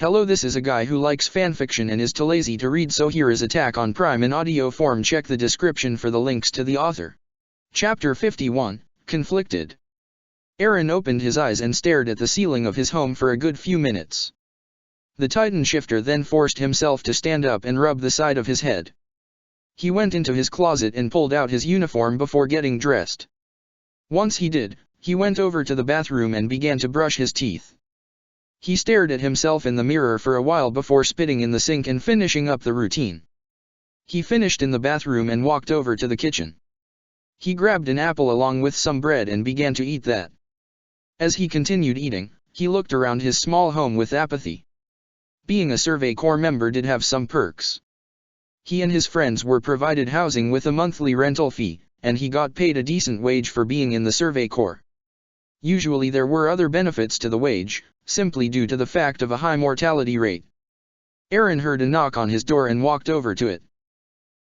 Hello, this is a guy who likes fanfiction and is too lazy to read, so here is Attack on Prime in audio form. Check the description for the links to the author. Chapter 51, Conflicted. Eren opened his eyes and stared at the ceiling of his home for a good few minutes. The Titan shifter then forced himself to stand up and rub the side of his head. He went into his closet and pulled out his uniform before getting dressed. Once he did, he went over to the bathroom and began to brush his teeth. He stared at himself in the mirror for a while before spitting in the sink and finishing up the routine. He finished in the bathroom and walked over to the kitchen. He grabbed an apple along with some bread and began to eat that. As he continued eating, he looked around his small home with apathy. Being a Survey Corps member did have some perks. He and his friends were provided housing with a monthly rental fee, and he got paid a decent wage for being in the Survey Corps. Usually there were other benefits to the wage, simply due to the fact of a high mortality rate. Eren heard a knock on his door and walked over to it.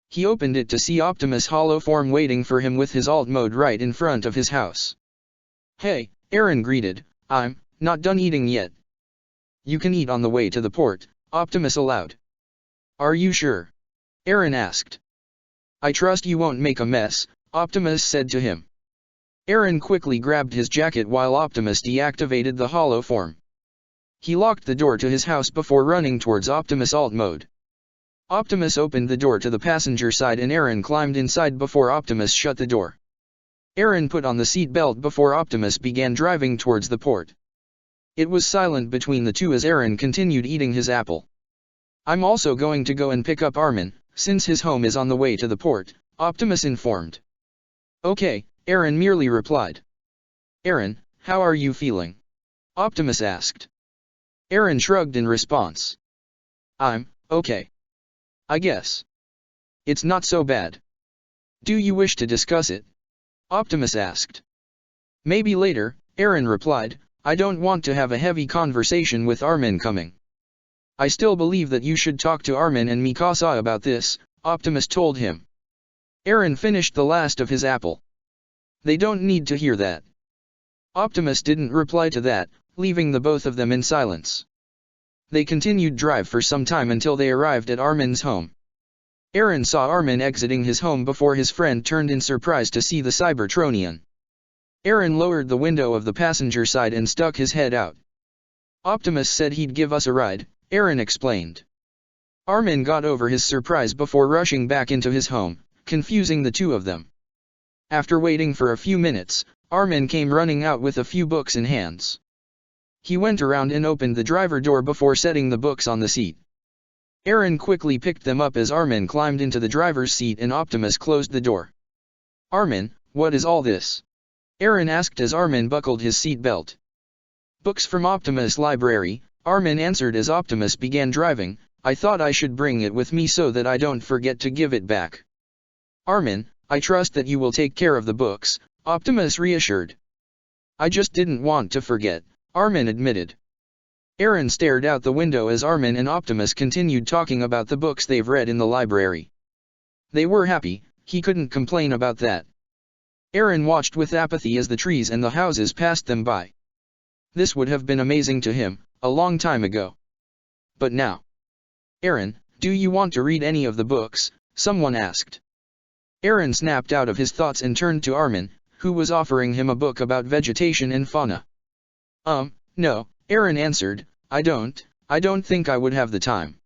He opened it to see Optimus Holoform waiting for him with his alt mode right in front of his house. "Hey," Eren greeted, "I'm not done eating yet." "You can eat on the way to the port," Optimus allowed. "Are you sure?" Eren asked. "I trust you won't make a mess," Optimus said to him. Eren quickly grabbed his jacket while Optimus deactivated the Holoform. He locked the door to his house before running towards Optimus alt mode. Optimus opened the door to the passenger side and Eren climbed inside before Optimus shut the door. Eren put on the seat belt before Optimus began driving towards the port. It was silent between the two as Eren continued eating his apple. "I'm also going to go and pick up Armin, since his home is on the way to the port," Optimus informed. "Okay," Eren merely replied. "Eren, how are you feeling?" Optimus asked. Eren shrugged in response. "I'm okay. I guess. It's not so bad. Do you wish to discuss it?" Optimus asked. "Maybe later," Eren replied. "I don't want to have a heavy conversation with Armin coming." "I still believe that you should talk to Armin and Mikasa about this," Optimus told him. Eren finished the last of his apple. "They don't need to hear that." Optimus didn't reply to that, leaving the both of them in silence. They continued drive for some time until they arrived at Armin's home. Eren saw Armin exiting his home before his friend turned in surprise to see the Cybertronian. Eren lowered the window of the passenger side and stuck his head out. "Optimus said he'd give us a ride," Eren explained. Armin got over his surprise before rushing back into his home, confusing the two of them. After waiting for a few minutes, Armin came running out with a few books in hands. He went around and opened the driver door before setting the books on the seat. Eren quickly picked them up as Armin climbed into the driver's seat and Optimus closed the door. "Armin, what is all this?" Eren asked as Armin buckled his seat belt. "Books from Optimus' library," Armin answered as Optimus began driving. "I thought I should bring it with me so that I don't forget to give it back." "Armin, I trust that you will take care of the books," Optimus reassured. "I just didn't want to forget," Armin admitted. Eren stared out the window as Armin and Optimus continued talking about the books they've read in the library. They were happy, he couldn't complain about that. Eren watched with apathy as the trees and the houses passed them by. This would have been amazing to him, a long time ago. But now. "Eren, do you want to read any of the books?" someone asked. Eren snapped out of his thoughts and turned to Armin, who was offering him a book about vegetation and fauna. No," Eren answered, I don't think I would have the time."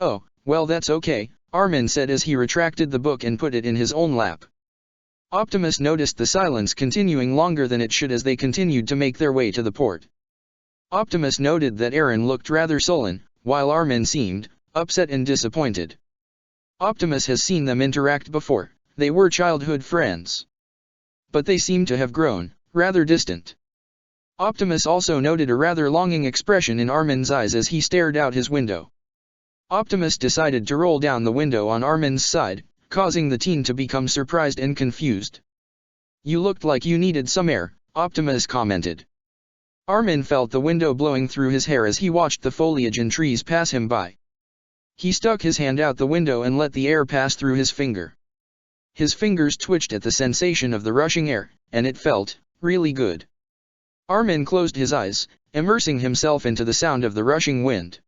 "Oh, well that's okay," Armin said as he retracted the book and put it in his own lap. Optimus noticed the silence continuing longer than it should as they continued to make their way to the port. Optimus noted that Eren looked rather sullen, while Armin seemed upset and disappointed. Optimus has seen them interact before, they were childhood friends. But they seemed to have grown rather distant. Optimus also noted a rather longing expression in Armin's eyes as he stared out his window. Optimus decided to roll down the window on Armin's side, causing the teen to become surprised and confused. "You looked like you needed some air," Optimus commented. Armin felt the window blowing through his hair as he watched the foliage and trees pass him by. He stuck his hand out the window and let the air pass through his finger. His fingers twitched at the sensation of the rushing air, and it felt really good. Armin closed his eyes, immersing himself into the sound of the rushing wind.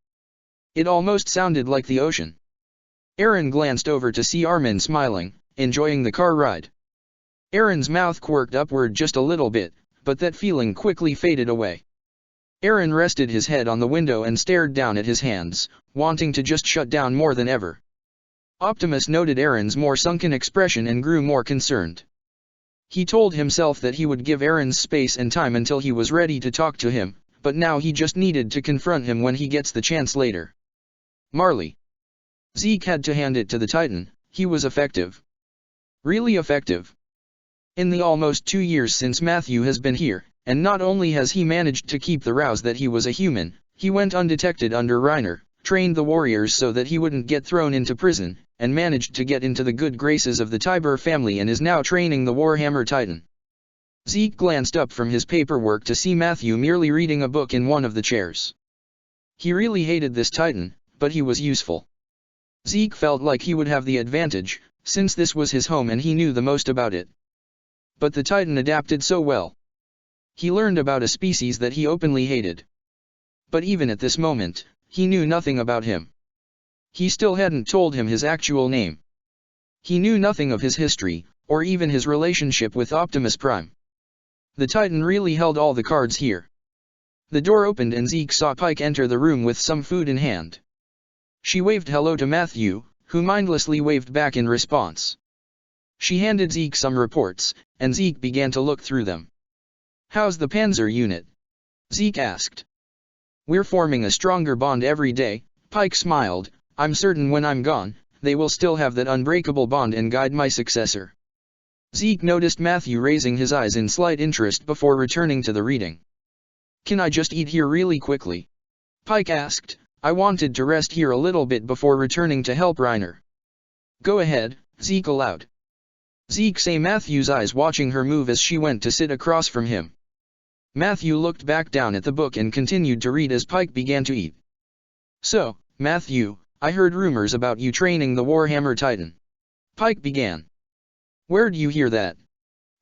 It almost sounded like the ocean. Aaron glanced over to see Armin smiling, enjoying the car ride. Aaron's mouth quirked upward just a little bit, but that feeling quickly faded away. Aaron rested his head on the window and stared down at his hands, wanting to just shut down more than ever. Optimus noted Aaron's more sunken expression and grew more concerned. He told himself that he would give Aaron space and time until he was ready to talk to him, but now he just needed to confront him when he gets the chance later. Marley. Zeke had to hand it to the Titan, he was effective. Really effective. In the almost 2 years since Matthew has been here, and not only has he managed to keep the rouse that he was a human, he went undetected under Reiner, trained the warriors so that he wouldn't get thrown into prison, and managed to get into the good graces of the Tiber family and is now training the Warhammer Titan. Zeke glanced up from his paperwork to see Matthew merely reading a book in one of the chairs. He really hated this Titan, but he was useful. Zeke felt like he would have the advantage, since this was his home and he knew the most about it. But the Titan adapted so well. He learned about a species that he openly hated. But even at this moment, he knew nothing about him. He still hadn't told him his actual name. He knew nothing of his history, or even his relationship with Optimus Prime. The Titan really held all the cards here. The door opened and Zeke saw Pike enter the room with some food in hand. She waved hello to Matthew, who mindlessly waved back in response. She handed Zeke some reports, and Zeke began to look through them. "How's the Panzer unit?" Zeke asked. "We're forming a stronger bond every day," Pike smiled. "I'm certain when I'm gone, they will still have that unbreakable bond and guide my successor." Zeke noticed Matthew raising his eyes in slight interest before returning to the reading. "Can I just eat here really quickly?" Pike asked. "I wanted to rest here a little bit before returning to help Reiner." "Go ahead," Zeke allowed. Zeke saw Matthew's eyes watching her move as she went to sit across from him. Matthew looked back down at the book and continued to read as Pike began to eat. "So, Matthew, I heard rumors about you training the Warhammer Titan." Pike began. "Where'd you hear that?"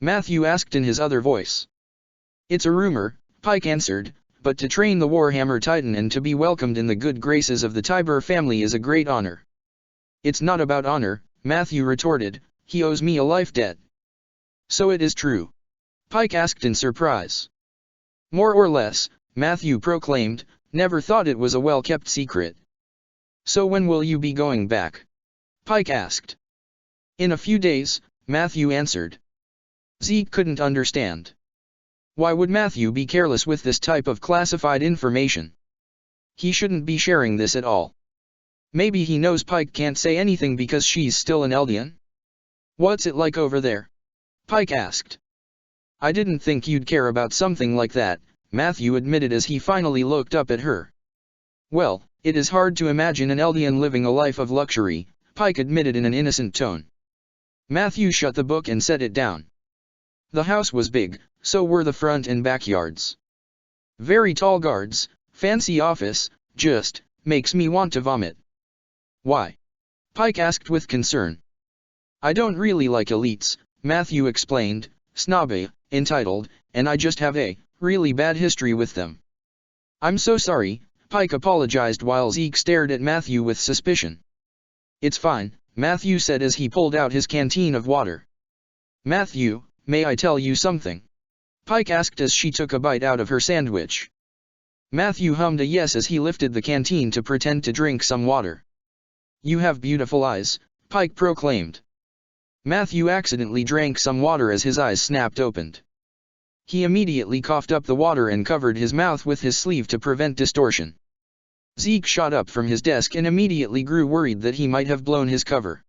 Matthew asked in his other voice. "It's a rumor," Pike answered, "but to train the Warhammer Titan and to be welcomed in the good graces of the Tiber family is a great honor." "It's not about honor," Matthew retorted, "he owes me a life debt." "So it is true?" Pike asked in surprise. "More or less," Matthew proclaimed, "never thought it was a well-kept secret." "So when will you be going back?" Pike asked. "In a few days," Matthew answered. Zeke couldn't understand. Why would Matthew be careless with this type of classified information? He shouldn't be sharing this at all. Maybe he knows Pike can't say anything because she's still an Eldian? "What's it like over there?" Pike asked. "I didn't think you'd care about something like that," Matthew admitted as he finally looked up at her. "Well, it is hard to imagine an Eldian living a life of luxury," Pike admitted in an innocent tone. Matthew shut the book and set it down. The house was big, so were the front and backyards. Very tall guards, fancy office, just makes me want to vomit. "Why?" Pike asked with concern. "I don't really like elites," Matthew explained, "snobby, entitled, and I just have a really bad history with them." "I'm so sorry," Pike apologized while Zeke stared at Matthew with suspicion. "It's fine," Matthew said as he pulled out his canteen of water. "Matthew, may I tell you something?" Pike asked as she took a bite out of her sandwich. Matthew hummed a yes as he lifted the canteen to pretend to drink some water. "You have beautiful eyes," Pike proclaimed. Matthew accidentally drank some water as his eyes snapped opened. He immediately coughed up the water and covered his mouth with his sleeve to prevent distortion. Zeke shot up from his desk and immediately grew worried that he might have blown his cover.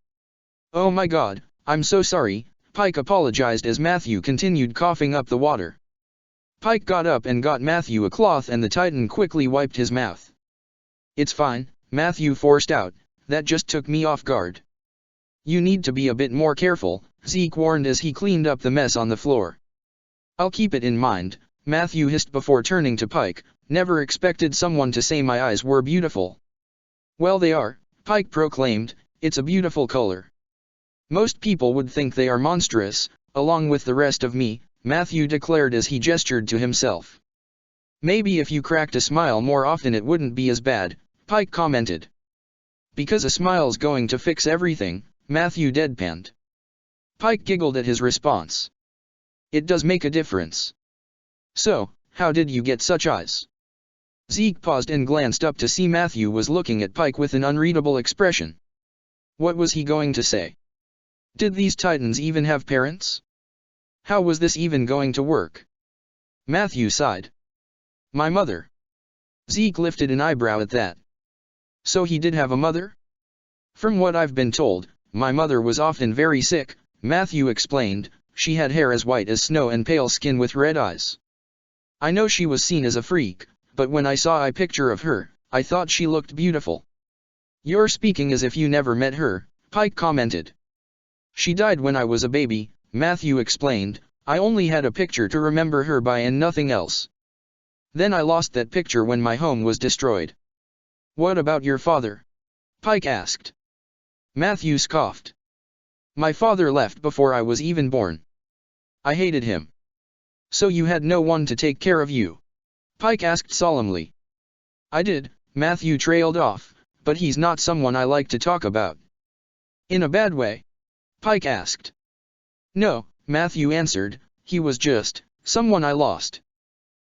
"Oh my God, I'm so sorry," Pike apologized as Matthew continued coughing up the water. Pike got up and got Matthew a cloth and the Titan quickly wiped his mouth. "It's fine," Matthew forced out, "that just took me off guard." "You need to be a bit more careful," Zeke warned as he cleaned up the mess on the floor. "I'll keep it in mind," Matthew hissed before turning to Pike. "Never expected someone to say my eyes were beautiful." "Well, they are," Pike proclaimed, "it's a beautiful color." "Most people would think they are monstrous, along with the rest of me," Matthew declared as he gestured to himself. "Maybe if you cracked a smile more often it wouldn't be as bad," Pike commented. Because a smile's going to fix everything, Matthew deadpanned. Pike giggled at his response. It does make a difference. So, how did you get such eyes? Zeke paused and glanced up to see Matthew was looking at Pike with an unreadable expression. What was he going to say? Did these Titans even have parents? How was this even going to work? Matthew sighed. My mother. Zeke lifted an eyebrow at that. So he did have a mother? From what I've been told, my mother was often very sick, Matthew explained. She had hair as white as snow and pale skin with red eyes. I know she was seen as a freak, but when I saw a picture of her, I thought she looked beautiful. You're speaking as if you never met her, Pike commented. She died when I was a baby, Matthew explained. I only had a picture to remember her by and nothing else. Then I lost that picture when my home was destroyed. What about your father? Pike asked. Matthew scoffed. My father left before I was even born. I hated him. So you had no one to take care of you? Pike asked solemnly. I did, Matthew trailed off, but he's not someone I like to talk about. In a bad way? Pike asked. No, Matthew answered, he was just someone I lost.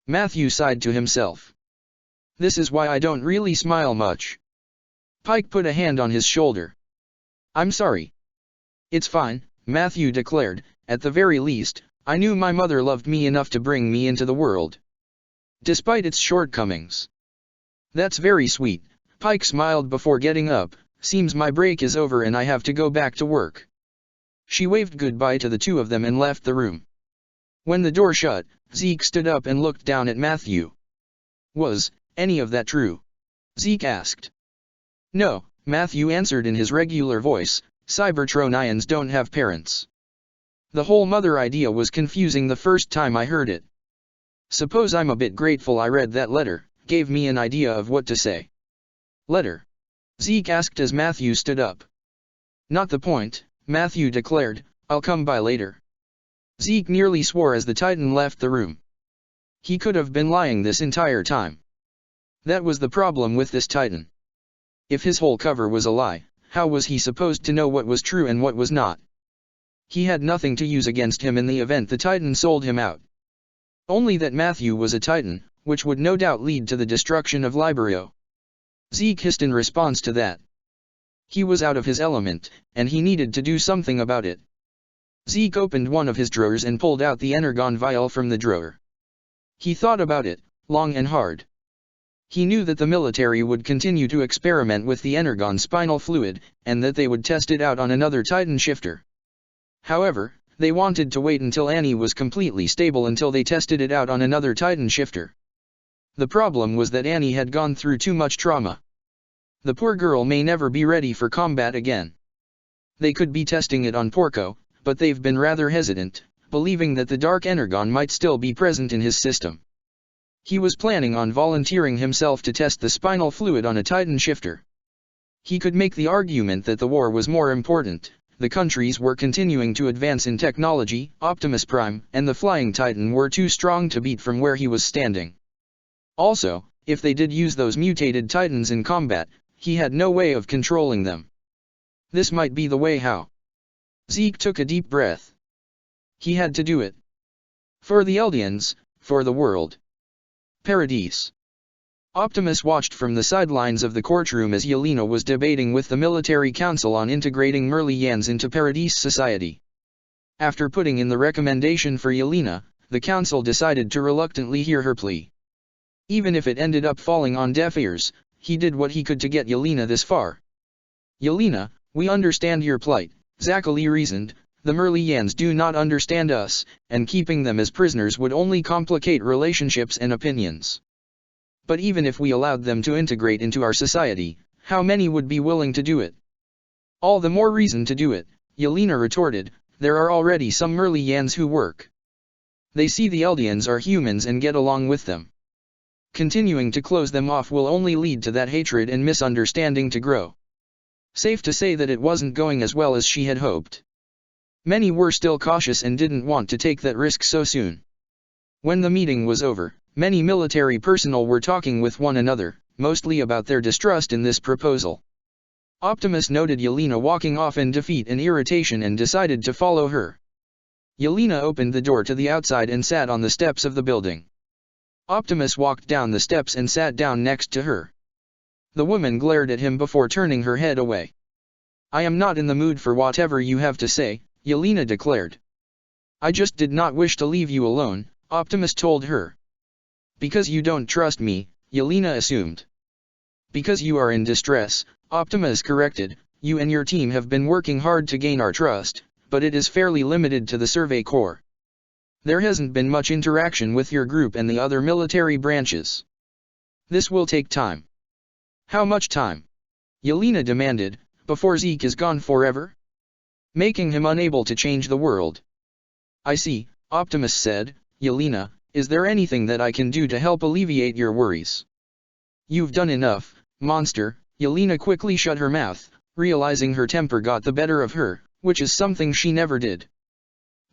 Matthew sighed to himself. This is why I don't really smile much. Pike put a hand on his shoulder. I'm sorry. It's fine, Matthew declared. At the very least, I knew my mother loved me enough to bring me into the world. Despite its shortcomings. That's very sweet, Pike smiled before getting up. Seems my break is over and I have to go back to work. She waved goodbye to the two of them and left the room. When the door shut, Zeke stood up and looked down at Matthew. Was any of that true? Zeke asked. No, Matthew answered in his regular voice. Cybertronians don't have parents. The whole mother idea was confusing the first time I heard it. Suppose I'm a bit grateful I read that letter, gave me an idea of what to say. Letter? Zeke asked as Matthew stood up. Not the point, Matthew declared, I'll come by later. Zeke nearly swore as the Titan left the room. He could have been lying this entire time. That was the problem with this Titan. If his whole cover was a lie, how was he supposed to know what was true and what was not? He had nothing to use against him in the event the Titan sold him out. Only that Matthew was a Titan, which would no doubt lead to the destruction of Liberio. Zeke hissed in response to that. He was out of his element, and he needed to do something about it. Zeke opened one of his drawers and pulled out the Energon vial from the drawer. He thought about it, long and hard. He knew that the military would continue to experiment with the Energon spinal fluid, and that they would test it out on another Titan shifter. However, they wanted to wait until Annie was completely stable until they tested it out on another Titan shifter. The problem was that Annie had gone through too much trauma. The poor girl may never be ready for combat again. They could be testing it on Porco, but they've been rather hesitant, believing that the Dark Energon might still be present in his system. He was planning on volunteering himself to test the spinal fluid on a Titan shifter. He could make the argument that the war was more important, the countries were continuing to advance in technology, Optimus Prime and the Flying Titan were too strong to beat from where he was standing. Also, if they did use those mutated Titans in combat, he had no way of controlling them. This might be the way how. Zeke took a deep breath. He had to do it. For the Eldians, for the world. Paradise. Optimus watched from the sidelines of the courtroom as Yelena was debating with the military council on integrating Merlians into Paradise society. After putting in the recommendation for Yelena, the council decided to reluctantly hear her plea. Even if it ended up falling on deaf ears, he did what he could to get Yelena this far. Yelena, we understand your plight, Zachary reasoned. The Merlians do not understand us, and keeping them as prisoners would only complicate relationships and opinions. But even if we allowed them to integrate into our society, how many would be willing to do it? All the more reason to do it, Yelena retorted. There are already some Merlians who work. They see the Eldians are humans and get along with them. Continuing to close them off will only lead to that hatred and misunderstanding to grow. Safe to say that it wasn't going as well as she had hoped. Many were still cautious and didn't want to take that risk so soon. When the meeting was over, many military personnel were talking with one another. mostly about their distrust in this proposal. Optimus noted Yelena walking off in defeat and irritation and decided to follow her. Yelena opened the door to the outside and sat on the steps of the building. Optimus walked down the steps and sat down next to her. The woman glared at him before turning her head away. "I am not in the mood for whatever you have to say," Yelena declared. "I just did not wish to leave you alone," Optimus told her. "Because you don't trust me," Yelena assumed. "Because you are in distress," Optimus corrected. "You and your team have been working hard to gain our trust, but it is fairly limited to the Survey Corps. There hasn't been much interaction with your group and the other military branches. This will take time." "How much time?" Yelena demanded. "Before Zeke is gone forever? Making him unable to change the world." "I see," Optimus said. "Yelena, is there anything that I can do to help alleviate your worries?" "You've done enough, monster." Yelena quickly shut her mouth, realizing her temper got the better of her, which is something she never did.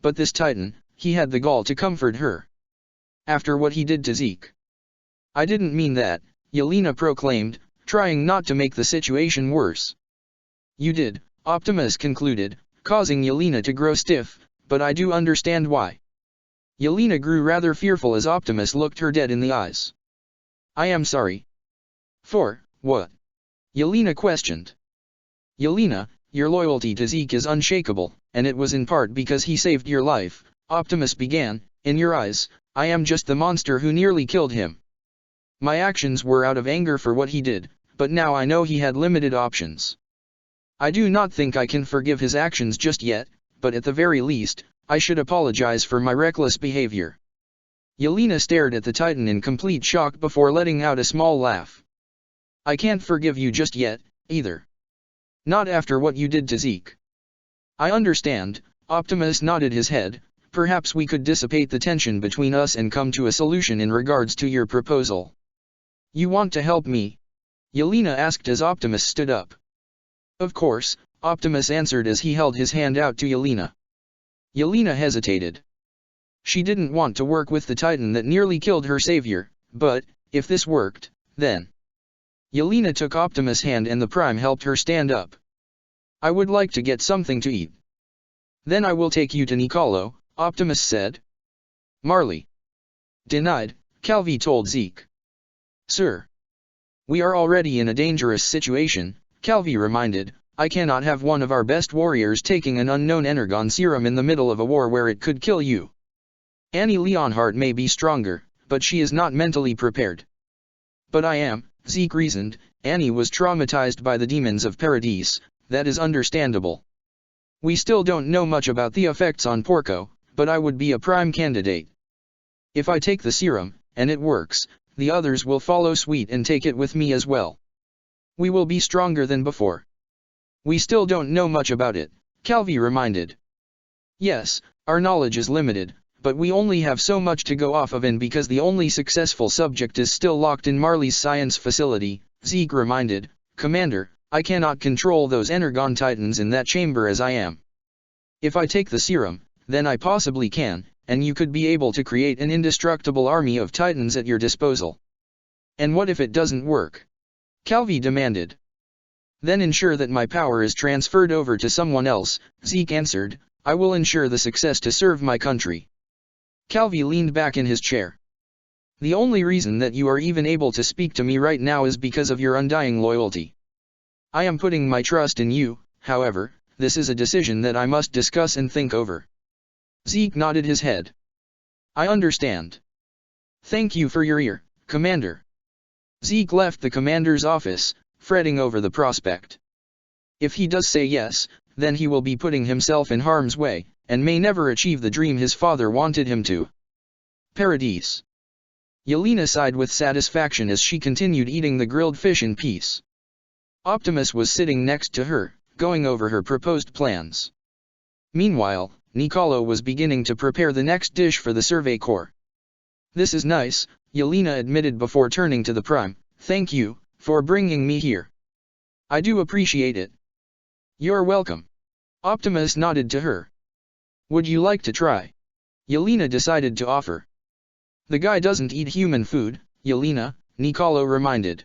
But this Titan, he had the gall to comfort her. After what he did to Zeke. "I didn't mean that," Yelena proclaimed, trying not to make the situation worse. "You did," Optimus concluded, causing Yelena to grow stiff, "but I do understand why." Yelena grew rather fearful as Optimus looked her dead in the eyes. "I am sorry." "For what?" Yelena questioned. "Yelena, your loyalty to Zeke is unshakable, and it was in part because he saved your life," Optimus began. "In your eyes, I am just the monster who nearly killed him. My actions were out of anger for what he did, but now I know he had limited options. I do not think I can forgive his actions just yet, but at the very least, I should apologize for my reckless behavior." Yelena stared at the Titan in complete shock before letting out a small laugh. "I can't forgive you just yet, either. Not after what you did to Zeke." "I understand," Optimus nodded his head. "Perhaps we could dissipate the tension between us and come to a solution in regards to your proposal." "You want to help me?" Yelena asked as Optimus stood up. "Of course," Optimus answered as he held his hand out to Yelena. Yelena hesitated. She didn't want to work with the Titan that nearly killed her savior, but, if this worked, then... Yelena took Optimus' hand and the Prime helped her stand up. "I would like to get something to eat." "Then I will take you to Nicolo," Optimus said. "Marley." "Denied," Calvi told Zeke. "Sir. We are already in a dangerous situation," Calvi reminded. "I cannot have one of our best warriors taking an unknown Energon serum in the middle of a war where it could kill you. Annie Leonhardt may be stronger, but she is not mentally prepared." "But I am," Zeke reasoned. "Annie was traumatized by the demons of Paradise, that is understandable. We still don't know much about the effects on Porco, but I would be a prime candidate. If I take the serum, and it works, the others will follow suit and take it with me as well. We will be stronger than before." "We still don't know much about it," Calvi reminded. "Yes, our knowledge is limited, but we only have so much to go off of, and because the only successful subject is still locked in Marley's science facility," Zeke reminded. "Commander, I cannot control those Energon Titans in that chamber as I am. If I take the serum, then I possibly can, and you could be able to create an indestructible army of Titans at your disposal." "And what if it doesn't work?" Calvi demanded. "Then ensure that my power is transferred over to someone else," Zeke answered. "I will ensure the success to serve my country." Calvi leaned back in his chair. "The only reason that you are even able to speak to me right now is because of your undying loyalty. I am putting my trust in you, however, this is a decision that I must discuss and think over." Zeke nodded his head. "I understand. Thank you for your ear, Commander." Zeke left the commander's office, fretting over the prospect. If he does say yes, then he will be putting himself in harm's way, and may never achieve the dream his father wanted him to. Paradise. Yelena sighed with satisfaction as she continued eating the grilled fish in peace. Optimus was sitting next to her, going over her proposed plans. Meanwhile, Nicolo was beginning to prepare the next dish for the Survey Corps. "This is nice," Yelena admitted before turning to the Prime. "Thank you for bringing me here. I do appreciate it." "You're welcome." Optimus nodded to her. "Would you like to try?" Yelena decided to offer. "The guy doesn't eat human food, Yelena," Nicolo reminded.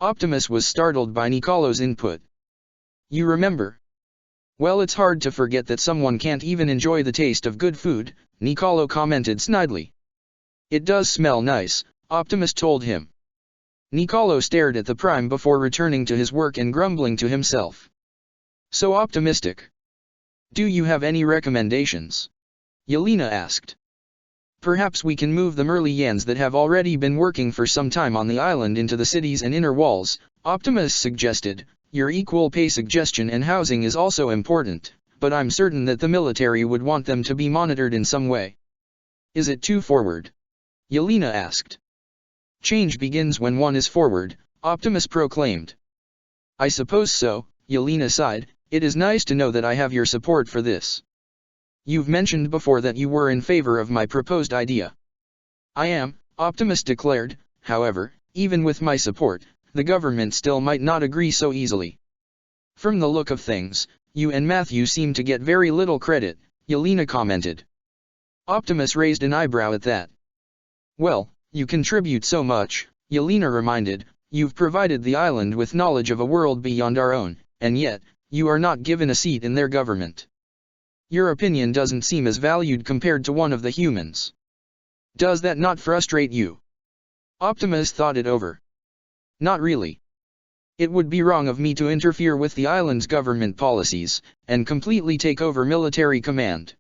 Optimus was startled by Nicolo's input. You remember? Well, it's hard to forget that someone can't even enjoy the taste of good food, Nicolo commented snidely. It does smell nice, Optimus told him. Nicolo stared at the Prime before returning to his work and grumbling to himself. So optimistic. Do you have any recommendations? Yelena asked. Perhaps we can move the Merlians that have already been working for some time on the island into the cities and inner walls, Optimus suggested. Your equal pay suggestion and housing is also important, but I'm certain that the military would want them to be monitored in some way. Is it too forward? Yelena asked. Change begins when one is forward, Optimus proclaimed. I suppose so, Yelena sighed. It is nice to know that I have your support for this. You've mentioned before that you were in favor of my proposed idea. I am, Optimus declared. However, even with my support, the government still might not agree so easily. From the look of things, you and Matthew seem to get very little credit, Yelena commented. Optimus raised an eyebrow at that. Well, you contribute so much, Yelena reminded. You've provided the island with knowledge of a world beyond our own, and yet, you are not given a seat in their government. Your opinion doesn't seem as valued compared to one of the humans. Does that not frustrate you? Optimus thought it over. Not really. It would be wrong of me to interfere with the island's government policies, and completely take over military command.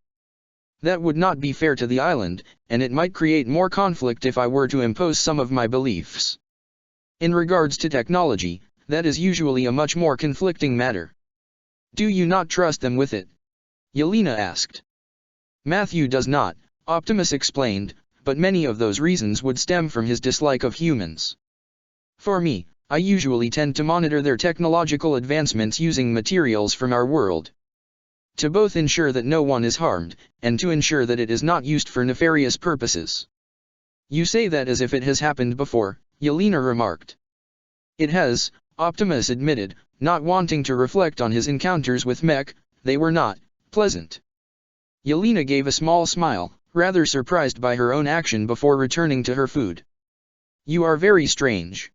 That would not be fair to the island, and it might create more conflict if I were to impose some of my beliefs. In regards to technology, that is usually a much more conflicting matter. Do you not trust them with it? Yelena asked. Matthew does not, Optimus explained, but many of those reasons would stem from his dislike of humans. For me, I usually tend to monitor their technological advancements using materials from our world. To both ensure that no one is harmed, and to ensure that it is not used for nefarious purposes. You say that as if it has happened before, Yelena remarked. It has, Optimus admitted, not wanting to reflect on his encounters with Mech. They were not pleasant. Yelena gave a small smile, rather surprised by her own action before returning to her food. You are very strange.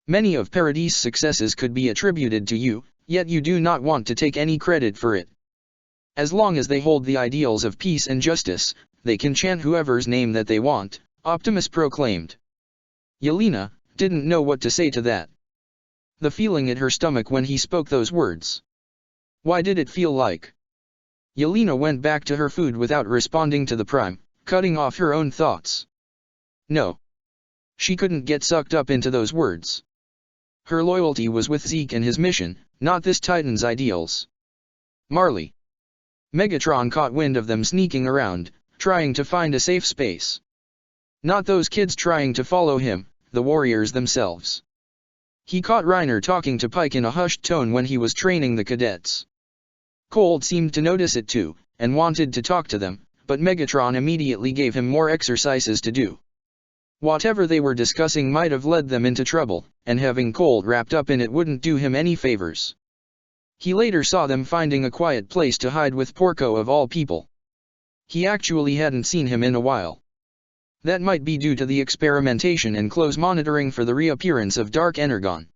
Many of Paradise's successes could be attributed to you, yet you do not want to take any credit for it. As long as they hold the ideals of peace and justice, they can chant whoever's name that they want, Optimus proclaimed. Yelena didn't know what to say to that. The feeling at her stomach when he spoke those words. Why did it feel like? Yelena went back to her food without responding to the Prime, cutting off her own thoughts. No. She couldn't get sucked up into those words. Her loyalty was with Zeke and his mission, not this Titan's ideals. Marley. Megatron caught wind of them sneaking around, trying to find a safe space. Not those kids trying to follow him, the warriors themselves. He caught Reiner talking to Pike in a hushed tone when he was training the cadets. Cold seemed to notice it too, and wanted to talk to them, but Megatron immediately gave him more exercises to do. Whatever they were discussing might have led them into trouble, and having Cold wrapped up in it wouldn't do him any favors. He later saw them finding a quiet place to hide with Porco of all people. He actually hadn't seen him in a while. That might be due to the experimentation and close monitoring for the reappearance of Dark Energon.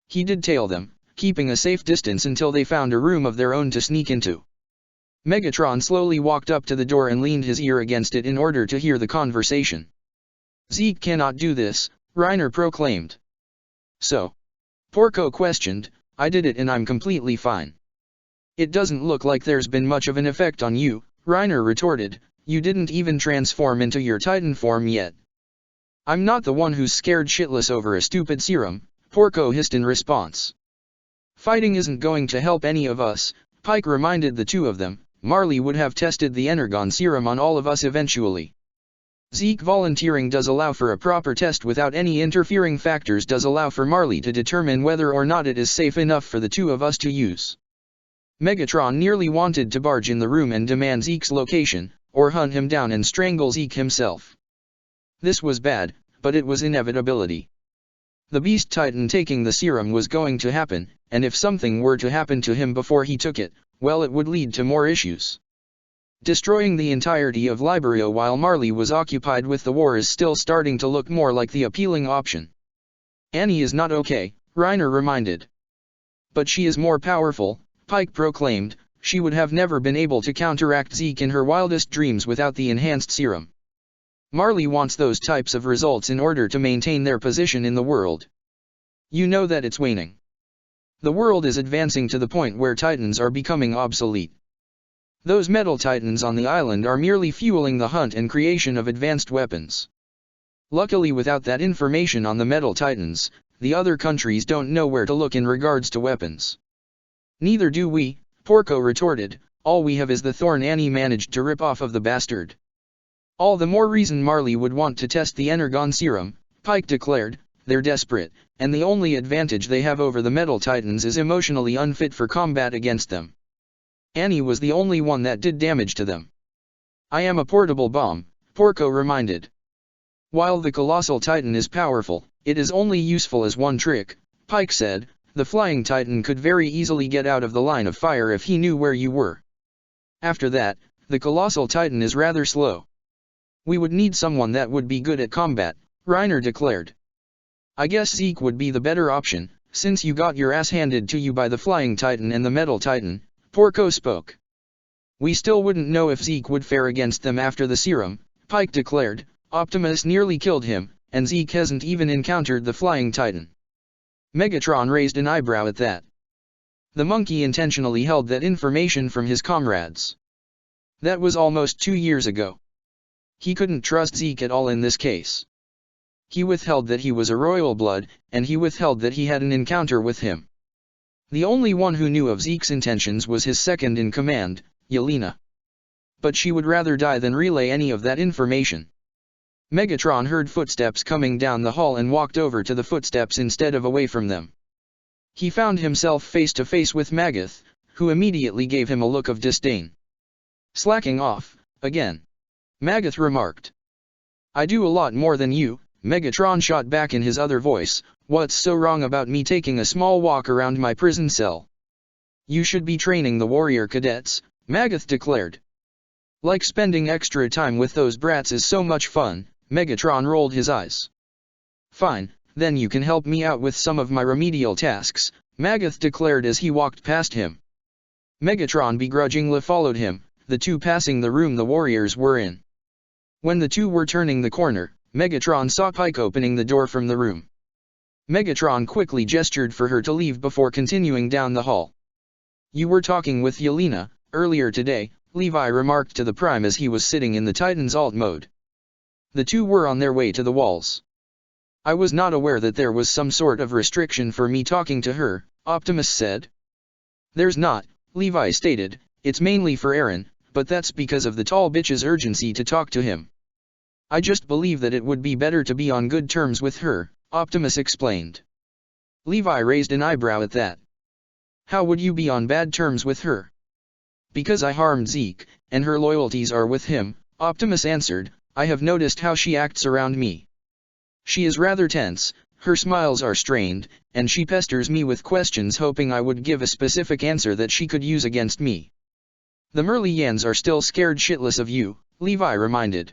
He did tail them, keeping a safe distance until they found a room of their own to sneak into. Megatron slowly walked up to the door and leaned his ear against it in order to hear the conversation. Zeke cannot do this, Reiner proclaimed. So? Porco questioned. I did it and I'm completely fine. It doesn't look like there's been much of an effect on you, Reiner retorted. You didn't even transform into your Titan form yet. I'm not the one who's scared shitless over a stupid serum, Porco hissed in response. Fighting isn't going to help any of us, Pike reminded the two of them. Marley would have tested the Energon serum on all of us eventually. Zeke volunteering does allow for a proper test without any interfering factors, does allow for Marley to determine whether or not it is safe enough for the two of us to use. Megatron nearly wanted to barge in the room and demand Zeke's location, or hunt him down and strangle Zeke himself. This was bad, but it was inevitability. The Beast Titan taking the serum was going to happen, and if something were to happen to him before he took it, well, it would lead to more issues. Destroying the entirety of Liberio while Marley was occupied with the war is still starting to look more like the appealing option. Annie is not okay, Reiner reminded. But she is more powerful, Pike proclaimed. She would have never been able to counteract Zeke in her wildest dreams without the enhanced serum. Marley wants those types of results in order to maintain their position in the world. You know that it's waning. The world is advancing to the point where Titans are becoming obsolete. Those metal Titans on the island are merely fueling the hunt and creation of advanced weapons. Luckily, without that information on the metal Titans, the other countries don't know where to look in regards to weapons. Neither do we, Porco retorted. All we have is the thorn Annie managed to rip off of the bastard. All the more reason Marley would want to test the Energon serum, Pike declared. They're desperate, and the only advantage they have over the metal Titans is emotionally unfit for combat against them. Annie was the only one that did damage to them. I am a portable bomb, Porco reminded. While the Colossal Titan is powerful, it is only useful as one trick, Pike said. The Flying Titan could very easily get out of the line of fire if he knew where you were. After that, the Colossal Titan is rather slow. We would need someone that would be good at combat, Reiner declared. I guess Zeke would be the better option, since you got your ass handed to you by the Flying Titan and the Metal Titan, Porco spoke. We still wouldn't know if Zeke would fare against them after the serum, Pike declared. Optimus nearly killed him, and Zeke hasn't even encountered the Flying Titan. Megatron raised an eyebrow at that. The monkey intentionally held that information from his comrades. That was almost 2 years ago. He couldn't trust Zeke at all in this case. He withheld that he was a royal blood, and he withheld that he had an encounter with him. The only one who knew of Zeke's intentions was his second-in-command, Yelena. But she would rather die than relay any of that information. Megatron heard footsteps coming down the hall and walked over to the footsteps instead of away from them. He found himself face to face with Magath, who immediately gave him a look of disdain. Slacking off, again. Magath remarked. I do a lot more than you, Megatron shot back in his other voice. What's so wrong about me taking a small walk around my prison cell? You should be training the warrior cadets, Magath declared. Like spending extra time with those brats is so much fun, Megatron rolled his eyes. Fine, then you can help me out with some of my remedial tasks, Magath declared as he walked past him. Megatron begrudgingly followed him, the two passing the room the warriors were in. When the two were turning the corner, Megatron saw Pike opening the door from the room. Megatron quickly gestured for her to leave before continuing down the hall. You were talking with Yelena, earlier today, Levi remarked to the Prime as he was sitting in the Titan's alt mode. The two were on their way to the walls. I was not aware that there was some sort of restriction for me talking to her, Optimus said. There's not, Levi stated, it's mainly for Eren, but that's because of the tall bitch's urgency to talk to him. I just believe that it would be better to be on good terms with her, Optimus explained. Levi raised an eyebrow at that. How would you be on bad terms with her? Because I harmed Zeke, and her loyalties are with him, Optimus answered. I have noticed how she acts around me. She is rather tense, her smiles are strained, and she pesters me with questions hoping I would give a specific answer that she could use against me. The Merlians are still scared shitless of you, Levi reminded.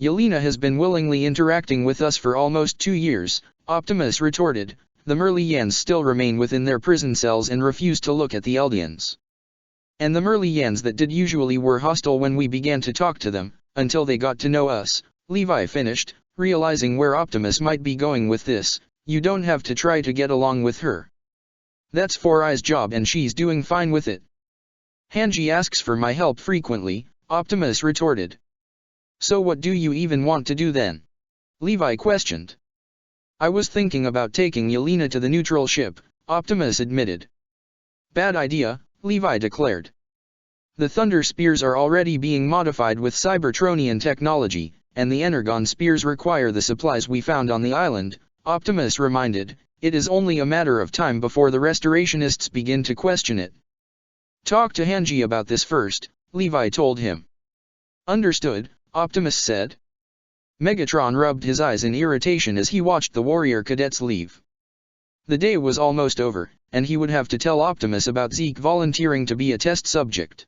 Yelena has been willingly interacting with us for almost 2 years, Optimus retorted. The Merlians still remain within their prison cells and refuse to look at the Eldians. And the Merlians that did usually were hostile when we began to talk to them, until they got to know us, Levi finished, realizing where Optimus might be going with this. You don't have to try to get along with her. That's 4Eye's job and she's doing fine with it. Hanji asks for my help frequently, Optimus retorted. So what do you even want to do then? Levi questioned. I was thinking about taking Yelena to the neutral ship, Optimus admitted. Bad idea, Levi declared. The Thunder Spears are already being modified with Cybertronian technology, and the Energon Spears require the supplies we found on the island, Optimus reminded. It is only a matter of time before the Restorationists begin to question it. Talk to Hanji about this first, Levi told him. Understood, Optimus said. Megatron rubbed his eyes in irritation as he watched the warrior cadets leave. The day was almost over, and he would have to tell Optimus about Zeke volunteering to be a test subject.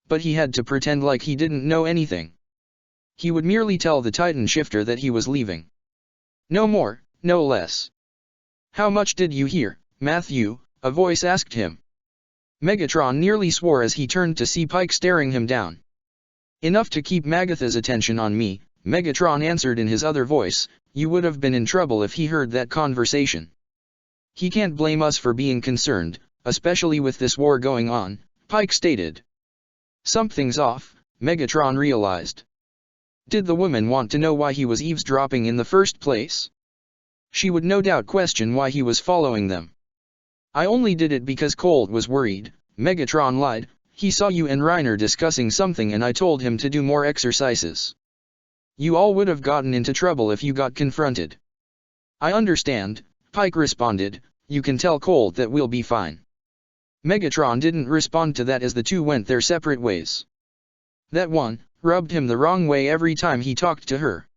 But he had to pretend like he didn't know anything. He would merely tell the Titan Shifter that he was leaving. No more, no less. "How much did you hear, Matthew?" a voice asked him. Megatron nearly swore as he turned to see Pike staring him down. "Enough to keep Magatha's attention on me," Megatron answered in his other voice. "You would have been in trouble if he heard that conversation. He can't blame us for being concerned, especially with this war going on," Pike stated. Something's off, Megatron realized. Did the woman want to know why he was eavesdropping in the first place? She would no doubt question why he was following them. "I only did it because Colt was worried," Megatron lied. "He saw you and Reiner discussing something and I told him to do more exercises. You all would have gotten into trouble if you got confronted." "I understand," Pike responded. "You can tell Colt that we'll be fine." Megatron didn't respond to that as the two went their separate ways. That one rubbed him the wrong way every time he talked to her.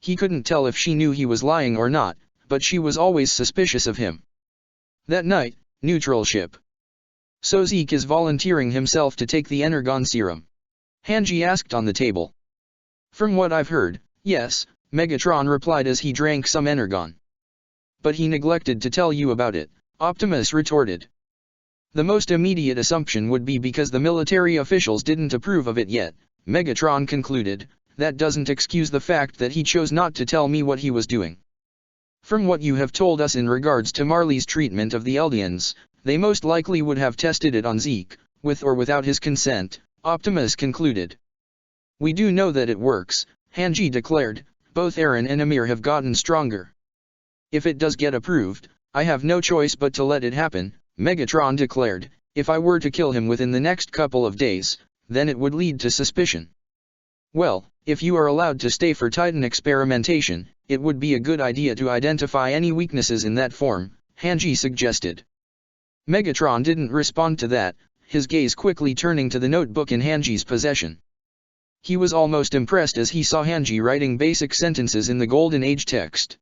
He couldn't tell if she knew he was lying or not, but she was always suspicious of him. That night, neutral ship. "So Zeke is volunteering himself to take the Energon serum?" Hanji asked on the table. "From what I've heard, yes," Megatron replied as he drank some Energon. "But he neglected to tell you about it," Optimus retorted. "The most immediate assumption would be because the military officials didn't approve of it yet," Megatron concluded. "That doesn't excuse the fact that he chose not to tell me what he was doing. From what you have told us in regards to Marley's treatment of the Eldians, they most likely would have tested it on Zeke, with or without his consent," Optimus concluded. "We do know that it works," Hanji declared. "Both Eren and Amir have gotten stronger. If it does get approved, I have no choice but to let it happen," Megatron declared. "If I were to kill him within the next couple of days, then it would lead to suspicion." "Well, if you are allowed to stay for Titan experimentation, it would be a good idea to identify any weaknesses in that form," Hanji suggested. Megatron didn't respond to that, his gaze quickly turning to the notebook in Hanji's possession. He was almost impressed as he saw Hanji writing basic sentences in the Golden Age text.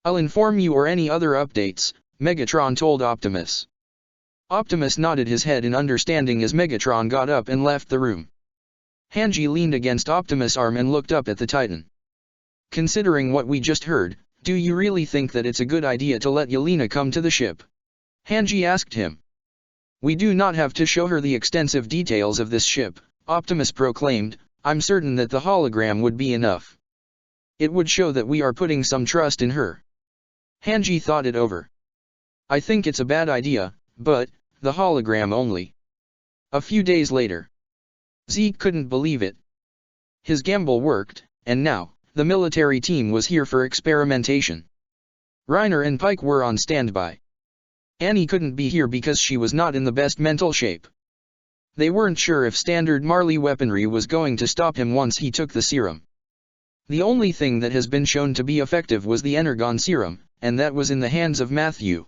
"I'll inform you or any other updates," Megatron told Optimus. Optimus nodded his head in understanding as Megatron got up and left the room. Hanji leaned against Optimus' arm and looked up at the Titan. "Considering what we just heard, do you really think that it's a good idea to let Yelena come to the ship?" Hanji asked him. "We do not have to show her the extensive details of this ship," Optimus proclaimed. "I'm certain that the hologram would be enough. It would show that we are putting some trust in her." Hanji thought it over. "I think it's a bad idea, but, the hologram only." A few days later. Zeke couldn't believe it. His gamble worked, and now, the military team was here for experimentation. Reiner and Pike were on standby. Annie couldn't be here because she was not in the best mental shape. They weren't sure if standard Marley weaponry was going to stop him once he took the serum. The only thing that has been shown to be effective was the Energon serum, and that was in the hands of Matthew.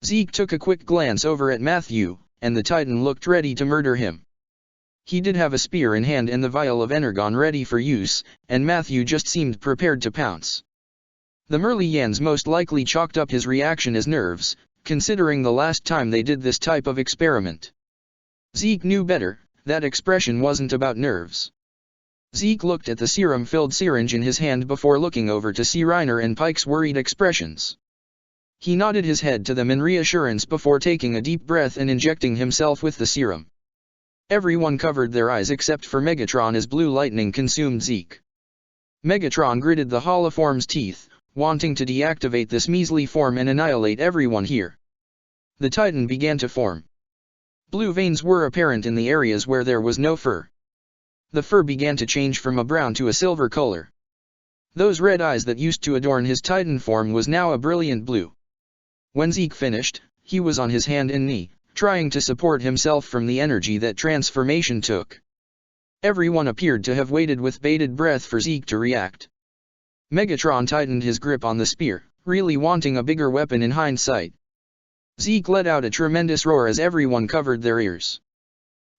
Zeke took a quick glance over at Matthew, and the Titan looked ready to murder him. He did have a spear in hand and the vial of Energon ready for use, and Matthew just seemed prepared to pounce. The Merlians most likely chalked up his reaction as nerves, considering the last time they did this type of experiment. Zeke knew better, that expression wasn't about nerves. Zeke looked at the serum-filled syringe in his hand before looking over to see Reiner and Pike's worried expressions. He nodded his head to them in reassurance before taking a deep breath and injecting himself with the serum. Everyone covered their eyes except for Megatron as blue lightning consumed Zeke. Megatron gritted the holoform's teeth, wanting to deactivate this measly form and annihilate everyone here. The Titan began to form. Blue veins were apparent in the areas where there was no fur. The fur began to change from a brown to a silver color. Those red eyes that used to adorn his Titan form was now a brilliant blue. When Zeke finished, he was on his hand and knee, trying to support himself from the energy that transformation took. Everyone appeared to have waited with bated breath for Zeke to react. Megatron tightened his grip on the spear, really wanting a bigger weapon in hindsight. Zeke let out a tremendous roar as everyone covered their ears.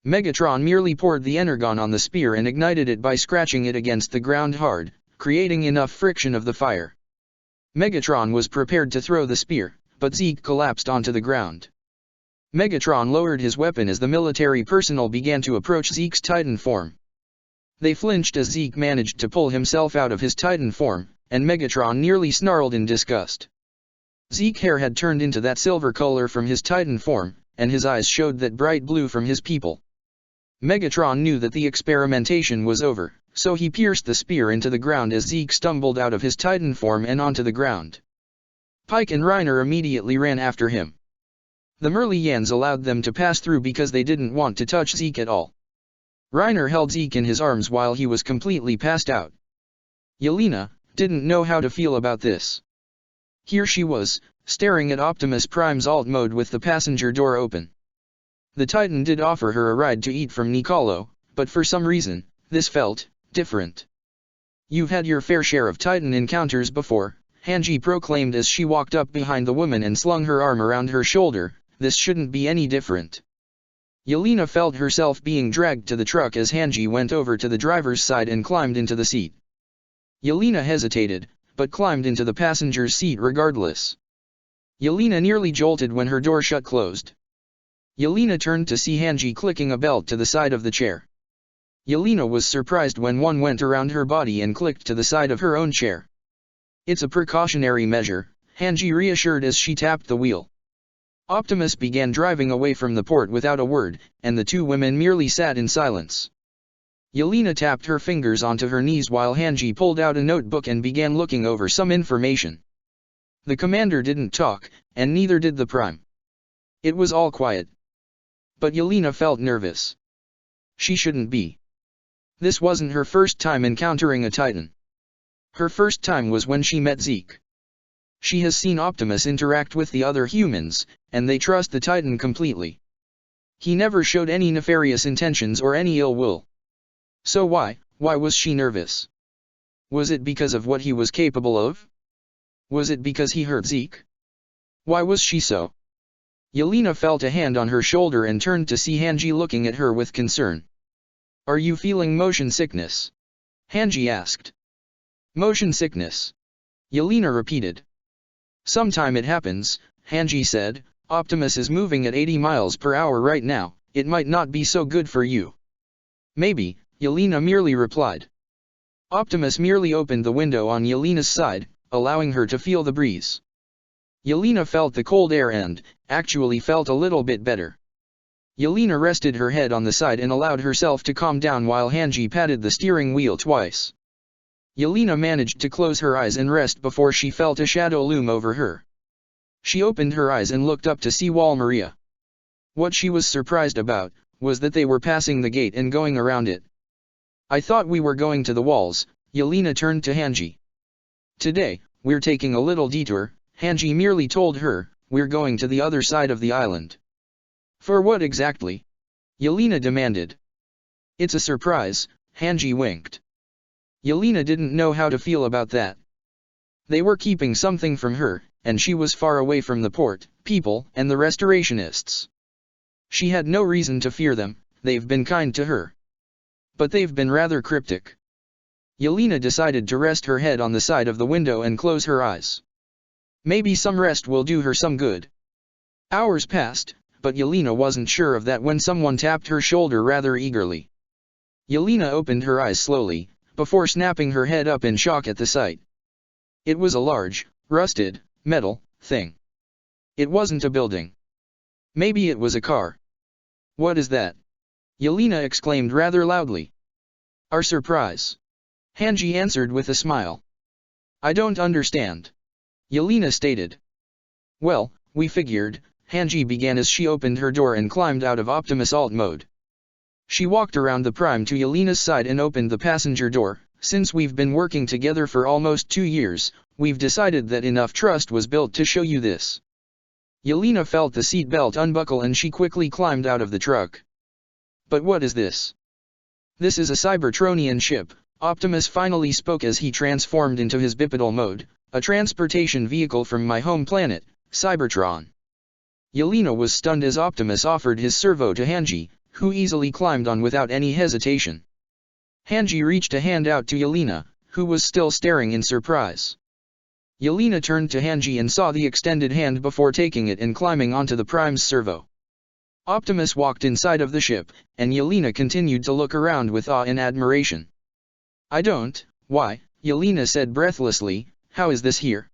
Megatron merely poured the Energon on the spear and ignited it by scratching it against the ground hard, creating enough friction of the fire. Megatron was prepared to throw the spear, but Zeke collapsed onto the ground. Megatron lowered his weapon as the military personnel began to approach Zeke's Titan form. They flinched as Zeke managed to pull himself out of his Titan form, and Megatron nearly snarled in disgust. Zeke's hair had turned into that silver color from his Titan form, and his eyes showed that bright blue from his pupil. Megatron knew that the experimentation was over, so he pierced the spear into the ground as Zeke stumbled out of his Titan form and onto the ground. Pike and Reiner immediately ran after him. The Merlians allowed them to pass through because they didn't want to touch Zeke at all. Reiner held Zeke in his arms while he was completely passed out. Yelena didn't know how to feel about this. Here she was, staring at Optimus Prime's alt mode with the passenger door open. The Titan did offer her a ride to eat from Nicolo, but for some reason, this felt different. "You've had your fair share of Titan encounters before," Hanji proclaimed as she walked up behind the woman and slung her arm around her shoulder. "This shouldn't be any different." Yelena felt herself being dragged to the truck as Hanji went over to the driver's side and climbed into the seat. Yelena hesitated, but climbed into the passenger's seat regardless. Yelena nearly jolted when her door shut closed. Yelena turned to see Hanji clicking a belt to the side of the chair. Yelena was surprised when one went around her body and clicked to the side of her own chair. "It's a precautionary measure," Hanji reassured as she tapped the wheel. Optimus began driving away from the port without a word, and the two women merely sat in silence. Yelena tapped her fingers onto her knees while Hanji pulled out a notebook and began looking over some information. The commander didn't talk, and neither did the Prime. It was all quiet. But Yelena felt nervous. She shouldn't be. This wasn't her first time encountering a Titan. Her first time was when she met Zeke. She has seen Optimus interact with the other humans, and they trust the Titan completely. He never showed any nefarious intentions or any ill will. So why was she nervous? Was it because of what he was capable of? Was it because he hurt Zeke? Why was she so? Yelena felt a hand on her shoulder and turned to see Hanji looking at her with concern. "Are you feeling motion sickness?" Hanji asked. "Motion sickness?" Yelena repeated. "Sometime it happens," Hanji said. "Optimus is moving at 80 miles per hour right now, it might not be so good for you." "Maybe," Yelena merely replied. Optimus merely opened the window on Yelena's side, allowing her to feel the breeze. Yelena felt the cold air and, actually felt a little bit better. Yelena rested her head on the side and allowed herself to calm down while Hanji patted the steering wheel twice. Yelena managed to close her eyes and rest before she felt a shadow loom over her. She opened her eyes and looked up to see Wall Maria. What she was surprised about, was that they were passing the gate and going around it. "I thought we were going to the walls," Yelena turned to Hanji. "Today, we're taking a little detour," Hanji merely told her. "We're going to the other side of the island." "For what exactly?" Yelena demanded. "It's a surprise," Hanji winked. Yelena didn't know how to feel about that. They were keeping something from her, and she was far away from the port, people, and the restorationists. She had no reason to fear them, they've been kind to her. But they've been rather cryptic. Yelena decided to rest her head on the side of the window and close her eyes. Maybe some rest will do her some good. Hours passed, but Yelena wasn't sure of that when someone tapped her shoulder rather eagerly. Yelena opened her eyes slowly, before snapping her head up in shock at the sight. It was a large, rusted, metal thing. It wasn't a building. Maybe it was a car. "What is that?" Yelena exclaimed rather loudly. "Our surprise," Hanji answered with a smile. "I don't understand," Yelena stated. "Well, we figured," Hanji began as she opened her door and climbed out of Optimus alt mode. She walked around the Prime to Yelena's side and opened the passenger door. "Since we've been working together for almost 2 years, we've decided that enough trust was built to show you this." Yelena felt the seat belt unbuckle and she quickly climbed out of the truck. "But what is this?" "This is a Cybertronian ship," Optimus finally spoke as he transformed into his bipedal mode, "a transportation vehicle from my home planet, Cybertron." Yelena was stunned as Optimus offered his servo to Hanji, who easily climbed on without any hesitation. Hanji reached a hand out to Yelena, who was still staring in surprise. Yelena turned to Hanji and saw the extended hand before taking it and climbing onto the Prime's servo. Optimus walked inside of the ship, and Yelena continued to look around with awe and admiration. "I don't, why," Yelena said breathlessly, "how is this here?"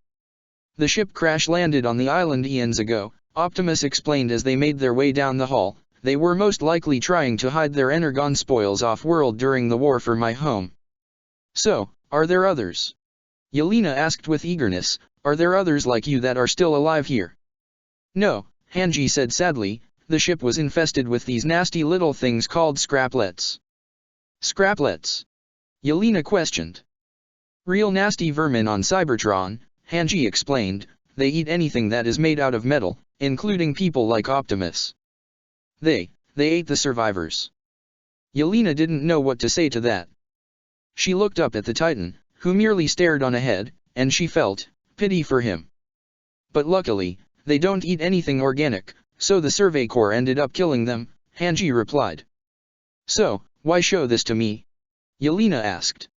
The ship crash-landed on the island eons ago, Optimus explained as they made their way down the hall. They were most likely trying to hide their Energon spoils off-world during the war for my home. So, are there others? Yelena asked with eagerness, are there others like you that are still alive here? No, Hanji said sadly, the ship was infested with these nasty little things called scraplets. Scraplets? Yelena questioned. Real nasty vermin on Cybertron, Hanji explained, they eat anything that is made out of metal, including people like Optimus. They ate the survivors. Yelena didn't know what to say to that. She looked up at the Titan, who merely stared on ahead, and she felt pity for him. But luckily, they don't eat anything organic, so the Survey Corps ended up killing them, Hanji replied. So, why show this to me? Yelena asked.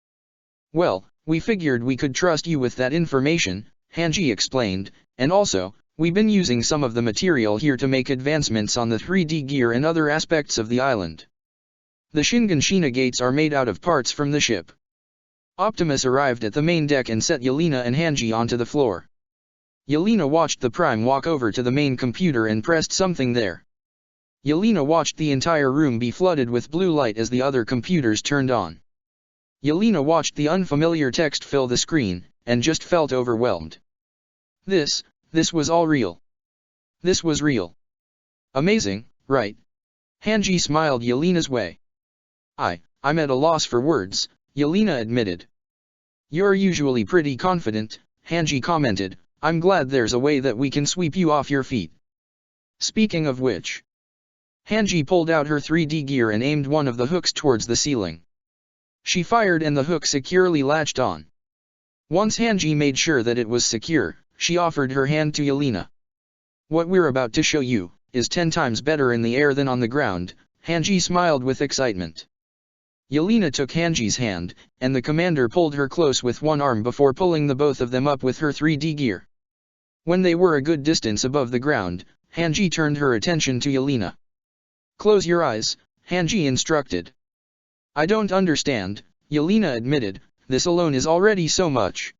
Well, we figured we could trust you with that information, Hanji explained, and also, we've been using some of the material here to make advancements on the 3D gear and other aspects of the island. The Shinganshina gates are made out of parts from the ship. Optimus arrived at the main deck and set Yelena and Hanji onto the floor. Yelena watched the Prime walk over to the main computer and pressed something there. Yelena watched the entire room be flooded with blue light as the other computers turned on. Yelena watched the unfamiliar text fill the screen, and just felt overwhelmed. This was all real. This was real. Amazing, right? Hanji smiled Yelena's way. I'm at a loss for words, Yelena admitted. You're usually pretty confident, Hanji commented, I'm glad there's a way that we can sweep you off your feet. Speaking of which. Hanji pulled out her 3D gear and aimed one of the hooks towards the ceiling. She fired and the hook securely latched on. Once Hanji made sure that it was secure, she offered her hand to Yelena. What we're about to show you is 10 times better in the air than on the ground, Hanji smiled with excitement. Yelena took Hanji's hand, and the commander pulled her close with one arm before pulling the both of them up with her 3D gear. When they were a good distance above the ground, Hanji turned her attention to Yelena. Close your eyes, Hanji instructed. I don't understand, Yelena admitted, this alone is already so much.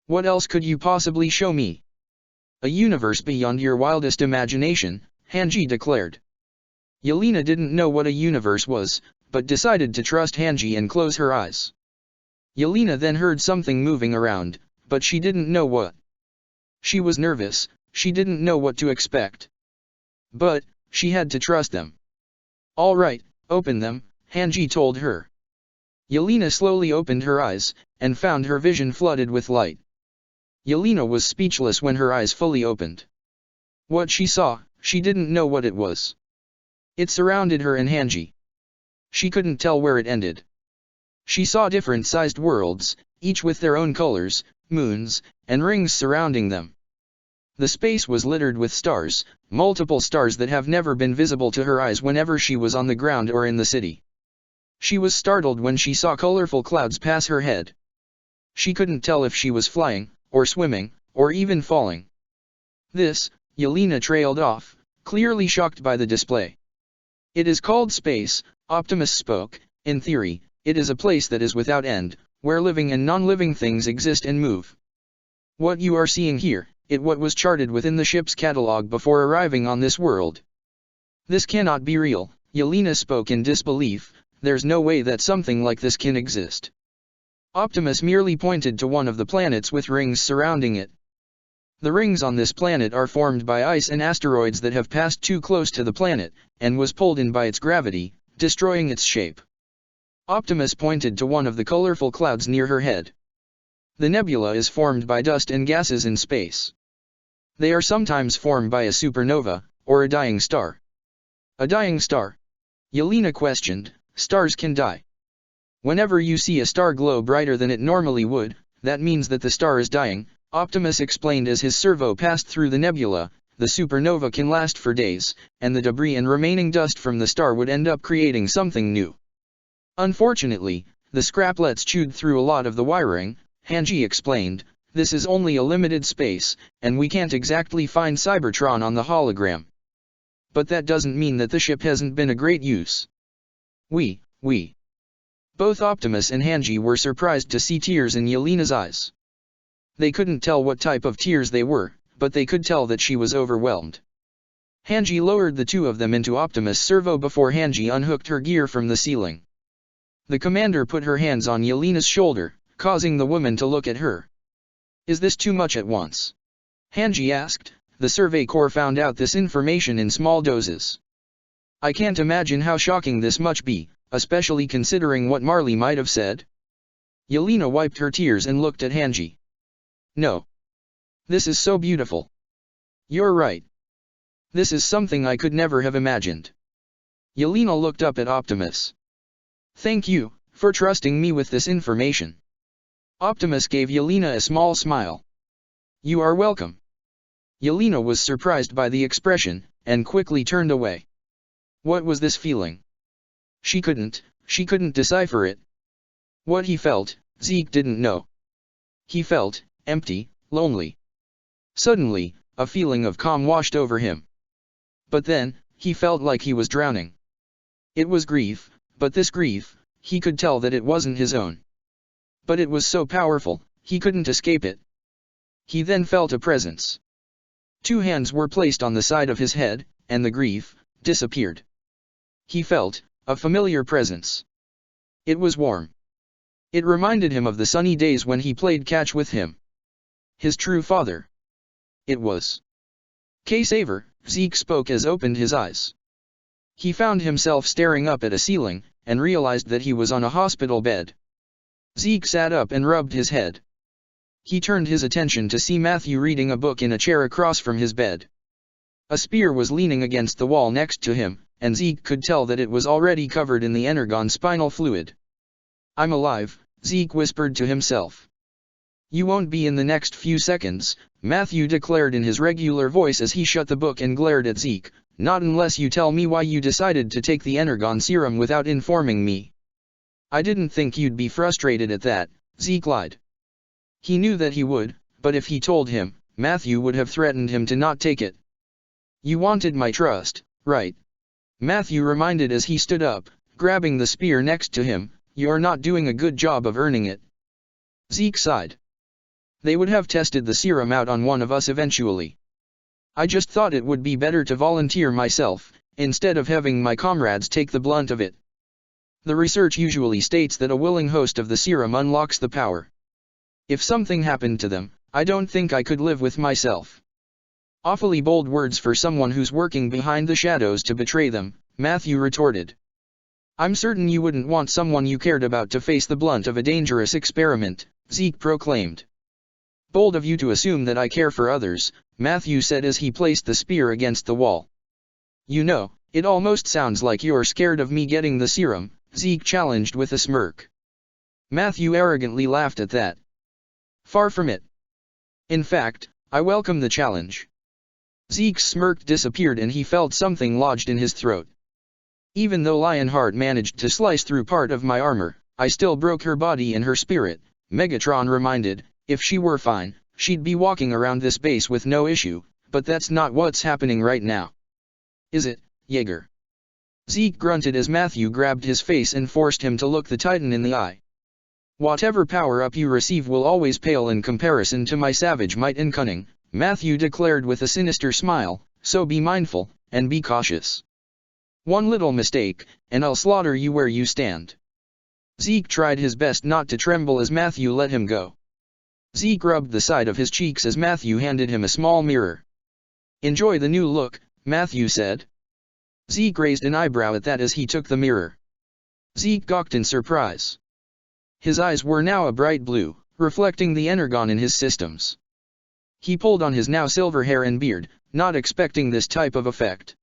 What else could you possibly show me? A universe beyond your wildest imagination, Hanji declared. Yelena didn't know what a universe was, but decided to trust Hanji and close her eyes. Yelena then heard something moving around, but she didn't know what. She was nervous, she didn't know what to expect. But, she had to trust them. All right, open them, Hanji told her. Yelena slowly opened her eyes, and found her vision flooded with light. Yelena was speechless when her eyes fully opened. What she saw, she didn't know what it was. It surrounded her and Hanji. She couldn't tell where it ended. She saw different-sized worlds, each with their own colors, moons, and rings surrounding them. The space was littered with stars, multiple stars that have never been visible to her eyes whenever she was on the ground or in the city. She was startled when she saw colorful clouds pass her head. She couldn't tell if she was flying, or swimming, or even falling. This, Yelena trailed off, clearly shocked by the display. It is called space, Optimus spoke. In theory, it is a place that is without end, where living and non-living things exist and move. What you are seeing here, what was charted within the ship's catalog before arriving on this world. This cannot be real, Yelena spoke in disbelief, there's no way that something like this can exist. Optimus merely pointed to one of the planets with rings surrounding it. The rings on this planet are formed by ice and asteroids that have passed too close to the planet, and was pulled in by its gravity, destroying its shape. Optimus pointed to one of the colorful clouds near her head. The nebula is formed by dust and gases in space. They are sometimes formed by a supernova, or a dying star. A dying star? Yelena questioned, stars can die. Whenever you see a star glow brighter than it normally would, that means that the star is dying, Optimus explained as his servo passed through the nebula. The supernova can last for days, and the debris and remaining dust from the star would end up creating something new. Unfortunately, the scraplets chewed through a lot of the wiring, Hanji explained. This is only a limited space, and we can't exactly find Cybertron on the hologram. But that doesn't mean that the ship hasn't been a great use. Both Optimus and Hanji were surprised to see tears in Yelena's eyes. They couldn't tell what type of tears they were, but they could tell that she was overwhelmed. Hanji lowered the two of them into Optimus Servo before Hanji unhooked her gear from the ceiling. The commander put her hands on Yelena's shoulder, causing the woman to look at her. Is this too much at once? Hanji asked. The Survey Corps found out this information in small doses. I can't imagine how shocking this must be, especially considering what Marley might have said. Yelena wiped her tears and looked at Hanji. No. This is so beautiful. You're right. This is something I could never have imagined. Yelena looked up at Optimus. Thank you, for trusting me with this information. Optimus gave Yelena a small smile. You are welcome. Yelena was surprised by the expression, and quickly turned away. What was this feeling? She couldn't decipher it. What he felt, Zeke didn't know. He felt empty, lonely. Suddenly, a feeling of calm washed over him. But then, he felt like he was drowning. It was grief, but this grief, he could tell that it wasn't his own. But it was so powerful, he couldn't escape it. He then felt a presence. 2 hands were placed on the side of his head, and the grief disappeared. He felt a familiar presence. It was warm. It reminded him of the sunny days when he played catch with him. His true father. It was K-Saver, Zeke spoke as opened his eyes. He found himself staring up at a ceiling, and realized that he was on a hospital bed. Zeke sat up and rubbed his head. He turned his attention to see Matthew reading a book in a chair across from his bed. A spear was leaning against the wall next to him, and Zeke could tell that it was already covered in the energon spinal fluid. I'm alive, Zeke whispered to himself. You won't be in the next few seconds, Matthew declared in his regular voice as he shut the book and glared at Zeke, not unless you tell me why you decided to take the energon serum without informing me. I didn't think you'd be frustrated at that, Zeke lied. He knew that he would, but if he told him, Matthew would have threatened him to not take it. You wanted my trust, right? Matthew reminded as he stood up, grabbing the spear next to him. You're not doing a good job of earning it. Zeke sighed. They would have tested the serum out on one of us eventually. I just thought it would be better to volunteer myself, instead of having my comrades take the blunt of it. The research usually states that a willing host of the serum unlocks the power. If something happened to them, I don't think I could live with myself. Awfully bold words for someone who's working behind the shadows to betray them, Matthew retorted. I'm certain you wouldn't want someone you cared about to face the blunt of a dangerous experiment, Zeke proclaimed. Bold of you to assume that I care for others, Matthew said as he placed the spear against the wall. You know, it almost sounds like you're scared of me getting the serum, Zeke challenged with a smirk. Matthew arrogantly laughed at that. Far from it. In fact, I welcome the challenge. Zeke's smirk disappeared and he felt something lodged in his throat. Even though Lionheart managed to slice through part of my armor, I still broke her body and her spirit, Megatron reminded. If she were fine, she'd be walking around this base with no issue, but that's not what's happening right now. Is it, Jaeger? Zeke grunted as Matthew grabbed his face and forced him to look the Titan in the eye. Whatever power-up you receive will always pale in comparison to my savage might and cunning, Matthew declared with a sinister smile, so be mindful, and be cautious. One little mistake, and I'll slaughter you where you stand. Zeke tried his best not to tremble as Matthew let him go. Zeke rubbed the side of his cheeks as Matthew handed him a small mirror. Enjoy the new look, Matthew said. Zeke raised an eyebrow at that as he took the mirror. Zeke gawked in surprise. His eyes were now a bright blue, reflecting the energon in his systems. He pulled on his now silver hair and beard, not expecting this type of effect.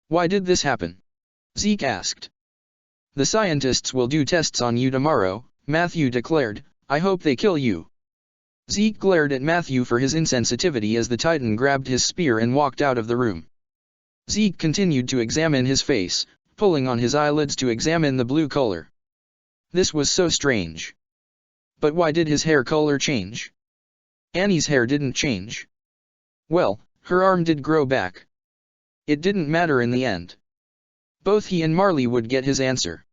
Why did this happen? Zeke asked. The scientists will do tests on you tomorrow, Matthew declared. I hope they kill you. Zeke glared at Matthew for his insensitivity as the Titan grabbed his spear and walked out of the room. Zeke continued to examine his face, pulling on his eyelids to examine the blue color. This was so strange. But why did his hair color change? Annie's hair didn't change. Well, her arm did grow back. It didn't matter in the end. Both he and Marley would get his answer.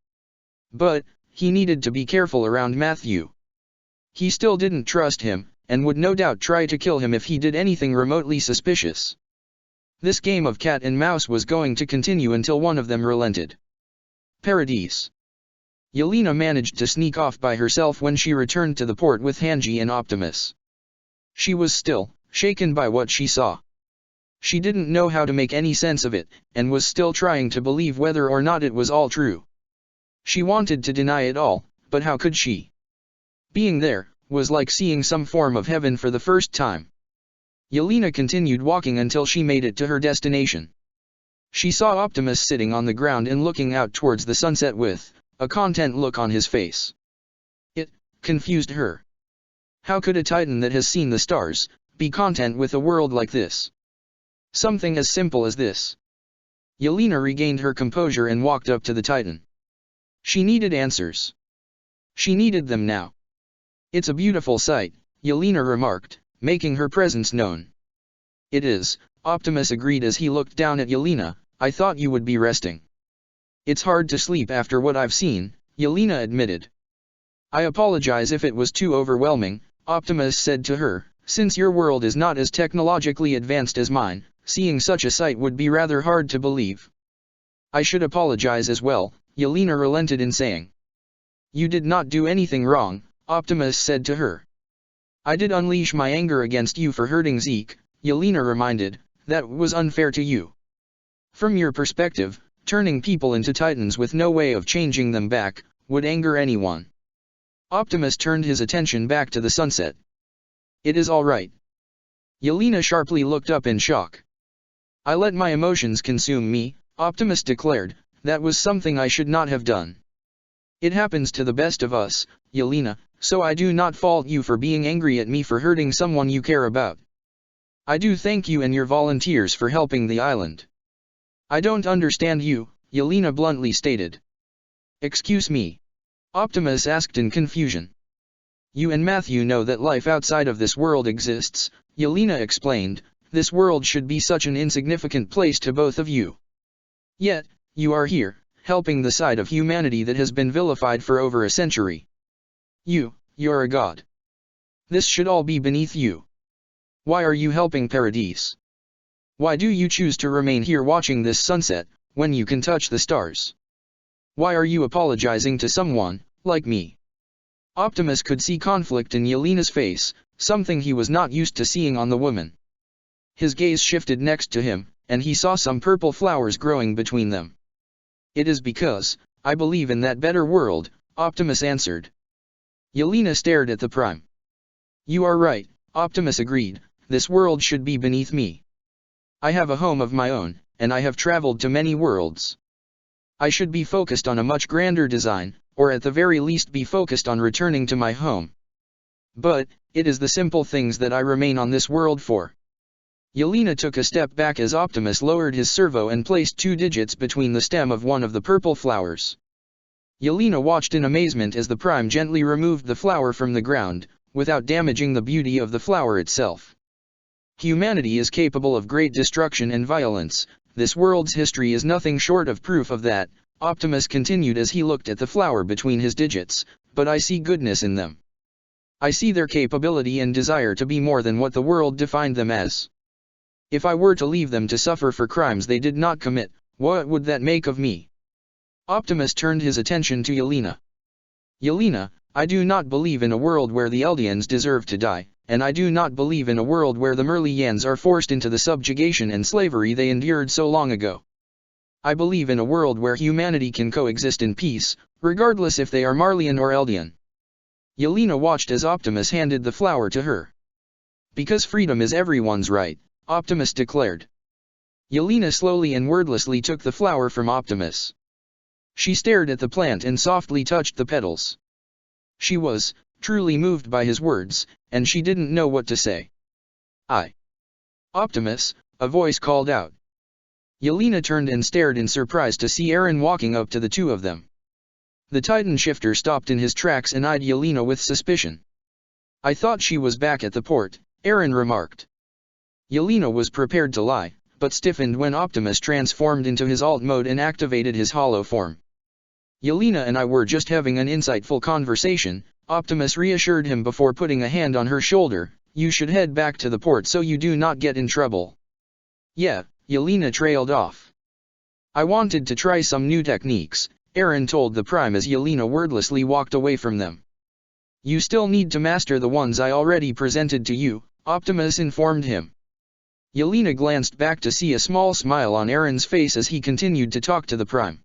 But, he needed to be careful around Matthew. He still didn't trust him, and would no doubt try to kill him if he did anything remotely suspicious. This game of cat and mouse was going to continue until one of them relented. Paradise. Yelena managed to sneak off by herself when she returned to the port with Hanji and Optimus. She was still shaken by what she saw. She didn't know how to make any sense of it, and was still trying to believe whether or not it was all true. She wanted to deny it all, but how could she? Being there was like seeing some form of heaven for the first time. Yelena continued walking until she made it to her destination. She saw Optimus sitting on the ground and looking out towards the sunset with a content look on his face. It confused her. How could a Titan that has seen the stars be content with a world like this? Something as simple as this. Yelena regained her composure and walked up to the Titan. She needed answers. She needed them now. It's a beautiful sight, Yelena remarked, making her presence known. It is, Optimus agreed as he looked down at Yelena. I thought you would be resting. It's hard to sleep after what I've seen, Yelena admitted. I apologize if it was too overwhelming, Optimus said to her. Since your world is not as technologically advanced as mine, seeing such a sight would be rather hard to believe. I should apologize as well, Yelena relented in saying. You did not do anything wrong, Optimus said to her. I did unleash my anger against you for hurting Zeke, Yelena reminded. That was unfair to you. From your perspective, turning people into Titans with no way of changing them back would anger anyone. Optimus turned his attention back to the sunset. It is all right. Yelena sharply looked up in shock. I let my emotions consume me, Optimus declared. That was something I should not have done. It happens to the best of us, Yelena, so I do not fault you for being angry at me for hurting someone you care about. I do thank you and your volunteers for helping the island. I don't understand you, Yelena bluntly stated. Excuse me? Optimus asked in confusion. You and Matthew know that life outside of this world exists, Yelena explained. This world should be such an insignificant place to both of you. Yet, you are here, helping the side of humanity that has been vilified for over a century. You're a god. This should all be beneath you. Why are you helping Paradise? Why do you choose to remain here watching this sunset, when you can touch the stars? Why are you apologizing to someone like me? Optimus could see conflict in Yelena's face, something he was not used to seeing on the woman. His gaze shifted next to him, and he saw some purple flowers growing between them. It is because I believe in that better world, Optimus answered. Yelena stared at the Prime. You are right, Optimus agreed, this world should be beneath me. I have a home of my own, and I have traveled to many worlds. I should be focused on a much grander design, or at the very least be focused on returning to my home. But, it is the simple things that I remain on this world for. Yelena took a step back as Optimus lowered his servo and placed 2 digits between the stem of one of the purple flowers. Yelena watched in amazement as the Prime gently removed the flower from the ground, without damaging the beauty of the flower itself. Humanity is capable of great destruction and violence. This world's history is nothing short of proof of that, Optimus continued as he looked at the flower between his digits, but I see goodness in them. I see their capability and desire to be more than what the world defined them as. If I were to leave them to suffer for crimes they did not commit, what would that make of me? Optimus turned his attention to Yelena. Yelena, I do not believe in a world where the Eldians deserve to die, and I do not believe in a world where the Merlians are forced into the subjugation and slavery they endured so long ago. I believe in a world where humanity can coexist in peace, regardless if they are Marlian or Eldian. Yelena watched as Optimus handed the flower to her. Because freedom is everyone's right, Optimus declared. Yelena slowly and wordlessly took the flower from Optimus. She stared at the plant and softly touched the petals. She was truly moved by his words, and she didn't know what to say. Optimus, a voice called out. Yelena turned and stared in surprise to see Eren walking up to the two of them. The Titan shifter stopped in his tracks and eyed Yelena with suspicion. I thought she was back at the port, Eren remarked. Yelena was prepared to lie, but stiffened when Optimus transformed into his alt mode and activated his hollow form. Yelena and I were just having an insightful conversation, Optimus reassured him before putting a hand on her shoulder. You should head back to the port so you do not get in trouble. Yeah, Yelena trailed off. I wanted to try some new techniques, Eren told the Prime as Yelena wordlessly walked away from them. You still need to master the ones I already presented to you, Optimus informed him. Yelena glanced back to see a small smile on Eren's face as he continued to talk to the Prime.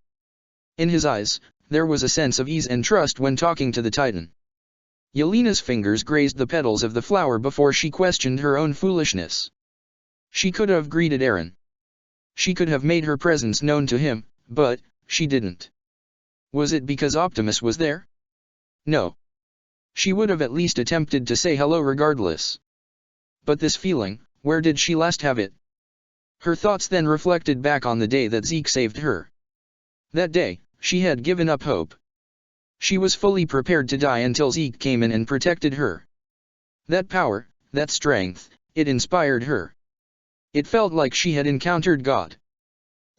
In his eyes, there was a sense of ease and trust when talking to the Titan. Yelena's fingers grazed the petals of the flower before she questioned her own foolishness. She could have greeted Eren. She could have made her presence known to him, but she didn't. Was it because Optimus was there? No. She would have at least attempted to say hello regardless. But this feeling, where did she last have it? Her thoughts then reflected back on the day that Zeke saved her. That day, she had given up hope. She was fully prepared to die until Zeke came in and protected her. That power, that strength, it inspired her. It felt like she had encountered God.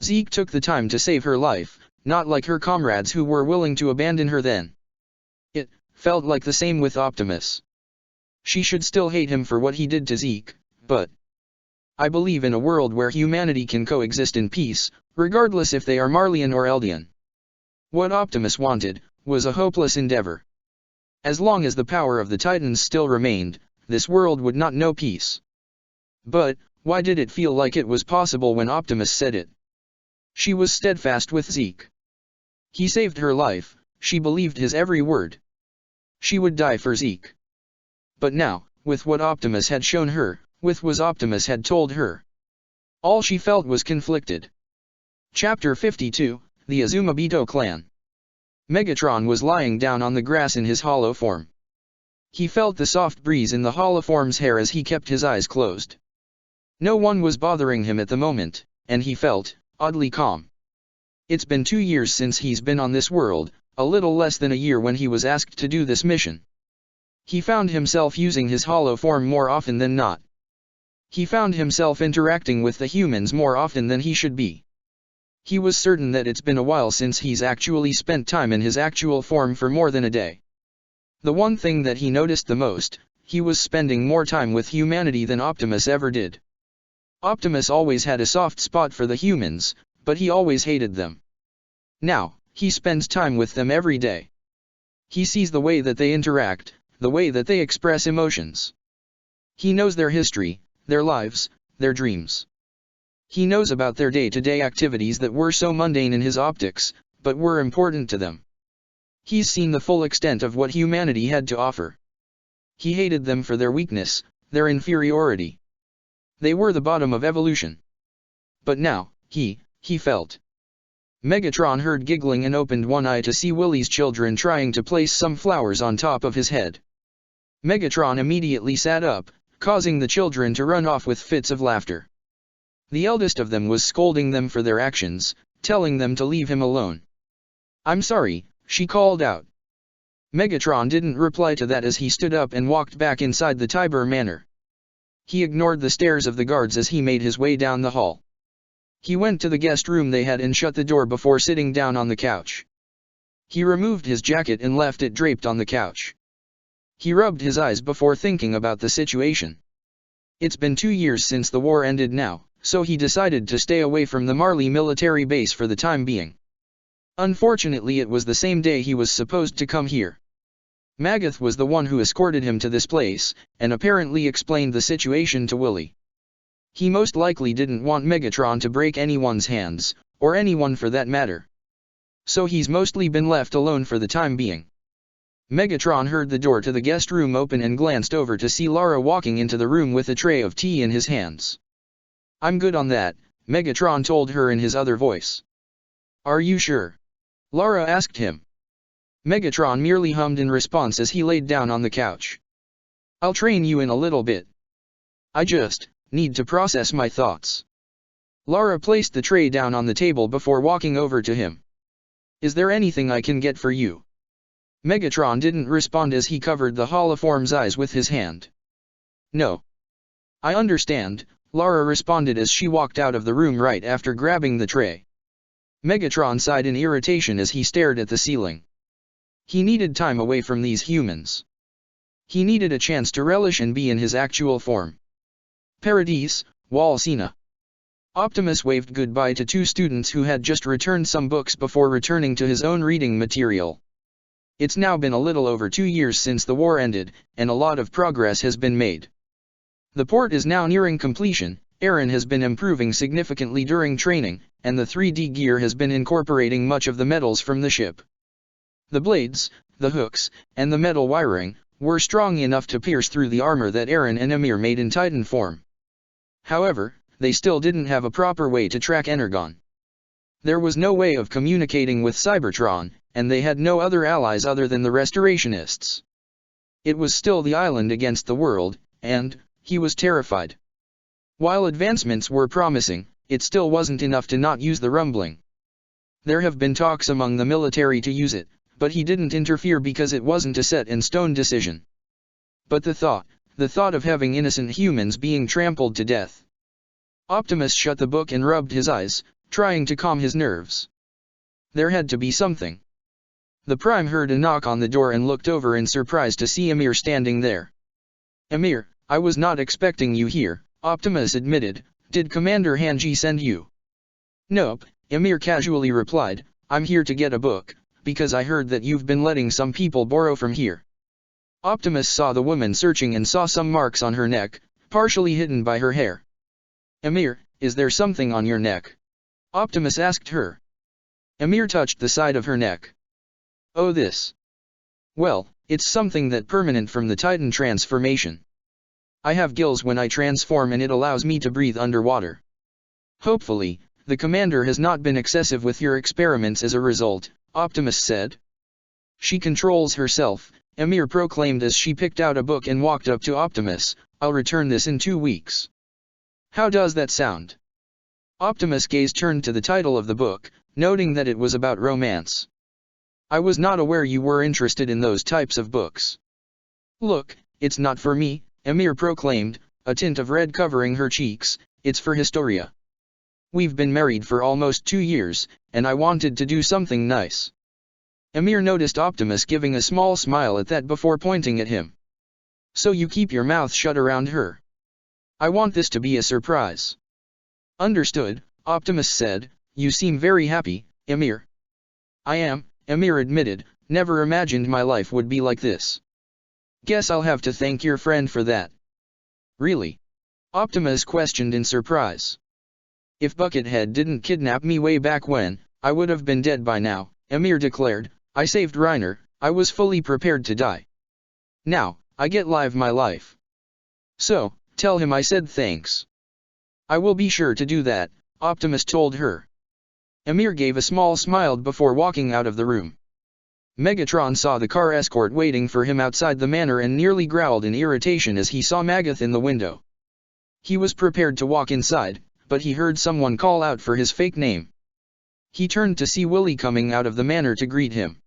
Zeke took the time to save her life, not like her comrades who were willing to abandon her then. It felt like the same with Optimus. She should still hate him for what he did to Zeke, but I believe in a world where humanity can coexist in peace, regardless if they are Marleyan or Eldian. What Optimus wanted was a hopeless endeavor. As long as the power of the Titans still remained, this world would not know peace. But why did it feel like it was possible when Optimus said it? She was steadfast with Zeke. He saved her life, she believed his every word. She would die for Zeke. But now, with what Optimus had shown her, with what Optimus had told her, all she felt was conflicted. Chapter 52, The Azumabito Clan. Megatron was lying down on the grass in his hollow form. He felt the soft breeze in the holoform's hair as he kept his eyes closed. No one was bothering him at the moment, and he felt oddly calm. It's been 2 years since he's been on this world, a little less than a year when he was asked to do this mission. He found himself using his hollow form more often than not. He found himself interacting with the humans more often than he should be. He was certain that it's been a while since he's actually spent time in his actual form for more than a day. The one thing that he noticed the most, he was spending more time with humanity than Optimus ever did. Optimus always had a soft spot for the humans, but he always hated them. Now, he spends time with them every day. He sees the way that they interact, the way that they express emotions. He knows their history, their lives, their dreams. He knows about their day-to-day activities that were so mundane in his optics, but were important to them. He's seen the full extent of what humanity had to offer. He hated them for their weakness, their inferiority. They were the bottom of evolution. But now, he felt. Megatron heard giggling and opened one eye to see Willy's children trying to place some flowers on top of his head. Megatron immediately sat up, causing the children to run off with fits of laughter. The eldest of them was scolding them for their actions, telling them to leave him alone. I'm sorry, she called out. Megatron didn't reply to that as he stood up and walked back inside the Tiber Manor. He ignored the stares of the guards as he made his way down the hall. He went to the guest room they had and shut the door before sitting down on the couch. He removed his jacket and left it draped on the couch. He rubbed his eyes before thinking about the situation. It's been 2 years since the war ended now, so he decided to stay away from the Marley military base for the time being. Unfortunately, it was the same day he was supposed to come here. Magath was the one who escorted him to this place, and apparently explained the situation to Willy. He most likely didn't want Megatron to break anyone's hands, or anyone for that matter. So he's mostly been left alone for the time being. Megatron heard the door to the guest room open and glanced over to see Lara walking into the room with a tray of tea in his hands. I'm good on that, Megatron told her in his other voice. Are you sure? Lara asked him. Megatron merely hummed in response as he laid down on the couch. I'll train you in a little bit. I just need to process my thoughts. Lara placed the tray down on the table before walking over to him. Is there anything I can get for you? Megatron didn't respond as he covered the holoform's eyes with his hand. No. I understand, Lara responded as she walked out of the room right after grabbing the tray. Megatron sighed in irritation as he stared at the ceiling. He needed time away from these humans. He needed a chance to relish and be in his actual form. Paradise, Walsina. Optimus waved goodbye to two students who had just returned some books before returning to his own reading material. It's now been a little over 2 years since the war ended, and a lot of progress has been made. The port is now nearing completion. Eren has been improving significantly during training, and the 3D gear has been incorporating much of the metals from the ship. The blades, the hooks, and the metal wiring were strong enough to pierce through the armor that Eren and Ymir made in Titan form. However, they still didn't have a proper way to track Energon. There was no way of communicating with Cybertron, and they had no other allies other than the Restorationists. It was still the island against the world, and he was terrified. While advancements were promising, it still wasn't enough to not use the rumbling. There have been talks among the military to use it, but he didn't interfere because it wasn't a set-in-stone decision. But the thought of having innocent humans being trampled to death. Optimus shut the book and rubbed his eyes, trying to calm his nerves. There had to be something. The Prime heard a knock on the door and looked over in surprise to see Ymir standing there. "Ymir, I was not expecting you here," Optimus admitted. "Did Commander Hanji send you?" "Nope," Ymir casually replied. "I'm here to get a book, because I heard that you've been letting some people borrow from here." Optimus saw the woman searching and saw some marks on her neck, partially hidden by her hair. "Ymir, is there something on your neck?" Optimus asked her. Ymir touched the side of her neck. "Oh, this. Well, it's something that permanent from the Titan transformation. I have gills when I transform and it allows me to breathe underwater. Hopefully, the commander has not been excessive with your experiments as a result," Optimus said. "She controls herself," Ymir proclaimed as she picked out a book and walked up to Optimus. "I'll return this in 2 weeks. How does that sound?" Optimus' gaze turned to the title of the book, noting that it was about romance. "I was not aware you were interested in those types of books." "Look, it's not for me," Ymir proclaimed, a tint of red covering her cheeks. "It's for Historia. We've been married for almost 2 years, and I wanted to do something nice." Ymir noticed Optimus giving a small smile at that before pointing at him. "So you keep your mouth shut around her? I want this to be a surprise." "Understood," Optimus said. "You seem very happy, Ymir." "I am," Ymir admitted. "Never imagined my life would be like this." "Guess I'll have to thank your friend for that." "Really?" Optimus questioned in surprise. "If Buckethead didn't kidnap me way back when, I would have been dead by now," Ymir declared. "I saved Reiner, I was fully prepared to die. Now, I get live my life. So, tell him I said thanks." "I will be sure to do that," Optimus told her. Ymir gave a small smile before walking out of the room. Megatron saw the car escort waiting for him outside the manor and nearly growled in irritation as he saw Magath in the window. He was prepared to walk inside, but he heard someone call out for his fake name. He turned to see Willy coming out of the manor to greet him.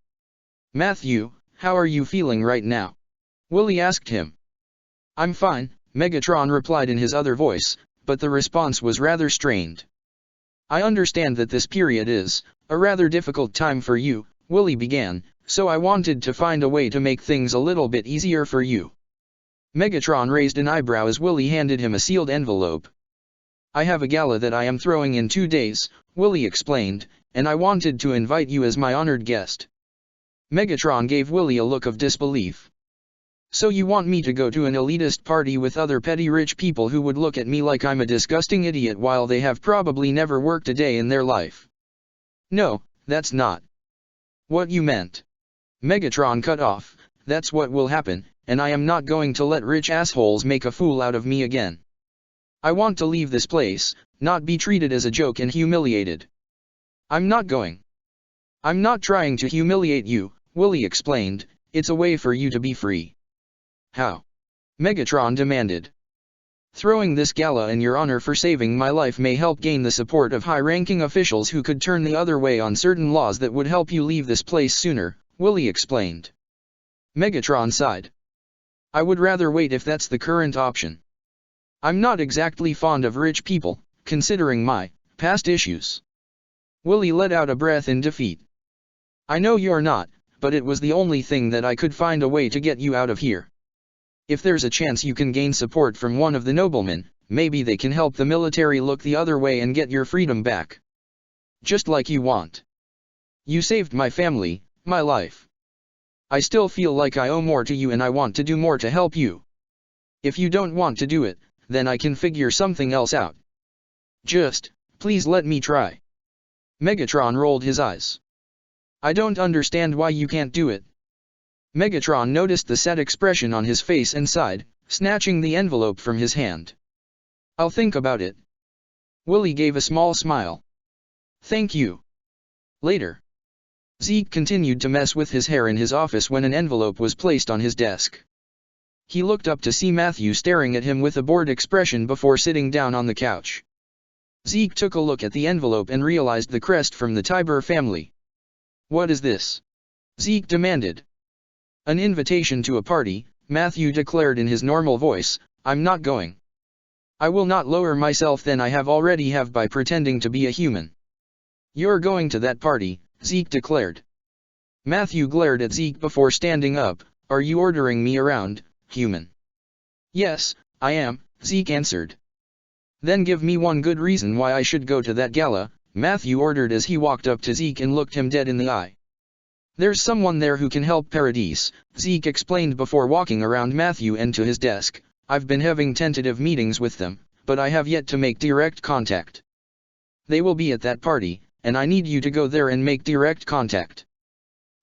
"Matthew, how are you feeling right now?" Willy asked him. "I'm fine," Megatron replied in his other voice, but the response was rather strained. "I understand that this period is a rather difficult time for you," Willy began, "so I wanted to find a way to make things a little bit easier for you." Megatron raised an eyebrow as Willy handed him a sealed envelope. "I have a gala that I am throwing in 2 days, Willy explained, "and I wanted to invite you as my honored guest." Megatron gave Willy a look of disbelief. "So you want me to go to an elitist party with other petty rich people who would look at me like I'm a disgusting idiot while they have probably never worked a day in their life?" "No, that's not what you meant." Megatron cut off. "That's what will happen, and I am not going to let rich assholes make a fool out of me again. I want to leave this place, not be treated as a joke and humiliated." "I'm not going." "I'm not trying to humiliate you," Willy explained. "It's a way for you to be free." "How?" Megatron demanded. "Throwing this gala in your honor for saving my life may help gain the support of high-ranking officials who could turn the other way on certain laws that would help you leave this place sooner," Willy explained. Megatron sighed. "I would rather wait if that's the current option. I'm not exactly fond of rich people, considering my past issues." Willy let out a breath in defeat. "I know you're not, but it was the only thing that I could find a way to get you out of here. If there's a chance you can gain support from one of the noblemen, maybe they can help the military look the other way and get your freedom back. Just like you want. You saved my family, my life. I still feel like I owe more to you and I want to do more to help you. If you don't want to do it, then I can figure something else out. Just, please let me try. Megatron rolled his eyes. I don't understand why you can't do it. Megatron noticed the sad expression on his face and sighed, snatching the envelope from his hand. I'll think about it. Willy gave a small smile. Thank you. Later. Zeke continued to mess with his hair in his office when an envelope was placed on his desk. He looked up to see Matthew staring at him with a bored expression before sitting down on the couch. Zeke took a look at the envelope and realized the crest from the Tiber family. What is this? Zeke demanded. An invitation to a party, Matthew declared in his normal voice. I'm not going. I will not lower myself than I already have by pretending to be a human. You're going to that party, Zeke declared. Matthew glared at Zeke before standing up. Are you ordering me around, human? Yes, I am, Zeke answered. Then give me one good reason why I should go to that gala, Matthew ordered as he walked up to Zeke and looked him dead in the eye. There's someone there who can help Paradis, Zeke explained before walking around Matthew and to his desk. I've been having tentative meetings with them, but I have yet to make direct contact. They will be at that party, and I need you to go there and make direct contact.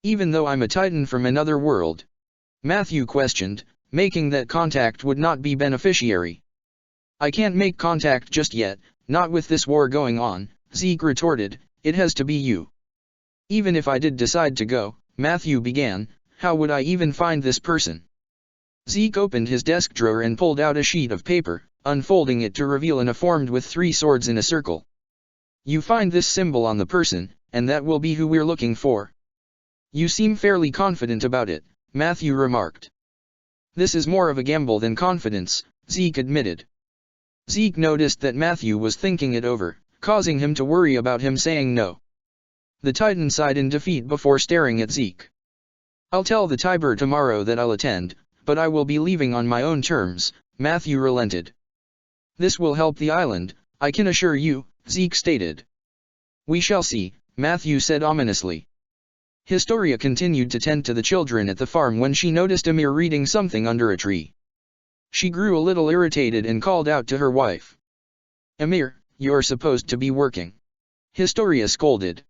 Even though I'm a Titan from another world? Matthew questioned, making that contact would not be beneficiary. I can't make contact just yet, not with this war going on, Zeke retorted, it has to be you. Even if I did decide to go, Matthew began, how would I even find this person? Zeke opened his desk drawer and pulled out a sheet of paper, unfolding it to reveal an A formed with 3 swords in a circle. You find this symbol on the person, and that will be who we're looking for. You seem fairly confident about it, Matthew remarked. This is more of a gamble than confidence, Zeke admitted. Zeke noticed that Matthew was thinking it over, causing him to worry about him saying no. The Titan sighed in defeat before staring at Zeke. I'll tell the Tiber tomorrow that I'll attend, but I will be leaving on my own terms, Matthew relented. This will help the island, I can assure you, Zeke stated. We shall see, Matthew said ominously. Historia continued to tend to the children at the farm when she noticed Amir reading something under a tree. She grew a little irritated and called out to her wife. Amir, you're supposed to be working. Historia scolded.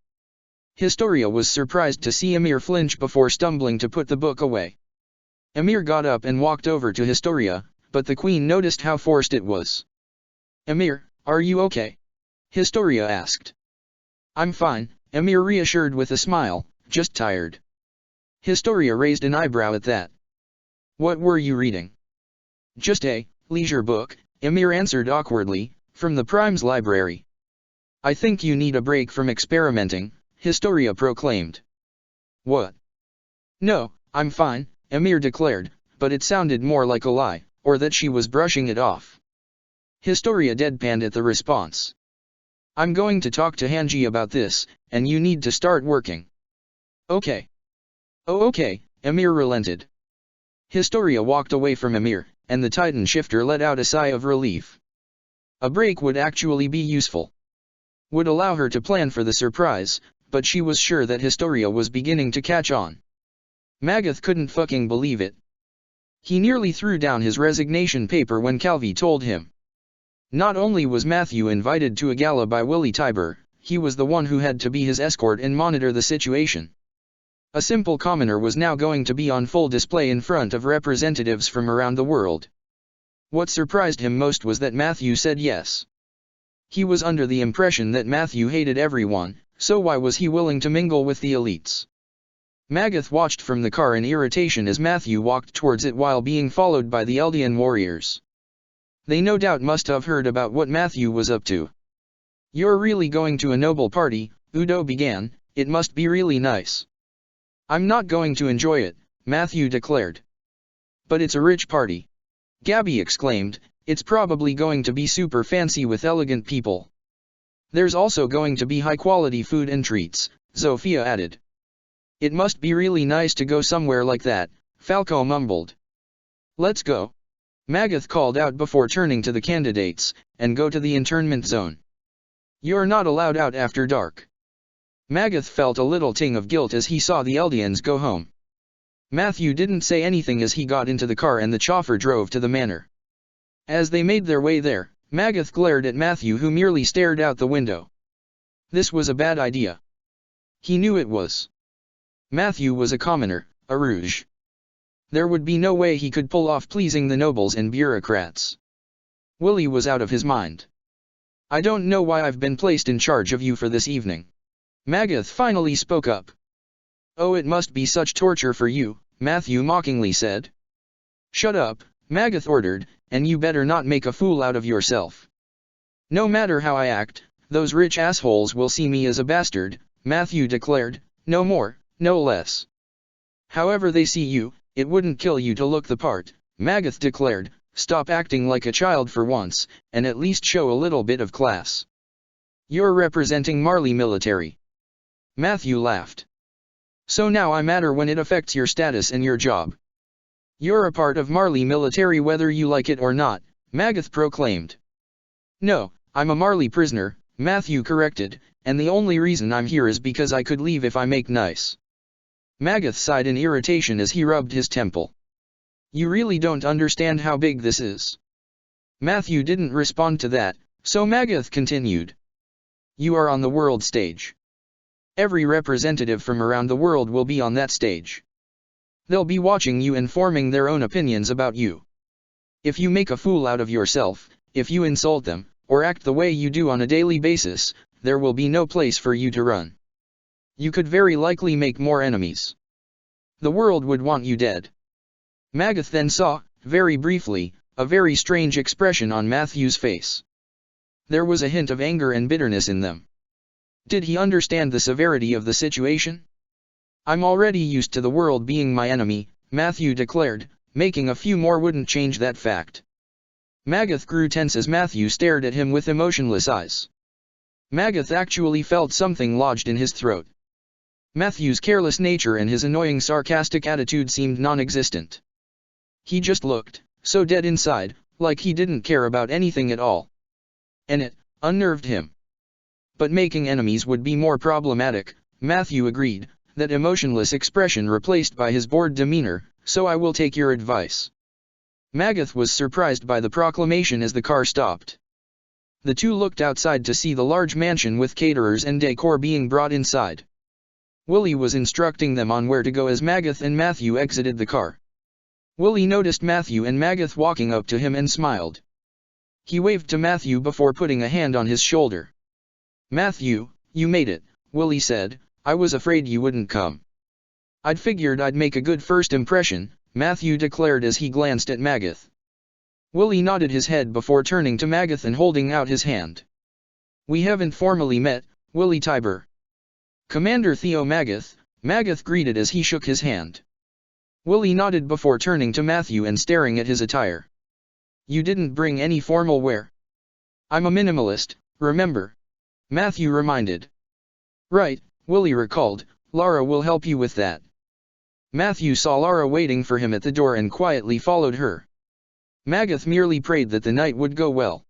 Historia was surprised to see Amir flinch before stumbling to put the book away. Amir got up and walked over to Historia, but the queen noticed how forced it was. Amir, are you okay? Historia asked. I'm fine, Amir reassured with a smile, just tired. Historia raised an eyebrow at that. What were you reading? Just a leisure book, Amir answered awkwardly, from the Prime's library. I think you need a break from experimenting, Historia proclaimed. What? No, I'm fine, Amir declared, but it sounded more like a lie, or that she was brushing it off. Historia deadpanned at the response. I'm going to talk to Hanji about this, and you need to start working. Okay. Oh okay, Amir relented. Historia walked away from Amir, and the Titan shifter let out a sigh of relief. A break would actually be useful. Would allow her to plan for the surprise, but she was sure that Historia was beginning to catch on. Magath couldn't fucking believe it. He nearly threw down his resignation paper when Calvi told him. Not only was Matthew invited to a gala by Willy Tiber, he was the one who had to be his escort and monitor the situation. A simple commoner was now going to be on full display in front of representatives from around the world. What surprised him most was that Matthew said yes. He was under the impression that Matthew hated everyone, so why was he willing to mingle with the elites? Magath watched from the car in irritation as Matthew walked towards it while being followed by the Eldian warriors. They no doubt must have heard about what Matthew was up to. You're really going to a noble party, Udo began, it must be really nice. I'm not going to enjoy it, Matthew declared. But it's a rich party. Gabby exclaimed, it's probably going to be super fancy with elegant people. There's also going to be high-quality food and treats, Zofia added. It must be really nice to go somewhere like that, Falco mumbled. Let's go. Magath called out before turning to the candidates, and go to the internment zone. You're not allowed out after dark. Magath felt a little ting of guilt as he saw the Eldians go home. Matthew didn't say anything as he got into the car and the chauffeur drove to the manor. As they made their way there, Magath glared at Matthew, who merely stared out the window. This was a bad idea. He knew it was. Matthew was a commoner, a rouge. There would be no way he could pull off pleasing the nobles and bureaucrats. Willie was out of his mind. I don't know why I've been placed in charge of you for this evening. Magath finally spoke up. Oh, it must be such torture for you, Matthew mockingly said. Shut up, Magath ordered, and you better not make a fool out of yourself. No matter how I act, those rich assholes will see me as a bastard, Matthew declared, no more, no less. However they see you, it wouldn't kill you to look the part, Magath declared. Stop acting like a child for once, and at least show a little bit of class. You're representing Marley military. Matthew laughed. So now I matter when it affects your status and your job. You're a part of Marley military whether you like it or not, Magath proclaimed. No, I'm a Marley prisoner, Matthew corrected, and the only reason I'm here is because I could leave if I make nice. Magath sighed in irritation as he rubbed his temple. You really don't understand how big this is. Matthew didn't respond to that, so Magath continued. You are on the world stage. Every representative from around the world will be on that stage. They'll be watching you and forming their own opinions about you. If you make a fool out of yourself, if you insult them, or act the way you do on a daily basis, there will be no place for you to run. You could very likely make more enemies. The world would want you dead. Magath then saw, very briefly, a very strange expression on Matthew's face. There was a hint of anger and bitterness in them. Did he understand the severity of the situation? I'm already used to the world being my enemy, Matthew declared, making a few more wouldn't change that fact. Magath grew tense as Matthew stared at him with emotionless eyes. Magath actually felt something lodged in his throat. Matthew's careless nature and his annoying sarcastic attitude seemed non-existent. He just looked, so dead inside, like he didn't care about anything at all. And it unnerved him. But making enemies would be more problematic, Matthew agreed, that emotionless expression replaced by his bored demeanor, so I will take your advice. Magath was surprised by the proclamation as the car stopped. The two looked outside to see the large mansion with caterers and decor being brought inside. Willie was instructing them on where to go as Magath and Matthew exited the car. Willie noticed Matthew and Magath walking up to him and smiled. He waved to Matthew before putting a hand on his shoulder. Matthew, you made it, Willie said. I was afraid you wouldn't come. I'd figured I'd make a good first impression, Matthew declared as he glanced at Magath. Willie nodded his head before turning to Magath and holding out his hand. We haven't formally met, Willie Tiber. Commander Theo Magath, Magath greeted as he shook his hand. Willie nodded before turning to Matthew and staring at his attire. You didn't bring any formal wear. I'm a minimalist, remember? Matthew reminded. Right, Willie recalled, Lara will help you with that. Matthew saw Lara waiting for him at the door and quietly followed her. Magath merely prayed that the night would go well.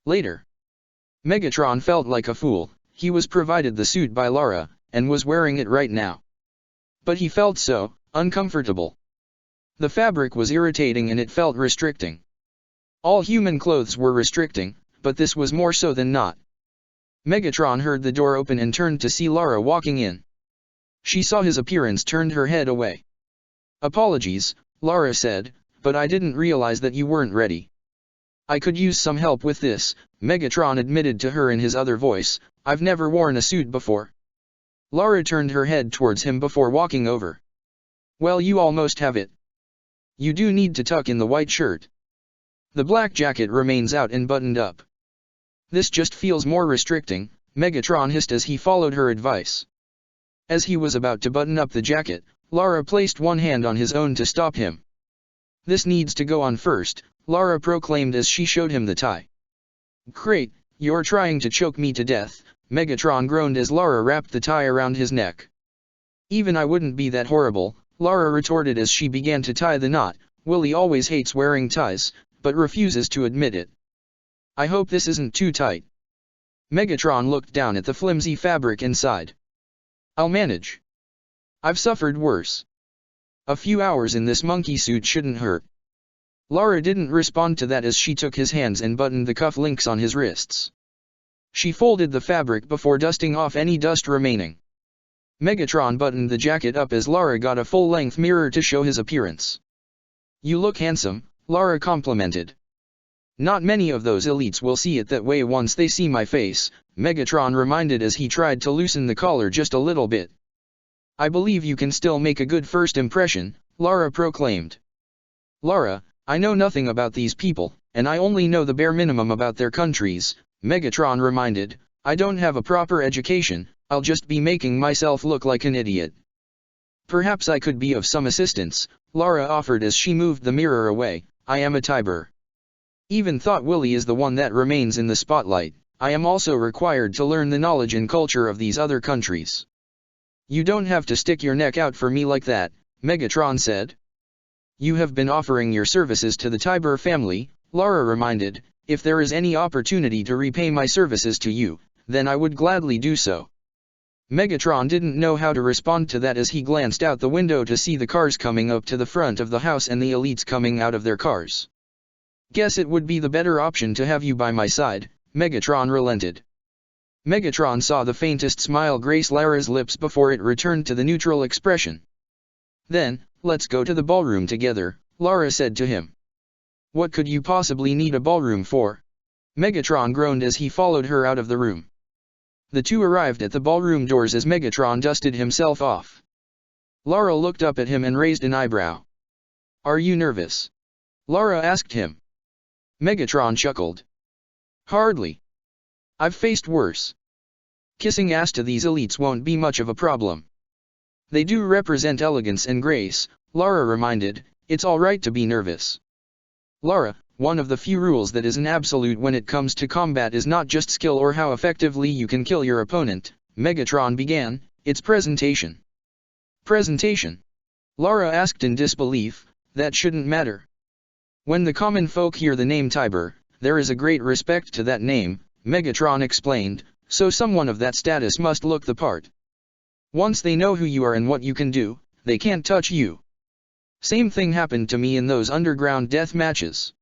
Later. Megatron felt like a fool. He was provided the suit by Lara, and was wearing it right now. But he felt so uncomfortable. The fabric was irritating and it felt restricting. All human clothes were restricting, but this was more so than not. Megatron heard the door open and turned to see Lara walking in. She saw his appearance, turned her head away. Apologies, Lara said, but I didn't realize that you weren't ready. I could use some help with this, Megatron admitted to her in his other voice. I've never worn a suit before. Lara turned her head towards him before walking over. Well, you almost have it. You do need to tuck in the white shirt. The black jacket remains out and buttoned up. This just feels more restricting, Megatron hissed as he followed her advice. As he was about to button up the jacket, Lara placed one hand on his own to stop him. This needs to go on first, Lara proclaimed as she showed him the tie. Great, you're trying to choke me to death, Megatron groaned as Lara wrapped the tie around his neck. Even I wouldn't be that horrible, Lara retorted as she began to tie the knot. Willy always hates wearing ties, but refuses to admit it. I hope this isn't too tight. Megatron looked down at the flimsy fabric inside. I'll manage. I've suffered worse. A few hours in this monkey suit shouldn't hurt. Lara didn't respond to that as she took his hands and buttoned the cuff links on his wrists. She folded the fabric before dusting off any dust remaining. Megatron buttoned the jacket up as Lara got a full-length mirror to show his appearance. You look handsome, Lara complimented. Not many of those elites will see it that way once they see my face, Megatron reminded as he tried to loosen the collar just a little bit. I believe you can still make a good first impression, Lara proclaimed. Lara, I know nothing about these people, and I only know the bare minimum about their countries, Megatron reminded. I don't have a proper education, I'll just be making myself look like an idiot. Perhaps I could be of some assistance, Lara offered as she moved the mirror away. I am a Tiber. Even thought Willy is the one that remains in the spotlight. I am also required to learn the knowledge and culture of these other countries. You don't have to stick your neck out for me like that, Megatron said. You have been offering your services to the Tiber family, Lara reminded. If there is any opportunity to repay my services to you, then I would gladly do so. Megatron didn't know how to respond to that as he glanced out the window to see the cars coming up to the front of the house and the elites coming out of their cars. Guess it would be the better option to have you by my side, Megatron relented. Megatron saw the faintest smile grace Lara's lips before it returned to the neutral expression. Then, let's go to the ballroom together, Lara said to him. What could you possibly need a ballroom for? Megatron groaned as he followed her out of the room. The two arrived at the ballroom doors as Megatron dusted himself off. Lara looked up at him and raised an eyebrow. Are you nervous? Lara asked him. Megatron chuckled. Hardly. I've faced worse. Kissing ass to these elites won't be much of a problem. They do represent elegance and grace, Lara reminded. It's alright to be nervous. Lara, one of the few rules that is an absolute when it comes to combat is not just skill or how effectively you can kill your opponent, Megatron began, it's presentation. Presentation? Lara asked in disbelief. That shouldn't matter. When the common folk hear the name Tiber, there is a great respect to that name, Megatron explained, so someone of that status must look the part. Once they know who you are and what you can do, they can't touch you. Same thing happened to me in those underground death matches.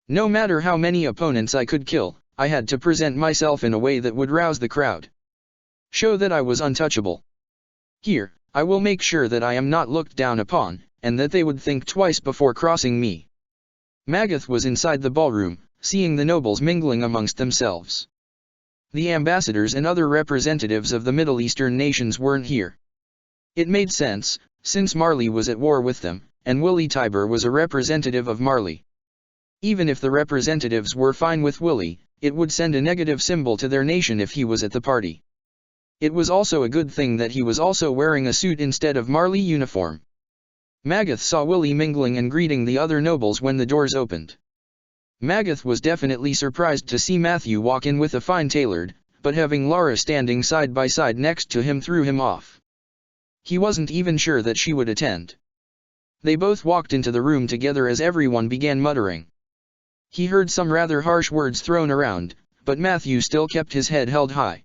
No matter how many opponents I could kill, I had to present myself in a way that would rouse the crowd. Show that I was untouchable. Here, I will make sure that I am not looked down upon, and that they would think twice before crossing me. Magath was inside the ballroom, seeing the nobles mingling amongst themselves. The ambassadors and other representatives of the Middle Eastern nations weren't here. It made sense, since Marley was at war with them, and Willy Tiber was a representative of Marley. Even if the representatives were fine with Willy, it would send a negative symbol to their nation if he was at the party. It was also a good thing that he was also wearing a suit instead of Marley uniform. Magath saw Willy mingling and greeting the other nobles when the doors opened. Magath was definitely surprised to see Matthew walk in with a fine tailored, but having Lara standing side by side next to him threw him off. He wasn't even sure that she would attend. They both walked into the room together as everyone began muttering. He heard some rather harsh words thrown around, but Matthew still kept his head held high.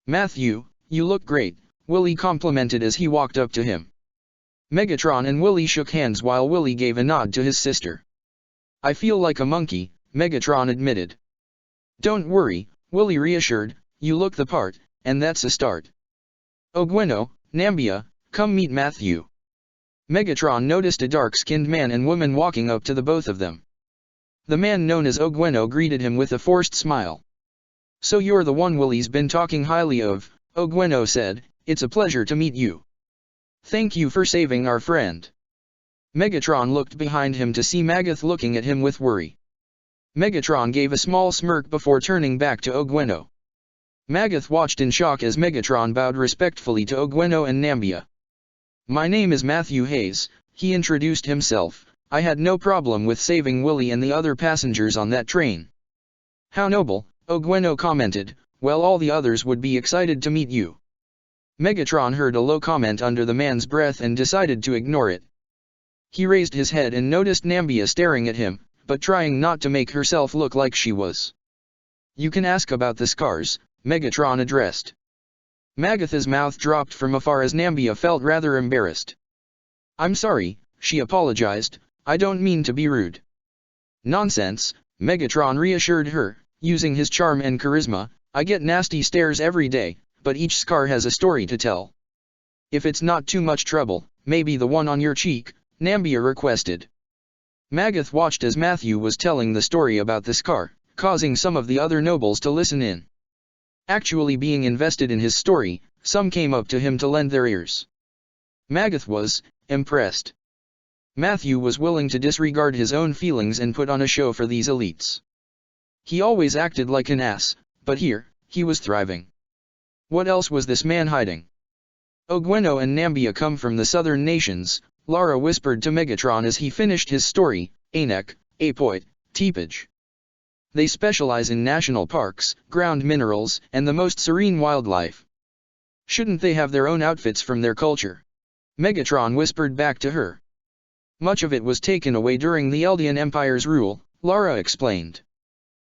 Matthew, you look great, Willy complimented as he walked up to him. Megatron and Willy shook hands while Willy gave a nod to his sister. I feel like a monkey, Megatron admitted. Don't worry, Willy reassured, you look the part, and that's a start. Ogweno, Nambia, come meet Matthew. Megatron noticed a dark-skinned man and woman walking up to the both of them. The man known as Ogweno greeted him with a forced smile. So you're the one Willy's been talking highly of, Ogweno said, it's a pleasure to meet you. Thank you for saving our friend. Megatron looked behind him to see Magath looking at him with worry. Megatron gave a small smirk before turning back to Ogweno. Magath watched in shock as Megatron bowed respectfully to Ogweno and Nambia. My name is Matthew Hayes, he introduced himself. I had no problem with saving Willy and the other passengers on that train. How noble, Ogweno commented, well all the others would be excited to meet you. Megatron heard a low comment under the man's breath and decided to ignore it. He raised his head and noticed Nambia staring at him, but trying not to make herself look like she was. "You can ask about the scars," Megatron addressed. Magatha's mouth dropped from afar as Nambia felt rather embarrassed. "I'm sorry," she apologized, "I don't mean to be rude." "Nonsense," Megatron reassured her, using his charm and charisma, "I get nasty stares every day, but each scar has a story to tell." "If it's not too much trouble, maybe the one on your cheek," Nambia requested. Magath watched as Matthew was telling the story about the scar, causing some of the other nobles to listen in. Actually being invested in his story, some came up to him to lend their ears. Magath was impressed. Matthew was willing to disregard his own feelings and put on a show for these elites. He always acted like an ass, but here, he was thriving. What else was this man hiding? Ogweno and Nambia come from the southern nations, Lara whispered to Megatron as he finished his story, Anek, Apoit, Teepage. They specialize in national parks, ground minerals, and the most serene wildlife. Shouldn't they have their own outfits from their culture? Megatron whispered back to her. Much of it was taken away during the Eldian Empire's rule, Lara explained.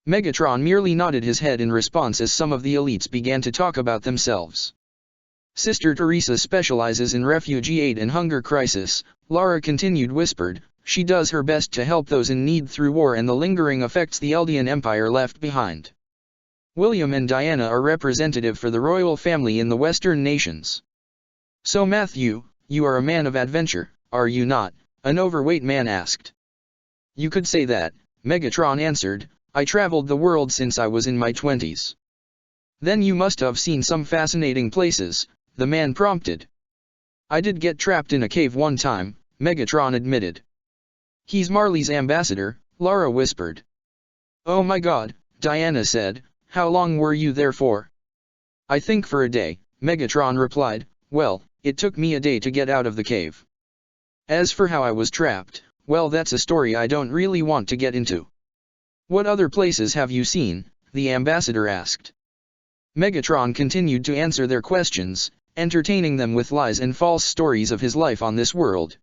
Megatron merely nodded his head in response as some of the elites began to talk about themselves. Sister Teresa specializes in refugee aid and hunger crisis, Lara continued whispered. She does her best to help those in need through war and the lingering effects the Eldian Empire left behind. William and Diana are representative for the royal family in the Western nations. So Matthew, you are a man of adventure, are you not? An overweight man asked. You could say that, Megatron answered, I traveled the world since I was in my 20s. Then you must have seen some fascinating places, the man prompted. I did get trapped in a cave one time, Megatron admitted. He's Marley's ambassador, Lara whispered. Oh my god, Diana said, how long were you there for? I think for a day, Megatron replied, well, it took me a day to get out of the cave. As for how I was trapped, well that's a story I don't really want to get into. What other places have you seen? The ambassador asked. Megatron continued to answer their questions, entertaining them with lies and false stories of his life on this world.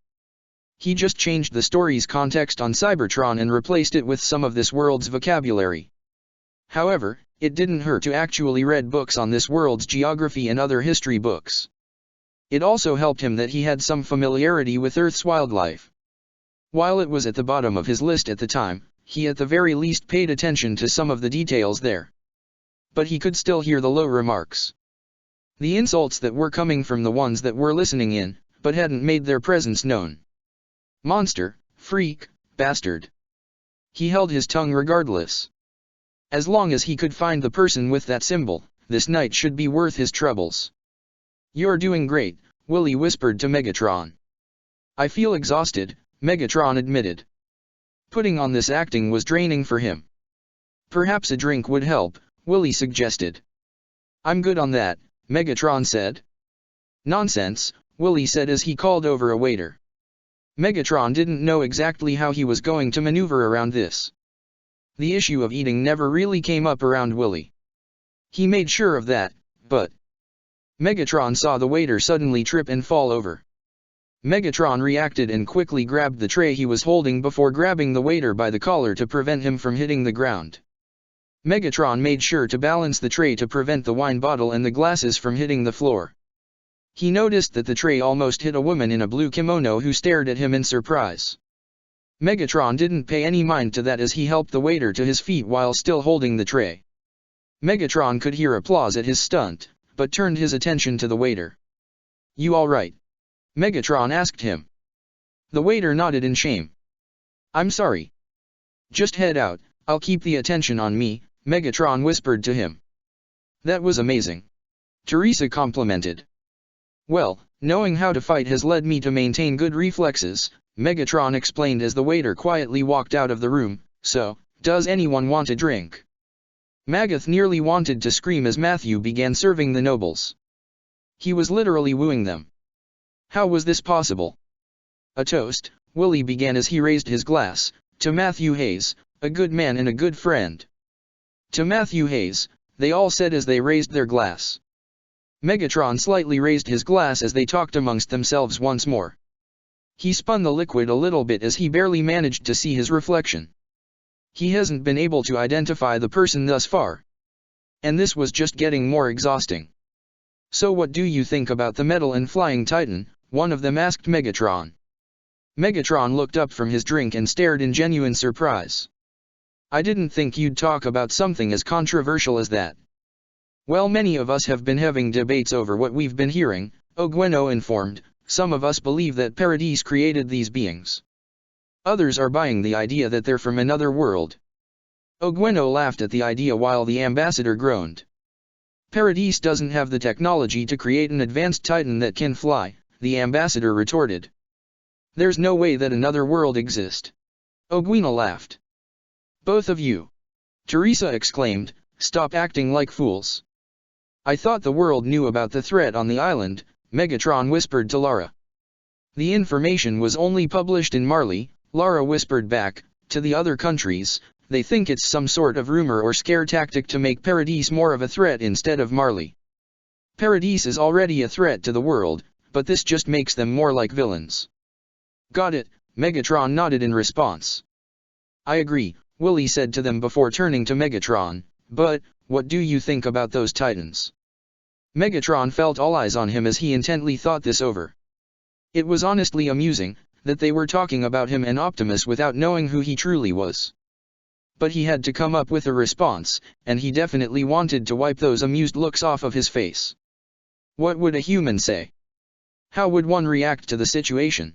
He just changed the story's context on Cybertron and replaced it with some of this world's vocabulary. However, it didn't hurt to actually read books on this world's geography and other history books. It also helped him that he had some familiarity with Earth's wildlife. While it was at the bottom of his list at the time, he at the very least paid attention to some of the details there. But he could still hear the low remarks. The insults that were coming from the ones that were listening in, but hadn't made their presence known. Monster, freak, bastard. He held his tongue regardless. As long as he could find the person with that symbol, this night should be worth his troubles. You're doing great, Willy whispered to Megatron. I feel exhausted, Megatron admitted. Putting on this acting was draining for him. Perhaps a drink would help, Willy suggested. I'm good on that, Megatron said. Nonsense, Willy said as he called over a waiter. Megatron didn't know exactly how he was going to maneuver around this. The issue of eating never really came up around Willy. He made sure of that, but Megatron saw the waiter suddenly trip and fall over. Megatron reacted and quickly grabbed the tray he was holding before grabbing the waiter by the collar to prevent him from hitting the ground. Megatron made sure to balance the tray to prevent the wine bottle and the glasses from hitting the floor. He noticed that the tray almost hit a woman in a blue kimono who stared at him in surprise. Megatron didn't pay any mind to that as he helped the waiter to his feet while still holding the tray. Megatron could hear applause at his stunt, but turned his attention to the waiter. You all right? Megatron asked him. The waiter nodded in shame. I'm sorry. Just head out, I'll keep the attention on me, Megatron whispered to him. That was amazing. Teresa complimented. Well, knowing how to fight has led me to maintain good reflexes, Megatron explained as the waiter quietly walked out of the room. So, does anyone want a drink? Magath nearly wanted to scream as Matthew began serving the nobles. He was literally wooing them. How was this possible? A toast, Willy began as he raised his glass, to Matthew Hayes, a good man and a good friend. To Matthew Hayes, they all said as they raised their glass. Megatron slightly raised his glass as they talked amongst themselves once more. He spun the liquid a little bit as he barely managed to see his reflection. He hasn't been able to identify the person thus far. And this was just getting more exhausting. So what do you think about the metal and flying titan? One of them asked Megatron. Megatron looked up from his drink and stared in genuine surprise. I didn't think you'd talk about something as controversial as that. Well, many of us have been having debates over what we've been hearing, Ogweno informed. Some of us believe that Paradis created these beings. Others are buying the idea that they're from another world. Ogweno laughed at the idea while the ambassador groaned. Paradis doesn't have the technology to create an advanced titan that can fly, the ambassador retorted. There's no way that another world exists. Ogweno laughed. Both of you. Teresa exclaimed, stop acting like fools. I thought the world knew about the threat on the island, Megatron whispered to Lara. The information was only published in Marley, Lara whispered back, to the other countries. They think it's some sort of rumor or scare tactic to make Paradis more of a threat instead of Marley. Paradis is already a threat to the world, but this just makes them more like villains. Got it, Megatron nodded in response. I agree, Willy said to them before turning to Megatron, but, what do you think about those titans? Megatron felt all eyes on him as he intently thought this over. It was honestly amusing, that they were talking about him and Optimus without knowing who he truly was. But he had to come up with a response, and he definitely wanted to wipe those amused looks off of his face. What would a human say? How would one react to the situation?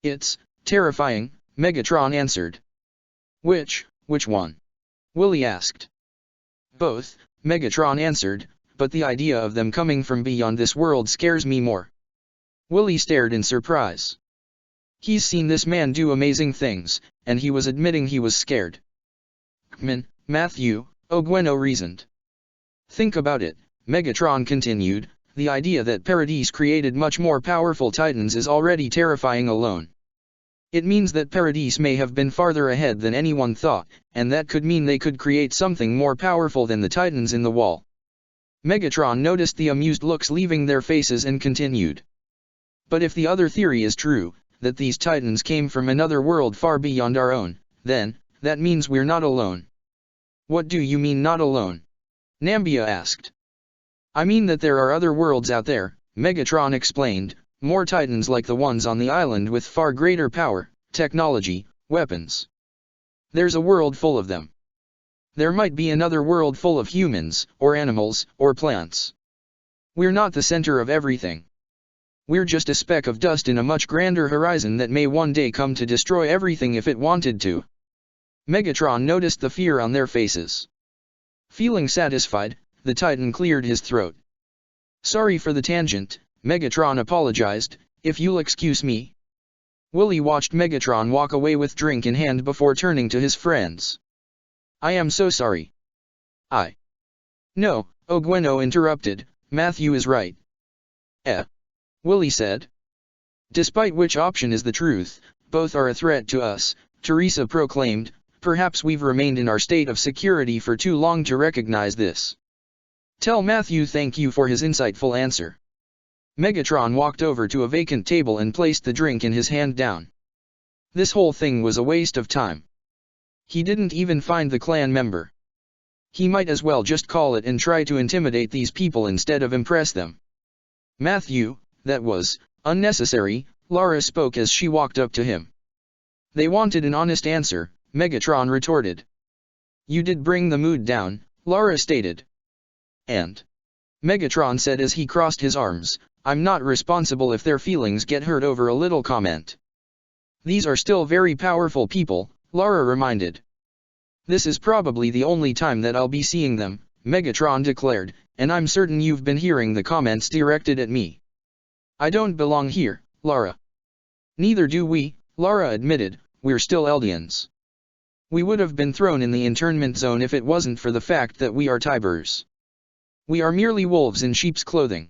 It's terrifying, Megatron answered. Which one? Willy asked. Both, Megatron answered, but the idea of them coming from beyond this world scares me more. Willy stared in surprise. He's seen this man do amazing things, and he was admitting he was scared. Matthew, Ogweno reasoned. Think about it, Megatron continued, the idea that Paradis created much more powerful titans is already terrifying alone. It means that Paradis may have been farther ahead than anyone thought, and that could mean they could create something more powerful than the titans in the wall. Megatron noticed the amused looks leaving their faces and continued. But if the other theory is true, that these titans came from another world far beyond our own, then, that means we're not alone. What do you mean not alone? Nambia asked. I mean that there are other worlds out there, Megatron explained, more titans like the ones on the island with far greater power, technology, weapons. There's a world full of them. There might be another world full of humans, or animals, or plants. We're not the center of everything. We're just a speck of dust in a much grander horizon that may one day come to destroy everything if it wanted to. Megatron noticed the fear on their faces. Feeling satisfied, the Titan cleared his throat. Sorry for the tangent, Megatron apologized, if you'll excuse me. Willy watched Megatron walk away with drink in hand before turning to his friends. I am so sorry. No, Ogweno interrupted, Matthew is right. Willy said. Despite which option is the truth, both are a threat to us, Teresa proclaimed, perhaps we've remained in our state of security for too long to recognize this. Tell Matthew thank you for his insightful answer. Megatron walked over to a vacant table and placed the drink in his hand down. This whole thing was a waste of time. He didn't even find the clan member. He might as well just call it and try to intimidate these people instead of impress them. Matthew, that was unnecessary, Lara spoke as she walked up to him. They wanted an honest answer, Megatron retorted. You did bring the mood down, Lara stated. And Megatron said as he crossed his arms, I'm not responsible if their feelings get hurt over a little comment. These are still very powerful people, Lara reminded. This is probably the only time that I'll be seeing them, Megatron declared, and I'm certain you've been hearing the comments directed at me. I don't belong here, Lara. Neither do we, Lara admitted, we're still Eldians. We would have been thrown in the internment zone if it wasn't for the fact that we are Tibers. We are merely wolves in sheep's clothing.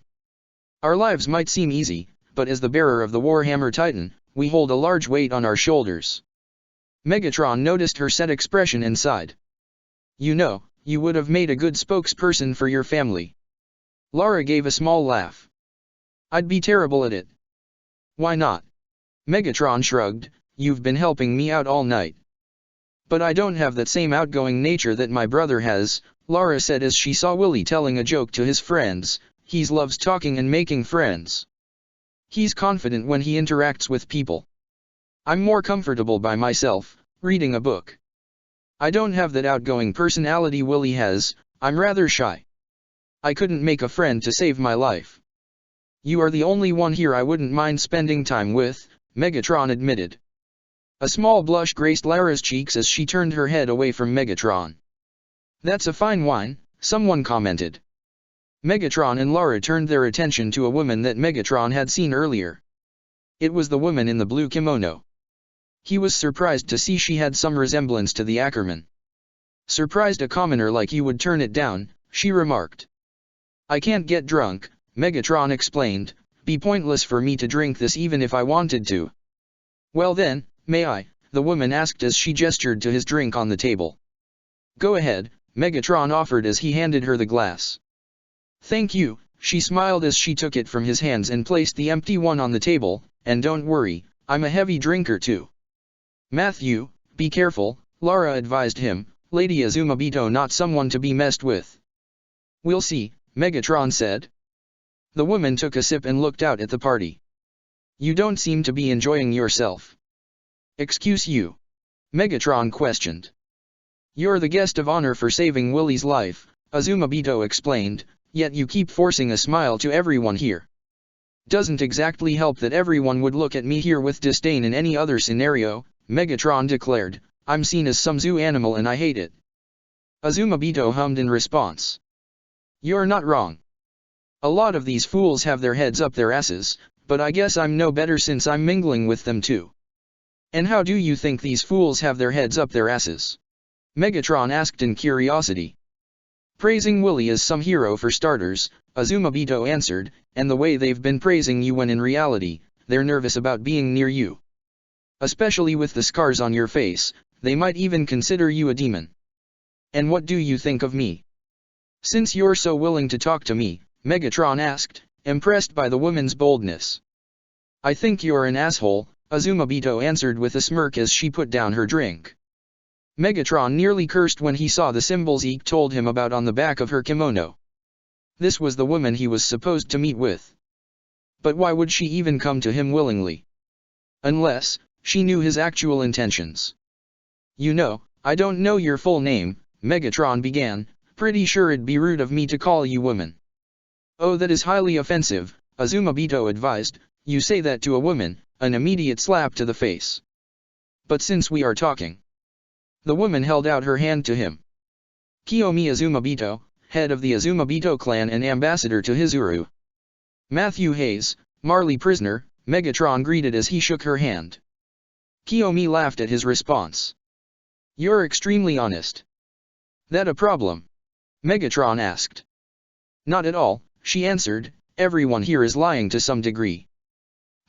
Our lives might seem easy, but as the bearer of the Warhammer Titan, we hold a large weight on our shoulders. Megatron noticed her set expression and sighed. You know, you would have made a good spokesperson for your family. Lara gave a small laugh. I'd be terrible at it. Why not? Megatron shrugged, you've been helping me out all night. But I don't have that same outgoing nature that my brother has, Lara said as she saw Willy telling a joke to his friends. He loves talking and making friends. He's confident when he interacts with people. I'm more comfortable by myself, reading a book. I don't have that outgoing personality Willy has, I'm rather shy. I couldn't make a friend to save my life. You are the only one here I wouldn't mind spending time with, Megatron admitted. A small blush graced Lara's cheeks as she turned her head away from Megatron. That's a fine wine, someone commented. Megatron and Lara turned their attention to a woman that Megatron had seen earlier. It was the woman in the blue kimono. He was surprised to see she had some resemblance to the Ackerman. Surprised a commoner like you would turn it down, she remarked. I can't get drunk, Megatron explained, be pointless for me to drink this even if I wanted to. Well then, may I? The woman asked as she gestured to his drink on the table. Go ahead, Megatron offered as he handed her the glass. Thank you, she smiled as she took it from his hands and placed the empty one on the table, and don't worry, I'm a heavy drinker too. Matthew, be careful, Lara advised him, Lady Azumabito not someone to be messed with. We'll see, Megatron said. The woman took a sip and looked out at the party. You don't seem to be enjoying yourself. Excuse you? Megatron questioned. You're the guest of honor for saving Willy's life, Azumabito explained, yet you keep forcing a smile to everyone here. Doesn't exactly help that everyone would look at me here with disdain in any other scenario, Megatron declared, I'm seen as some zoo animal and I hate it. Azumabito hummed in response. You're not wrong. A lot of these fools have their heads up their asses, but I guess I'm no better since I'm mingling with them too. And how do you think these fools have their heads up their asses? Megatron asked in curiosity. Praising Willy as some hero for starters, Azumabito answered, and the way they've been praising you when in reality, they're nervous about being near you. Especially with the scars on your face, they might even consider you a demon. And what do you think of me? Since you're so willing to talk to me, Megatron asked, impressed by the woman's boldness. I think you're an asshole, Azumabito answered with a smirk as she put down her drink. Megatron nearly cursed when he saw the symbols Zeke told him about on the back of her kimono. This was the woman he was supposed to meet with. But why would she even come to him willingly? Unless she knew his actual intentions. You know, I don't know your full name, Megatron began, pretty sure it'd be rude of me to call you woman. Oh, that is highly offensive, Azumabito advised, you say that to a woman, an immediate slap to the face. But since we are talking. The woman held out her hand to him. Kiyomi Azumabito, head of the Azumabito clan and ambassador to Hizuru. Matthew Hayes, Marley prisoner, Megatron greeted as he shook her hand. Kiyomi laughed at his response. You're extremely honest. That a problem? Megatron asked. Not at all, she answered, everyone here is lying to some degree.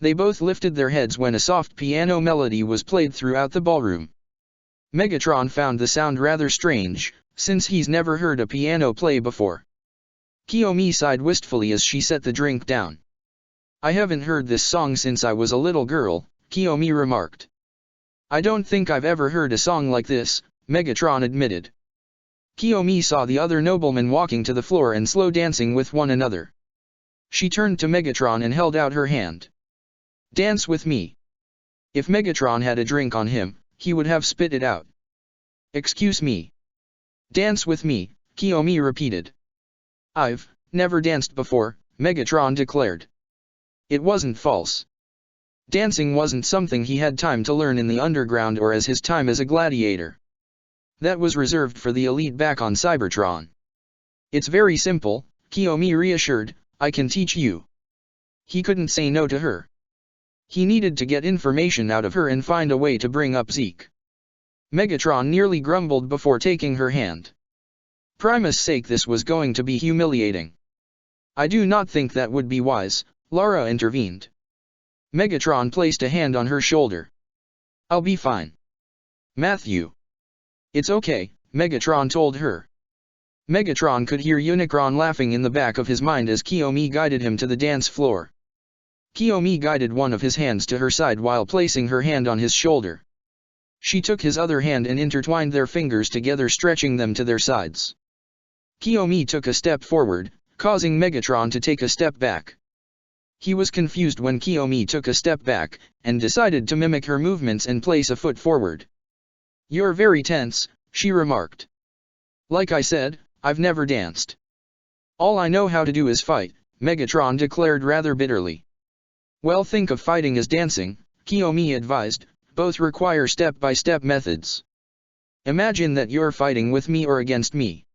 They both lifted their heads when a soft piano melody was played throughout the ballroom. Megatron found the sound rather strange, since he's never heard a piano play before. Kiyomi sighed wistfully as she set the drink down. I haven't heard this song since I was a little girl, Kiyomi remarked. I don't think I've ever heard a song like this, Megatron admitted. Kiyomi saw the other noblemen walking to the floor and slow dancing with one another. She turned to Megatron and held out her hand. Dance with me. If Megatron had a drink on him, he would have spit it out. Excuse me. Dance with me, Kiyomi repeated. I've never danced before, Megatron declared. It wasn't false. Dancing wasn't something he had time to learn in the underground or as his time as a gladiator. That was reserved for the elite back on Cybertron. It's very simple, Kiyomi reassured, I can teach you. He couldn't say no to her. He needed to get information out of her and find a way to bring up Zeke. Megatron nearly grumbled before taking her hand. Primus' sake, this was going to be humiliating. I do not think that would be wise, Lara intervened. Megatron placed a hand on her shoulder. I'll be fine. Matthew. It's okay, Megatron told her. Megatron could hear Unicron laughing in the back of his mind as Kiyomi guided him to the dance floor. Kiyomi guided one of his hands to her side while placing her hand on his shoulder. She took his other hand and intertwined their fingers together, stretching them to their sides. Kiyomi took a step forward, causing Megatron to take a step back. He was confused when Kiyomi took a step back, and decided to mimic her movements and place a foot forward. "You're very tense," she remarked. "Like I said, I've never danced. All I know how to do is fight," Megatron declared rather bitterly. "Well, think of fighting as dancing," Kiyomi advised. "Both require step-by-step methods. Imagine that you're fighting with me or against me.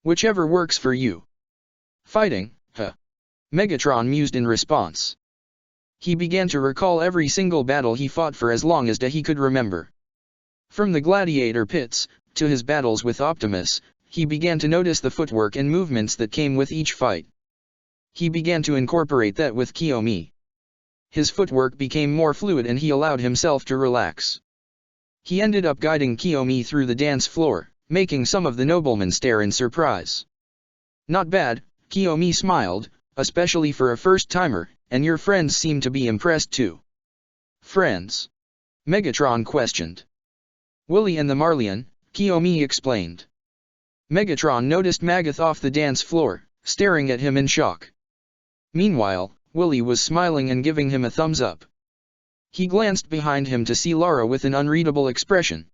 Whichever works for you." "Fighting, huh?" Megatron mused in response. He began to recall every single battle he fought for as long as he could remember. From the gladiator pits, to his battles with Optimus, he began to notice the footwork and movements that came with each fight. He began to incorporate that with Kiyomi. His footwork became more fluid and he allowed himself to relax. He ended up guiding Kiyomi through the dance floor, making some of the noblemen stare in surprise. "Not bad," Kiyomi smiled, "especially for a first-timer, and your friends seem to be impressed too." "Friends?" Megatron questioned. "Willy and the Marleyan," Kiyomi explained. Megatron noticed Magath off the dance floor, staring at him in shock. Meanwhile, Willy was smiling and giving him a thumbs up. He glanced behind him to see Lara with an unreadable expression.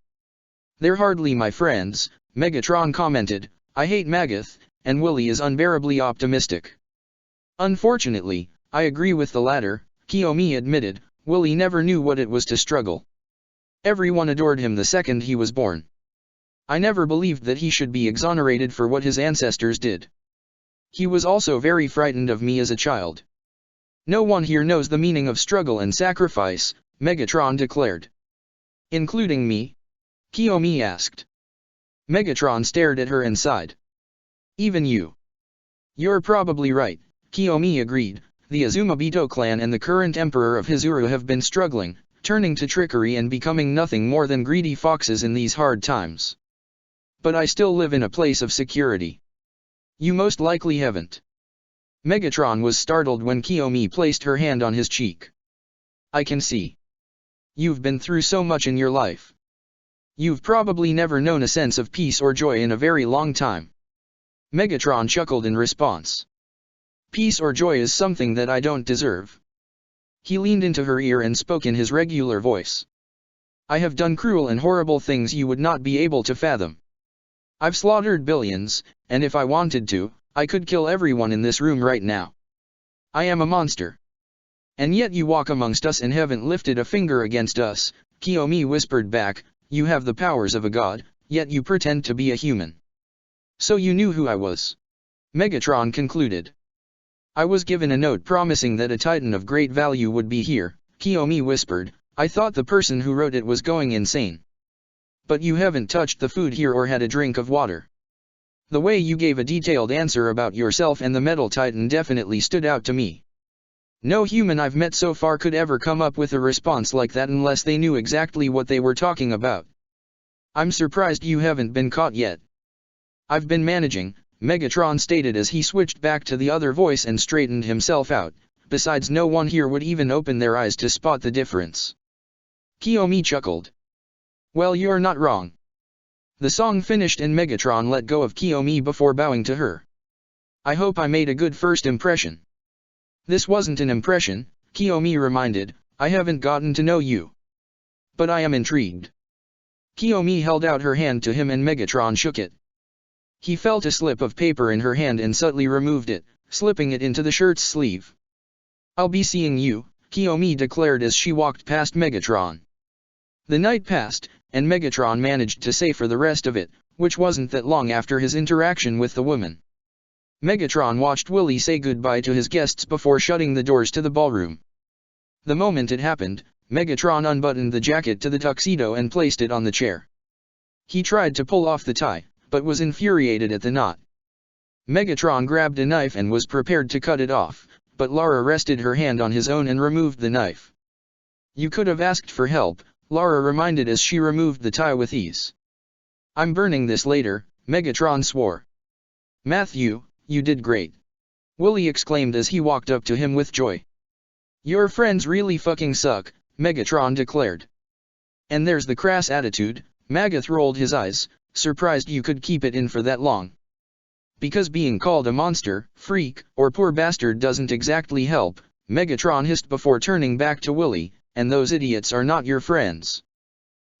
"They're hardly my friends," Megatron commented. "I hate Magath, and Willy is unbearably optimistic." "Unfortunately, I agree with the latter," Kiyomi admitted. "Willy never knew what it was to struggle. Everyone adored him the second he was born. I never believed that he should be exonerated for what his ancestors did. He was also very frightened of me as a child." "No one here knows the meaning of struggle and sacrifice," Megatron declared. "Including me?" Kiyomi asked. Megatron stared at her and sighed. "Even you?" "You're probably right," Kiyomi agreed. "The Azumabito clan and the current emperor of Hizuru have been struggling, turning to trickery and becoming nothing more than greedy foxes in these hard times. But I still live in a place of security. You most likely haven't." Megatron was startled when Kiyomi placed her hand on his cheek. "I can see. You've been through so much in your life. You've probably never known a sense of peace or joy in a very long time." Megatron chuckled in response. "Peace or joy is something that I don't deserve." He leaned into her ear and spoke in his regular voice. "I have done cruel and horrible things you would not be able to fathom. I've slaughtered billions, and if I wanted to, I could kill everyone in this room right now. I am a monster. And yet you walk amongst us and haven't lifted a finger against us," Kiyomi whispered back. "You have the powers of a god, yet you pretend to be a human. So you knew who I was?" Megatron concluded. "I was given a note promising that a titan of great value would be here," Kiyomi whispered. "I thought the person who wrote it was going insane. But you haven't touched the food here or had a drink of water. The way you gave a detailed answer about yourself and the Metal Titan definitely stood out to me. No human I've met so far could ever come up with a response like that unless they knew exactly what they were talking about. I'm surprised you haven't been caught yet." "I've been managing," Megatron stated as he switched back to the other voice and straightened himself out. "Besides, no one here would even open their eyes to spot the difference." Kiyomi chuckled. "Well, you're not wrong." The song finished and Megatron let go of Kiyomi before bowing to her. "I hope I made a good first impression." "This wasn't an impression," Kiyomi reminded. "I haven't gotten to know you. But I am intrigued." Kiyomi held out her hand to him and Megatron shook it. He felt a slip of paper in her hand and subtly removed it, slipping it into the shirt's sleeve. "I'll be seeing you," Kiyomi declared as she walked past Megatron. The night passed, and Megatron managed to say for the rest of it, which wasn't that long after his interaction with the woman. Megatron watched Willy say goodbye to his guests before shutting the doors to the ballroom. The moment it happened, Megatron unbuttoned the jacket to the tuxedo and placed it on the chair. He tried to pull off the tie, but was infuriated at the knot. Megatron grabbed a knife and was prepared to cut it off, but Lara rested her hand on his own and removed the knife. "You could have asked for help," Lara reminded as she removed the tie with ease. "I'm burning this later," Megatron swore. Matthew, you did great. Willie exclaimed as he walked up to him with joy. Your friends really fucking suck, Megatron declared. And there's the crass attitude, Magath rolled his eyes, surprised you could keep it in for that long. Because being called a monster, freak, or poor bastard doesn't exactly help, Megatron hissed before turning back to Willie, and those idiots are not your friends.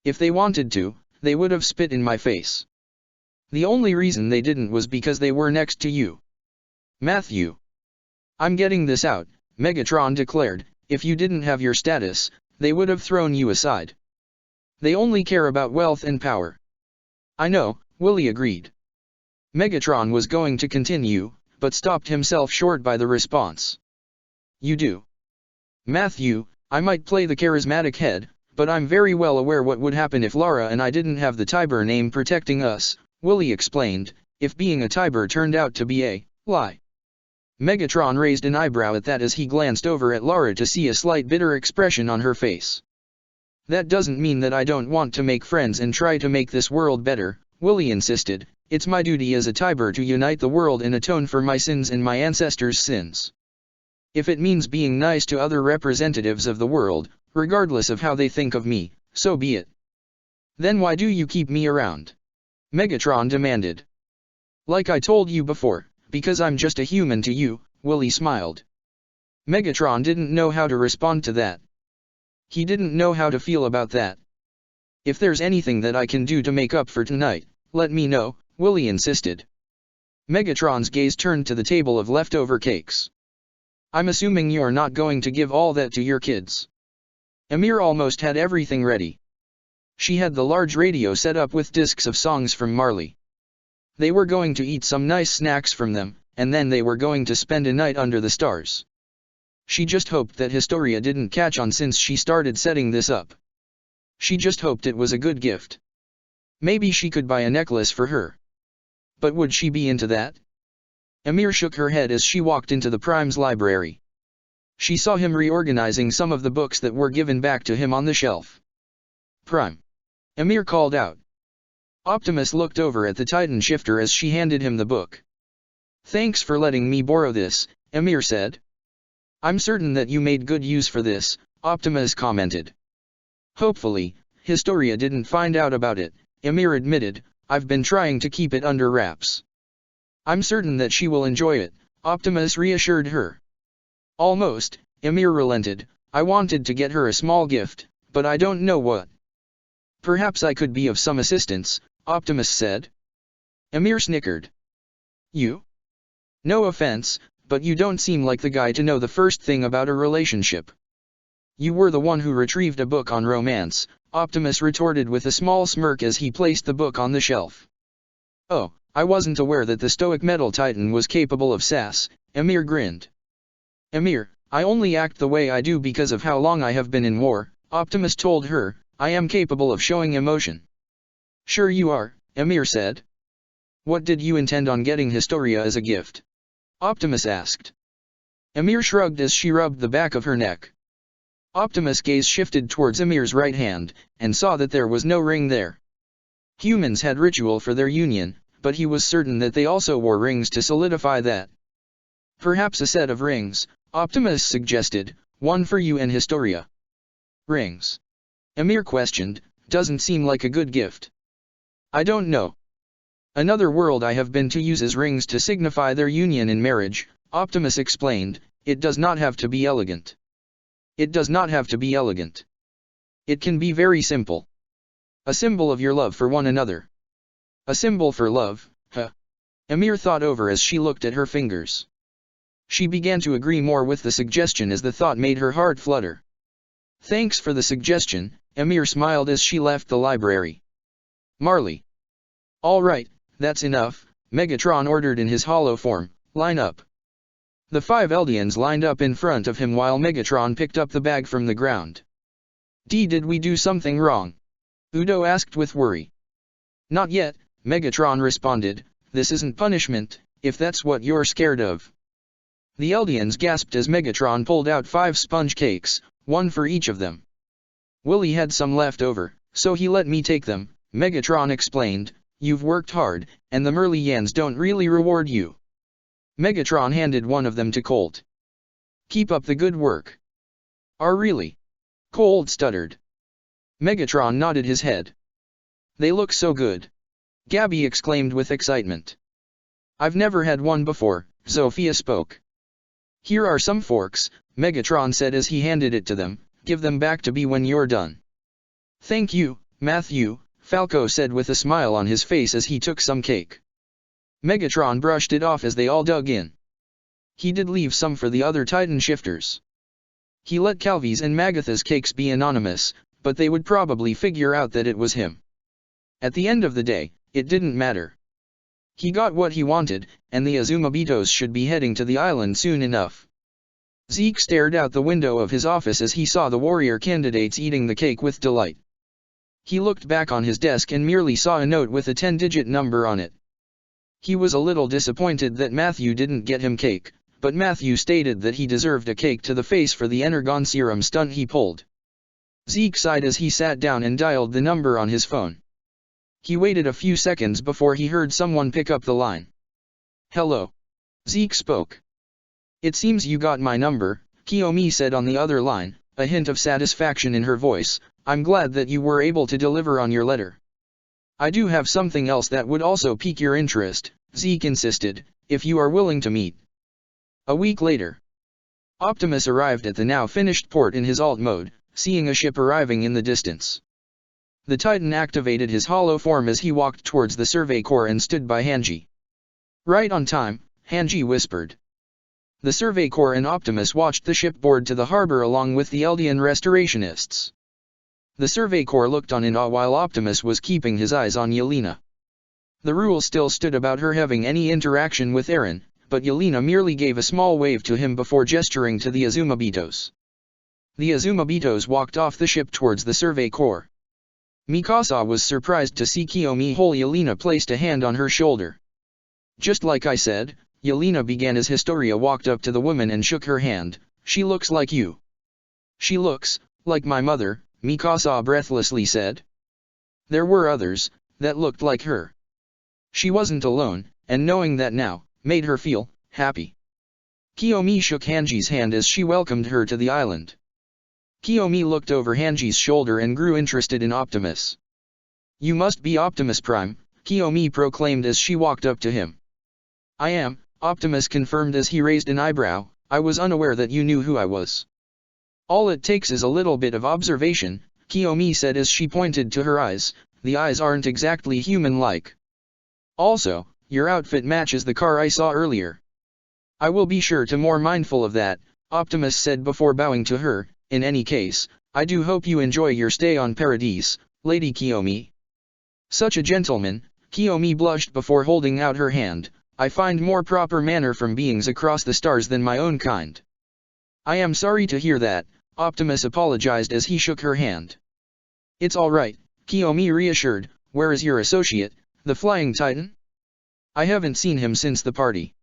If they wanted to, they would have spit in my face. The only reason they didn't was because they were next to you. Matthew. I'm getting this out, Megatron declared, if you didn't have your status, they would have thrown you aside. They only care about wealth and power. I know, Willie agreed. Megatron was going to continue, but stopped himself short by the response. You do. Matthew, I might play the charismatic head, but I'm very well aware what would happen if Lara and I didn't have the Tiber name protecting us, Willie explained, if being a Tiber turned out to be a lie. Megatron raised an eyebrow at that as he glanced over at Lara to see a slight bitter expression on her face. That doesn't mean that I don't want to make friends and try to make this world better, Willie insisted. It's my duty as a Tiber to unite the world and atone for my sins and my ancestors' sins. If it means being nice to other representatives of the world, regardless of how they think of me, so be it. Then why do you keep me around? Megatron demanded. Like I told you before, because I'm just a human to you, Willie smiled. Megatron didn't know how to respond to that. He didn't know how to feel about that. If there's anything that I can do to make up for tonight, let me know, Willie insisted. Megatron's gaze turned to the table of leftover cakes. I'm assuming you're not going to give all that to your kids. Amir almost had everything ready. She had the large radio set up with discs of songs from Marley. They were going to eat some nice snacks from them, and then they were going to spend a night under the stars. She just hoped that Historia didn't catch on since she started setting this up. She just hoped it was a good gift. Maybe she could buy a necklace for her. But would she be into that? Amir shook her head as she walked into the Prime's library. She saw him reorganizing some of the books that were given back to him on the shelf. Prime. Amir called out. Optimus looked over at the Titan Shifter as she handed him the book. Thanks for letting me borrow this, Amir said. I'm certain that you made good use for this, Optimus commented. Hopefully, Historia didn't find out about it, Amir admitted. I've been trying to keep it under wraps. I'm certain that she will enjoy it, Optimus reassured her. Almost, Amir relented. I wanted to get her a small gift, but I don't know what. Perhaps I could be of some assistance, Optimus said. Amir snickered. You? No offense, but you don't seem like the guy to know the first thing about a relationship. You were the one who retrieved a book on romance, Optimus retorted with a small smirk as he placed the book on the shelf. Oh, I wasn't aware that the stoic metal titan was capable of sass, Amir grinned. Amir, I only act the way I do because of how long I have been in war, Optimus told her. I am capable of showing emotion. Sure you are, Amir said. What did you intend on getting Historia as a gift? Optimus asked. Amir shrugged as she rubbed the back of her neck. Optimus' gaze shifted towards Amir's right hand, and saw that there was no ring there. Humans had ritual for their union, but he was certain that they also wore rings to solidify that. Perhaps a set of rings, Optimus suggested, one for you and Historia. Rings? Amir questioned, doesn't seem like a good gift. I don't know. Another world I have been to uses rings to signify their union in marriage, Optimus explained. It does not have to be elegant. It does not have to be elegant. It can be very simple. A symbol of your love for one another. A symbol for love, huh? Amir thought over as she looked at her fingers. She began to agree more with the suggestion as the thought made her heart flutter. Thanks for the suggestion, Amir smiled as she left the library. Marley. All right, that's enough, Megatron ordered in his hollow form, line up. The 5 Eldians lined up in front of him while Megatron picked up the bag from the ground. Did we do something wrong? Udo asked with worry. Not yet, Megatron responded. This isn't punishment, if that's what you're scared of. The Eldians gasped as Megatron pulled out 5 sponge cakes, one for each of them. Willie had some left over, so he let me take them, Megatron explained. you've worked hard, and the Merlians don't really reward you. Megatron handed one of them to Colt. Keep up the good work. Really? Colt stuttered. Megatron nodded his head. They look so good. Gabby exclaimed with excitement. I've never had one before, Sophia spoke. Here are some forks, Megatron said as he handed it to them, give them back to me when you're done. Thank you, Matthew, Falco said with a smile on his face as he took some cake. Megatron brushed it off as they all dug in. He did leave some for the other Titan shifters. He let Calvi's and Magatha's cakes be anonymous, but they would probably figure out that it was him. At the end of the day, it didn't matter. He got what he wanted, and the Azumabitos should be heading to the island soon enough. Zeke stared out the window of his office as he saw the warrior candidates eating the cake with delight. He looked back on his desk and merely saw a note with a 10-digit number on it. He was a little disappointed that Matthew didn't get him cake, but Matthew stated that he deserved a cake to the face for the Energon serum stunt he pulled. Zeke sighed as he sat down and dialed the number on his phone. He waited a few seconds before he heard someone pick up the line. Hello. Zeke spoke. It seems you got my number, Kiyomi said on the other line, a hint of satisfaction in her voice. I'm glad that you were able to deliver on your letter. I do have something else that would also pique your interest, Zeke insisted, if you are willing to meet. A week later, Optimus arrived at the now finished port in his alt mode, seeing a ship arriving in the distance. The Titan activated his hollow form as he walked towards the Survey Corps and stood by Hanji. Right on time, Hanji whispered. The Survey Corps and Optimus watched the ship board to the harbor along with the Eldian restorationists. The Survey Corps looked on in awe while Optimus was keeping his eyes on Yelena. The rule still stood about her having any interaction with Eren, but Yelena merely gave a small wave to him before gesturing to the Azumabitos. The Azumabitos walked off the ship towards the Survey Corps. Mikasa was surprised to see Kiyomi hold Yelena placed a hand on her shoulder. Just like I said, Yelena began as Historia walked up to the woman and shook her hand. She looks like you. She looks like my mother, Mikasa breathlessly said. There were others that looked like her. She wasn't alone, and knowing that now, made her feel happy. Kiyomi shook Hanji's hand as she welcomed her to the island. Kiyomi looked over Hanji's shoulder and grew interested in Optimus. You must be Optimus Prime, Kiyomi proclaimed as she walked up to him. I am, Optimus confirmed as he raised an eyebrow. I was unaware that you knew who I was. All it takes is a little bit of observation, Kiyomi said as she pointed to her eyes. The eyes aren't exactly human-like. Also, your outfit matches the car I saw earlier. I will be sure to more mindful of that, Optimus said before bowing to her. In any case, I do hope you enjoy your stay on Paradise, Lady Kiyomi. Such a gentleman, Kiyomi blushed before holding out her hand. I find more proper manner from beings across the stars than my own kind. I am sorry to hear that, Optimus apologized as he shook her hand. It's all right, Kiyomi reassured. Where is your associate, the Flying Titan? I haven't seen him since the party.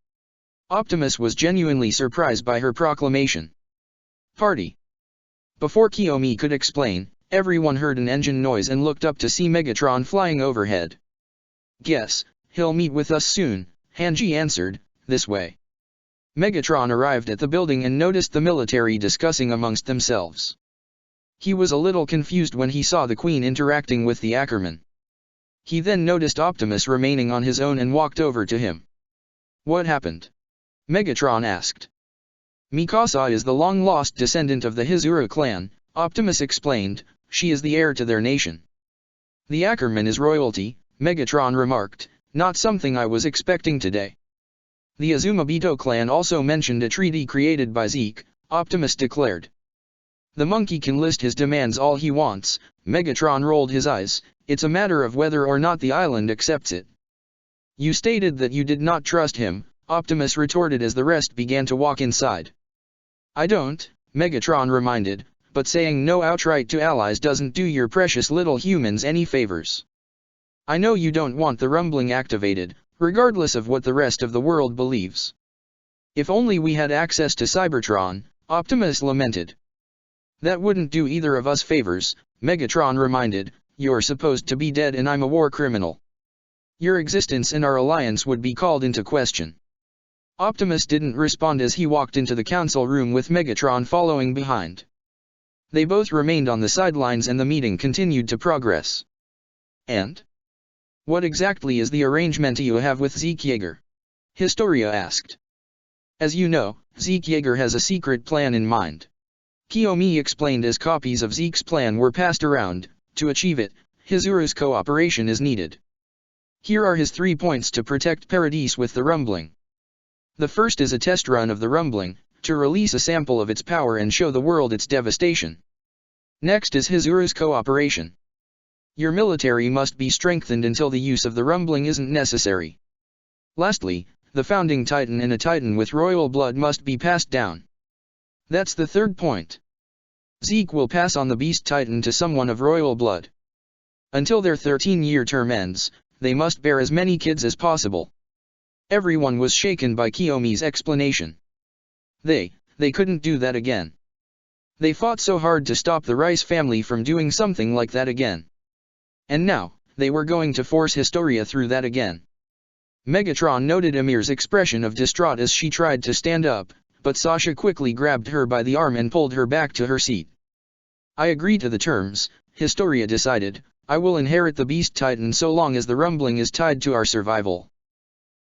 Optimus was genuinely surprised by her proclamation. Party. Before Kiyomi could explain, everyone heard an engine noise and looked up to see Megatron flying overhead. Guess he'll meet with us soon, Hanji answered, this way. Megatron arrived at the building and noticed the military discussing amongst themselves. He was a little confused when he saw the Queen interacting with the Ackerman. He then noticed Optimus remaining on his own and walked over to him. What happened? Megatron asked. Mikasa is the long-lost descendant of the Hizuru clan, Optimus explained. She is the heir to their nation. The Ackerman is royalty, Megatron remarked, not something I was expecting today. The Azumabito clan also mentioned a treaty created by Zeke, Optimus declared. The monkey can list his demands all he wants, Megatron rolled his eyes. It's a matter of whether or not the island accepts it. You stated that you did not trust him, Optimus retorted as the rest began to walk inside. I don't, Megatron reminded, but saying no outright to allies doesn't do your precious little humans any favors. I know you don't want the rumbling activated, regardless of what the rest of the world believes. If only we had access to Cybertron, Optimus lamented. That wouldn't do either of us favors, Megatron reminded. You're supposed to be dead and I'm a war criminal. Your existence and our alliance would be called into question. Optimus didn't respond as he walked into the council room with Megatron following behind. They both remained on the sidelines and the meeting continued to progress. And? What exactly is the arrangement you have with Zeke Yeager? Historia asked. As you know, Zeke Yeager has a secret plan in mind. Kiyomi explained as copies of Zeke's plan were passed around. To achieve it, Hizuru's cooperation is needed. Here are his 3 points to protect Paradise with the rumbling. The first is a test run of the rumbling, to release a sample of its power and show the world its devastation. Next is Hizuru's cooperation. Your military must be strengthened until the use of the rumbling isn't necessary. Lastly, the founding Titan and a Titan with royal blood must be passed down. That's the third point. Zeke will pass on the Beast Titan to someone of royal blood. Until their 13-year term ends, they must bear as many kids as possible. Everyone was shaken by Kiyomi's explanation. They couldn't do that again. They fought so hard to stop the Rice family from doing something like that again. And now, they were going to force Historia through that again. Megatron noted Amir's expression of distraught as she tried to stand up, but Sasha quickly grabbed her by the arm and pulled her back to her seat. I agree to the terms, Historia decided. I will inherit the Beast Titan so long as the rumbling is tied to our survival.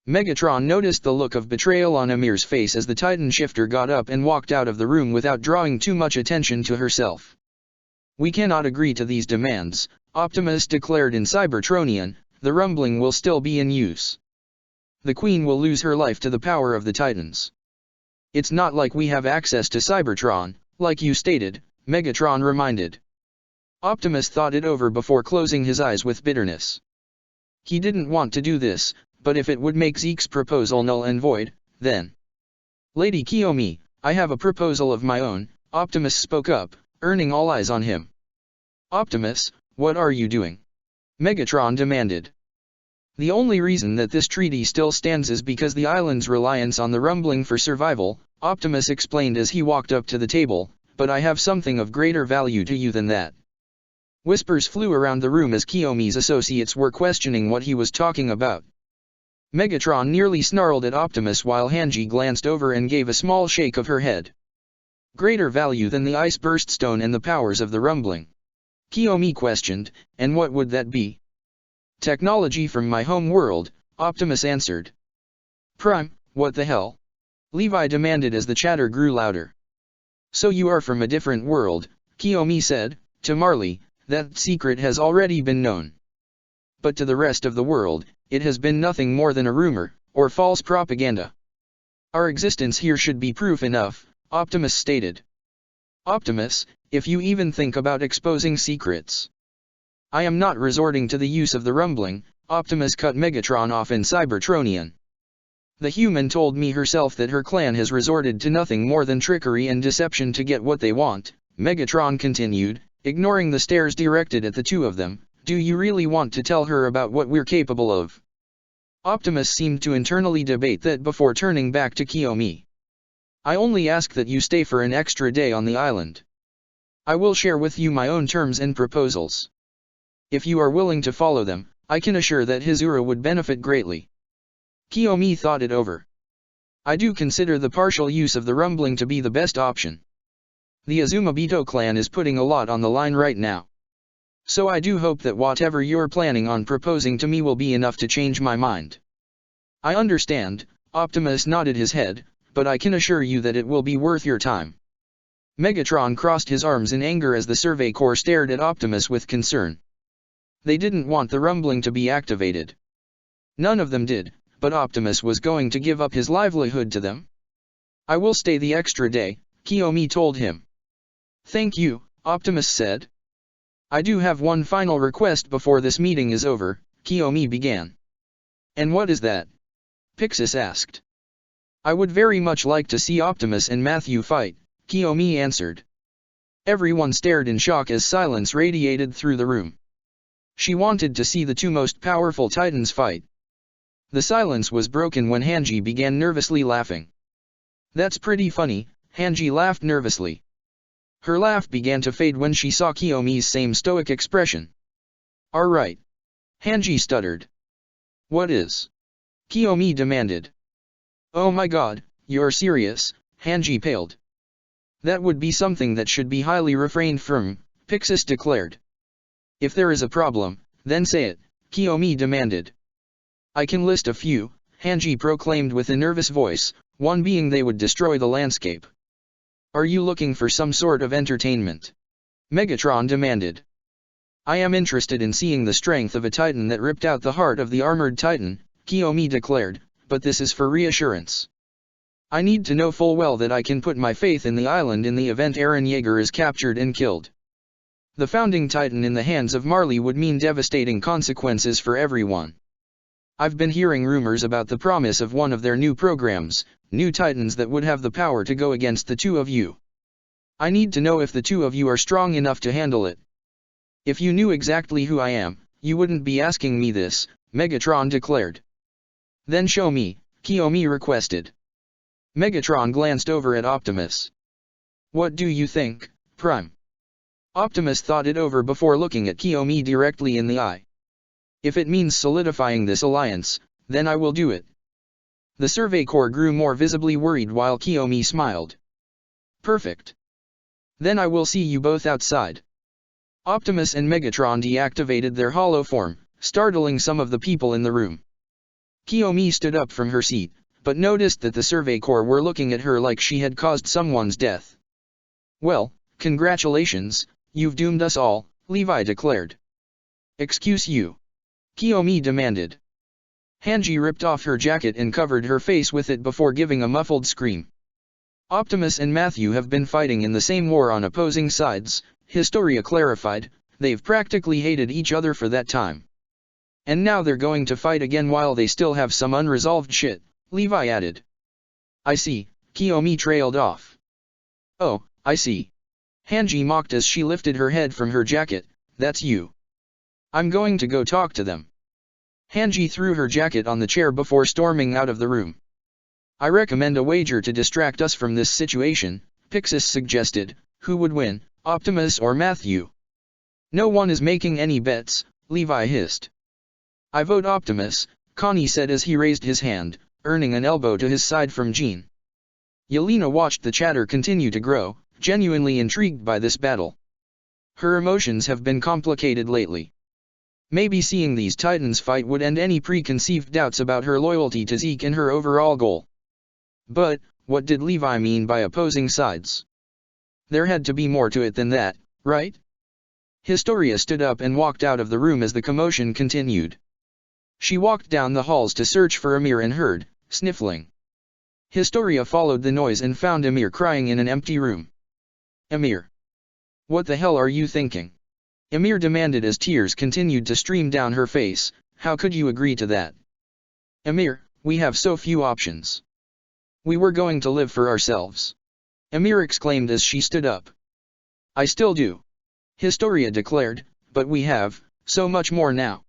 Megatron noticed the look of betrayal on Amir's face as the Titan shifter got up and walked out of the room without drawing too much attention to herself. We cannot agree to these demands, Optimus declared in Cybertronian. The rumbling will still be in use. The Queen will lose her life to the power of the Titans. It's not like we have access to Cybertron, like you stated, Megatron reminded. Optimus thought it over before closing his eyes with bitterness. He didn't want to do this, but if it would make Zeke's proposal null and void, then. Lady Kiyomi, I have a proposal of my own, Optimus spoke up, earning all eyes on him. Optimus, what are you doing? Megatron demanded. The only reason that this treaty still stands is because the island's reliance on the rumbling for survival, Optimus explained as he walked up to the table, but I have something of greater value to you than that. Whispers flew around the room as Kiyomi's associates were questioning what he was talking about. Megatron nearly snarled at Optimus while Hanji glanced over and gave a small shake of her head. Greater value than the Ice Burst Stone and the powers of the rumbling? Kiyomi questioned, and what would that be? Technology from my home world, Optimus answered. Prime, what the hell? Levi demanded as the chatter grew louder. So you are from a different world, Kiyomi said, to Marley, that secret has already been known. But to the rest of the world, it has been nothing more than a rumor, or false propaganda. Our existence here should be proof enough, Optimus stated. Optimus, if you even think about exposing secrets. I am not resorting to the use of the rumbling, Optimus cut Megatron off in Cybertronian. The human told me herself that her clan has resorted to nothing more than trickery and deception to get what they want, Megatron continued, ignoring the stares directed at the two of them. Do you really want to tell her about what we're capable of? Optimus seemed to internally debate that before turning back to Kiyomi. I only ask that you stay for an extra day on the island. I will share with you my own terms and proposals. If you are willing to follow them, I can assure that Hizuru would benefit greatly. Kiyomi thought it over. I do consider the partial use of the rumbling to be the best option. The Azumabito clan is putting a lot on the line right now. So I do hope that whatever you're planning on proposing to me will be enough to change my mind. I understand, Optimus nodded his head, but I can assure you that it will be worth your time. Megatron crossed his arms in anger as the Survey Corps stared at Optimus with concern. They didn't want the rumbling to be activated. None of them did, but Optimus was going to give up his livelihood to them. I will stay the extra day, Kiyomi told him. Thank you, Optimus said. I do have one final request before this meeting is over, Kiyomi began. And what is that? Pixis asked. I would very much like to see Optimus and Matthew fight, Kiyomi answered. Everyone stared in shock as silence radiated through the room. She wanted to see the two most powerful Titans fight. The silence was broken when Hanji began nervously laughing. That's pretty funny, Hanji laughed nervously. Her laugh began to fade when she saw Kiyomi's same stoic expression. Alright. Hanji stuttered. What is? Kiyomi demanded. Oh my god, you're serious, Hanji paled. That would be something that should be highly refrained from, Pixis declared. If there is a problem, then say it, Kiyomi demanded. I can list a few, Hanji proclaimed with a nervous voice, one being they would destroy the landscape. Are you looking for some sort of entertainment? Megatron demanded. I am interested in seeing the strength of a Titan that ripped out the heart of the armored Titan, Kiyomi declared, but this is for reassurance. I need to know full well that I can put my faith in the island in the event Eren Yeager is captured and killed. The founding Titan in the hands of Marley would mean devastating consequences for everyone. I've been hearing rumors about the promise of one of their new programs, new Titans that would have the power to go against the two of you. I need to know if the two of you are strong enough to handle it. If you knew exactly who I am, you wouldn't be asking me this, Megatron declared. Then show me, Kiyomi requested. Megatron glanced over at Optimus. What do you think, Prime? Optimus thought it over before looking at Kiyomi directly in the eye. If it means solidifying this alliance, then I will do it. The Survey Corps grew more visibly worried while Kiyomi smiled. Perfect. Then I will see you both outside. Optimus and Megatron deactivated their hollow form, startling some of the people in the room. Kiyomi stood up from her seat, but noticed that the Survey Corps were looking at her like she had caused someone's death. Well, congratulations, you've doomed us all, Levi declared. Excuse you. Kiyomi demanded. Hanji ripped off her jacket and covered her face with it before giving a muffled scream. Optimus and Matthew have been fighting in the same war on opposing sides, Historia clarified, they've practically hated each other for that time. And now they're going to fight again while they still have some unresolved shit, Levi added. I see, Kiyomi trailed off. Oh, I see. Hanji mocked as she lifted her head from her jacket, that's you. I'm going to go talk to them. Hanji threw her jacket on the chair before storming out of the room. I recommend a wager to distract us from this situation, Pixis suggested. Who would win, Optimus or Matthew? No one is making any bets, Levi hissed. I vote Optimus, Connie said as he raised his hand, earning an elbow to his side from Jean. Yelena watched the chatter continue to grow, genuinely intrigued by this battle. Her emotions have been complicated lately. Maybe seeing these Titans fight would end any preconceived doubts about her loyalty to Zeke and her overall goal. But, what did Levi mean by opposing sides? There had to be more to it than that, right? Historia stood up and walked out of the room as the commotion continued. She walked down the halls to search for Amir and heard, sniffling. Historia followed the noise and found Amir crying in an empty room. Amir. What the hell are you thinking? Amir demanded as tears continued to stream down her face. How could you agree to that? Amir, we have so few options. We were going to live for ourselves. Amir exclaimed as she stood up. I still do. Historia declared, but we have so much more now.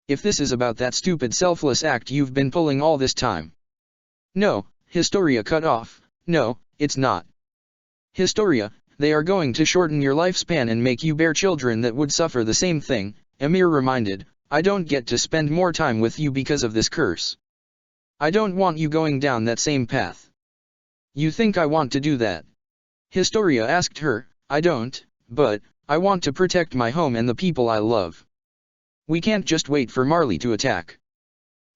If this is about that stupid selfless act you've been pulling all this time. No, Historia cut off. No, it's not. Historia, they are going to shorten your lifespan and make you bear children that would suffer the same thing, Amir reminded. I don't get to spend more time with you because of this curse. I don't want you going down that same path. You think I want to do that? Historia asked her. I don't, but I want to protect my home and the people I love. We can't just wait for Marley to attack.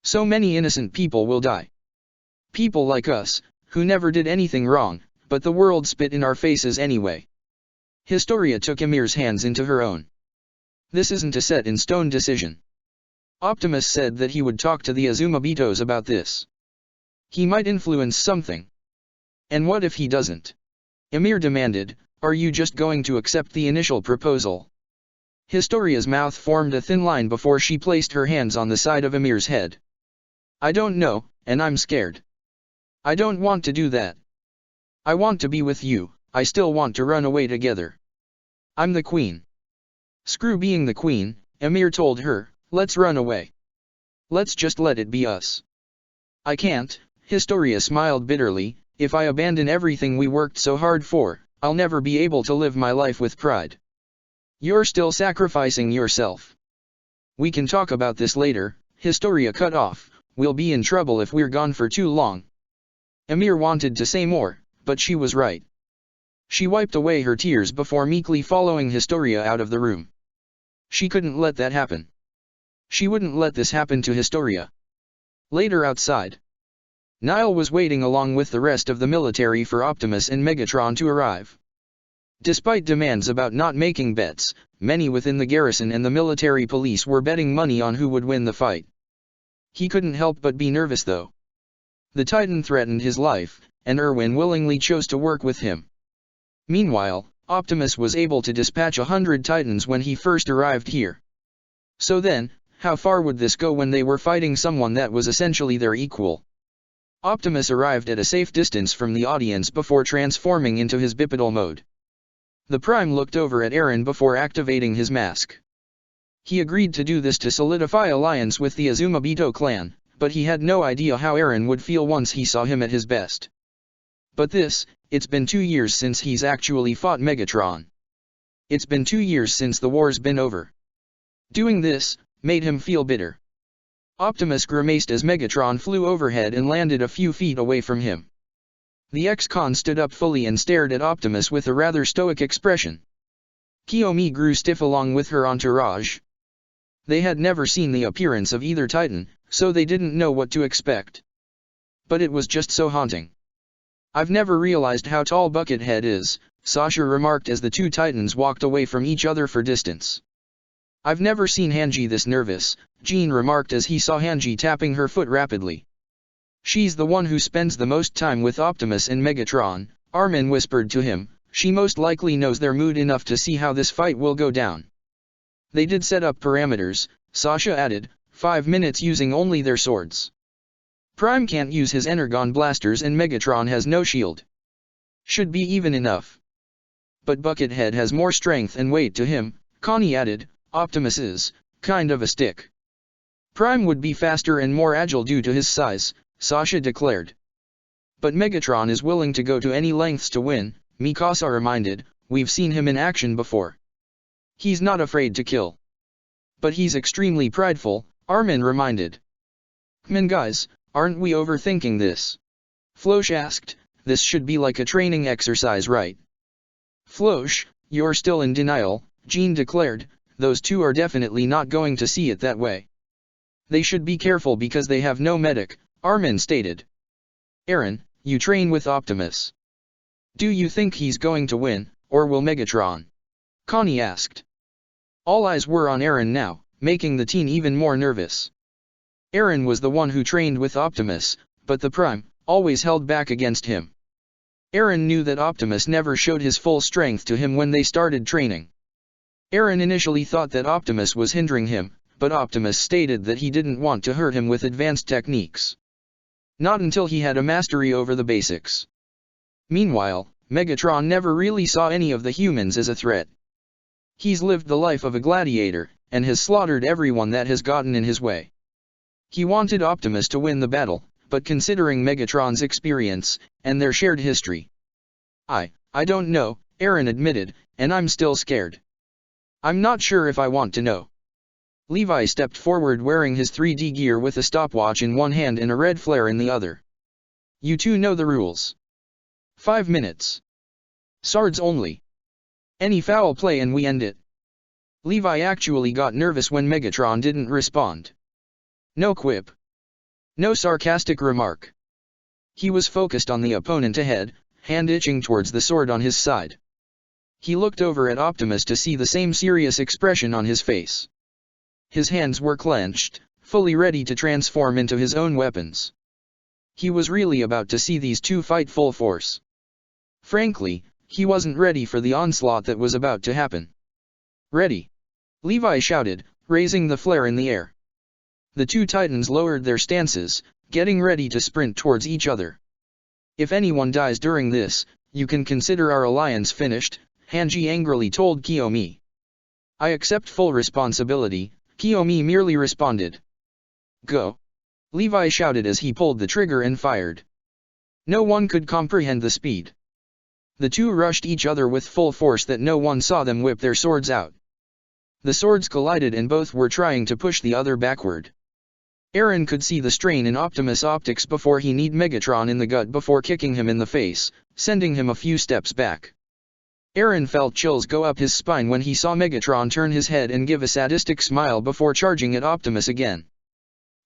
So many innocent people will die. People like us, who never did anything wrong, but the world spit in our faces anyway. Historia took Amir's hands into her own. This isn't a set-in-stone decision. Optimus said that he would talk to the Azumabitos about this. He might influence something. And what if he doesn't? Amir demanded, are you just going to accept the initial proposal? Historia's mouth formed a thin line before she placed her hands on the side of Amir's head. I don't know, and I'm scared. I don't want to do that. I want to be with you, I still want to run away together. I'm the queen. Screw being the queen, Amir told her, let's run away. Let's just let it be us. I can't, Historia smiled bitterly, if I abandon everything we worked so hard for, I'll never be able to live my life with pride. You're still sacrificing yourself. We can talk about this later, Historia cut off, we'll be in trouble if we're gone for too long. Emir wanted to say more, but she was right. She wiped away her tears before meekly following Historia out of the room. She couldn't let that happen. She wouldn't let this happen to Historia. Later outside, Nile was waiting along with the rest of the military for Optimus and Megatron to arrive. Despite demands about not making bets, many within the garrison and the military police were betting money on who would win the fight. He couldn't help but be nervous though. The Titan threatened his life, and Erwin willingly chose to work with him. Meanwhile, Optimus was able to dispatch 100 Titans when he first arrived here. So then, how far would this go when they were fighting someone that was essentially their equal? Optimus arrived at a safe distance from the audience before transforming into his bipedal mode. The Prime looked over at Eren before activating his mask. He agreed to do this to solidify alliance with the Azumabito clan, but he had no idea how Eren would feel once he saw him at his best. But it's been 2 years since he's actually fought Megatron. It's been 2 years since the war's been over. Doing this made him feel bitter. Optimus grimaced as Megatron flew overhead and landed a few feet away from him. The ex-con stood up fully and stared at Optimus with a rather stoic expression. Kiyomi grew stiff along with her entourage. They had never seen the appearance of either Titan, so they didn't know what to expect. But it was just so haunting. I've never realized how tall Buckethead is, Sasha remarked as the two Titans walked away from each other for distance. I've never seen Hanji this nervous, Jean remarked as he saw Hanji tapping her foot rapidly. She's the one who spends the most time with Optimus and Megatron, Armin whispered to him. She most likely knows their mood enough to see how this fight will go down. They did set up parameters, Sasha added, 5 minutes using only their swords. Prime can't use his Energon blasters and Megatron has no shield. Should be even enough. But Buckethead has more strength and weight to him, Connie added. Optimus is kind of a stick. Prime would be faster and more agile due to his size, Sasha declared. But Megatron is willing to go to any lengths to win, Mikasa reminded. We've seen him in action before. He's not afraid to kill. But he's extremely prideful, Armin reminded. Come on guys, aren't we overthinking this? Floch asked. This should be like a training exercise, right? Floch, you're still in denial, Jean declared. Those two are definitely not going to see it that way. They should be careful because they have no medic, Armin stated. Eren, you train with Optimus. Do you think he's going to win, or will Megatron? Connie asked. All eyes were on Eren now, making the teen even more nervous. Eren was the one who trained with Optimus, but the Prime always held back against him. Eren knew that Optimus never showed his full strength to him when they started training. Eren initially thought that Optimus was hindering him, but Optimus stated that he didn't want to hurt him with advanced techniques. Not until he had a mastery over the basics. Meanwhile, Megatron never really saw any of the humans as a threat. He's lived the life of a gladiator, and has slaughtered everyone that has gotten in his way. He wanted Optimus to win the battle, but considering Megatron's experience, and their shared history. I don't know, Eren admitted, and I'm still scared. I'm not sure if I want to know. Levi stepped forward wearing his 3D gear with a stopwatch in one hand and a red flare in the other. You two know the rules. 5 minutes. Swords only. Any foul play and we end it. Levi actually got nervous when Megatron didn't respond. No quip. No sarcastic remark. He was focused on the opponent ahead, hand itching towards the sword on his side. He looked over at Optimus to see the same serious expression on his face. His hands were clenched, fully ready to transform into his own weapons. He was really about to see these two fight full force. Frankly, he wasn't ready for the onslaught that was about to happen. Ready! Levi shouted, raising the flare in the air. The two Titans lowered their stances, getting ready to sprint towards each other. If anyone dies during this, you can consider our alliance finished, Hanji angrily told Kiyomi. I accept full responsibility, Kiyomi merely responded. Go! Levi shouted as he pulled the trigger and fired. No one could comprehend the speed. The two rushed each other with full force that no one saw them whip their swords out. The swords collided and both were trying to push the other backward. Eren could see the strain in Optimus' optics before he kneed Megatron in the gut before kicking him in the face, sending him a few steps back. Eren felt chills go up his spine when he saw Megatron turn his head and give a sadistic smile before charging at Optimus again.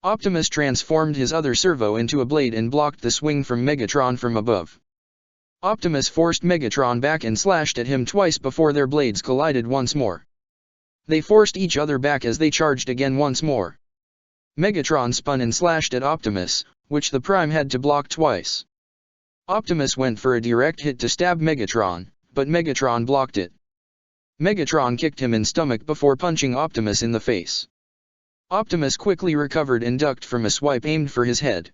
Optimus transformed his other servo into a blade and blocked the swing from Megatron from above. Optimus forced Megatron back and slashed at him twice before their blades collided once more. They forced each other back as they charged again once more. Megatron spun and slashed at Optimus, which the Prime had to block twice. Optimus went for a direct hit to stab Megatron, but Megatron blocked it. Megatron kicked him in stomach before punching Optimus in the face. Optimus quickly recovered and ducked from a swipe aimed for his head.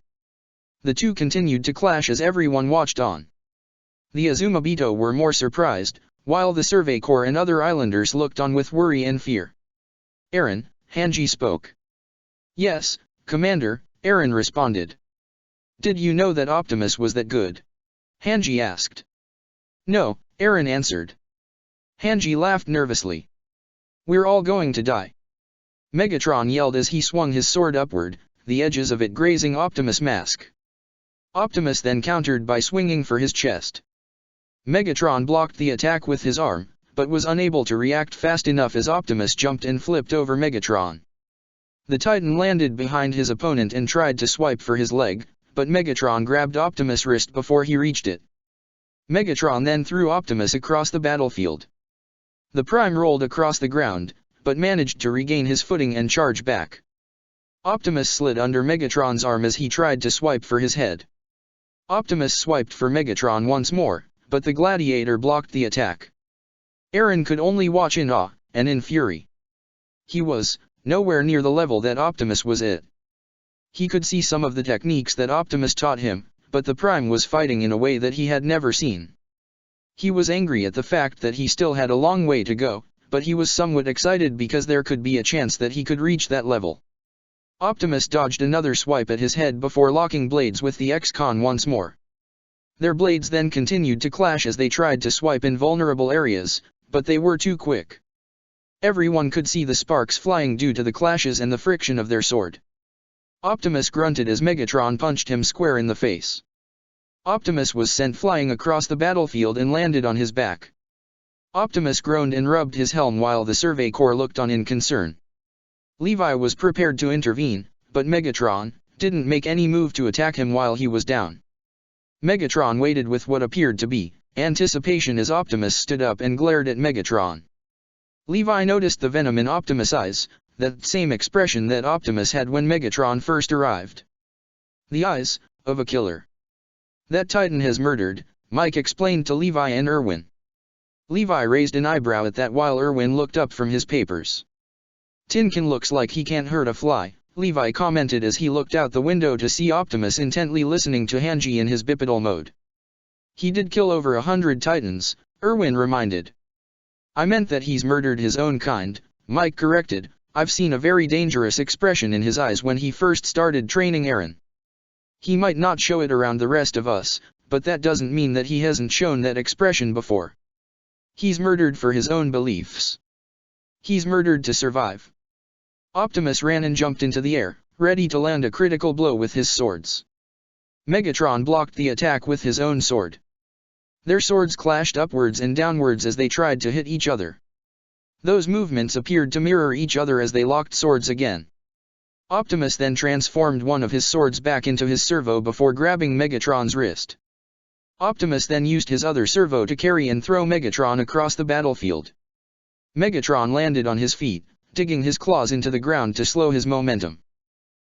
The two continued to clash as everyone watched on. The Azumabito were more surprised, while the Survey Corps and other islanders looked on with worry and fear. "Eren," Hanji spoke. "Yes, Commander," Eren responded. "Did you know that Optimus was that good?" Hanji asked. "No," Eren answered. Hanji laughed nervously. "We're all going to die." Megatron yelled as he swung his sword upward, the edges of it grazing Optimus' mask. Optimus then countered by swinging for his chest. Megatron blocked the attack with his arm, but was unable to react fast enough as Optimus jumped and flipped over Megatron. The Titan landed behind his opponent and tried to swipe for his leg, but Megatron grabbed Optimus' wrist before he reached it. Megatron then threw Optimus across the battlefield. The Prime rolled across the ground, but managed to regain his footing and charge back. Optimus slid under Megatron's arm as he tried to swipe for his head. Optimus swiped for Megatron once more, but the Gladiator blocked the attack. Eren could only watch in awe, and in fury. He was nowhere near the level that Optimus was at. He could see some of the techniques that Optimus taught him, but the Prime was fighting in a way that he had never seen. He was angry at the fact that he still had a long way to go, but he was somewhat excited because there could be a chance that he could reach that level. Optimus dodged another swipe at his head before locking blades with the X-Con once more. Their blades then continued to clash as they tried to swipe in vulnerable areas, but they were too quick. Everyone could see the sparks flying due to the clashes and the friction of their sword. Optimus grunted as Megatron punched him square in the face. Optimus was sent flying across the battlefield and landed on his back. Optimus groaned and rubbed his helm while the Survey Corps looked on in concern. Levi was prepared to intervene, but Megatron didn't make any move to attack him while he was down. Megatron waited with what appeared to be anticipation as Optimus stood up and glared at Megatron. Levi noticed the venom in Optimus' eyes, that same expression that Optimus had when Megatron first arrived. The eyes of a killer. "That Titan has murdered," Mike explained to Levi and Erwin. Levi raised an eyebrow at that while Erwin looked up from his papers. "Tinkin looks like he can't hurt a fly," Levi commented as he looked out the window to see Optimus intently listening to Hanji in his bipedal mode. "He did kill over 100 Titans," Erwin reminded. "I meant that he's murdered his own kind," Mike corrected. "I've seen a very dangerous expression in his eyes when he first started training Eren. He might not show it around the rest of us, but that doesn't mean that he hasn't shown that expression before. He's murdered for his own beliefs. He's murdered to survive." Optimus ran and jumped into the air, ready to land a critical blow with his swords. Megatron blocked the attack with his own sword. Their swords clashed upwards and downwards as they tried to hit each other. Those movements appeared to mirror each other as they locked swords again. Optimus then transformed one of his swords back into his servo before grabbing Megatron's wrist. Optimus then used his other servo to carry and throw Megatron across the battlefield. Megatron landed on his feet, digging his claws into the ground to slow his momentum.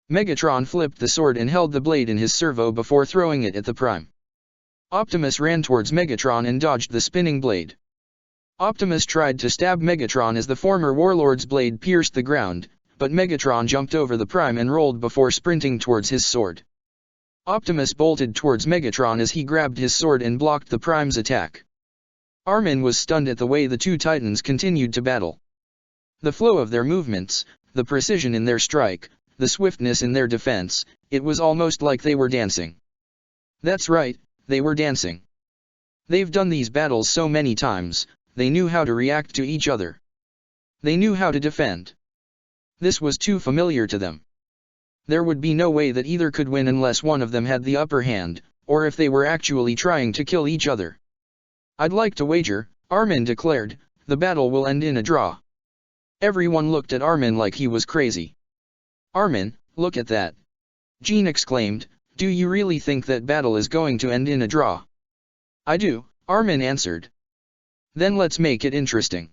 Megatron flipped the sword and held the blade in his servo before throwing it at the Prime. Optimus ran towards Megatron and dodged the spinning blade. Optimus tried to stab Megatron as the former Warlord's blade pierced the ground, but Megatron jumped over the Prime and rolled before sprinting towards his sword. Optimus bolted towards Megatron as he grabbed his sword and blocked the Prime's attack. Armin was stunned at the way the two Titans continued to battle. The flow of their movements, the precision in their strike, the swiftness in their defense, it was almost like they were dancing. That's right, they were dancing. They've done these battles so many times, they knew how to react to each other. They knew how to defend. This was too familiar to them. There would be no way that either could win unless one of them had the upper hand, or if they were actually trying to kill each other. "I'd like to wager," Armin declared, "the battle will end in a draw." Everyone looked at Armin like he was crazy. "Armin, look at that!" Jean exclaimed, "Do you really think that battle is going to end in a draw?" "I do," Armin answered. "Then let's make it interesting."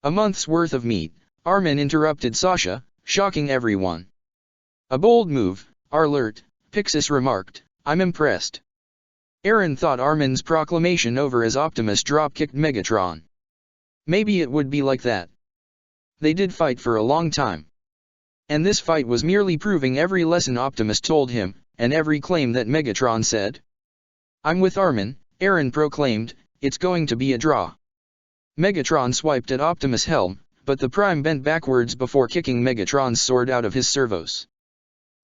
"A month's worth of meat," Armin interrupted Sasha, shocking everyone. "A bold move, Arlert," Pixis remarked, "I'm impressed." Eren thought Armin's proclamation over as Optimus drop-kicked Megatron. Maybe it would be like that. They did fight for a long time. And this fight was merely proving every lesson Optimus told him, and every claim that Megatron said. "I'm with Armin," Eren proclaimed, "it's going to be a draw." Megatron swiped at Optimus' helm, but the Prime bent backwards before kicking Megatron's sword out of his servos.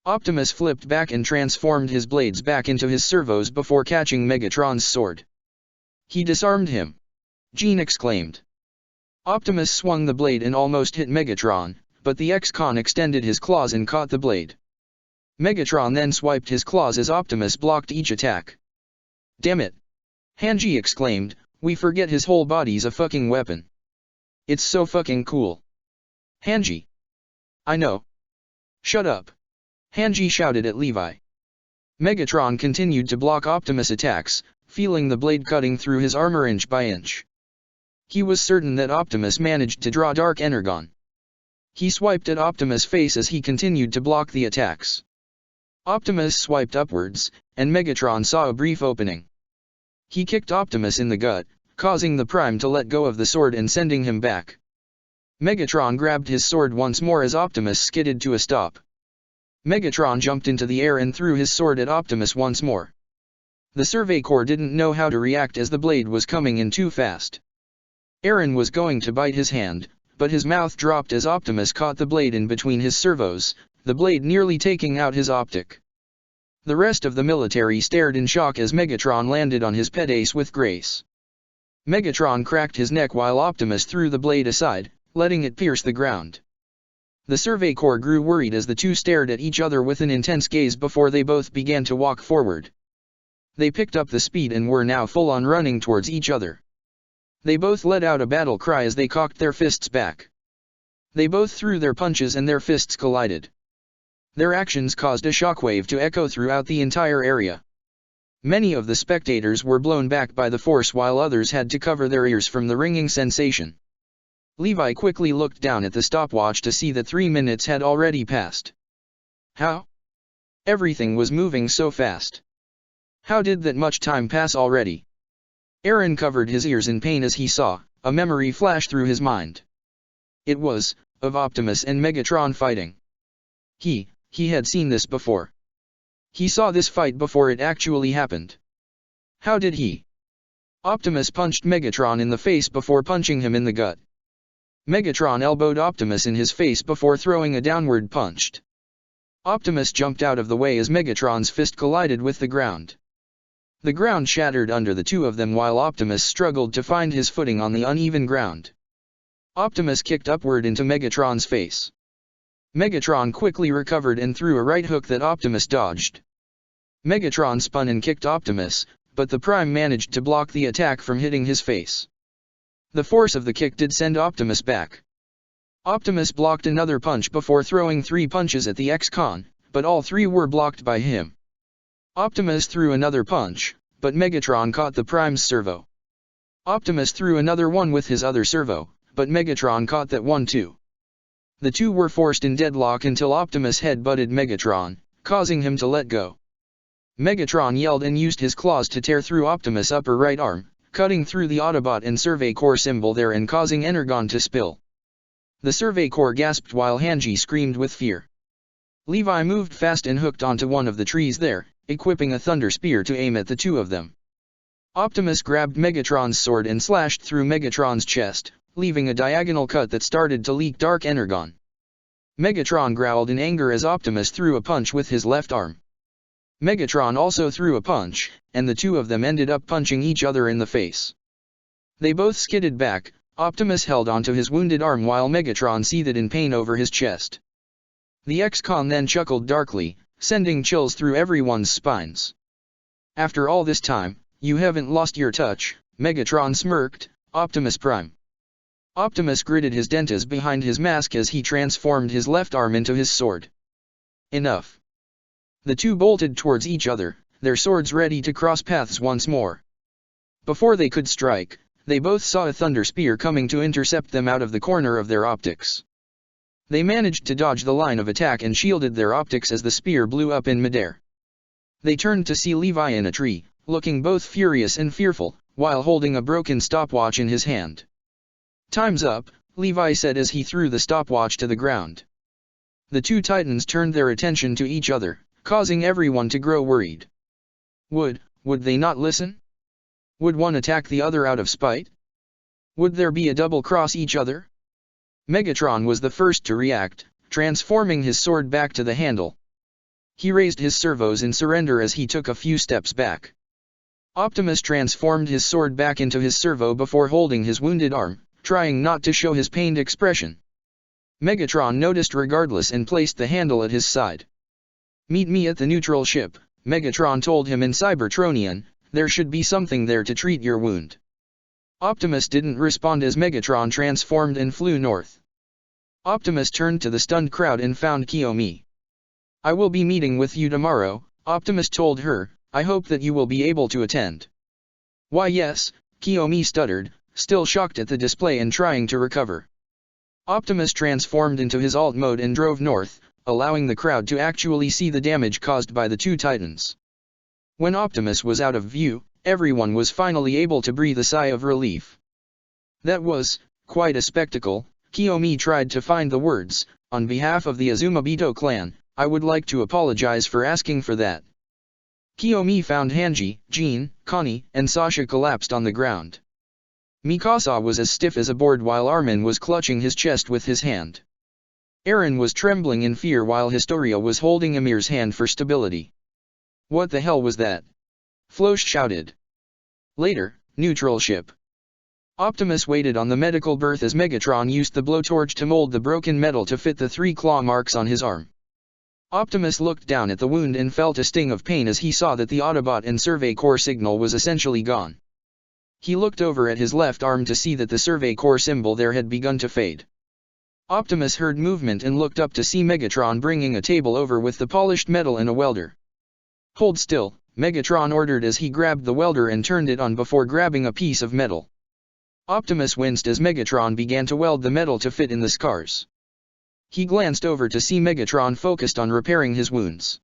Optimus flipped back and transformed his blades back into his servos before catching Megatron's sword. "He disarmed him!" Jean exclaimed. Optimus swung the blade and almost hit Megatron, but the X-Con extended his claws and caught the blade. Megatron then swiped his claws as Optimus blocked each attack. "Damn it!" Hanji exclaimed, "we forget his whole body's a fucking weapon. It's so fucking cool." "Hanji." "I know." "Shut up." Hanji shouted at Levi. Megatron continued to block Optimus' attacks, feeling the blade cutting through his armor inch by inch. He was certain that Optimus managed to draw Dark Energon. He swiped at Optimus' face as he continued to block the attacks. Optimus swiped upwards, and Megatron saw a brief opening. He kicked Optimus in the gut, causing the Prime to let go of the sword and sending him back. Megatron grabbed his sword once more as Optimus skidded to a stop. Megatron jumped into the air and threw his sword at Optimus once more. The Survey Corps didn't know how to react as the blade was coming in too fast. Eren was going to bite his hand, but his mouth dropped as Optimus caught the blade in between his servos, the blade nearly taking out his optic. The rest of the military stared in shock as Megatron landed on his pet ace with grace. Megatron cracked his neck while Optimus threw the blade aside, letting it pierce the ground. The Survey Corps grew worried as the two stared at each other with an intense gaze before they both began to walk forward. They picked up the speed and were now full-on running towards each other. They both let out a battle cry as they cocked their fists back. They both threw their punches and their fists collided. Their actions caused a shockwave to echo throughout the entire area. Many of the spectators were blown back by the force while others had to cover their ears from the ringing sensation. Levi quickly looked down at the stopwatch to see that 3 minutes had already passed. How? Everything was moving so fast. How did that much time pass already? Eren covered his ears in pain as he saw a memory flash through his mind. It was of Optimus and Megatron fighting. He had seen this before. He saw this fight before it actually happened. How did he? Optimus punched Megatron in the face before punching him in the gut. Megatron elbowed Optimus in his face before throwing a downward punch. Optimus jumped out of the way as Megatron's fist collided with the ground. The ground shattered under the two of them while Optimus struggled to find his footing on the uneven ground. Optimus kicked upward into Megatron's face. Megatron quickly recovered and threw a right hook that Optimus dodged. Megatron spun and kicked Optimus, but the Prime managed to block the attack from hitting his face. The force of the kick did send Optimus back. Optimus blocked another punch before throwing 3 punches at the X-Con, but all 3 were blocked by him. Optimus threw another punch, but Megatron caught the Prime's servo. Optimus threw another one with his other servo, but Megatron caught that one too. The two were forced in deadlock until Optimus head-butted Megatron, causing him to let go. Megatron yelled and used his claws to tear through Optimus' upper right arm, cutting through the Autobot and Survey Corps symbol there and causing Energon to spill. The Survey Corps gasped while Hanji screamed with fear. Levi moved fast and hooked onto one of the trees there, equipping a Thunder Spear to aim at the two of them. Optimus grabbed Megatron's sword and slashed through Megatron's chest, leaving a diagonal cut that started to leak Dark Energon. Megatron growled in anger as Optimus threw a punch with his left arm. Megatron also threw a punch, and the two of them ended up punching each other in the face. They both skidded back. Optimus held onto his wounded arm while Megatron seethed in pain over his chest. The ex-con then chuckled darkly, sending chills through everyone's spines. After all this time, you haven't lost your touch, Megatron smirked. Optimus Prime. Optimus gritted his dentures behind his mask as he transformed his left arm into his sword. Enough. The two bolted towards each other, their swords ready to cross paths once more. Before they could strike, they both saw a thunder spear coming to intercept them out of the corner of their optics. They managed to dodge the line of attack and shielded their optics as the spear blew up in midair. They turned to see Levi in a tree, looking both furious and fearful, while holding a broken stopwatch in his hand. "Time's up," Levi said as he threw the stopwatch to the ground. The two titans turned their attention to each other, causing everyone to grow worried. Would they not listen? Would one attack the other out of spite? Would there be a double cross each other? Megatron was the first to react, transforming his sword back to the handle. He raised his servos in surrender as he took a few steps back. Optimus transformed his sword back into his servo before holding his wounded arm, trying not to show his pained expression. Megatron noticed regardless and placed the handle at his side. "Meet me at the neutral ship," Megatron told him in Cybertronian. "There should be something there to treat your wound." Optimus didn't respond as Megatron transformed and flew north. Optimus turned to the stunned crowd and found Kiyomi. "I will be meeting with you tomorrow," Optimus told her. "I hope that you will be able to attend." "Why yes," Kiyomi stuttered, still shocked at the display and trying to recover. Optimus transformed into his alt mode and drove north, allowing the crowd to actually see the damage caused by the two titans. When Optimus was out of view, everyone was finally able to breathe a sigh of relief. That was quite a spectacle. Kiyomi tried to find the words. "On behalf of the Azumabito clan, I would like to apologize for asking for that." Kiyomi found Hanji, Jean, Connie, and Sasha collapsed on the ground. Mikasa was as stiff as a board while Armin was clutching his chest with his hand. Eren was trembling in fear while Historia was holding Emir's hand for stability. "What the hell was that?" Floche shouted. Later, neutral ship. Optimus waited on the medical berth as Megatron used the blowtorch to mold the broken metal to fit the 3 claw marks on his arm. Optimus looked down at the wound and felt a sting of pain as he saw that the Autobot and Survey Corps signal was essentially gone. He looked over at his left arm to see that the Survey Corps symbol there had begun to fade. Optimus heard movement and looked up to see Megatron bringing a table over with the polished metal and a welder. "Hold still," Megatron ordered as he grabbed the welder and turned it on before grabbing a piece of metal. Optimus winced as Megatron began to weld the metal to fit in the scars. He glanced over to see Megatron focused on repairing his wounds.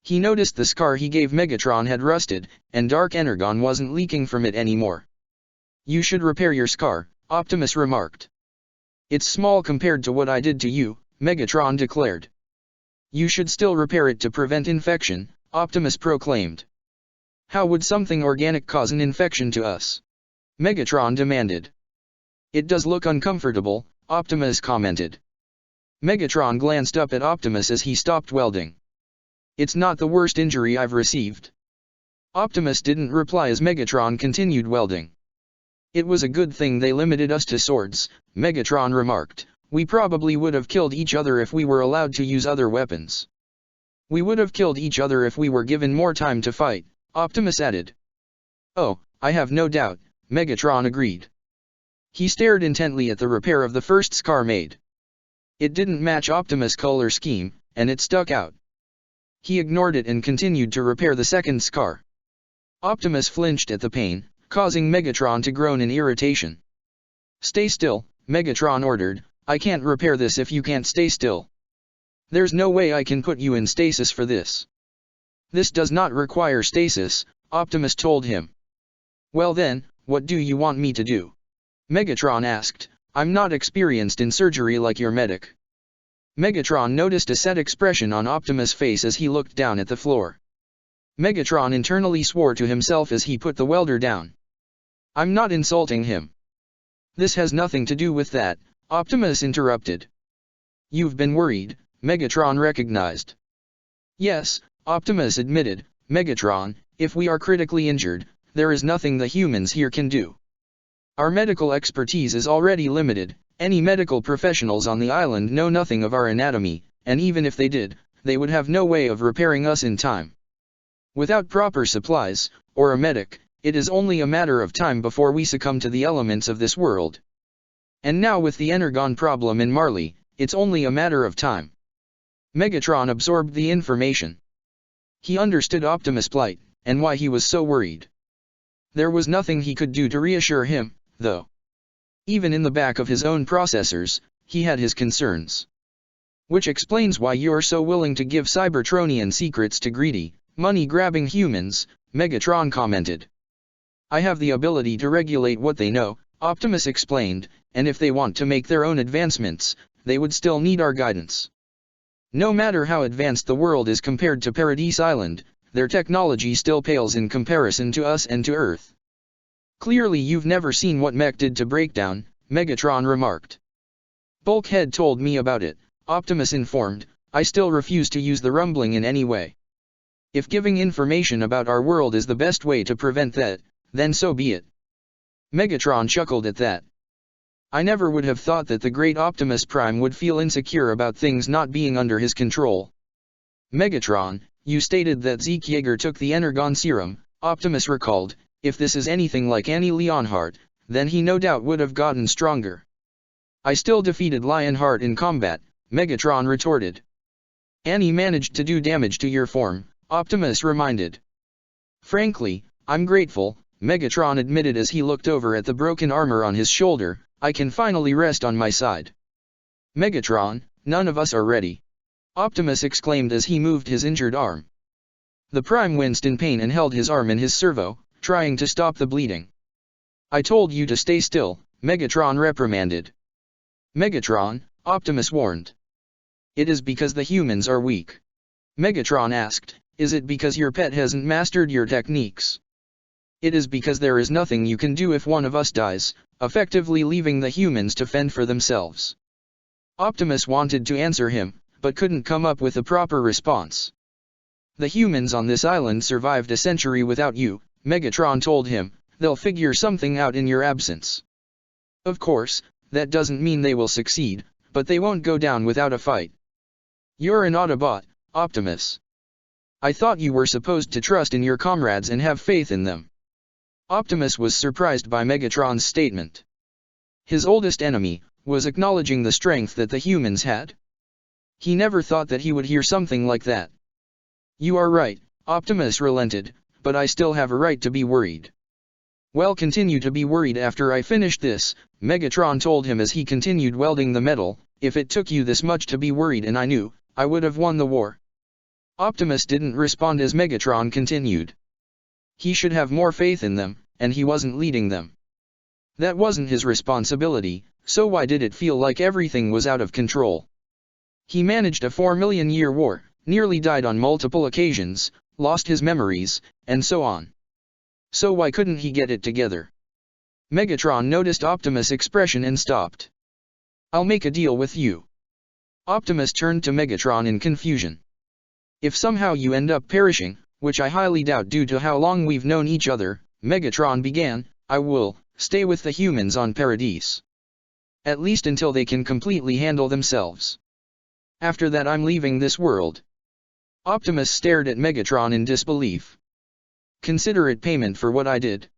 He noticed the scar he gave Megatron had rusted, and dark energon wasn't leaking from it anymore. "You should repair your scar," Optimus remarked. "It's small compared to what I did to you," Megatron declared. "You should still repair it to prevent infection," Optimus proclaimed. "How would something organic cause an infection to us?" Megatron demanded. "It does look uncomfortable," Optimus commented. Megatron glanced up at Optimus as he stopped welding. "It's not the worst injury I've received." Optimus didn't reply as Megatron continued welding. "It was a good thing they limited us to swords," Megatron remarked. "We probably would have killed each other if we were allowed to use other weapons." "We would have killed each other if we were given more time to fight," Optimus added. "Oh, I have no doubt," Megatron agreed. He stared intently at the repair of the first scar made. It didn't match Optimus' color scheme, and it stuck out. He ignored it and continued to repair the second scar. Optimus flinched at the pain, causing Megatron to groan in irritation. "Stay still," Megatron ordered. "I can't repair this if you can't stay still. There's no way I can put you in stasis for this." "This does not require stasis," Optimus told him. "Well then, what do you want me to do?" Megatron asked. "I'm not experienced in surgery like your medic." Megatron noticed a sad expression on Optimus' face as he looked down at the floor. Megatron internally swore to himself as he put the welder down. "I'm not insulting him." "This has nothing to do with that," Optimus interrupted. "You've been worried," Megatron recognized. "Yes," Optimus admitted. "Megatron, if we are critically injured, there is nothing the humans here can do. Our medical expertise is already limited. Any medical professionals on the island know nothing of our anatomy, and even if they did, they would have no way of repairing us in time. Without proper supplies, or a medic, it is only a matter of time before we succumb to the elements of this world. And now with the Energon problem in Marley, it's only a matter of time. Megatron absorbed the information. He understood Optimus' plight, and why he was so worried. There was nothing he could do to reassure him, though. Even in the back of his own processors, he had his concerns. Which explains why you're so willing to give Cybertronian secrets to greedy, money-grabbing humans, Megatron commented. I have the ability to regulate what they know, Optimus explained, and if they want to make their own advancements, they would still need our guidance. No matter how advanced the world is compared to Paradise Island, their technology still pales in comparison to us and to Earth. Clearly you've never seen what Mech did to Breakdown, Megatron remarked. Bulkhead told me about it, Optimus informed. I still refuse to use the rumbling in any way. If giving information about our world is the best way to prevent that, then so be it. Megatron chuckled at that. I never would have thought that the great Optimus Prime would feel insecure about things not being under his control. Megatron, you stated that Zeke Yeager took the Energon serum, Optimus recalled. If this is anything like Annie Leonhardt, then he no doubt would have gotten stronger. I still defeated Lionheart in combat, Megatron retorted. Annie managed to do damage to your form, Optimus reminded. Frankly, I'm grateful, Megatron admitted as he looked over at the broken armor on his shoulder. I can finally rest on my side. Megatron, none of us are ready. Optimus exclaimed as he moved his injured arm. The Prime winced in pain and held his arm in his servo, trying to stop the bleeding. I told you to stay still, Megatron reprimanded. Megatron, Optimus warned. It is because the humans are weak. Megatron asked, is it because your pet hasn't mastered your techniques? It is because there is nothing you can do if one of us dies, effectively leaving the humans to fend for themselves. Optimus wanted to answer him, but couldn't come up with a proper response. The humans on this island survived a century without you, Megatron told him. They'll figure something out in your absence. Of course, that doesn't mean they will succeed, but they won't go down without a fight. You're an Autobot, Optimus. I thought you were supposed to trust in your comrades and have faith in them. Optimus was surprised by Megatron's statement. His oldest enemy was acknowledging the strength that the humans had. He never thought that he would hear something like that. You are right, Optimus relented, but I still have a right to be worried. Well, continue to be worried after I finish this, Megatron told him as he continued welding the metal. If it took you this much to be worried and I knew, I would have won the war. Optimus didn't respond as Megatron continued. He should have more faith in them, and he wasn't leading them. That wasn't his responsibility, so why did it feel like everything was out of control? He managed a 4-million-year war, nearly died on multiple occasions, lost his memories, and so on. So why couldn't he get it together? Megatron noticed Optimus' expression and stopped. I'll make a deal with you. Optimus turned to Megatron in confusion. If somehow you end up perishing, which I highly doubt due to how long we've known each other, Megatron began, I will stay with the humans on Paradise. At least until they can completely handle themselves. After that I'm leaving this world. Optimus stared at Megatron in disbelief. Consider it payment for what I did.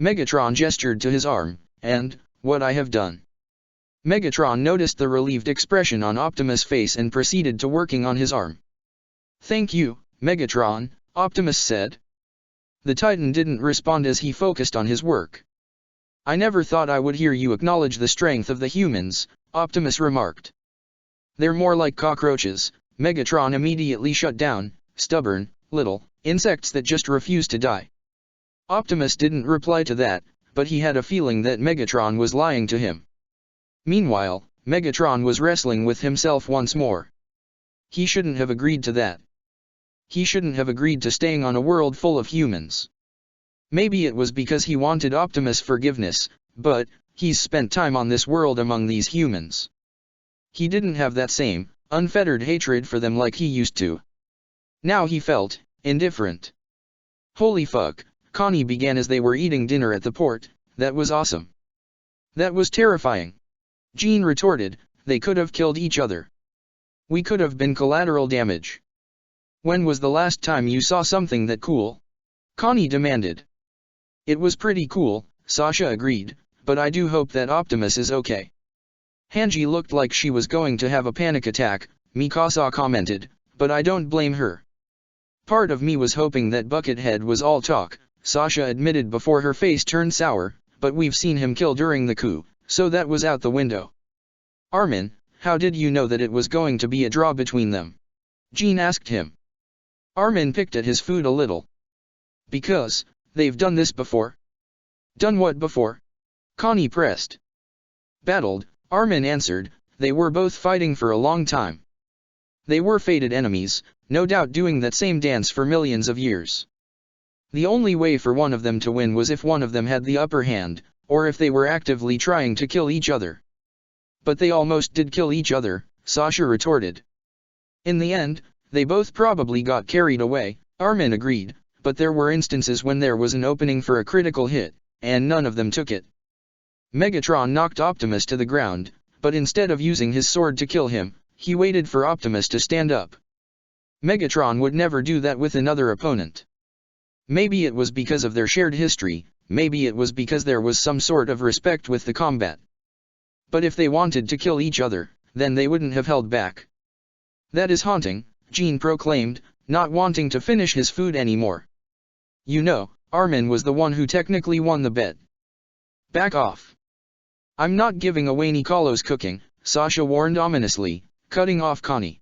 Megatron gestured to his arm, and, what I have done. Megatron noticed the relieved expression on Optimus' face and proceeded to working on his arm. Thank you, Megatron, Optimus said. The Titan didn't respond as he focused on his work. I never thought I would hear you acknowledge the strength of the humans, Optimus remarked. They're more like cockroaches, Megatron immediately shut down, stubborn, little insects that just refuse to die. Optimus didn't reply to that, but he had a feeling that Megatron was lying to him. Meanwhile, Megatron was wrestling with himself once more. He shouldn't have agreed to that. He shouldn't have agreed to staying on a world full of humans. Maybe it was because he wanted Optimus' forgiveness, but he's spent time on this world among these humans. He didn't have that same, unfettered hatred for them like he used to. Now he felt indifferent. Holy fuck, Connie began as they were eating dinner at the port. That was awesome. That was terrifying. Jean retorted, they could have killed each other. We could have been collateral damage. When was the last time you saw something that cool? Connie demanded. It was pretty cool, Sasha agreed, but I do hope that Optimus is okay. Hanji looked like she was going to have a panic attack, Mikasa commented, but I don't blame her. Part of me was hoping that Buckethead was all talk, Sasha admitted before her face turned sour, but we've seen him kill during the coup, so that was out the window. Armin, how did you know that it was going to be a draw between them? Jean asked him. Armin picked at his food a little. Because, they've done this before. Done what before? Connie pressed. Battled, Armin answered, they were both fighting for a long time. They were fated enemies, no doubt doing that same dance for millions of years. The only way for one of them to win was if one of them had the upper hand, or if they were actively trying to kill each other. But they almost did kill each other, Sasha retorted. In the end, they both probably got carried away, Armin agreed, but there were instances when there was an opening for a critical hit, and none of them took it. Megatron knocked Optimus to the ground, but instead of using his sword to kill him, he waited for Optimus to stand up. Megatron would never do that with another opponent. Maybe it was because of their shared history, maybe it was because there was some sort of respect with the combat. But if they wanted to kill each other, then they wouldn't have held back. That is haunting, Jean proclaimed, not wanting to finish his food anymore. You know, Armin was the one who technically won the bet. Back off. I'm not giving away Nicolo's cooking, Sasha warned ominously, cutting off Connie.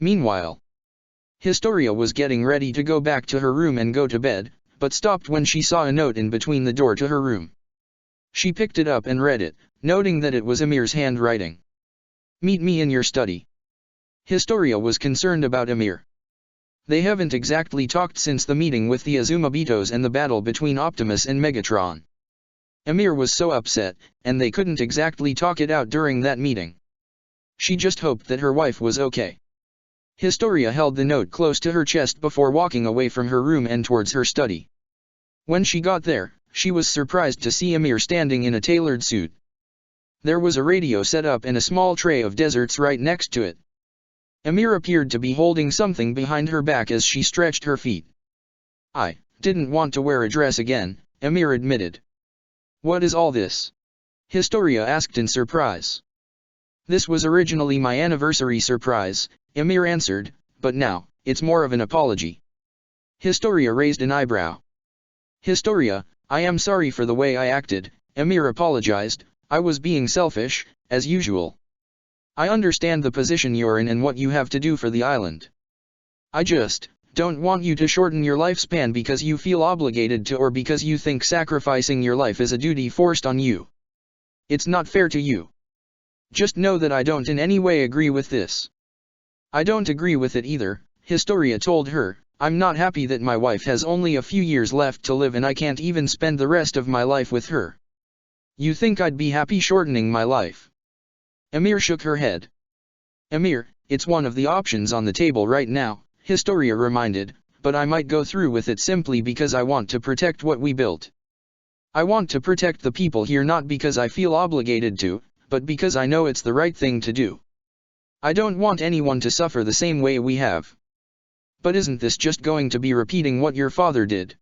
Meanwhile, Historia was getting ready to go back to her room and go to bed, but stopped when she saw a note in between the door to her room. She picked it up and read it, noting that it was Emir's handwriting. Meet me in your study. Historia was concerned about Emir. They haven't exactly talked since the meeting with the Azumabitos and the battle between Optimus and Megatron. Emir was so upset, and they couldn't exactly talk it out during that meeting. She just hoped that her wife was okay. Historia held the note close to her chest before walking away from her room and towards her study. When she got there, she was surprised to see Emir standing in a tailored suit. There was a radio set up and a small tray of desserts right next to it. Emir appeared to be holding something behind her back as she stretched her feet. I didn't want to wear a dress again, Emir admitted. What is all this? Historia asked in surprise. This was originally my anniversary surprise, Emir answered, but now, it's more of an apology. Historia raised an eyebrow. Historia, I am sorry for the way I acted, Emir apologized, I was being selfish, as usual. I understand the position you're in and what you have to do for the island. I just don't want you to shorten your lifespan because you feel obligated to or because you think sacrificing your life is a duty forced on you. It's not fair to you. Just know that I don't in any way agree with this. I don't agree with it either, Historia told her, I'm not happy that my wife has only a few years left to live and I can't even spend the rest of my life with her. You think I'd be happy shortening my life? Emir shook her head. Emir, it's one of the options on the table right now, Historia reminded, but I might go through with it simply because I want to protect what we built. I want to protect the people here not because I feel obligated to, but because I know it's the right thing to do. I don't want anyone to suffer the same way we have. But isn't this just going to be repeating what your father did?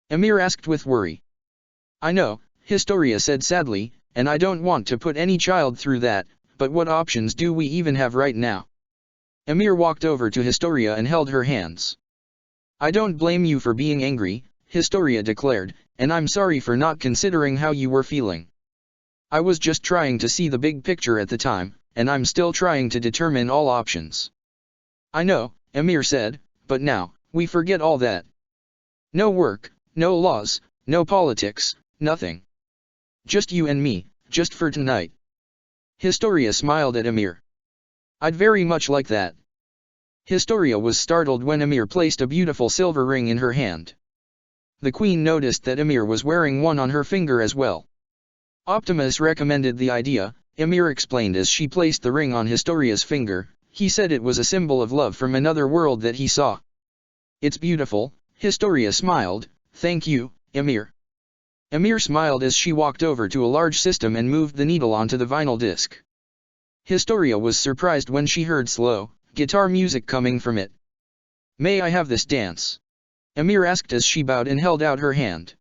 Emir asked with worry. I know, Historia said sadly, and I don't want to put any child through that, but what options do we even have right now? Emir walked over to Historia and held her hands. I don't blame you for being angry, Historia declared, and I'm sorry for not considering how you were feeling. I was just trying to see the big picture at the time, and I'm still trying to determine all options. I know, Emir said, but now, we forget all that. No work, no laws, no politics, nothing. Just you and me, just for tonight. Historia smiled at Emir. I'd very much like that. Historia was startled when Emir placed a beautiful silver ring in her hand. The queen noticed that Emir was wearing one on her finger as well. Optimus recommended the idea, Emir explained as she placed the ring on Historia's finger. He said it was a symbol of love from another world that he saw. It's beautiful, Historia smiled, thank you, Emir. Emir smiled as she walked over to a large system and moved the needle onto the vinyl disc. Historia was surprised when she heard slow, guitar music coming from it. "May I have this dance?" Emir asked as she bowed and held out her hand.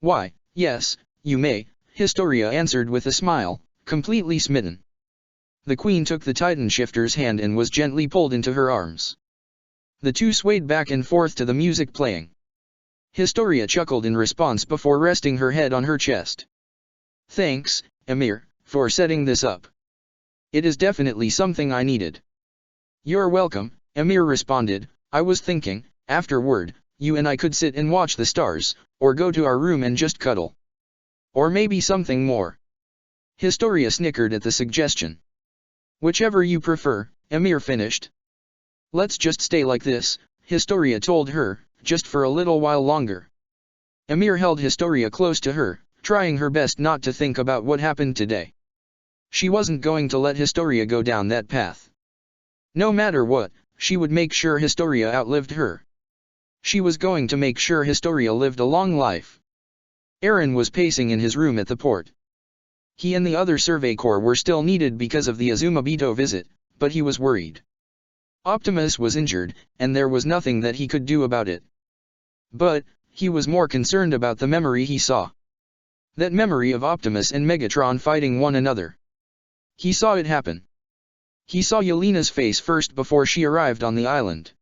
"Why, yes, you may," Historia answered with a smile, completely smitten. The queen took the Titan shifter's hand and was gently pulled into her arms. The two swayed back and forth to the music playing. Historia chuckled in response before resting her head on her chest. "Thanks, Emir, for setting this up. It is definitely something I needed." "You're welcome," Emir responded. "I was thinking, afterward, you and I could sit and watch the stars, or go to our room and just cuddle. Or maybe something more." Historia snickered at the suggestion. "Whichever you prefer," Emir finished. "Let's just stay like this," Historia told her, "just for a little while longer." Emir held Historia close to her, trying her best not to think about what happened today. She wasn't going to let Historia go down that path. No matter what, she would make sure Historia outlived her. She was going to make sure Historia lived a long life. Eren was pacing in his room at the port. He and the other Survey Corps were still needed because of the Azumabito visit, but he was worried. Optimus was injured, and there was nothing that he could do about it. But, he was more concerned about the memory he saw. That memory of Optimus and Megatron fighting one another. He saw it happen. He saw Yelena's face first before she arrived on the island.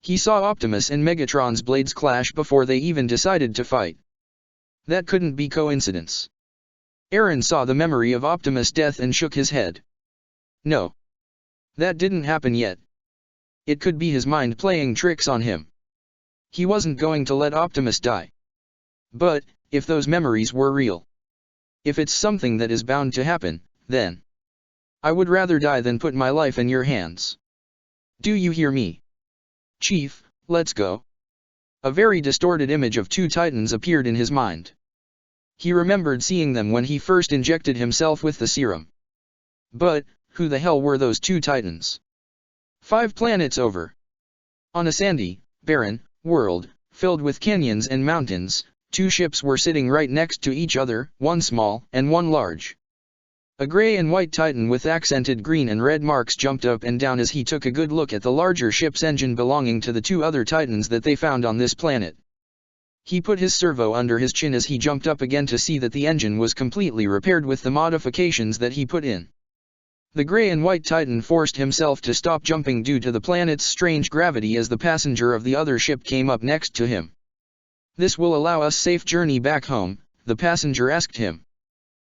He saw Optimus and Megatron's blades clash before they even decided to fight. That couldn't be coincidence. Eren saw the memory of Optimus' death and shook his head. No. That didn't happen yet. It could be his mind playing tricks on him. He wasn't going to let Optimus die. But, if those memories were real, if it's something that is bound to happen, then I would rather die than put my life in your hands. Do you hear me? Chief, let's go. A very distorted image of two Titans appeared in his mind. He remembered seeing them when he first injected himself with the serum. But, who the hell were those two Titans? 5 planets over. On a sandy, barren world, filled with canyons and mountains, 2 ships were sitting right next to each other, one small and one large. A gray and white Titan with accented green and red marks jumped up and down as he took a good look at the larger ship's engine belonging to the 2 other Titans that they found on this planet. He put his servo under his chin as he jumped up again to see that the engine was completely repaired with the modifications that he put in. The gray and white Titan forced himself to stop jumping due to the planet's strange gravity as the passenger of the other ship came up next to him. "This will allow us safe journey back home," the passenger asked him.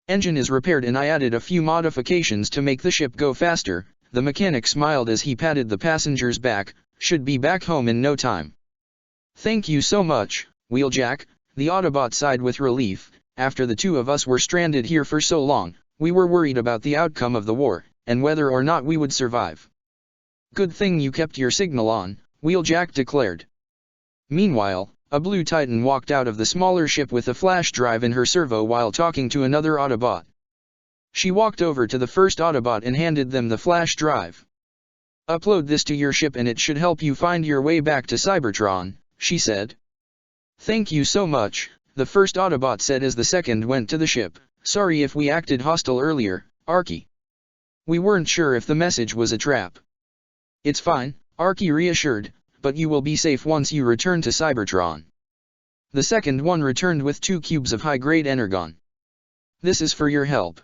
"Engine is repaired and I added a few modifications to make the ship go faster," the mechanic smiled as he patted the passenger's back. "Should be back home in no time." "Thank you so much, Wheeljack," the Autobot sighed with relief. "After the 2 of us were stranded here for so long, we were worried about the outcome of the war, and whether or not we would survive." "Good thing you kept your signal on," Wheeljack declared. Meanwhile, a blue Titan walked out of the smaller ship with a flash drive in her servo while talking to another Autobot. She walked over to the first Autobot and handed them the flash drive. "Upload this to your ship and it should help you find your way back to Cybertron," she said. "Thank you so much," the first Autobot said as the second went to the ship. "Sorry if we acted hostile earlier, Archie. We weren't sure if the message was a trap." "It's fine," Archie reassured, "but you will be safe once you return to Cybertron." The second one returned with 2 cubes of high-grade energon. "This is for your help."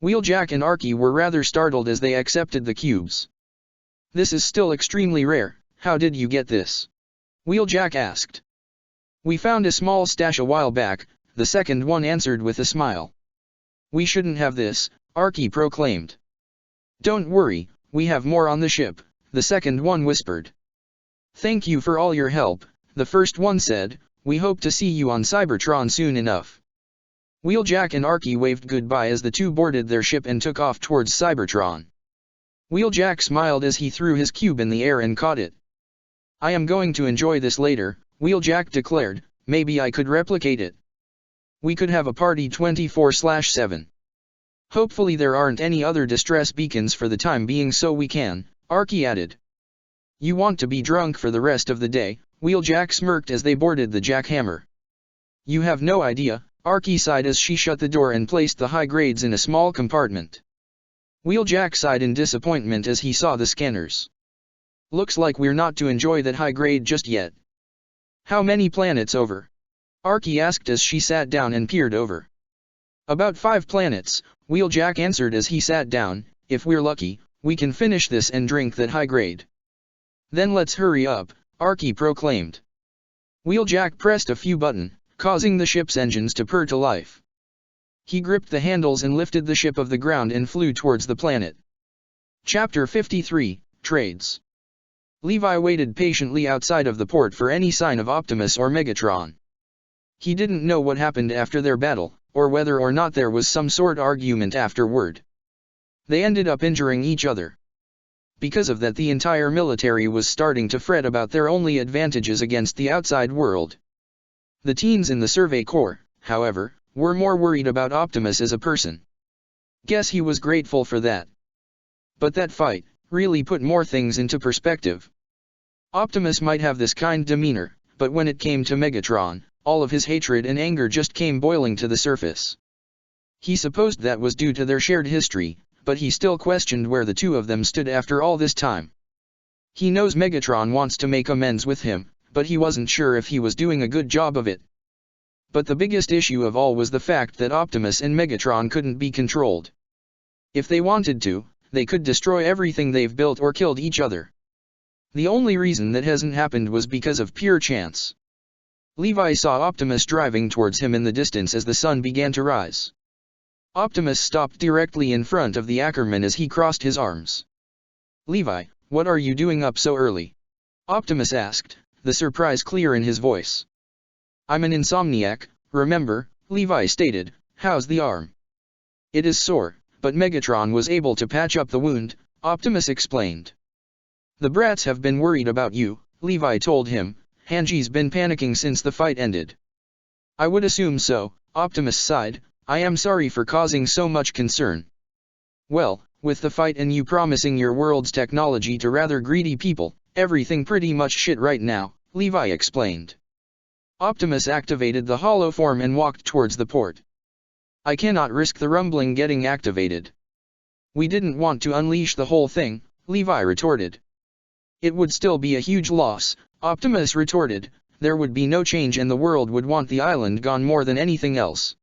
Wheeljack and Archie were rather startled as they accepted the cubes. "This is still extremely rare, how did you get this?" Wheeljack asked. "We found a small stash a while back," the second one answered with a smile. "We shouldn't have this," Archie proclaimed. "Don't worry, we have more on the ship," the second one whispered. "Thank you for all your help," the first one said. "We hope to see you on Cybertron soon enough." Wheeljack and Archie waved goodbye as the 2 boarded their ship and took off towards Cybertron. Wheeljack smiled as he threw his cube in the air and caught it. "I am going to enjoy this later," Wheeljack declared. "Maybe I could replicate it. We could have a party 24/7. Hopefully there aren't any other distress beacons for the time being so we can," Archie added. "You want to be drunk for the rest of the day," Wheeljack smirked as they boarded the jackhammer. "You have no idea," Archie sighed as she shut the door and placed the high grades in a small compartment. Wheeljack sighed in disappointment as he saw the scanners. Looks like we're not to enjoy that high grade just yet. How many planets over? Archie asked as she sat down and peered over. About 5 planets, Wheeljack answered as he sat down. If we're lucky, we can finish this and drink that high grade. Then let's hurry up, Archie proclaimed. Wheeljack pressed a few buttons, causing the ship's engines to purr to life. He gripped the handles and lifted the ship off the ground and flew towards the planet. Chapter 53, Trades. Levi waited patiently outside of the port for any sign of Optimus or Megatron. He didn't know what happened after their battle, or whether or not there was some sort of argument afterward. They ended up injuring each other. Because of that, the entire military was starting to fret about their only advantages against the outside world. The teens in the Survey Corps, however, were more worried about Optimus as a person. Guess he was grateful for that. But that fight really put more things into perspective. Optimus might have this kind demeanor, but when it came to Megatron, all of his hatred and anger just came boiling to the surface. He supposed that was due to their shared history, but he still questioned where the two of them stood after all this time. He knows Megatron wants to make amends with him, but he wasn't sure if he was doing a good job of it. But the biggest issue of all was the fact that Optimus and Megatron couldn't be controlled. If they wanted to, they could destroy everything they've built or killed each other. The only reason that hasn't happened was because of pure chance. Levi saw Optimus driving towards him in the distance as the sun began to rise. Optimus stopped directly in front of the Ackerman as he crossed his arms. Levi, what are you doing up so early? Optimus asked, the surprise clear in his voice. I'm an insomniac, remember, Levi stated. How's the arm? It is sore, but Megatron was able to patch up the wound, Optimus explained. The brats have been worried about you, Levi told him. Hanji's been panicking since the fight ended. I would assume so, Optimus sighed. I am sorry for causing so much concern. Well, with the fight and you promising your world's technology to rather greedy people, everything pretty much shit right now, Levi explained. Optimus activated the hollow form and walked towards the port. I cannot risk the rumbling getting activated. We didn't want to unleash the whole thing, Levi retorted. It would still be a huge loss, Optimus retorted. There would be no change and the world would want the island gone more than anything else.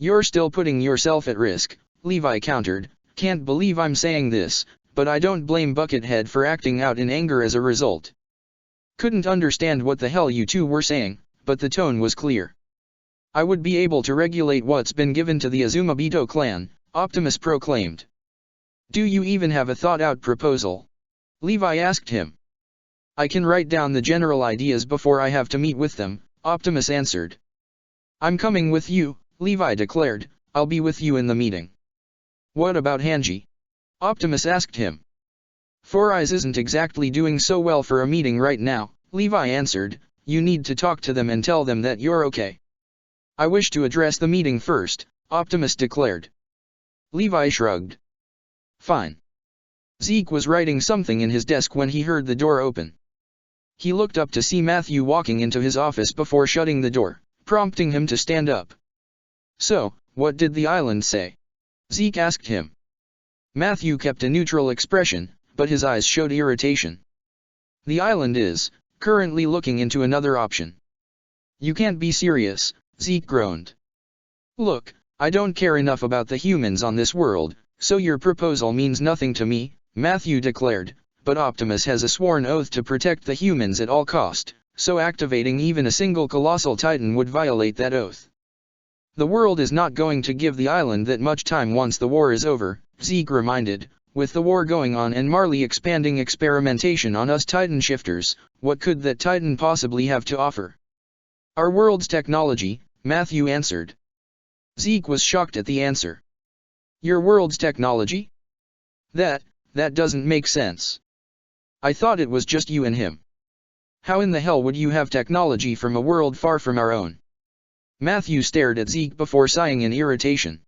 You're still putting yourself at risk, Levi countered. Can't believe I'm saying this, but I don't blame Buckethead for acting out in anger as a result. Couldn't understand what the hell you two were saying, but the tone was clear. I would be able to regulate what's been given to the Azumabito clan, Optimus proclaimed. Do you even have a thought-out proposal? Levi asked him. I can write down the general ideas before I have to meet with them, Optimus answered. I'm coming with you, Levi declared. I'll be with you in the meeting. What about Hanji? Optimus asked him. Four Eyes isn't exactly doing so well for a meeting right now, Levi answered. You need to talk to them and tell them that you're okay. I wish to address the meeting first, Optimus declared. Levi shrugged. Fine. Zeke was writing something in his desk when he heard the door open. He looked up to see Matthew walking into his office before shutting the door, prompting him to stand up. So, what did the island say? Zeke asked him. Matthew kept a neutral expression, but his eyes showed irritation. The island is currently looking into another option. You can't be serious, Zeke groaned. Look, I don't care enough about the humans on this world, so your proposal means nothing to me, Matthew declared, but Optimus has a sworn oath to protect the humans at all cost, so activating even a single colossal titan would violate that oath. The world is not going to give the island that much time once the war is over, Zeke reminded. With the war going on and Marley expanding experimentation on us Titan shifters, what could that Titan possibly have to offer? Our world's technology, Matthew answered. Zeke was shocked at the answer. Your world's technology? That doesn't make sense. I thought it was just you and him. How in the hell would you have technology from a world far from our own? Matthew stared at Zeke before sighing in irritation.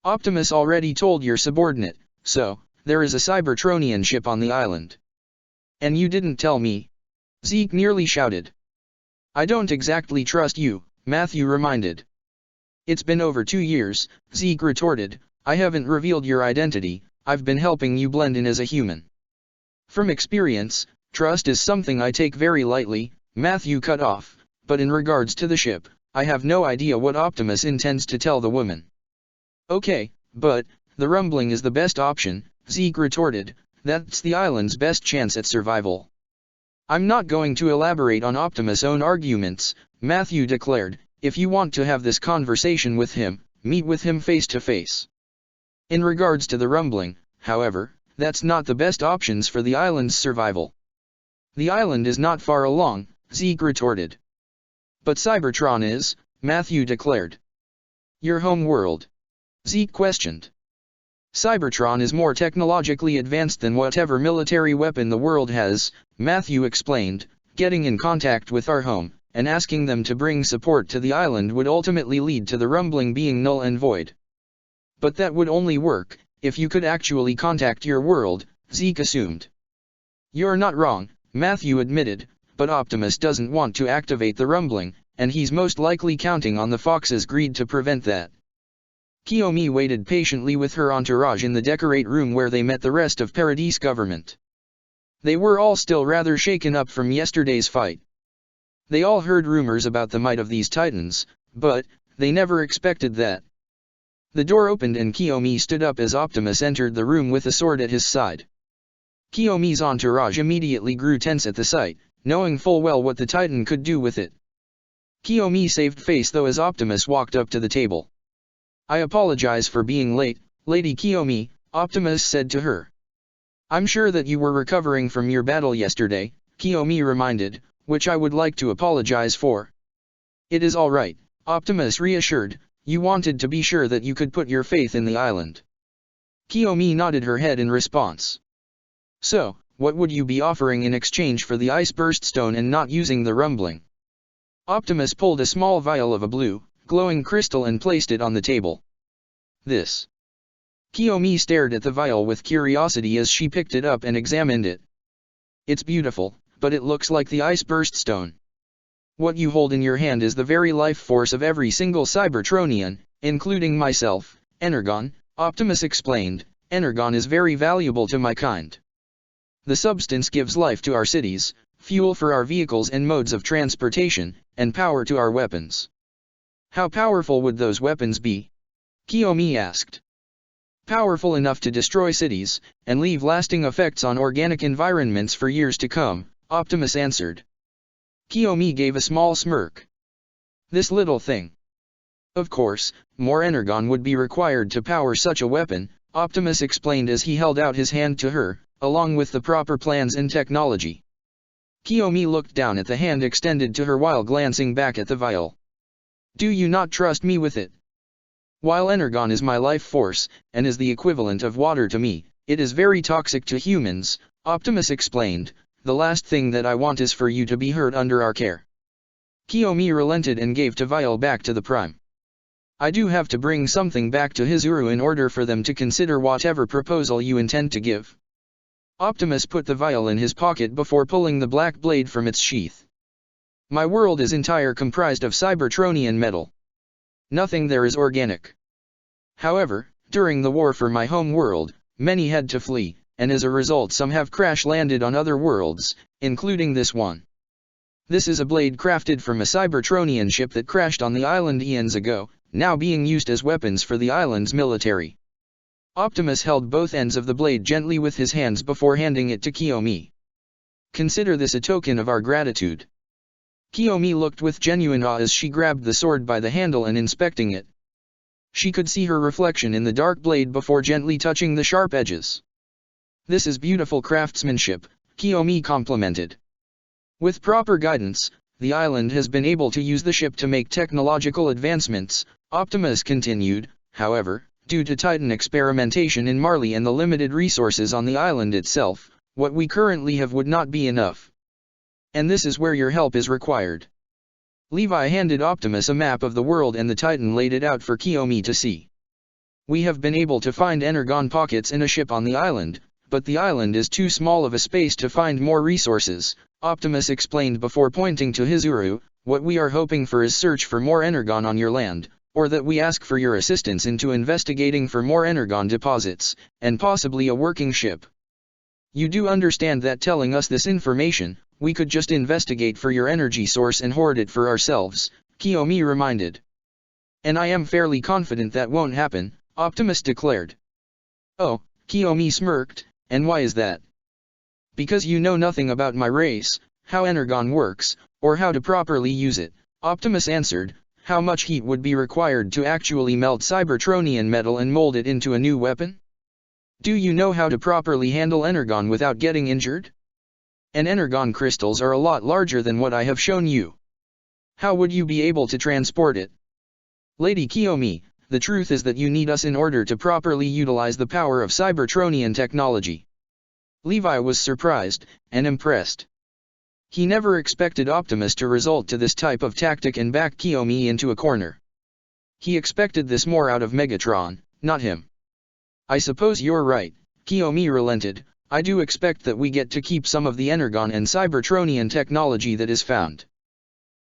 Optimus already told your subordinate, so, there is a Cybertronian ship on the island. And you didn't tell me? Zeke nearly shouted. I don't exactly trust you, Matthew reminded. It's been over 2 years, Zeke retorted. I haven't revealed your identity, I've been helping you blend in as a human. From experience, trust is something I take very lightly, Matthew cut off, but in regards to the ship, I have no idea what Optimus intends to tell the woman. Okay, but, the rumbling is the best option, Zeke retorted, that's the island's best chance at survival. I'm not going to elaborate on Optimus' own arguments, Matthew declared, if you want to have this conversation with him, meet with him face to face. In regards to the rumbling, however, that's not the best options for the island's survival. The island is not far along, Zeke retorted. But Cybertron is, Matthew declared. Your home world? Zeke questioned. Cybertron is more technologically advanced than whatever military weapon the world has, Matthew explained, getting in contact with our home, and asking them to bring support to the island would ultimately lead to the rumbling being null and void. But that would only work, if you could actually contact your world, Zeke assumed. You're not wrong, Matthew admitted, but Optimus doesn't want to activate the rumbling, and he's most likely counting on the Fox's greed to prevent that. Kiyomi waited patiently with her entourage in the decorate room where they met the rest of Paradise government. They were all still rather shaken up from yesterday's fight. They all heard rumors about the might of these titans, but they never expected that. The door opened and Kiyomi stood up as Optimus entered the room with a sword at his side. Kiyomi's entourage immediately grew tense at the sight, knowing full well what the titan could do with it. Kiyomi saved face though as Optimus walked up to the table. I apologize for being late, Lady Kiyomi, Optimus said to her. I'm sure that you were recovering from your battle yesterday, Kiyomi reminded, which I would like to apologize for. It is all right, Optimus reassured, you wanted to be sure that you could put your faith in the island. Kiyomi nodded her head in response. So, what would you be offering in exchange for the ice burst stone and not using the rumbling? Optimus pulled a small vial of a blue, glowing crystal and placed it on the table. This. Kiyomi stared at the vial with curiosity as she picked it up and examined it. It's beautiful, but it looks like the ice burst stone. What you hold in your hand is the very life force of every single Cybertronian, including myself, Energon, Optimus explained. Energon is very valuable to my kind. The substance gives life to our cities, fuel for our vehicles and modes of transportation, and power to our weapons. How powerful would those weapons be? Kiyomi asked. Powerful enough to destroy cities, and leave lasting effects on organic environments for years to come, Optimus answered. Kiyomi gave a small smirk. This little thing. Of course, more energon would be required to power such a weapon, Optimus explained as he held out his hand to her, along with the proper plans and technology. Kiyomi looked down at the hand extended to her while glancing back at the vial. Do you not trust me with it? While energon is my life force, and is the equivalent of water to me, it is very toxic to humans, Optimus explained. The last thing that I want is for you to be hurt under our care. Kiyomi relented and gave the vial back to the Prime. I do have to bring something back to Hizuru in order for them to consider whatever proposal you intend to give. Optimus put the vial in his pocket before pulling the black blade from its sheath. My world is entire comprised of Cybertronian metal. Nothing there is organic. However, during the war for my home world, many had to flee, and as a result some have crash-landed on other worlds, including this one. This is a blade crafted from a Cybertronian ship that crashed on the island eons ago, now being used as weapons for the island's military. Optimus held both ends of the blade gently with his hands before handing it to Kiyomi. Consider this a token of our gratitude. Kiyomi looked with genuine awe as she grabbed the sword by the handle and inspecting it. She could see her reflection in the dark blade before gently touching the sharp edges. This is beautiful craftsmanship, Kiyomi complimented. With proper guidance, the island has been able to use the ship to make technological advancements, Optimus continued. However, due to Titan experimentation in Marley and the limited resources on the island itself, what we currently have would not be enough. And this is where your help is required. Levi handed Optimus a map of the world and the Titan laid it out for Kiyomi to see. We have been able to find energon pockets in a ship on the island, but the island is too small of a space to find more resources, Optimus explained before pointing to Hizuru. What we are hoping for is search for more energon on your land, Or that we ask for your assistance into investigating for more energon deposits, and possibly a working ship. You do understand that telling us this information, we could just investigate for your energy source and hoard it for ourselves, Kiyomi reminded. And I am fairly confident that won't happen, Optimus declared. Oh, Kiyomi smirked, and why is that? Because you know nothing about my race, how energon works, or how to properly use it, Optimus answered. How much heat would be required to actually melt Cybertronian metal and mold it into a new weapon? Do you know how to properly handle energon without getting injured? And energon crystals are a lot larger than what I have shown you. How would you be able to transport it? Lady Kiyomi, the truth is that you need us in order to properly utilize the power of Cybertronian technology. Levi was surprised, and impressed. He never expected Optimus to resort to this type of tactic and back Kiyomi into a corner. He expected this more out of Megatron, not him. I suppose you're right, Kiyomi relented. I do expect that we get to keep some of the energon and Cybertronian technology that is found.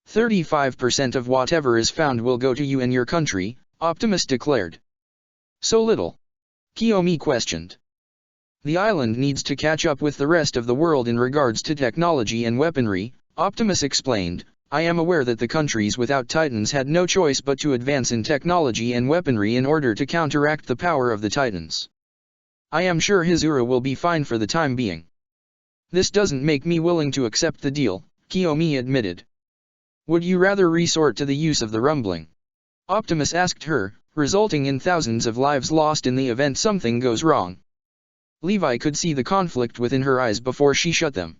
35% of whatever is found will go to you and your country, Optimus declared. So little? Kiyomi questioned. The island needs to catch up with the rest of the world in regards to technology and weaponry, Optimus explained. I am aware that the countries without Titans had no choice but to advance in technology and weaponry in order to counteract the power of the Titans. I am sure Hizuru will be fine for the time being. This doesn't make me willing to accept the deal, Kiyomi admitted. Would you rather resort to the use of the rumbling? Optimus asked her, resulting in thousands of lives lost in the event something goes wrong. Levi could see the conflict within her eyes before she shut them.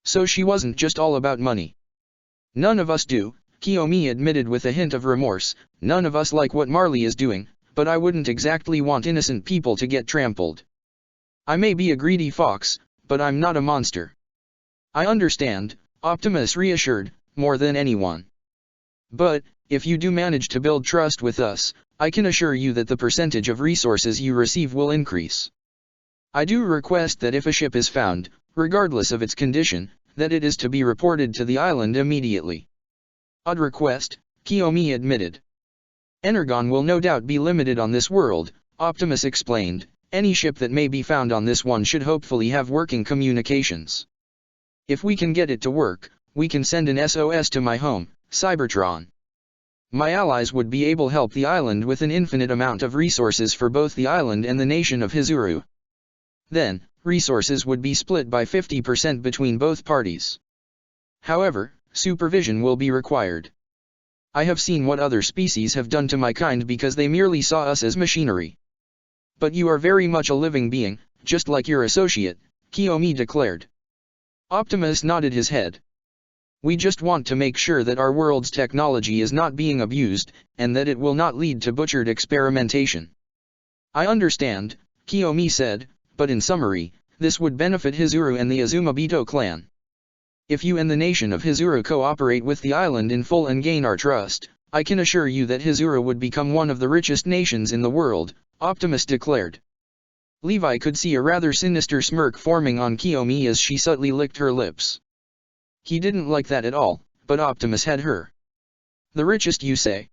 So she wasn't just all about money. None of us do, Kiyomi admitted with a hint of remorse. None of us like what Marley is doing, but I wouldn't exactly want innocent people to get trampled. I may be a greedy fox, but I'm not a monster. I understand, Optimus reassured, more than anyone. But, if you do manage to build trust with us, I can assure you that the percentage of resources you receive will increase. I do request that if a ship is found, regardless of its condition, that it is to be reported to the island immediately. Odd request, Kiyomi admitted. Energon will no doubt be limited on this world, Optimus explained. Any ship that may be found on this one should hopefully have working communications. If we can get it to work, we can send an SOS to my home, Cybertron. My allies would be able to help the island with an infinite amount of resources for both the island and the nation of Hizuru. Then, resources would be split by 50% between both parties. However, supervision will be required. I have seen what other species have done to my kind because they merely saw us as machinery. But you are very much a living being, just like your associate, Kiyomi declared. Optimus nodded his head. We just want to make sure that our world's technology is not being abused, and that it will not lead to butchered experimentation. I understand, Kiyomi said, but in summary, this would benefit Hizuru and the Azumabito clan. If you and the nation of Hizuru cooperate with the island in full and gain our trust, I can assure you that Hizuru would become one of the richest nations in the world, Optimus declared. Levi could see a rather sinister smirk forming on Kiyomi as she subtly licked her lips. He didn't like that at all, but Optimus had her. The richest you say?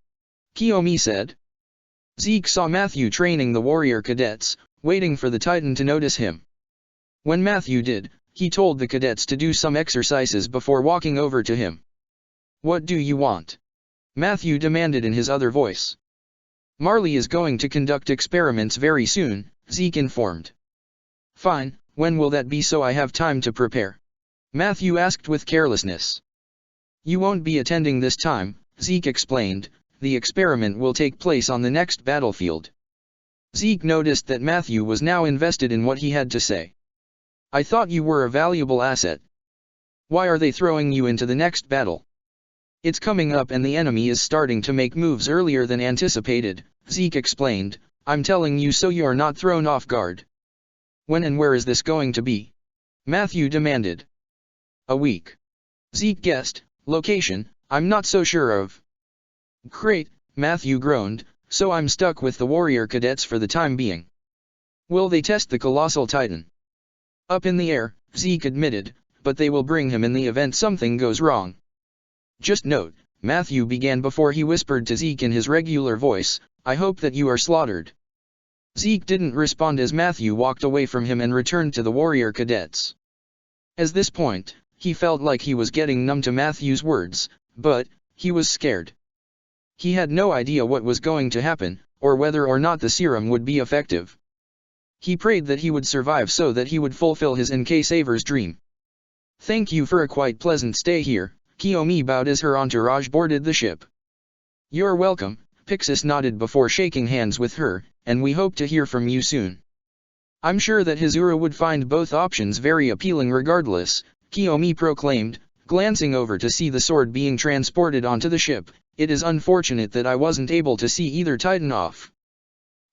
Kiyomi said. Zeke saw Matthew training the warrior cadets, waiting for the Titan to notice him. When Matthew did, he told the cadets to do some exercises before walking over to him. What do you want? Matthew demanded in his other voice. Marley is going to conduct experiments very soon, Zeke informed. Fine, when will that be so I have time to prepare? Matthew asked with carelessness. You won't be attending this time, Zeke explained. The experiment will take place on the next battlefield. Zeke noticed that Matthew was now invested in what he had to say. I thought you were a valuable asset. Why are they throwing you into the next battle? It's coming up and the enemy is starting to make moves earlier than anticipated, Zeke explained. I'm telling you so you are not thrown off guard. When and where is this going to be? Matthew demanded. A week. Zeke guessed. Location, I'm not so sure of. Great, Matthew groaned, so I'm stuck with the warrior cadets for the time being. Will they test the colossal titan? Up in the air, Zeke admitted, but they will bring him in the event something goes wrong. Just note, Matthew began before he whispered to Zeke in his regular voice, "I hope that you are slaughtered." Zeke didn't respond as Matthew walked away from him and returned to the warrior cadets. At this point, he felt like he was getting numb to Matthew's words, but he was scared. He had no idea what was going to happen, or whether or not the serum would be effective. He prayed that he would survive so that he would fulfill his NK Saver's dream. "Thank you for a quite pleasant stay here," Kiyomi bowed as her entourage boarded the ship. "You're welcome," Pixis nodded before shaking hands with her, "and we hope to hear from you soon." "I'm sure that Hazura would find both options very appealing regardless," Kiyomi proclaimed, glancing over to see the sword being transported onto the ship. "It is unfortunate that I wasn't able to see either Titan off."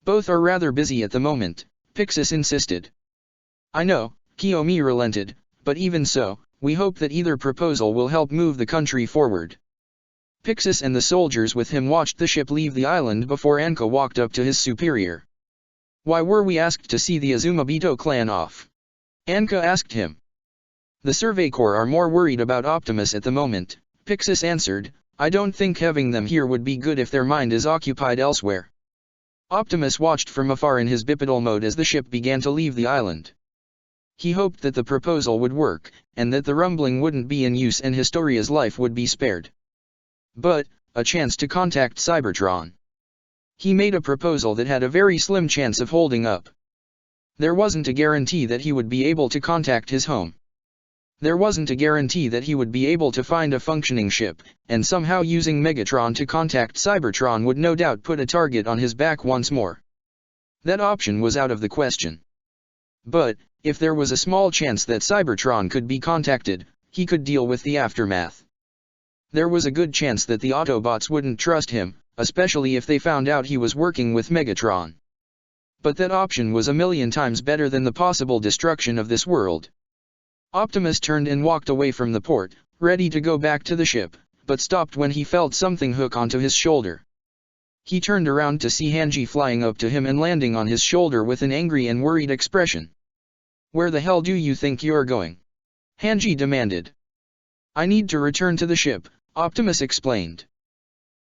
"Both are rather busy at the moment," Pixis insisted. "I know," Kiyomi relented, "but even so, we hope that either proposal will help move the country forward." Pixis and the soldiers with him watched the ship leave the island before Anka walked up to his superior. "Why were we asked to see the Azumabito clan off?" Anka asked him. "The Survey Corps are more worried about Optimus at the moment," Pixis answered. "I don't think having them here would be good if their mind is occupied elsewhere." Optimus watched from afar in his bipedal mode as the ship began to leave the island. He hoped that the proposal would work, and that the rumbling wouldn't be in use and Historia's life would be spared. But, a chance to contact Cybertron. He made a proposal that had a very slim chance of holding up. There wasn't a guarantee that he would be able to contact his home. There wasn't a guarantee that he would be able to find a functioning ship, and somehow using Megatron to contact Cybertron would no doubt put a target on his back once more. That option was out of the question. But, if there was a small chance that Cybertron could be contacted, he could deal with the aftermath. There was a good chance that the Autobots wouldn't trust him, especially if they found out he was working with Megatron. But that option was a million times better than the possible destruction of this world. Optimus turned and walked away from the port, ready to go back to the ship, but stopped when he felt something hook onto his shoulder. He turned around to see Hanji flying up to him and landing on his shoulder with an angry and worried expression. "Where the hell do you think you're going?" Hanji demanded. "I need to return to the ship," Optimus explained.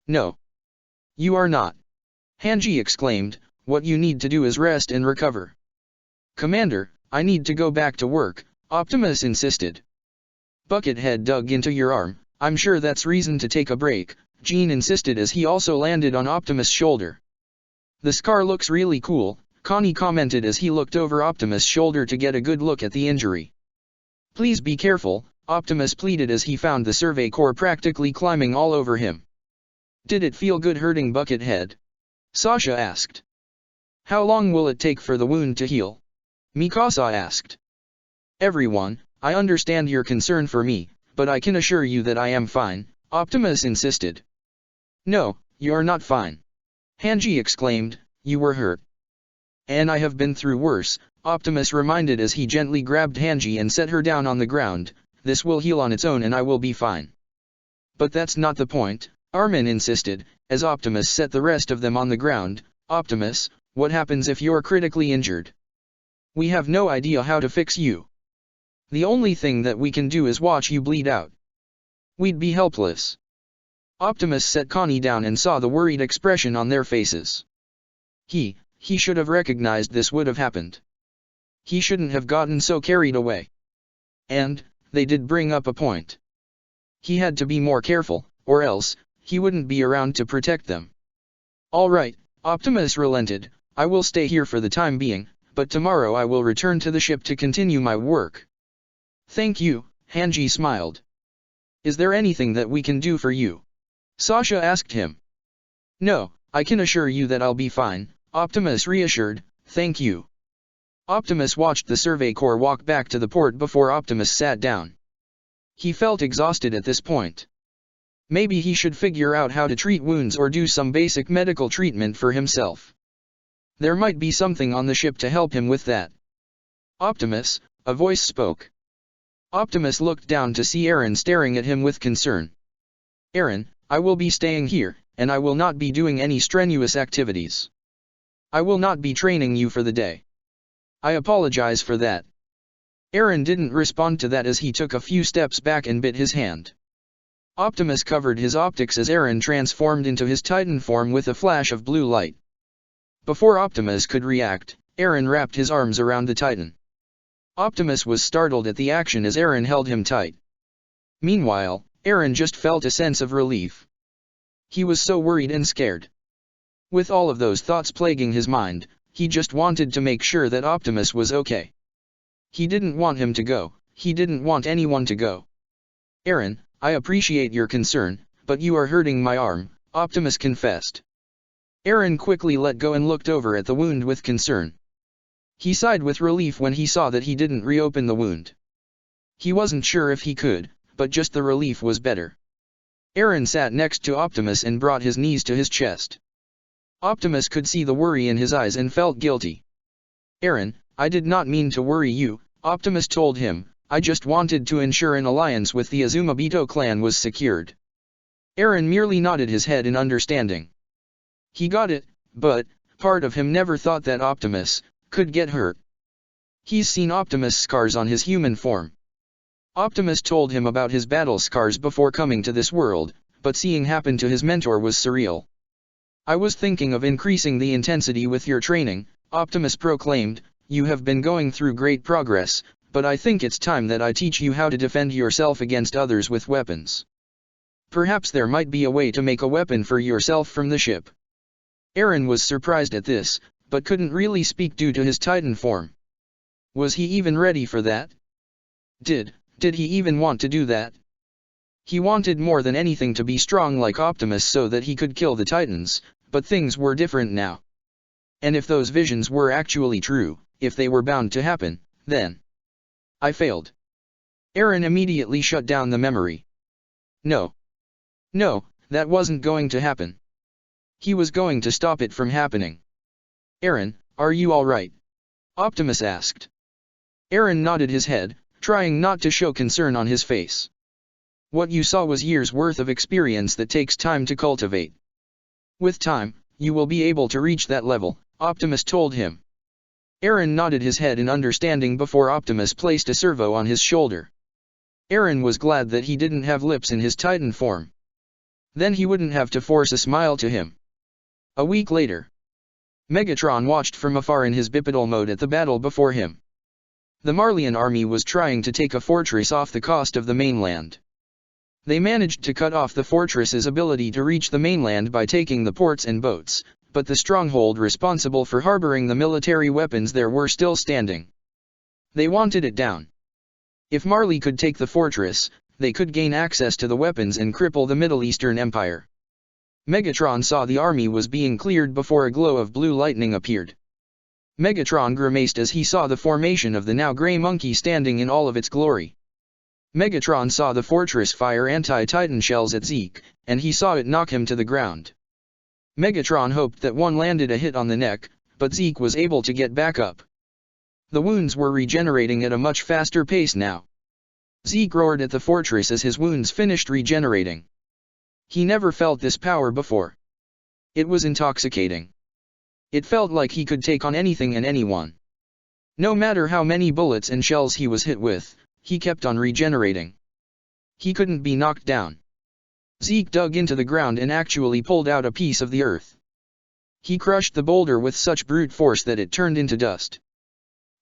"No. You are not," Hanji exclaimed. "What you need to do is rest and recover." "Commander, I need to go back to work," Optimus insisted. "Buckethead dug into your arm, I'm sure that's reason to take a break," Gene insisted as he also landed on Optimus' shoulder. "The scar looks really cool," Connie commented as he looked over Optimus' shoulder to get a good look at the injury. "Please be careful," Optimus pleaded as he found the Survey Corps practically climbing all over him. "Did it feel good hurting Buckethead?" Sasha asked. "How long will it take for the wound to heal?" Mikasa asked. "Everyone, I understand your concern for me, but I can assure you that I am fine," Optimus insisted. "No, you're not fine," Hanji exclaimed, "you were hurt." "And I have been through worse," Optimus reminded as he gently grabbed Hanji and set her down on the ground. "This will heal on its own and I will be fine." "But that's not the point," Armin insisted, as Optimus set the rest of them on the ground. "Optimus, what happens if you're critically injured? We have no idea how to fix you. The only thing that we can do is watch you bleed out. We'd be helpless." Optimus set Connie down and saw the worried expression on their faces. He should have recognized this would have happened. He shouldn't have gotten so carried away. And, they did bring up a point. He had to be more careful, or else, he wouldn't be around to protect them. "All right," Optimus relented, "I will stay here for the time being, but tomorrow I will return to the ship to continue my work." "Thank you," Hanji smiled. "Is there anything that we can do for you?" Sasha asked him. "No, I can assure you that I'll be fine," Optimus reassured. "Thank you." Optimus watched the Survey Corps walk back to the port before Optimus sat down. He felt exhausted at this point. Maybe he should figure out how to treat wounds or do some basic medical treatment for himself. There might be something on the ship to help him with that. "Optimus," a voice spoke. Optimus looked down to see Eren staring at him with concern. "Eren, I will be staying here, and I will not be doing any strenuous activities. I will not be training you for the day. I apologize for that." Eren didn't respond to that as he took a few steps back and bit his hand. Optimus covered his optics as Eren transformed into his Titan form with a flash of blue light. Before Optimus could react, Eren wrapped his arms around the Titan. Optimus was startled at the action as Eren held him tight. Meanwhile, Eren just felt a sense of relief. He was so worried and scared. With all of those thoughts plaguing his mind, he just wanted to make sure that Optimus was okay. He didn't want him to go, he didn't want anyone to go. Eren, I appreciate your concern, but you are hurting my arm, Optimus confessed. Eren quickly let go and looked over at the wound with concern. He sighed with relief when he saw that he didn't reopen the wound. He wasn't sure if he could, but just the relief was better. Eren sat next to Optimus and brought his knees to his chest. Optimus could see the worry in his eyes and felt guilty. Eren, I did not mean to worry you, Optimus told him, I just wanted to ensure an alliance with the Azumabito clan was secured. Eren merely nodded his head in understanding. He got it, but, part of him never thought that Optimus could get hurt. He's seen Optimus scars on his human form. Optimus told him about his battle scars before coming to this world, but seeing happen to his mentor was surreal. I was thinking of increasing the intensity with your training, Optimus proclaimed, you have been going through great progress, but I think it's time that I teach you how to defend yourself against others with weapons. Perhaps there might be a way to make a weapon for yourself from the ship. Eren was surprised at this, but couldn't really speak due to his Titan form. Was he even ready for that? Did he even want to do that? He wanted more than anything to be strong like Optimus so that he could kill the Titans, but things were different now. And if those visions were actually true, if they were bound to happen, then I failed. Eren immediately shut down the memory. No, that wasn't going to happen. He was going to stop it from happening. Eren, are you alright? Optimus asked. Eren nodded his head, trying not to show concern on his face. What you saw was years' worth of experience that takes time to cultivate. With time, you will be able to reach that level, Optimus told him. Eren nodded his head in understanding before Optimus placed a servo on his shoulder. Eren was glad that he didn't have lips in his Titan form. Then he wouldn't have to force a smile to him. A week later, Megatron watched from afar in his bipedal mode at the battle before him. The Marleyan army was trying to take a fortress off the coast of the mainland. They managed to cut off the fortress's ability to reach the mainland by taking the ports and boats, but the stronghold responsible for harboring the military weapons there were still standing. They wanted it down. If Marley could take the fortress, they could gain access to the weapons and cripple the Middle Eastern Empire. Megatron saw the army was being cleared before a glow of blue lightning appeared. Megatron grimaced as he saw the formation of the now grey monkey standing in all of its glory. Megatron saw the fortress fire anti-Titan shells at Zeke, and he saw it knock him to the ground. Megatron hoped that one landed a hit on the neck, but Zeke was able to get back up. The wounds were regenerating at a much faster pace now. Zeke roared at the fortress as his wounds finished regenerating. He never felt this power before. It was intoxicating. It felt like he could take on anything and anyone. No matter how many bullets and shells he was hit with, he kept on regenerating. He couldn't be knocked down. Zeke dug into the ground and actually pulled out a piece of the earth. He crushed the boulder with such brute force that it turned into dust.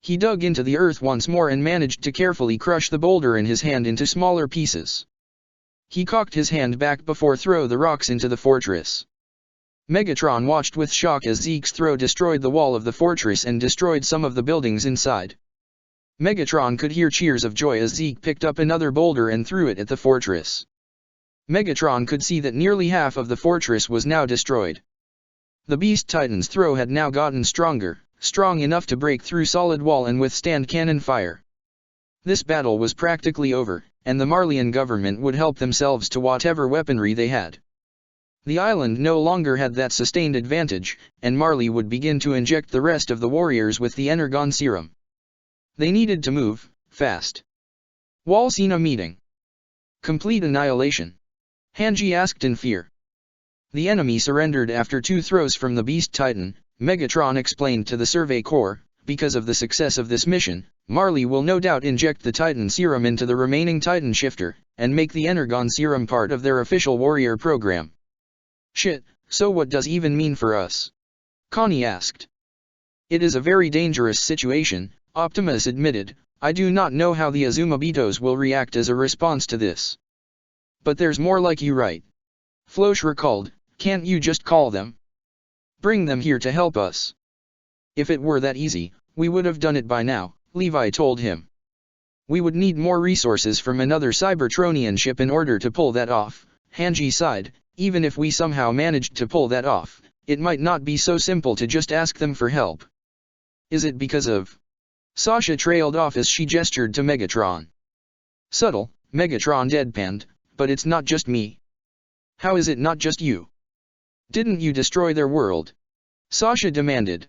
He dug into the earth once more and managed to carefully crush the boulder in his hand into smaller pieces. He cocked his hand back before throw the rocks into the fortress. Megatron watched with shock as Zeke's throw destroyed the wall of the fortress and destroyed some of the buildings inside. Megatron could hear cheers of joy as Zeke picked up another boulder and threw it at the fortress. Megatron could see that nearly half of the fortress was now destroyed. The Beast Titan's throw had now gotten stronger, strong enough to break through solid wall and withstand cannon fire. This battle was practically over, and the Marleyan government would help themselves to whatever weaponry they had. The island no longer had that sustained advantage, and Marley would begin to inject the rest of the warriors with the Energon serum. They needed to move, fast. Wall Sina meeting. Complete annihilation? Hanji asked in fear. The enemy surrendered after 2 throws from the Beast Titan, Megatron explained to the Survey Corps. Because of the success of this mission, Marley will no doubt inject the Titan serum into the remaining Titan shifter, and make the Energon serum part of their official warrior program. Shit, so what does even mean for us? Connie asked. It is a very dangerous situation, Optimus admitted. I do not know how the Azumabitos will react as a response to this. But there's more like you, right? Floche recalled, can't you just call them? Bring them here to help us. If it were that easy, we would have done it by now, Levi told him. We would need more resources from another Cybertronian ship in order to pull that off, Hanji sighed. Even if we somehow managed to pull that off, it might not be so simple to just ask them for help. Is it because of... Sasha trailed off as she gestured to Megatron. Subtle, Megatron deadpanned, but it's not just me. How is it not just you? Didn't you destroy their world? Sasha demanded.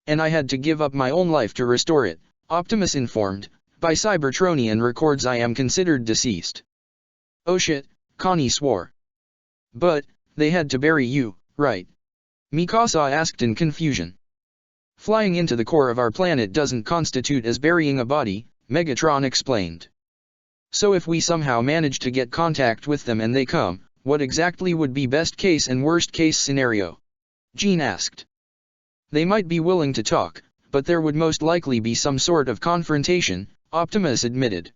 And I had to give up my own life to restore it, Optimus informed. By Cybertronian records I am considered deceased. Oh shit, Connie swore. But, they had to bury you, right? Mikasa asked in confusion. Flying into the core of our planet doesn't constitute as burying a body, Megatron explained. So if we somehow manage to get contact with them and they come, what exactly would be best case and worst case scenario? Jean asked. They might be willing to talk, but there would most likely be some sort of confrontation, Optimus admitted.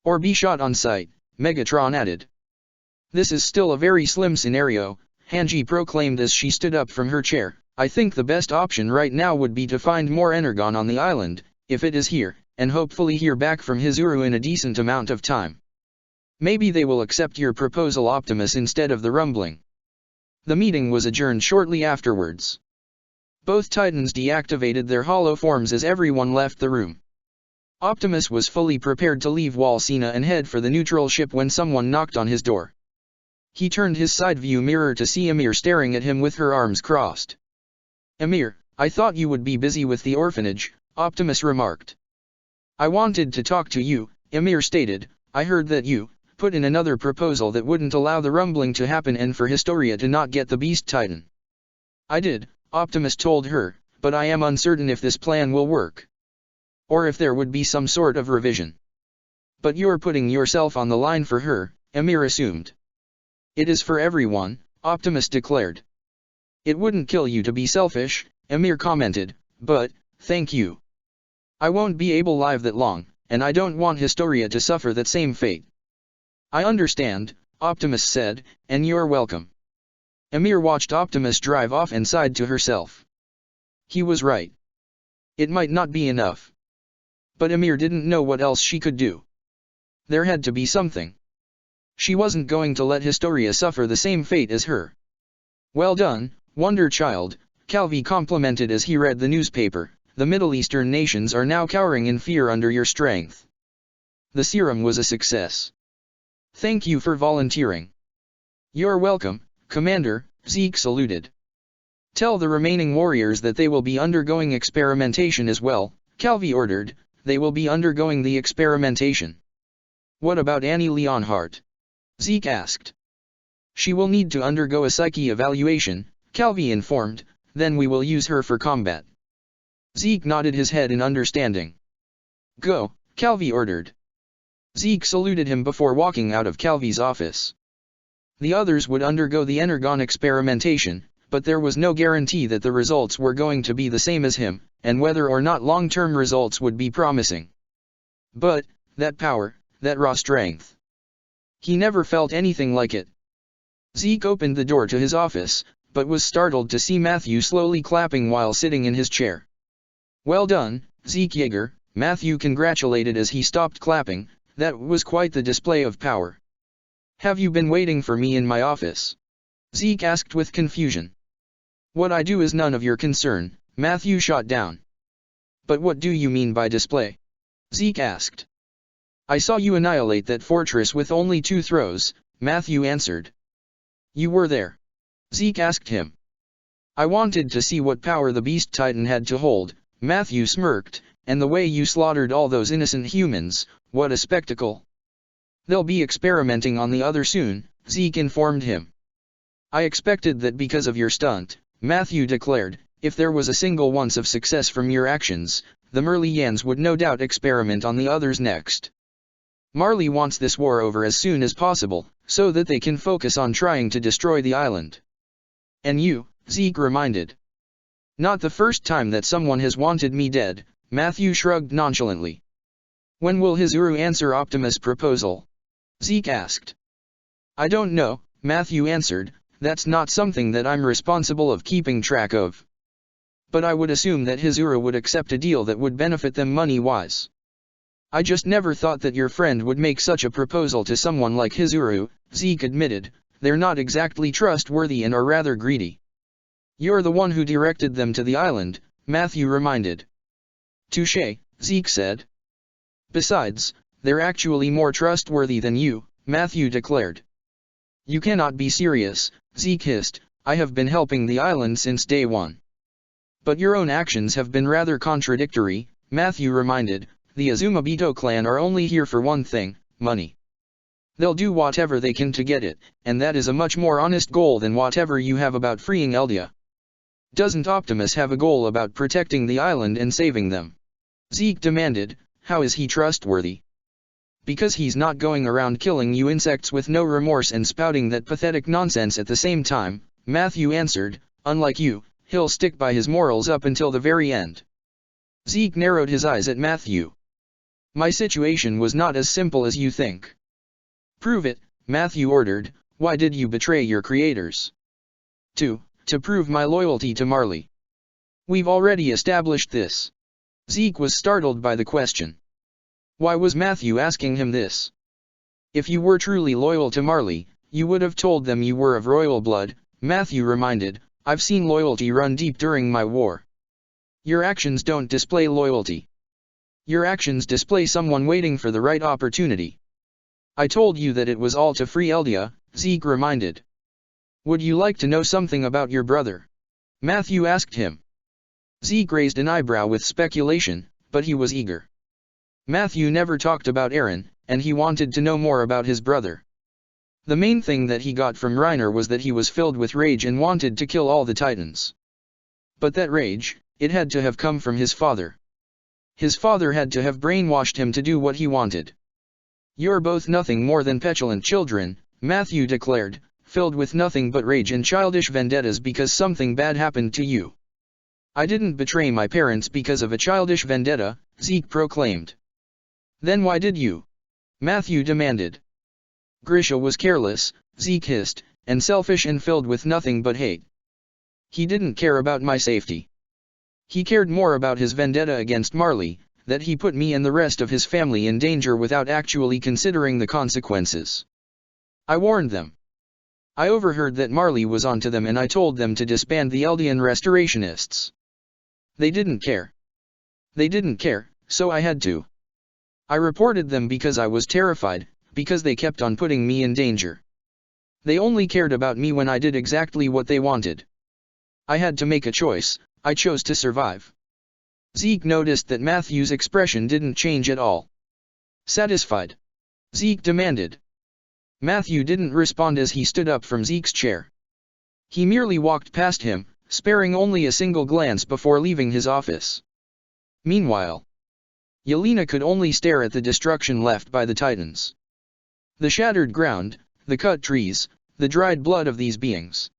Or be shot on sight, Megatron added. This is still a very slim scenario, Hanji proclaimed as she stood up from her chair. I think the best option right now would be to find more Energon on the island, if it is here, and hopefully hear back from Hizuru in a decent amount of time. Maybe they will accept your proposal, Optimus, instead of the rumbling. The meeting was adjourned shortly afterwards. Both Titans deactivated their hollow forms as everyone left the room. Optimus was fully prepared to leave Walsina and head for the neutral ship when someone knocked on his door. He turned his side view mirror to see Ymir staring at him with her arms crossed. Ymir, I thought you would be busy with the orphanage, Optimus remarked. I wanted to talk to you, Ymir stated. I heard that you put in another proposal that wouldn't allow the rumbling to happen and for Historia to not get the Beast Titan. I did, Optimus told her, but I am uncertain if this plan will work. Or if there would be some sort of revision. But you're putting yourself on the line for her, Ymir assumed. It is for everyone, Optimus declared. It wouldn't kill you to be selfish, Ymir commented, but, thank you. I won't be able live that long, and I don't want Historia to suffer that same fate. I understand, Optimus said, and you're welcome. Ymir watched Optimus drive off and sighed to herself. He was right. It might not be enough. But Ymir didn't know what else she could do. There had to be something. She wasn't going to let Historia suffer the same fate as her. Well done, Wonder Child, Calvi complimented as he read the newspaper. The Middle Eastern nations are now cowering in fear under your strength. The serum was a success. Thank you for volunteering. You're welcome, Commander, Zeke saluted. Tell the remaining warriors that they will be undergoing experimentation as well, Calvi ordered. They will be undergoing the experimentation. What about Annie Leonhardt? Zeke asked. She will need to undergo a psyche evaluation, Calvi informed, then we will use her for combat. Zeke nodded his head in understanding. Go, Calvi ordered. Zeke saluted him before walking out of Calvi's office. The others would undergo the Energon experimentation, but there was no guarantee that the results were going to be the same as him, and whether or not long-term results would be promising. But, that power, that raw strength. He never felt anything like it. Zeke opened the door to his office, but was startled to see Matthew slowly clapping while sitting in his chair. Well done, Zeke Yeager, Matthew congratulated as he stopped clapping. That was quite the display of power. Have you been waiting for me in my office? Zeke asked with confusion. What I do is none of your concern, Matthew shot down. But what do you mean by display? Zeke asked. I saw you annihilate that fortress with only 2 throws, Matthew answered. You were there? Zeke asked him. I wanted to see what power the Beast Titan had to hold, Matthew smirked, and the way you slaughtered all those innocent humans, what a spectacle. They'll be experimenting on the other soon, Zeke informed him. I expected that because of your stunt, Matthew declared. If there was a single once of success from your actions, the Merlians would no doubt experiment on the others next. Marley wants this war over as soon as possible, so that they can focus on trying to destroy the island. And you, Zeke reminded. Not the first time that someone has wanted me dead, Matthew shrugged nonchalantly. When will Hizuru answer Optimus' proposal? Zeke asked. I don't know, Matthew answered, that's not something that I'm responsible of keeping track of. But I would assume that Hizuru would accept a deal that would benefit them money-wise. I just never thought that your friend would make such a proposal to someone like Hizuru, Zeke admitted. They're not exactly trustworthy and are rather greedy. You're the one who directed them to the island, Matthew reminded. Touché, Zeke said. Besides, they're actually more trustworthy than you, Matthew declared. You cannot be serious, Zeke hissed. I have been helping the island since day one. But your own actions have been rather contradictory, Matthew reminded. The Azumabito clan are only here for one thing, money. They'll do whatever they can to get it, and that is a much more honest goal than whatever you have about freeing Eldia. Doesn't Optimus have a goal about protecting the island and saving them? Zeke demanded. How is he trustworthy? Because he's not going around killing you insects with no remorse and spouting that pathetic nonsense at the same time, Matthew answered. Unlike you, he'll stick by his morals up until the very end. Zeke narrowed his eyes at Matthew. My situation was not as simple as you think. Prove it, Matthew ordered. Why did you betray your creators? To prove my loyalty to Marley. We've already established this. Zeke was startled by the question. Why was Matthew asking him this? If you were truly loyal to Marley, you would have told them you were of royal blood, Matthew reminded. I've seen loyalty run deep during my war. Your actions don't display loyalty. Your actions display someone waiting for the right opportunity. I told you that it was all to free Eldia, Zeke reminded. Would you like to know something about your brother? Matthew asked him. Zeke raised an eyebrow with speculation, but he was eager. Matthew never talked about Eren, and he wanted to know more about his brother. The main thing that he got from Reiner was that he was filled with rage and wanted to kill all the Titans. But that rage, it had to have come from his father. His father had to have brainwashed him to do what he wanted. You're both nothing more than petulant children, Matthew declared, filled with nothing but rage and childish vendettas because something bad happened to you. I didn't betray my parents because of a childish vendetta, Zeke proclaimed. Then why did you? Matthew demanded. Grisha was careless, Zeke hissed, and selfish and filled with nothing but hate. He didn't care about my safety. He cared more about his vendetta against Marley, that he put me and the rest of his family in danger without actually considering the consequences. I warned them. I overheard that Marley was onto them and I told them to disband the Eldian restorationists. They didn't care. They didn't care, so I had to. I reported them because I was terrified, because they kept on putting me in danger. They only cared about me when I did exactly what they wanted. I had to make a choice. I chose to survive. Zeke noticed that Matthew's expression didn't change at all. Satisfied? Zeke demanded. Matthew didn't respond as he stood up from Zeke's chair. He merely walked past him, sparing only a single glance before leaving his office. Meanwhile, Yelena could only stare at the destruction left by the Titans. The shattered ground, the cut trees, the dried blood of these beings.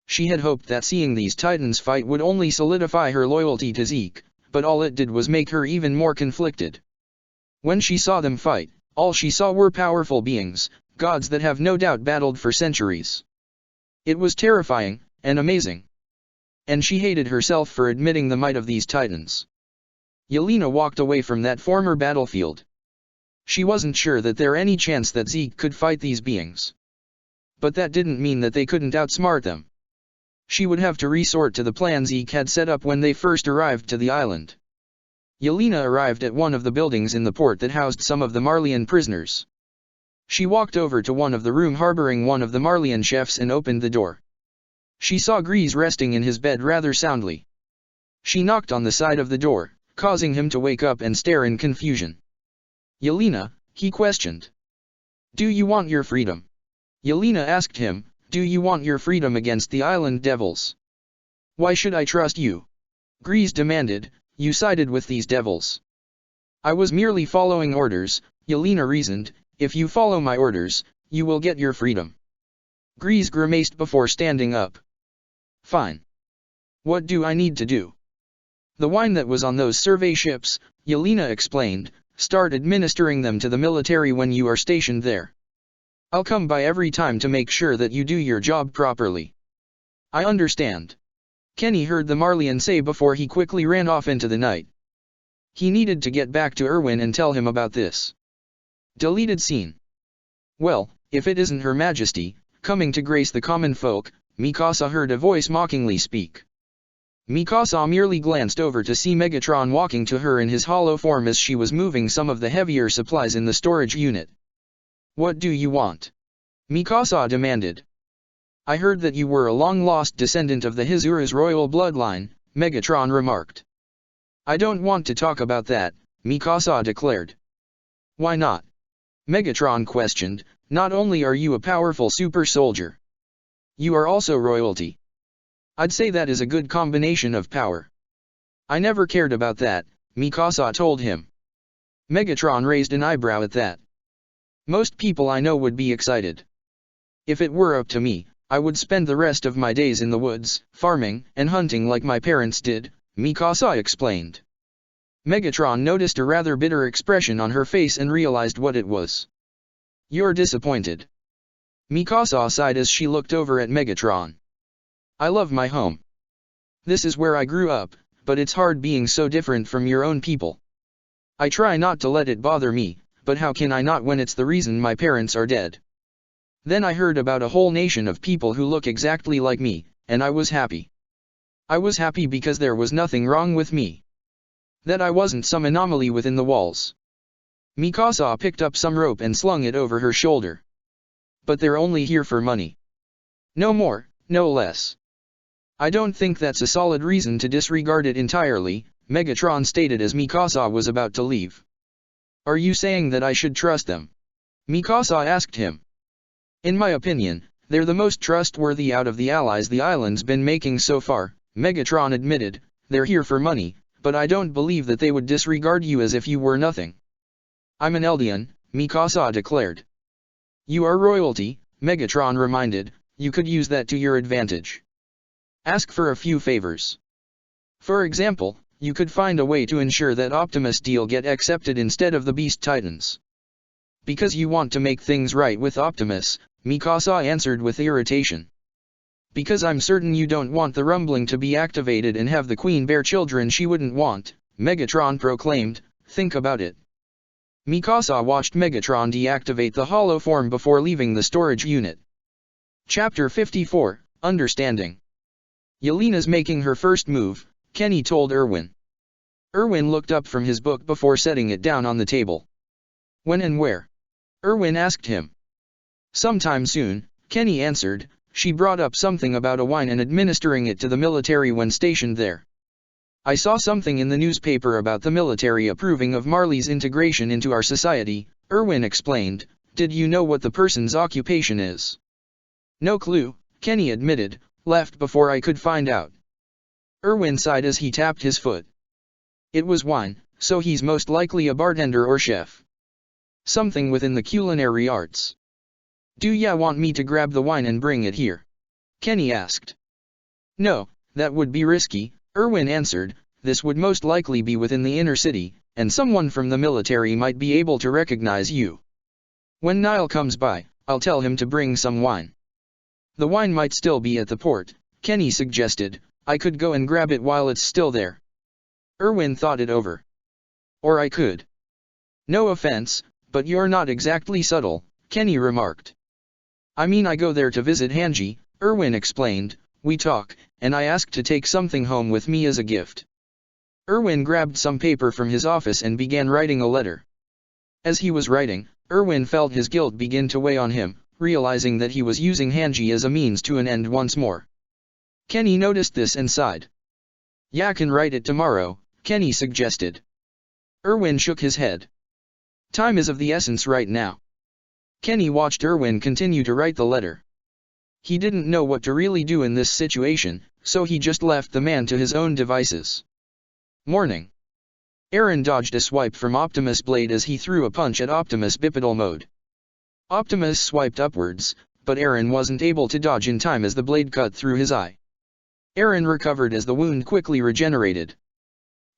She had hoped that seeing these Titans fight would only solidify her loyalty to Zeke, but all it did was make her even more conflicted. When she saw them fight, all she saw were powerful beings, gods that have no doubt battled for centuries. It was terrifying, and amazing. And she hated herself for admitting the might of these Titans. Yelena walked away from that former battlefield. She wasn't sure that there any chance that Zeke could fight these beings. But that didn't mean that they couldn't outsmart them. She would have to resort to the plan Zeke had set up when they first arrived to the island. Yelena arrived at one of the buildings in the port that housed some of the Marleyan prisoners. She walked over to one of the rooms harboring one of the Marleyan chefs and opened the door. She saw Grease resting in his bed rather soundly. She knocked on the side of the door, causing him to wake up and stare in confusion. Yelena, he questioned. Do you want your freedom? Yelena asked him, do you want your freedom against the island devils? Why should I trust you? Grease demanded, you sided with these devils. I was merely following orders, Yelena reasoned. If you follow my orders, you will get your freedom. Grease grimaced before standing up. Fine. What do I need to do? The wine that was on those survey ships, Yelena explained, start administering them to the military when you are stationed there. I'll come by every time to make sure that you do your job properly. I understand. Kenny heard the Marleyan say before he quickly ran off into the night. He needed to get back to Erwin and tell him about this. Deleted scene. Well, if it isn't Her Majesty, coming to grace the common folk, Mikasa heard a voice mockingly speak. Mikasa merely glanced over to see Megatron walking to her in his hollow form as she was moving some of the heavier supplies in the storage unit. What do you want? Mikasa demanded. I heard that you were a long-lost descendant of the Hizura's royal bloodline, Megatron remarked. I don't want to talk about that, Mikasa declared. Why not? Megatron questioned. Not only are you a powerful super soldier, you are also royalty. I'd say that is a good combination of power. I never cared about that, Mikasa told him. Megatron raised an eyebrow at that. Most people I know would be excited. If it were up to me, I would spend the rest of my days in the woods, farming and hunting like my parents did, Mikasa explained. Megatron noticed a rather bitter expression on her face and realized what it was. You're disappointed. Mikasa sighed as she looked over at Megatron. I love my home. This is where I grew up, but it's hard being so different from your own people. I try not to let it bother me, but how can I not when it's the reason my parents are dead? Then I heard about a whole nation of people who look exactly like me, and I was happy. I was happy because there was nothing wrong with me. That I wasn't some anomaly within the walls. Mikasa picked up some rope and slung it over her shoulder. But they're only here for money. No more, no less. I don't think that's a solid reason to disregard it entirely, Megatron stated as Mikasa was about to leave. Are you saying that I should trust them? Mikasa asked him. In my opinion, they're the most trustworthy out of the allies the island's been making so far, Megatron admitted. They're here for money, but I don't believe that they would disregard you as if you were nothing. I'm an Eldian, Mikasa declared. You are royalty, Megatron reminded. You could use that to your advantage. Ask for a few favors. For example, you could find a way to ensure that Optimus deal get accepted instead of the Beast Titans. Because you want to make things right with Optimus, Mikasa answered with irritation. Because I'm certain you don't want the rumbling to be activated and have the Queen bear children she wouldn't want, Megatron proclaimed. Think about it. Mikasa watched Megatron deactivate the hollow form before leaving the storage unit. Chapter 54, Understanding. Yelena's making her first move, Kenny told Erwin. Erwin looked up from his book before setting it down on the table. When and where? Erwin asked him. Sometime soon, Kenny answered. She brought up something about a wine and administering it to the military when stationed there. I saw something in the newspaper about the military approving of Marley's integration into our society, Erwin explained. Did you know what the person's occupation is? No clue, Kenny admitted. Left before I could find out. Erwin sighed as he tapped his foot. It was wine, so he's most likely a bartender or chef. Something within the culinary arts. Do ya want me to grab the wine and bring it here? Kenny asked. No, that would be risky, Erwin answered. This would most likely be within the inner city, and someone from the military might be able to recognize you. When Niall comes by, I'll tell him to bring some wine. The wine might still be at the port, Kenny suggested. I could go and grab it while it's still there. Erwin thought it over. Or I could. No offense, but you're not exactly subtle, Kenny remarked. I mean I go there to visit Hanji, Erwin explained. We talk, and I ask to take something home with me as a gift. Erwin grabbed some paper from his office and began writing a letter. As he was writing, Erwin felt his guilt begin to weigh on him, realizing that he was using Hanji as a means to an end once more. Kenny noticed this and sighed. Yeah, I can write it tomorrow, Kenny suggested. Erwin shook his head. Time is of the essence right now. Kenny watched Erwin continue to write the letter. He didn't know what to really do in this situation, so he just left the man to his own devices. Morning. Eren dodged a swipe from Optimus' blade as he threw a punch at Optimus' bipedal mode. Optimus swiped upwards, but Eren wasn't able to dodge in time as the blade cut through his eye. Eren recovered as the wound quickly regenerated.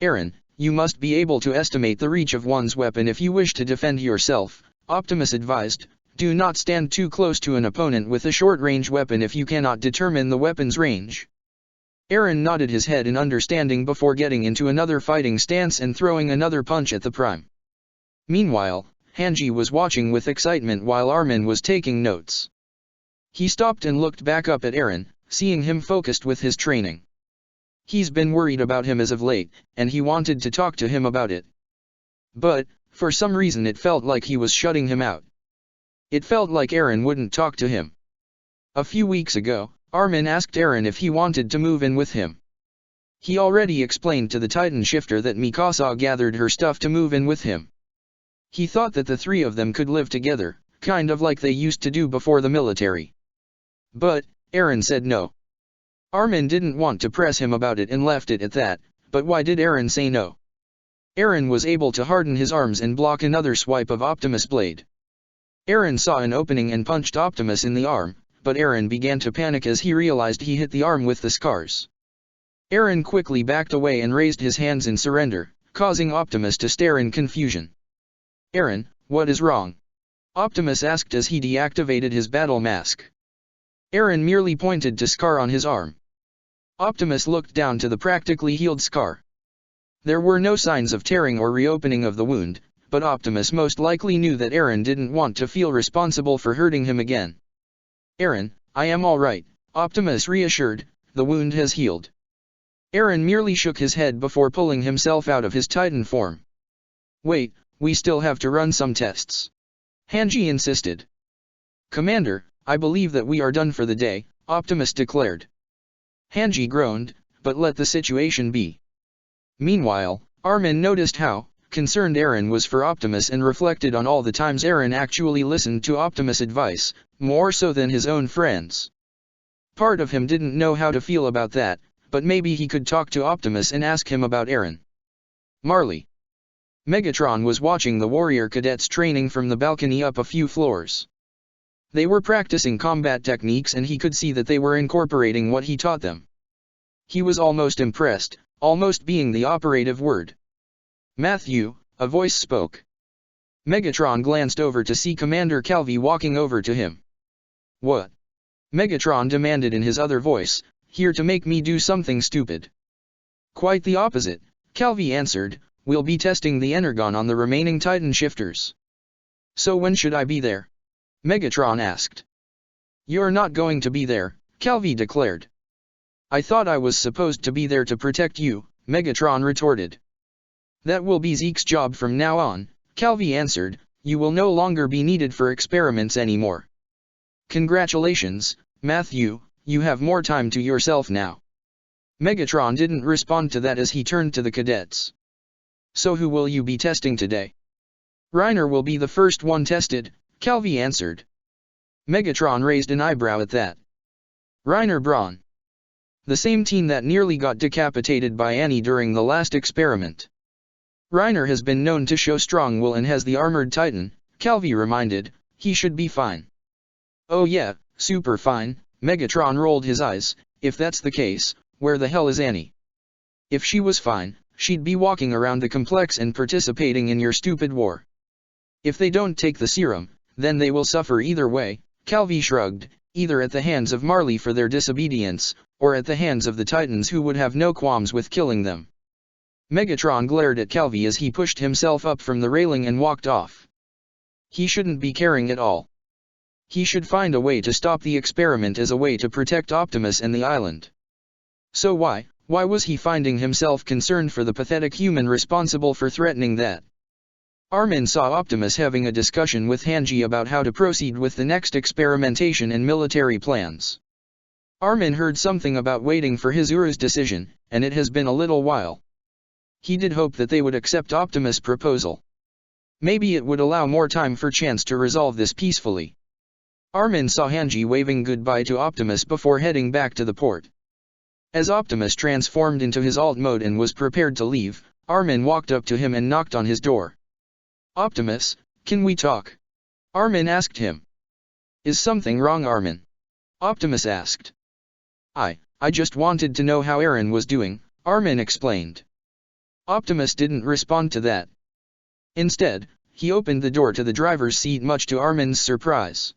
Eren, you must be able to estimate the reach of one's weapon if you wish to defend yourself, Optimus advised. Do not stand too close to an opponent with a short-range weapon if you cannot determine the weapon's range. Eren nodded his head in understanding before getting into another fighting stance and throwing another punch at the Prime. Meanwhile, Hanji was watching with excitement while Armin was taking notes. He stopped and looked back up at Eren, seeing him focused with his training. He's been worried about him as of late, and he wanted to talk to him about it. But, for some reason it felt like he was shutting him out. It felt like Eren wouldn't talk to him. A few weeks ago, Armin asked Eren if he wanted to move in with him. He already explained to the Titan Shifter that Mikasa gathered her stuff to move in with him. He thought that the three of them could live together, kind of like they used to do before the military. But, Eren said no. Armin didn't want to press him about it and left it at that, but why did Eren say no? Eren was able to harden his arms and block another swipe of Optimus' blade. Eren saw an opening and punched Optimus in the arm, but Eren began to panic as he realized he hit the arm with the scars. Eren quickly backed away and raised his hands in surrender, causing Optimus to stare in confusion. Eren, what is wrong? Optimus asked as he deactivated his battle mask. Eren merely pointed to scar on his arm. Optimus looked down to the practically healed scar. There were no signs of tearing or reopening of the wound, but Optimus most likely knew that Eren didn't want to feel responsible for hurting him again. Eren, I am alright, Optimus reassured, the wound has healed. Eren merely shook his head before pulling himself out of his Titan form. Wait, we still have to run some tests. Hanji insisted. Commander, I believe that we are done for the day, Optimus declared. Hanji groaned, but let the situation be. Meanwhile, Armin noticed how concerned Eren was for Optimus and reflected on all the times Eren actually listened to Optimus' advice, more so than his own friends. Part of him didn't know how to feel about that, but maybe he could talk to Optimus and ask him about Eren. Marley. Megatron was watching the warrior cadets training from the balcony up a few floors. They were practicing combat techniques and he could see that they were incorporating what he taught them. He was almost impressed, almost being the operative word. Matthew, a voice spoke. Megatron glanced over to see Commander Calvi walking over to him. What? Megatron demanded in his other voice, here to make me do something stupid. Quite the opposite, Calvi answered, we'll be testing the Energon on the remaining Titan Shifters. So when should I be there? Megatron asked. You're not going to be there, Calvi declared. I thought I was supposed to be there to protect you, Megatron retorted. That will be Zeke's job from now on, Calvi answered, you will no longer be needed for experiments anymore. Congratulations, Matthew, you have more time to yourself now. Megatron didn't respond to that as he turned to the cadets. So who will you be testing today? Reiner will be the first one tested, Calvi answered. Megatron raised an eyebrow at that. Reiner Braun. The same team that nearly got decapitated by Annie during the last experiment. Reiner has been known to show strong will and has the armored Titan, Calvi reminded, he should be fine. Oh yeah, super fine, Megatron rolled his eyes, if that's the case, where the hell is Annie? If she was fine, she'd be walking around the complex and participating in your stupid war. If they don't take the serum, then they will suffer either way, Calvi shrugged, either at the hands of Marley for their disobedience, or at the hands of the Titans who would have no qualms with killing them. Megatron glared at Calvi as he pushed himself up from the railing and walked off. He shouldn't be caring at all. He should find a way to stop the experiment as a way to protect Optimus and the island. So why was he finding himself concerned for the pathetic human responsible for threatening that? Armin saw Optimus having a discussion with Hanji about how to proceed with the next experimentation and military plans. Armin heard something about waiting for his Uru's decision, and it has been a little while. He did hope that they would accept Optimus' proposal. Maybe it would allow more time for chance to resolve this peacefully. Armin saw Hanji waving goodbye to Optimus before heading back to the port. As Optimus transformed into his alt mode and was prepared to leave, Armin walked up to him and knocked on his door. "Optimus, can we talk?" Armin asked him. "Is something wrong, Armin?" Optimus asked. I just wanted to know how Eren was doing," Armin explained. Optimus didn't respond to that. Instead, he opened the door to the driver's seat much to Armin's surprise.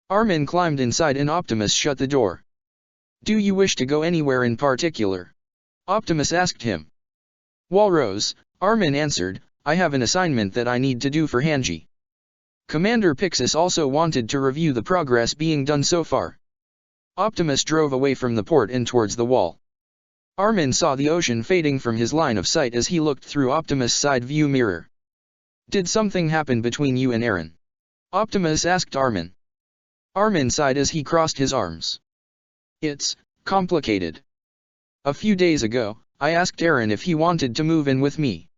Armin climbed inside and Optimus shut the door. "Do you wish to go anywhere in particular?" Optimus asked him. "Walrose," Armin answered, "I have an assignment that I need to do for Hanji." Commander Pixis also wanted to review the progress being done so far. Optimus drove away from the port and towards the wall. Armin saw the ocean fading from his line of sight as he looked through Optimus' side view mirror. "Did something happen between you and Eren?" Optimus asked Armin. Armin sighed as he crossed his arms. "It's complicated. A few days ago, I asked Eren if he wanted to move in with me.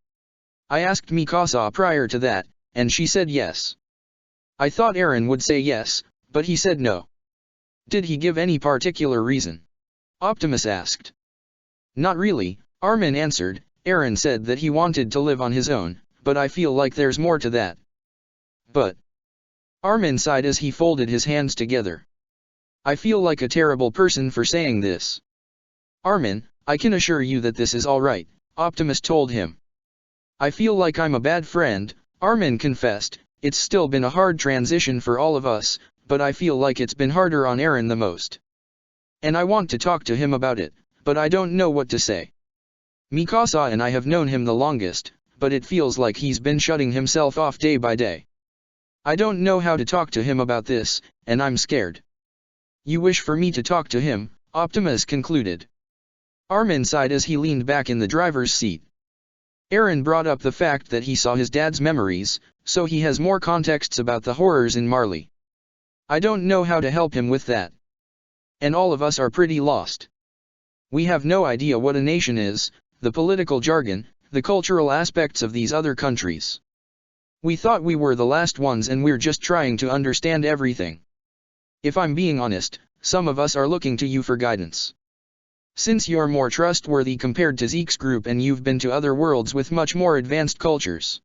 I asked Mikasa prior to that, and she said yes. I thought Eren would say yes, but he said no." "Did he give any particular reason?" Optimus asked. "Not really," Armin answered. "Eren said that he wanted to live on his own, but I feel like there's more to that." "But..." Armin sighed as he folded his hands together. "I feel like a terrible person for saying this." "Armin, I can assure you that this is alright," Optimus told him. "I feel like I'm a bad friend," Armin confessed. "It's still been a hard transition for all of us, but I feel like it's been harder on Eren the most. And I want to talk to him about it, but I don't know what to say. Mikasa and I have known him the longest, but it feels like he's been shutting himself off day by day. I don't know how to talk to him about this, and I'm scared." "You wish for me to talk to him," Optimus concluded. Armin sighed as he leaned back in the driver's seat. Eren brought up the fact that he saw his dad's memories, so he has more contexts about the horrors in Marley. I don't know how to help him with that. And all of us are pretty lost. We have no idea what a nation is, the political jargon, the cultural aspects of these other countries. We thought we were the last ones and we're just trying to understand everything. If I'm being honest, some of us are looking to you for guidance. Since you're more trustworthy compared to Zeke's group and you've been to other worlds with much more advanced cultures."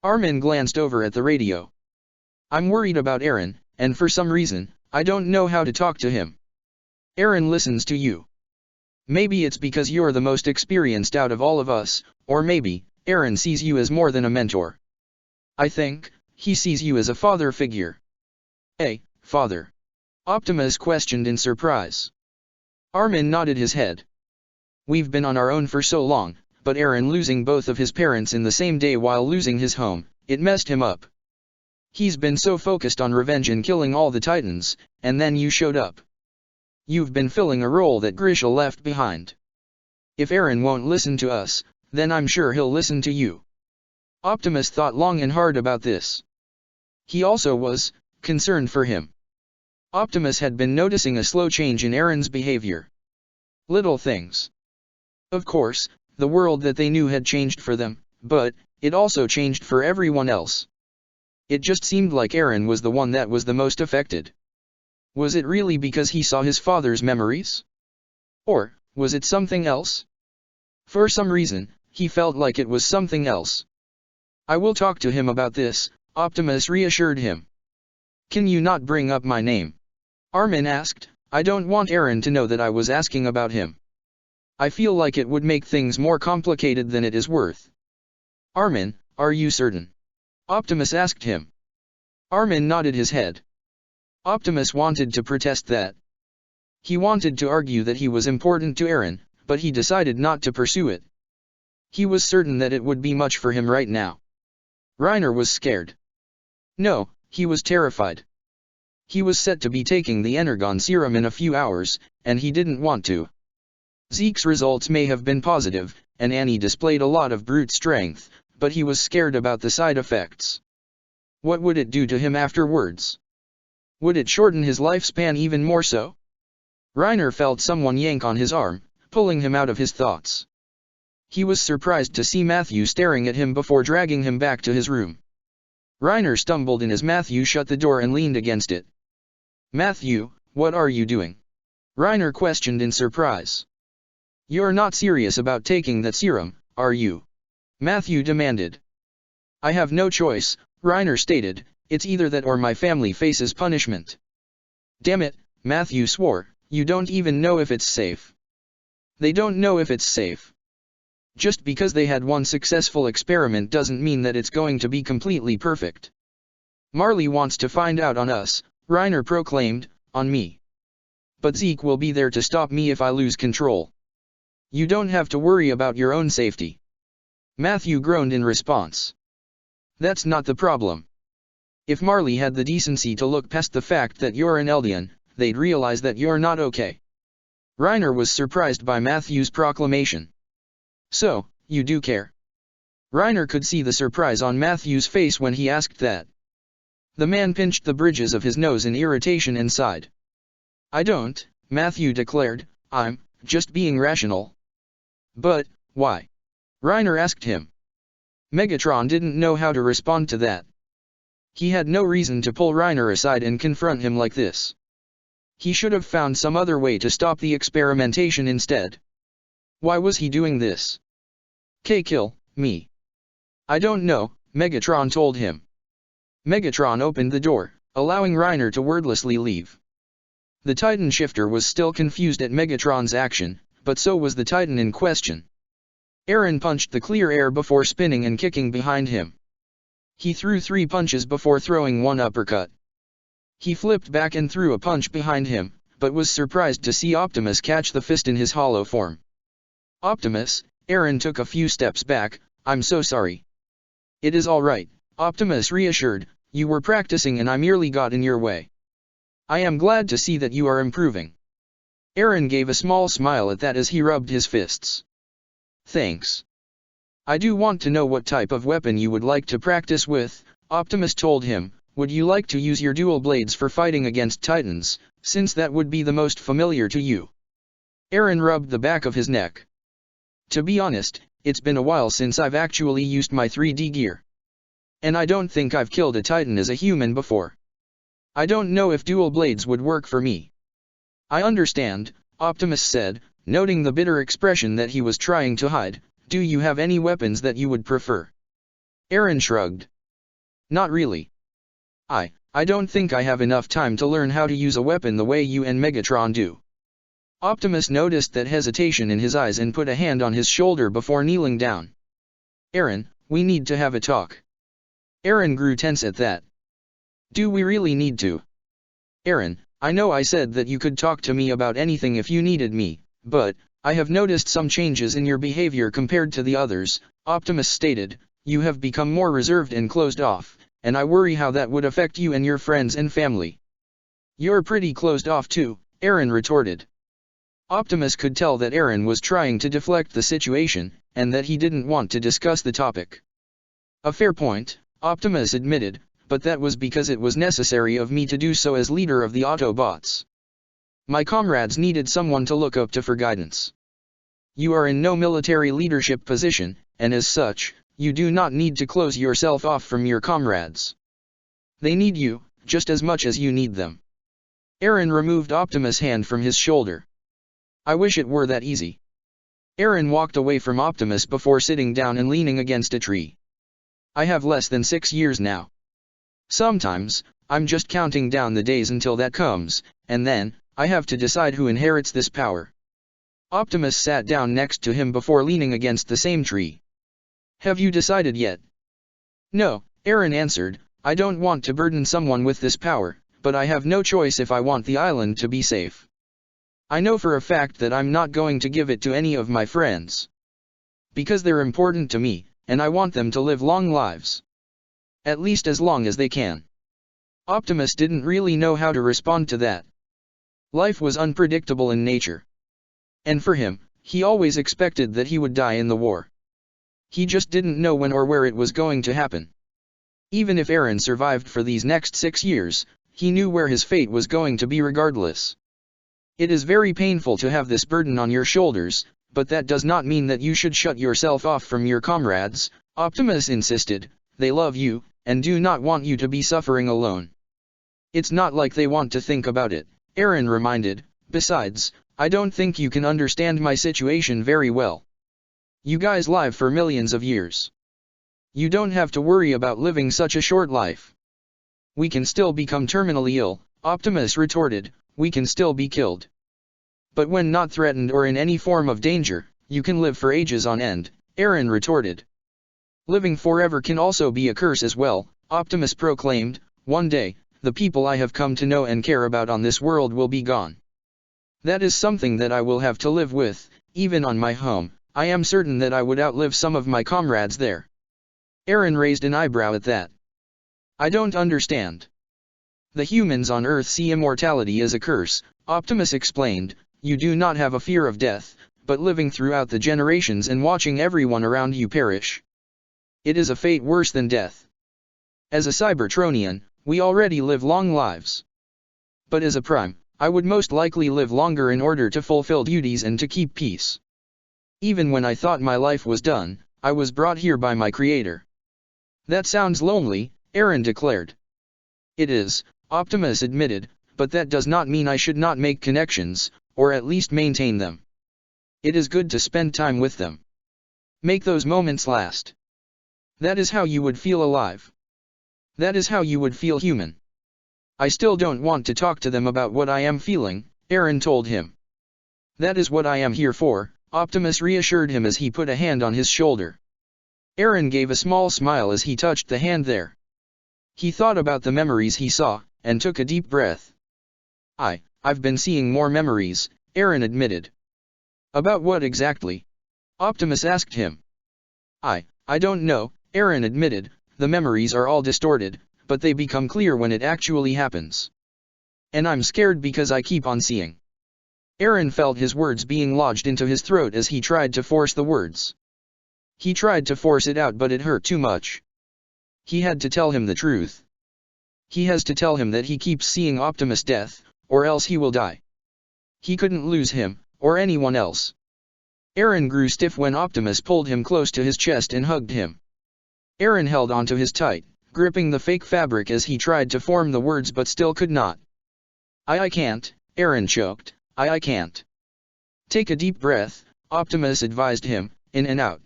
Armin glanced over at the radio. "I'm worried about Eren, and for some reason, I don't know how to talk to him. Eren listens to you. Maybe it's because you're the most experienced out of all of us, or maybe, Eren sees you as more than a mentor. I think, he sees you as a father figure." "A father?" Optimus questioned in surprise. Armin nodded his head. "We've been on our own for so long, but Eren losing both of his parents in the same day while losing his home, it messed him up. He's been so focused on revenge and killing all the Titans, and then you showed up. You've been filling a role that Grisha left behind. If Eren won't listen to us, then I'm sure he'll listen to you." Optimus thought long and hard about this. He also was concerned for him. Optimus had been noticing a slow change in Eren's behavior. Little things. Of course, the world that they knew had changed for them, but it also changed for everyone else. It just seemed like Eren was the one that was the most affected. Was it really because he saw his father's memories? Or was it something else? For some reason, he felt like it was something else. "I will talk to him about this," Optimus reassured him. "Can you not bring up my name?" Armin asked. "I don't want Eren to know that I was asking about him. I feel like it would make things more complicated than it is worth." "Armin, are you certain?" Optimus asked him. Armin nodded his head. Optimus wanted to protest that. He wanted to argue that he was important to Eren, but he decided not to pursue it. He was certain that it would be much for him right now. Reiner was scared. No, he was terrified. He was set to be taking the Energon serum in a few hours, and he didn't want to. Zeke's results may have been positive, and Annie displayed a lot of brute strength, but he was scared about the side effects. What would it do to him afterwards? Would it shorten his lifespan even more so? Reiner felt someone yank on his arm, pulling him out of his thoughts. He was surprised to see Matthew staring at him before dragging him back to his room. Reiner stumbled in as Matthew shut the door and leaned against it. "Matthew, what are you doing?" Reiner questioned in surprise. You're not serious about taking that serum, are you? Matthew demanded. I have no choice, Reiner stated, it's either that or my family faces punishment. Damn it, Matthew swore, you don't even know if it's safe. They don't know if it's safe. Just because they had one successful experiment doesn't mean that it's going to be completely perfect. Marley wants to find out on us, Reiner proclaimed, on me. But Zeke will be there to stop me if I lose control. You don't have to worry about your own safety. Matthew groaned in response. That's not the problem. If Marley had the decency to look past the fact that you're an Eldian, they'd realize that you're not okay. Reiner was surprised by Matthew's proclamation. So, you do care? Reiner could see the surprise on Matthew's face when he asked that. The man pinched the bridges of his nose in irritation and sighed. I don't, Matthew declared, I'm just being rational. But, why? Reiner asked him. Megatron didn't know how to respond to that. He had no reason to pull Reiner aside and confront him like this. He should have found some other way to stop the experimentation instead. Why was he doing this? Kill me. I don't know, Megatron told him. Megatron opened the door, allowing Reiner to wordlessly leave. The Titan shifter was still confused at Megatron's action, but so was the Titan in question. Eren punched the clear air before spinning and kicking behind him. He threw 3 punches before throwing 1 uppercut. He flipped back and threw a punch behind him, but was surprised to see Optimus catch the fist in his hollow form. Optimus, Eren took a few steps back, I'm so sorry. It is all right, Optimus reassured, you were practicing and I merely got in your way. I am glad to see that you are improving. Eren gave a small smile at that as he rubbed his fists. Thanks. I do want to know what type of weapon you would like to practice with, Optimus told him. Would you like to use your dual blades for fighting against Titans, since that would be the most familiar to you? Eren rubbed the back of his neck. To be honest, it's been a while since I've actually used my 3D gear. And I don't think I've killed a Titan as a human before. I don't know if dual blades would work for me. I understand, Optimus said, noting the bitter expression that he was trying to hide. Do you have any weapons that you would prefer? Eren shrugged. Not really. I don't think I have enough time to learn how to use a weapon the way you and Megatron do. Optimus noticed that hesitation in his eyes and put a hand on his shoulder before kneeling down. Eren, we need to have a talk. Eren grew tense at that. Do we really need to? Eren, I know I said that you could talk to me about anything if you needed me, but I have noticed some changes in your behavior compared to the others, Optimus stated. You have become more reserved and closed off, and I worry how that would affect you and your friends and family. You're pretty closed off too, Eren retorted. Optimus could tell that Eren was trying to deflect the situation, and that he didn't want to discuss the topic. A fair point, Optimus admitted, but that was because it was necessary of me to do so as leader of the Autobots. My comrades needed someone to look up to for guidance. You are in no military leadership position, and as such, you do not need to close yourself off from your comrades. They need you, just as much as you need them. Eren removed Optimus' hand from his shoulder. I wish it were that easy. Eren walked away from Optimus before sitting down and leaning against a tree. I have less than 6 years now. Sometimes, I'm just counting down the days until that comes, and then, I have to decide who inherits this power. Optimus sat down next to him before leaning against the same tree. Have you decided yet? No, Eren answered, I don't want to burden someone with this power, but I have no choice if I want the island to be safe. I know for a fact that I'm not going to give it to any of my friends. Because they're important to me, and I want them to live long lives. At least as long as they can. Optimus didn't really know how to respond to that. Life was unpredictable in nature. And for him, he always expected that he would die in the war. He just didn't know when or where it was going to happen. Even if Eren survived for these next 6 years, he knew where his fate was going to be regardless. It is very painful to have this burden on your shoulders, but that does not mean that you should shut yourself off from your comrades, Optimus insisted. They love you, and do not want you to be suffering alone. It's not like they want to think about it, Eren reminded. Besides, I don't think you can understand my situation very well. You guys live for millions of years. You don't have to worry about living such a short life. We can still become terminally ill, Optimus retorted, we can still be killed. But when not threatened or in any form of danger, you can live for ages on end, Aaron retorted. Living forever can also be a curse as well, Optimus proclaimed. One day, the people I have come to know and care about on this world will be gone. That is something that I will have to live with, even on my home. I am certain that I would outlive some of my comrades there. Aaron raised an eyebrow at that. I don't understand. The humans on Earth see immortality as a curse, Optimus explained. You do not have a fear of death, but living throughout the generations and watching everyone around you perish. It is a fate worse than death. As a Cybertronian, we already live long lives. But as a Prime, I would most likely live longer in order to fulfill duties and to keep peace. Even when I thought my life was done, I was brought here by my Creator. That sounds lonely, Aaron declared. It is, Optimus admitted, but that does not mean I should not make connections, or at least maintain them. It is good to spend time with them. Make those moments last. That is how you would feel alive. That is how you would feel human. I still don't want to talk to them about what I am feeling, Aaron told him. That is what I am here for, Optimus reassured him as he put a hand on his shoulder. Aaron gave a small smile as he touched the hand there. He thought about the memories he saw, and took a deep breath. I've been seeing more memories, Aaron admitted. About what exactly? Optimus asked him. I don't know, Aaron admitted. The memories are all distorted, but they become clear when it actually happens. And I'm scared because I keep on seeing. Aaron felt his words being lodged into his throat as he tried to force the words. He tried to force it out, but it hurt too much. He had to tell him the truth. He has to tell him that he keeps seeing Optimus' death, or else he will die. He couldn't lose him, or anyone else. Aaron grew stiff when Optimus pulled him close to his chest and hugged him. Aaron held onto his tight, gripping the fake fabric as he tried to form the words but still could not. I can't, Aaron choked, I can't. Take a deep breath, Optimus advised him, in and out.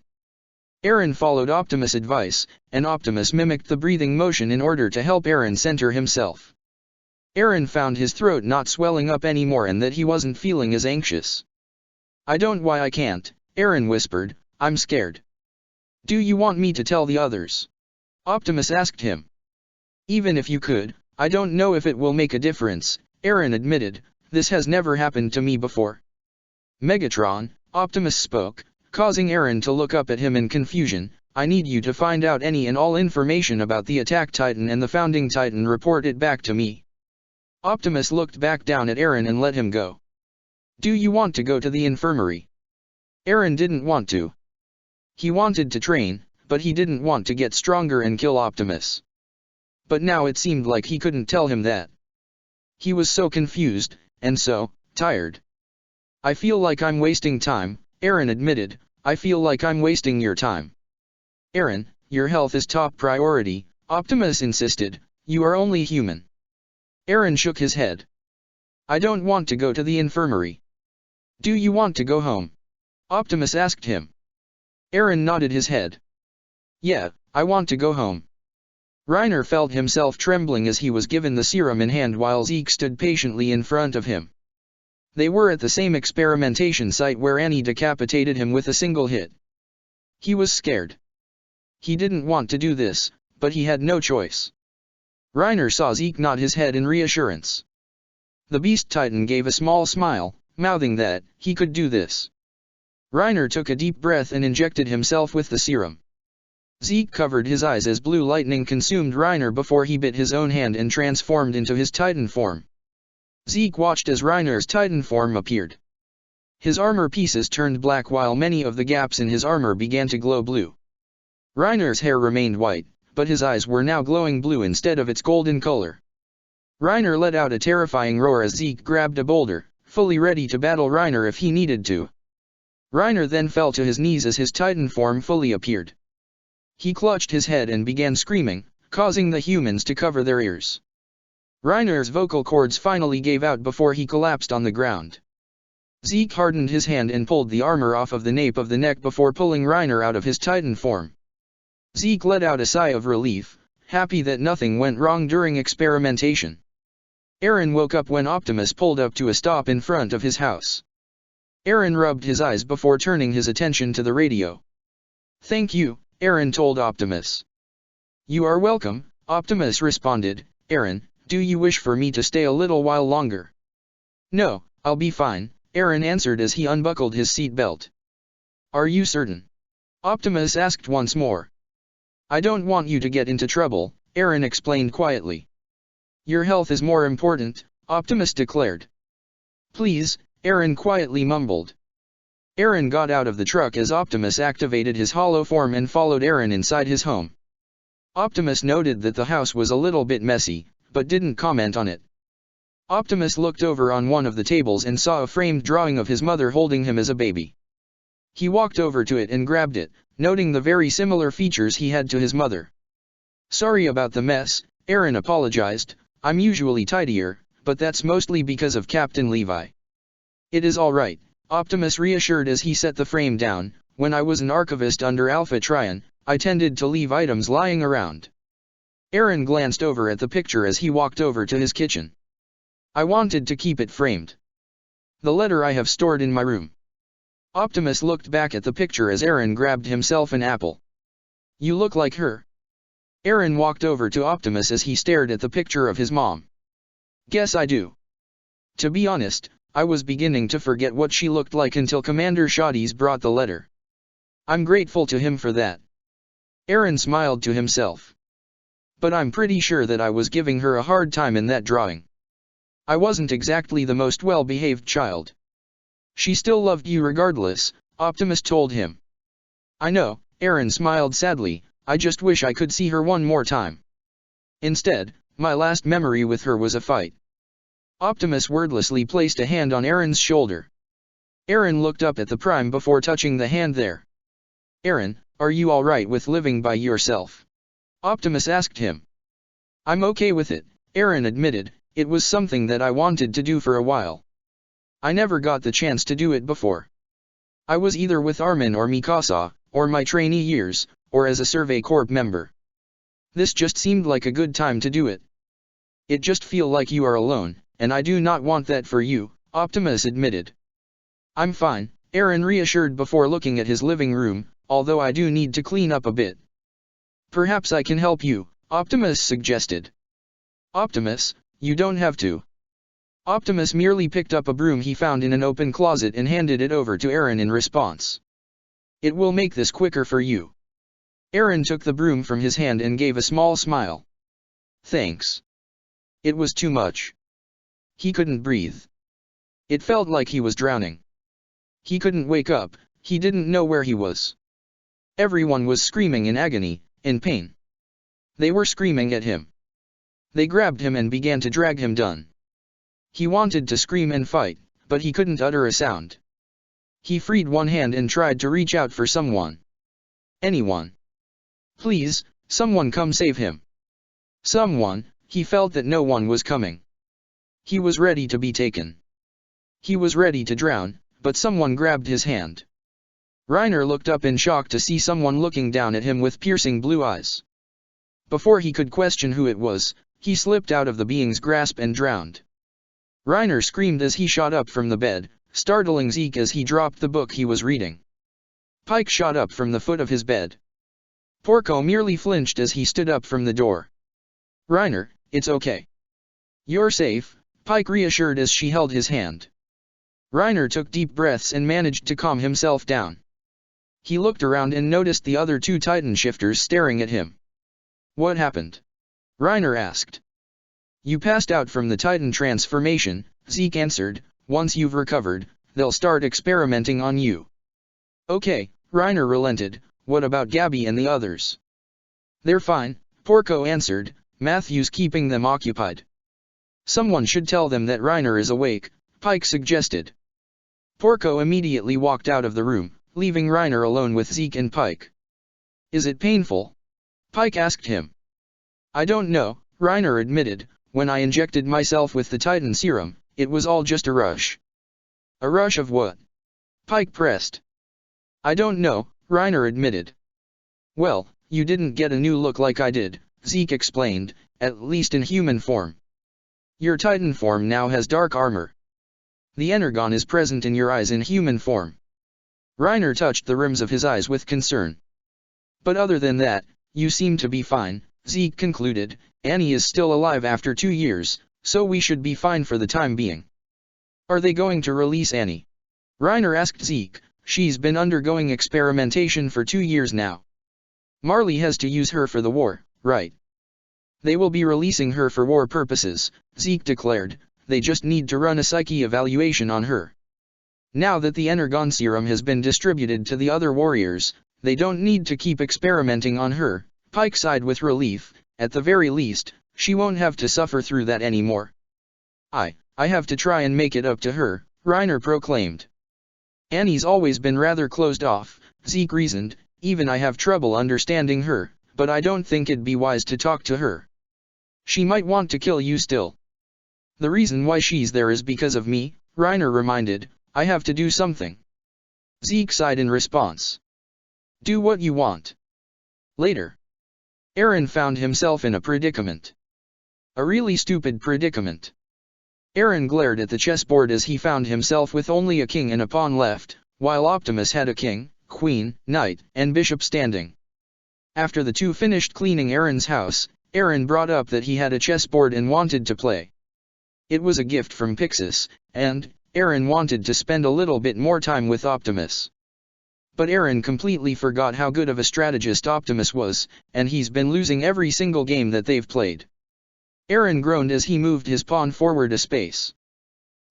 Aaron followed Optimus' advice, and Optimus mimicked the breathing motion in order to help Aaron center himself. Aaron found his throat not swelling up anymore and that he wasn't feeling as anxious. I don't why I can't, Aaron whispered, I'm scared. Do you want me to tell the others? Optimus asked him. Even if you could, I don't know if it will make a difference, Aaron admitted, this has never happened to me before. Megatron, Optimus spoke, causing Aaron to look up at him in confusion. I need you to find out any and all information about the Attack Titan and the Founding Titan. Report it back to me. Optimus looked back down at Aaron and let him go. Do you want to go to the infirmary? Aaron didn't want to. He wanted to train, but he didn't want to get stronger and kill Optimus. But now it seemed like he couldn't tell him that. He was so confused, and so tired. I feel like I'm wasting time, Aaron admitted. I feel like I'm wasting your time. Aaron, your health is top priority, Optimus insisted. You are only human. Aaron shook his head. I don't want to go to the infirmary. Do you want to go home? Optimus asked him. Aaron nodded his head. Yeah, I want to go home. Reiner felt himself trembling as he was given the serum in hand while Zeke stood patiently in front of him. They were at the same experimentation site where Annie decapitated him with a single hit. He was scared. He didn't want to do this, but he had no choice. Reiner saw Zeke nod his head in reassurance. The Beast Titan gave a small smile, mouthing that he could do this. Reiner took a deep breath and injected himself with the serum. Zeke covered his eyes as blue lightning consumed Reiner before he bit his own hand and transformed into his Titan form. Zeke watched as Reiner's Titan form appeared. His armor pieces turned black while many of the gaps in his armor began to glow blue. Reiner's hair remained white, but his eyes were now glowing blue instead of its golden color. Reiner let out a terrifying roar as Zeke grabbed a boulder, fully ready to battle Reiner if he needed to. Reiner then fell to his knees as his Titan form fully appeared. He clutched his head and began screaming, causing the humans to cover their ears. Reiner's vocal cords finally gave out before he collapsed on the ground. Zeke hardened his hand and pulled the armor off of the nape of the neck before pulling Reiner out of his Titan form. Zeke let out a sigh of relief, happy that nothing went wrong during experimentation. Eren woke up when Optimus pulled up to a stop in front of his house. Eren rubbed his eyes before turning his attention to the radio. "Thank you," Eren told Optimus. "You are welcome," Optimus responded. "Eren, do you wish for me to stay a little while longer?" "No, I'll be fine," Eren answered as he unbuckled his seat belt. "Are you certain?" Optimus asked once more. "I don't want you to get into trouble," Eren explained quietly. "Your health is more important," Optimus declared. "Please," Eren quietly mumbled. Eren got out of the truck as Optimus activated his hollow form and followed Eren inside his home. Optimus noted that the house was a little bit messy, but didn't comment on it. Optimus looked over on one of the tables and saw a framed drawing of his mother holding him as a baby. He walked over to it and grabbed it, noting the very similar features he had to his mother. "Sorry about the mess," Eren apologized. "I'm usually tidier, but that's mostly because of Captain Levi." "It is all right," Optimus reassured as he set the frame down. "When I was an archivist under Alpha Trion, I tended to leave items lying around." Eren glanced over at the picture as he walked over to his kitchen. "I wanted to keep it framed. The letter I have stored in my room." Optimus looked back at the picture as Eren grabbed himself an apple. "You look like her." Eren walked over to Optimus as he stared at the picture of his mom. "Guess I do. To be honest, I was beginning to forget what she looked like until Commander Shadis brought the letter. I'm grateful to him for that." Eren smiled to himself. "But I'm pretty sure that I was giving her a hard time in that drawing. I wasn't exactly the most well-behaved child." "She still loved you regardless," Optimus told him. "I know," Eren smiled sadly. "I just wish I could see her one more time. Instead, my last memory with her was a fight." Optimus wordlessly placed a hand on Eren's shoulder. Eren looked up at the Prime before touching the hand there. "Eren, are you alright with living by yourself?" Optimus asked him. "I'm okay with it," Eren admitted. "It was something that I wanted to do for a while. I never got the chance to do it before. I was either with Armin or Mikasa, or my trainee years, or as a Survey Corps member. This just seemed like a good time to do it. It just feel like you are alone, and I do not want that for you," Optimus admitted. "I'm fine," Eren reassured before looking at his living room, "although I do need to clean up a bit." "Perhaps I can help you," Optimus suggested. "Optimus, you don't have to." Optimus merely picked up a broom he found in an open closet and handed it over to Eren in response. "It will make this quicker for you." Eren took the broom from his hand and gave a small smile. "Thanks." It was too much. He couldn't breathe. It felt like he was drowning. He couldn't wake up, he didn't know where he was. Everyone was screaming in agony, in pain. They were screaming at him. They grabbed him and began to drag him down. He wanted to scream and fight, but he couldn't utter a sound. He freed one hand and tried to reach out for someone. Anyone. Please, someone come save him. Someone. He felt that no one was coming. He was ready to be taken. He was ready to drown, but someone grabbed his hand. Reiner looked up in shock to see someone looking down at him with piercing blue eyes. Before he could question who it was, he slipped out of the being's grasp and drowned. Reiner screamed as he shot up from the bed, startling Zeke as he dropped the book he was reading. Pike shot up from the foot of his bed. Porco merely flinched as he stood up from the door. "Reiner, it's okay. You're safe," Pike reassured as she held his hand. Reiner took deep breaths and managed to calm himself down. He looked around and noticed the other two Titan shifters staring at him. "What happened?" Reiner asked. "You passed out from the Titan transformation," Zeke answered. "Once you've recovered, they'll start experimenting on you." "Okay," Reiner relented. "What about Gabby and the others?" "They're fine," Porco answered. "Matthew's keeping them occupied." "Someone should tell them that Reiner is awake," Pike suggested. Porco immediately walked out of the room, leaving Reiner alone with Zeke and Pike. "Is it painful?" Pike asked him. "I don't know," Reiner admitted. "When I injected myself with the Titan serum, it was all just a rush." A rush of what? Pike pressed. I don't know, Reiner admitted. Well, you didn't get a new look like I did, Zeke explained, at least in human form. Your Titan form now has dark armor. The Energon is present in your eyes in human form. Reiner touched the rims of his eyes with concern. But other than that, you seem to be fine, Zeke concluded. Annie is still alive after 2 years, so we should be fine for the time being. Are they going to release Annie? Reiner asked Zeke. She's been undergoing experimentation for 2 years now. Marley has to use her for the war, right? They will be releasing her for war purposes, Zeke declared. They just need to run a psyche evaluation on her. Now that the Energon serum has been distributed to the other warriors, they don't need to keep experimenting on her. Pike sighed with relief. At the very least, she won't have to suffer through that anymore. I have to try and make it up to her, Reiner proclaimed. Annie's always been rather closed off, Zeke reasoned. Even I have trouble understanding her, but I don't think it'd be wise to talk to her. She might want to kill you still. The reason why she's there is because of me, Reiner reminded. I have to do something. Zeke sighed in response. Do what you want. Later. Eren found himself in a predicament. A really stupid predicament. Eren glared at the chessboard as he found himself with only a king and a pawn left, while Optimus had a king, queen, knight, and bishop standing. After the two finished cleaning Eren's house, Eren brought up that he had a chessboard and wanted to play. It was a gift from Pixis, and Eren wanted to spend a little bit more time with Optimus. But Eren completely forgot how good of a strategist Optimus was, and he's been losing every single game that they've played. Eren groaned as he moved his pawn forward a space.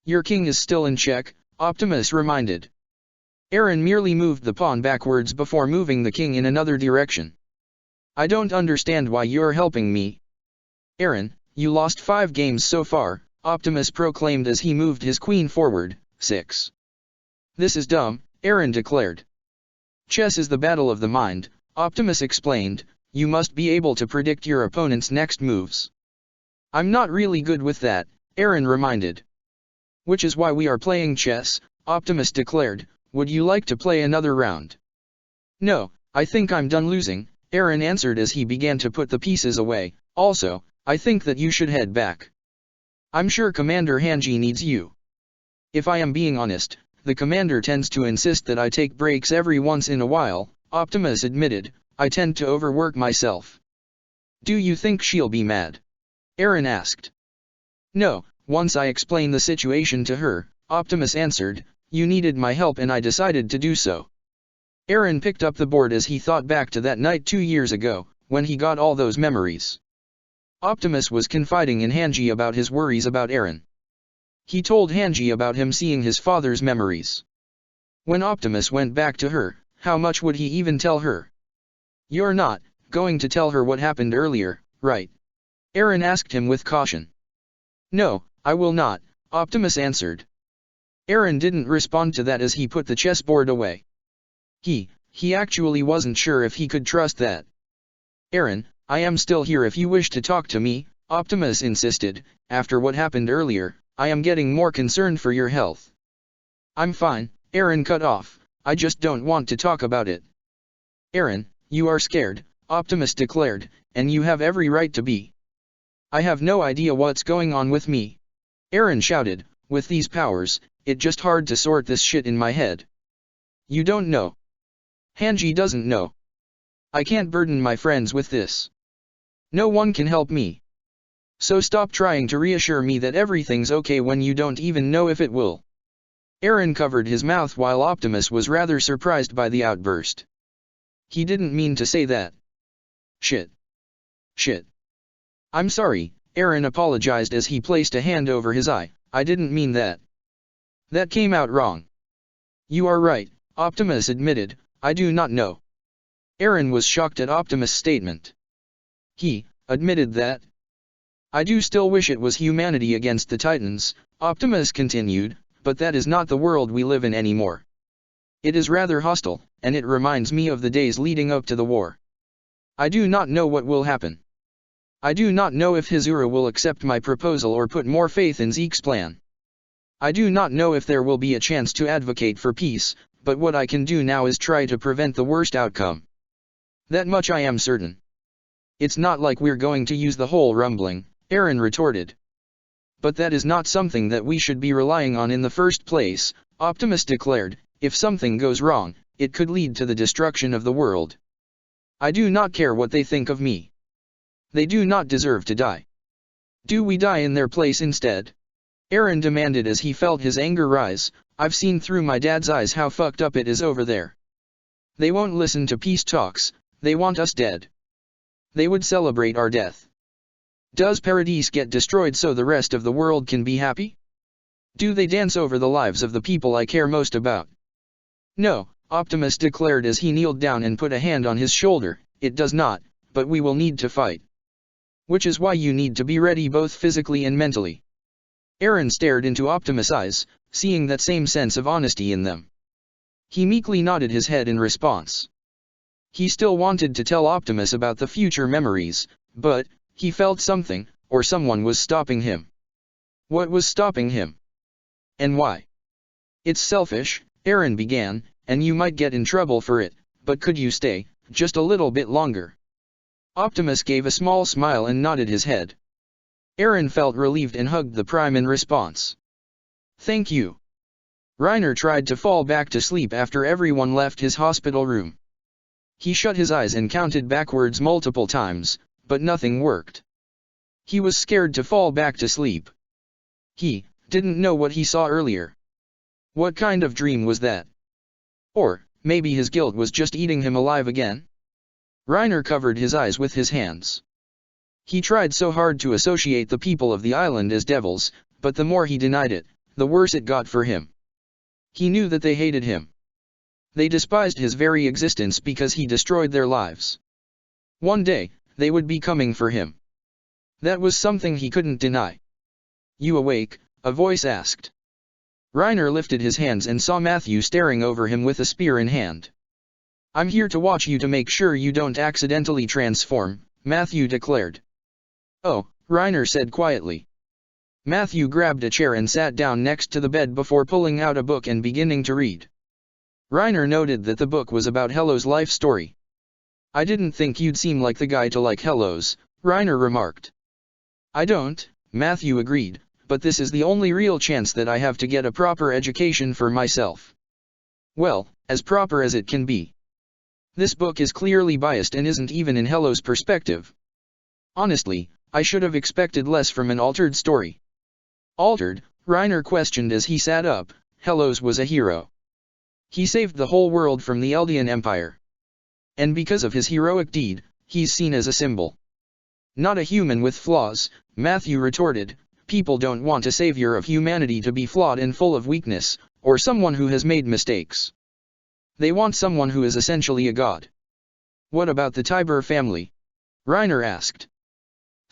Your king is still in check, Optimus reminded. Eren merely moved the pawn backwards before moving the king in another direction. I don't understand why you're helping me. Eren, you lost 5 games so far, Optimus proclaimed as he moved his queen forward, 6. This is dumb, Eren declared. Chess is the battle of the mind, Optimus explained. You must be able to predict your opponent's next moves. I'm not really good with that, Eren reminded. Which is why we are playing chess, Optimus declared. Would you like to play another round? No, I think I'm done losing, Eren answered as he began to put the pieces away. Also, I think that you should head back. I'm sure Commander Hanji needs you. If I am being honest, the commander tends to insist that I take breaks every once in a while, Optimus admitted. I tend to overwork myself. Do you think she'll be mad? Eren asked. No, once I explain the situation to her, Optimus answered. You needed my help and I decided to do so. Eren picked up the board as he thought back to that night 2 years ago, when he got all those memories. Optimus was confiding in Hanji about his worries about Eren. He told Hanji about him seeing his father's memories. When Optimus went back to her, how much would he even tell her? You're not going to tell her what happened earlier, right? Eren asked him with caution. No, I will not, Optimus answered. Eren didn't respond to that as he put the chessboard away. He actually wasn't sure if he could trust that. Eren, I am still here if you wish to talk to me, Optimus insisted. After what happened earlier, I am getting more concerned for your health. I'm fine, Eren cut off. I just don't want to talk about it. Eren, you are scared, Optimus declared, and you have every right to be. I have no idea what's going on with me. Eren shouted, with these powers, it's just hard to sort this shit in my head. You don't know. Hanji doesn't know. I can't burden my friends with this. No one can help me. So stop trying to reassure me that everything's okay when you don't even know if it will. Eren covered his mouth while Optimus was rather surprised by the outburst. He didn't mean to say that. Shit. I'm sorry, Eren apologized as he placed a hand over his eye. I didn't mean that. That came out wrong. You are right, Optimus admitted. I do not know. Eren was shocked at Optimus' statement. He admitted that. I do still wish it was humanity against the Titans, Optimus continued, but that is not the world we live in anymore. It is rather hostile, and it reminds me of the days leading up to the war. I do not know what will happen. I do not know if Hizura will accept my proposal or put more faith in Zeke's plan. I do not know if there will be a chance to advocate for peace, but what I can do now is try to prevent the worst outcome. That much I am certain. It's not like we're going to use the whole rumbling, Eren retorted. But that is not something that we should be relying on in the first place, Optimus declared. If something goes wrong, it could lead to the destruction of the world. I do not care what they think of me. They do not deserve to die. Do we die in their place instead? Eren demanded as he felt his anger rise. I've seen through my dad's eyes how fucked up it is over there. They won't listen to peace talks, they want us dead. They would celebrate our death. Does Paradise get destroyed so the rest of the world can be happy? Do they dance over the lives of the people I care most about? No, Optimus declared as he kneeled down and put a hand on his shoulder. It does not, but we will need to fight. Which is why you need to be ready both physically and mentally. Eren stared into Optimus' eyes, seeing that same sense of honesty in them. He meekly nodded his head in response. He still wanted to tell Optimus about the future memories, but he felt something, or someone was stopping him. What was stopping him? And why? It's selfish, Eren began, and you might get in trouble for it, but could you stay, just a little bit longer? Optimus gave a small smile and nodded his head. Eren felt relieved and hugged the Prime in response. Thank you. Reiner tried to fall back to sleep after everyone left his hospital room. He shut his eyes and counted backwards multiple times, but nothing worked. He was scared to fall back to sleep. He didn't know what he saw earlier. What kind of dream was that? Or, maybe his guilt was just eating him alive again? Reiner covered his eyes with his hands. He tried so hard to associate the people of the island as devils, but the more he denied it, the worse it got for him. He knew that they hated him. They despised his very existence because he destroyed their lives. One day, they would be coming for him. That was something he couldn't deny. You awake? A voice asked. Reiner lifted his hands and saw Matthew staring over him with a spear in hand. I'm here to watch you to make sure you don't accidentally transform, Matthew declared. Oh, Reiner said quietly. Matthew grabbed a chair and sat down next to the bed before pulling out a book and beginning to read. Reiner noted that the book was about Hello's life story. I didn't think you'd seem like the guy to like Hellos, Reiner remarked. I don't, Matthew agreed, but this is the only real chance that I have to get a proper education for myself. Well, as proper as it can be. This book is clearly biased and isn't even in Hello's perspective. Honestly, I should have expected less from an altered story. Altered? Reiner questioned as he sat up. Hellos was a hero. He saved the whole world from the Eldian Empire. And because of his heroic deed, he's seen as a symbol. Not a human with flaws, Matthew retorted. People don't want a savior of humanity to be flawed and full of weakness, or someone who has made mistakes. They want someone who is essentially a god. What about the Tiber family? Reiner asked.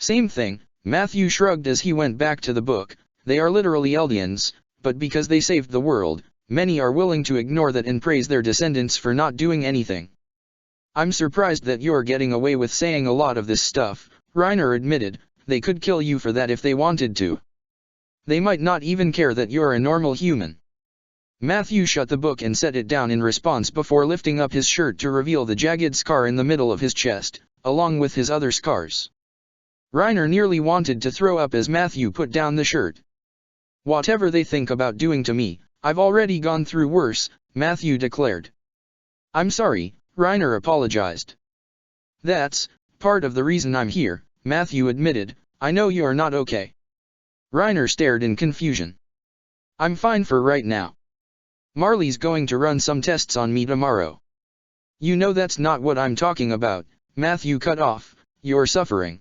Same thing, Matthew shrugged as he went back to the book. They are literally Eldians, but because they saved the world, many are willing to ignore that and praise their descendants for not doing anything. I'm surprised that you're getting away with saying a lot of this stuff, Reiner admitted. They could kill you for that if they wanted to. They might not even care that you're a normal human. Matthew shut the book and set it down in response before lifting up his shirt to reveal the jagged scar in the middle of his chest, along with his other scars. Reiner nearly wanted to throw up as Matthew put down the shirt. Whatever they think about doing to me, I've already gone through worse, Matthew declared. I'm sorry, Reiner apologized. That's part of the reason I'm here, Matthew admitted. I know you're not okay. Reiner stared in confusion. I'm fine for right now. Marley's going to run some tests on me tomorrow. You know that's not what I'm talking about, Matthew cut off. You're suffering.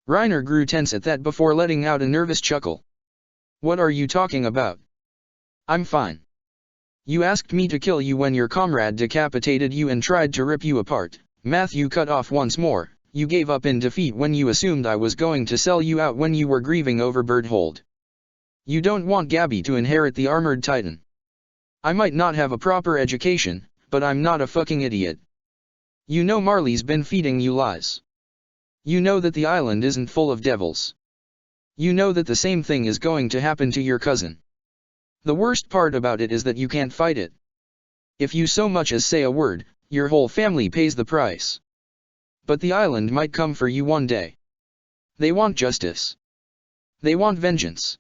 Reiner grew tense at that before letting out a nervous chuckle. What are you talking about? I'm fine. You asked me to kill you when your comrade decapitated you and tried to rip you apart, Matthew cut off once more. You gave up in defeat when you assumed I was going to sell you out when you were grieving over Berthold. You don't want Gabby to inherit the Armored Titan. I might not have a proper education, but I'm not a fucking idiot. You know Marley's been feeding you lies. You know that the island isn't full of devils. You know that the same thing is going to happen to your cousin. The worst part about it is that you can't fight it. If you so much as say a word, your whole family pays the price. But the island might come for you one day. They want justice. They want vengeance.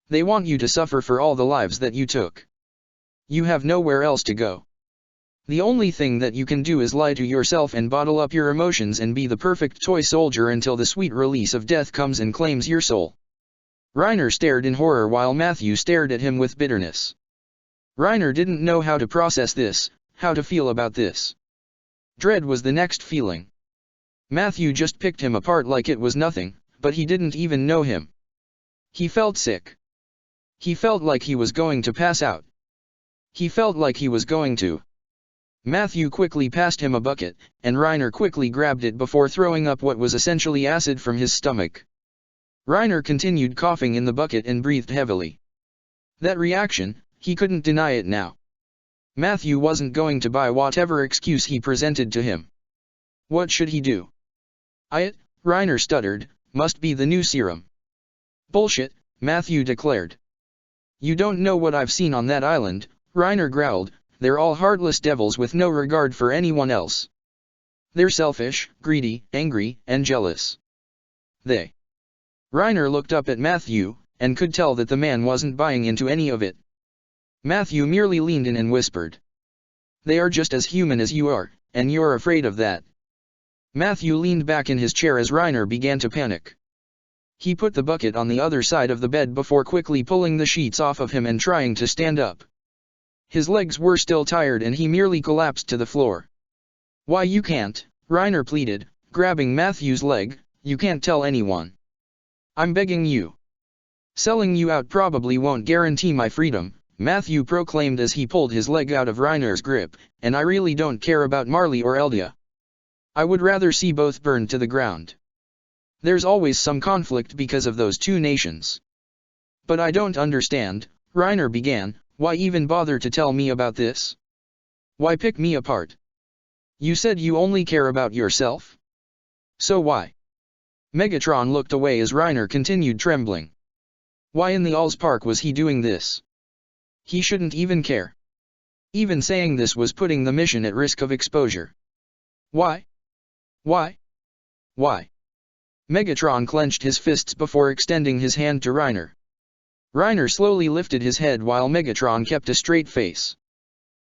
They want you to suffer for all the lives that you took. You have nowhere else to go. The only thing that you can do is lie to yourself and bottle up your emotions and be the perfect toy soldier until the sweet release of death comes and claims your soul. Reiner stared in horror while Matthew stared at him with bitterness. Reiner didn't know how to process this, how to feel about this. Dread was the next feeling. Matthew just picked him apart like it was nothing, but he didn't even know him. He felt sick. He felt like he was going to pass out. He felt like he was going to. Matthew quickly passed him a bucket, and Reiner quickly grabbed it before throwing up what was essentially acid from his stomach. Reiner continued coughing in the bucket and breathed heavily. That reaction, he couldn't deny it now. Matthew wasn't going to buy whatever excuse he presented to him. What should he do? Reiner stuttered, must be the new serum. Bullshit, Matthew declared. You don't know what I've seen on that island, Reiner growled, they're all heartless devils with no regard for anyone else. They're selfish, greedy, angry, and jealous. Reiner looked up at Matthew, and could tell that the man wasn't buying into any of it. Matthew merely leaned in and whispered. They are just as human as you are, and you're afraid of that. Matthew leaned back in his chair as Reiner began to panic. He put the bucket on the other side of the bed before quickly pulling the sheets off of him and trying to stand up. His legs were still tired and he merely collapsed to the floor. Why you can't, Reiner pleaded, grabbing Matthew's leg, you can't tell anyone. I'm begging you. Selling you out probably won't guarantee my freedom, Matthew proclaimed as he pulled his leg out of Reiner's grip, and I really don't care about Marley or Eldia. I would rather see both burned to the ground. There's always some conflict because of those two nations. But I don't understand, Reiner began, why even bother to tell me about this? Why pick me apart? You said you only care about yourself? So why? Megatron looked away as Reiner continued trembling. Why in the Allspark was he doing this? He shouldn't even care. Even saying this was putting the mission at risk of exposure. Why? Why? Why? Megatron clenched his fists before extending his hand to Reiner. Reiner slowly lifted his head while Megatron kept a straight face.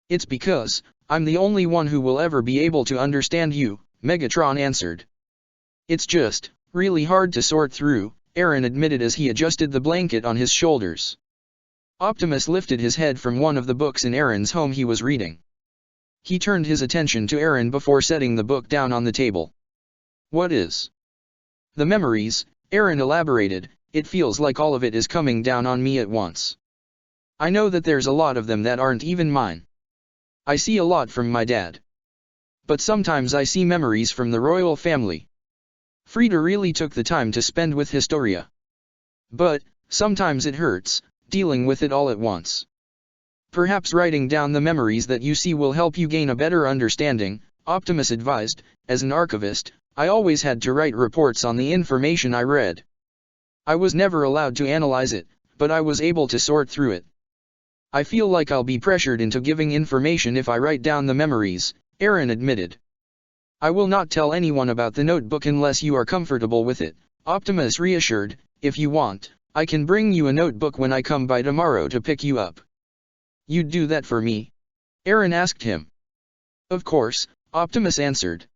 It's because, I'm the only one who will ever be able to understand you, Megatron answered. It's just, really hard to sort through, Eren admitted as he adjusted the blanket on his shoulders. Optimus lifted his head from one of the books in Eren's home he was reading. He turned his attention to Eren before setting the book down on the table. What is? The memories, Eren elaborated, it feels like all of it is coming down on me at once. I know that there's a lot of them that aren't even mine. I see a lot from my dad. But sometimes I see memories from the royal family. Frieda really took the time to spend with Historia. But, sometimes it hurts, dealing with it all at once. Perhaps writing down the memories that you see will help you gain a better understanding, Optimus advised. As an archivist, I always had to write reports on the information I read. I was never allowed to analyze it, but I was able to sort through it. I feel like I'll be pressured into giving information if I write down the memories, Eren admitted. I will not tell anyone about the notebook unless you are comfortable with it, Optimus reassured. If you want, I can bring you a notebook when I come by tomorrow to pick you up. You'd do that for me? Eren asked him. Of course, Optimus answered.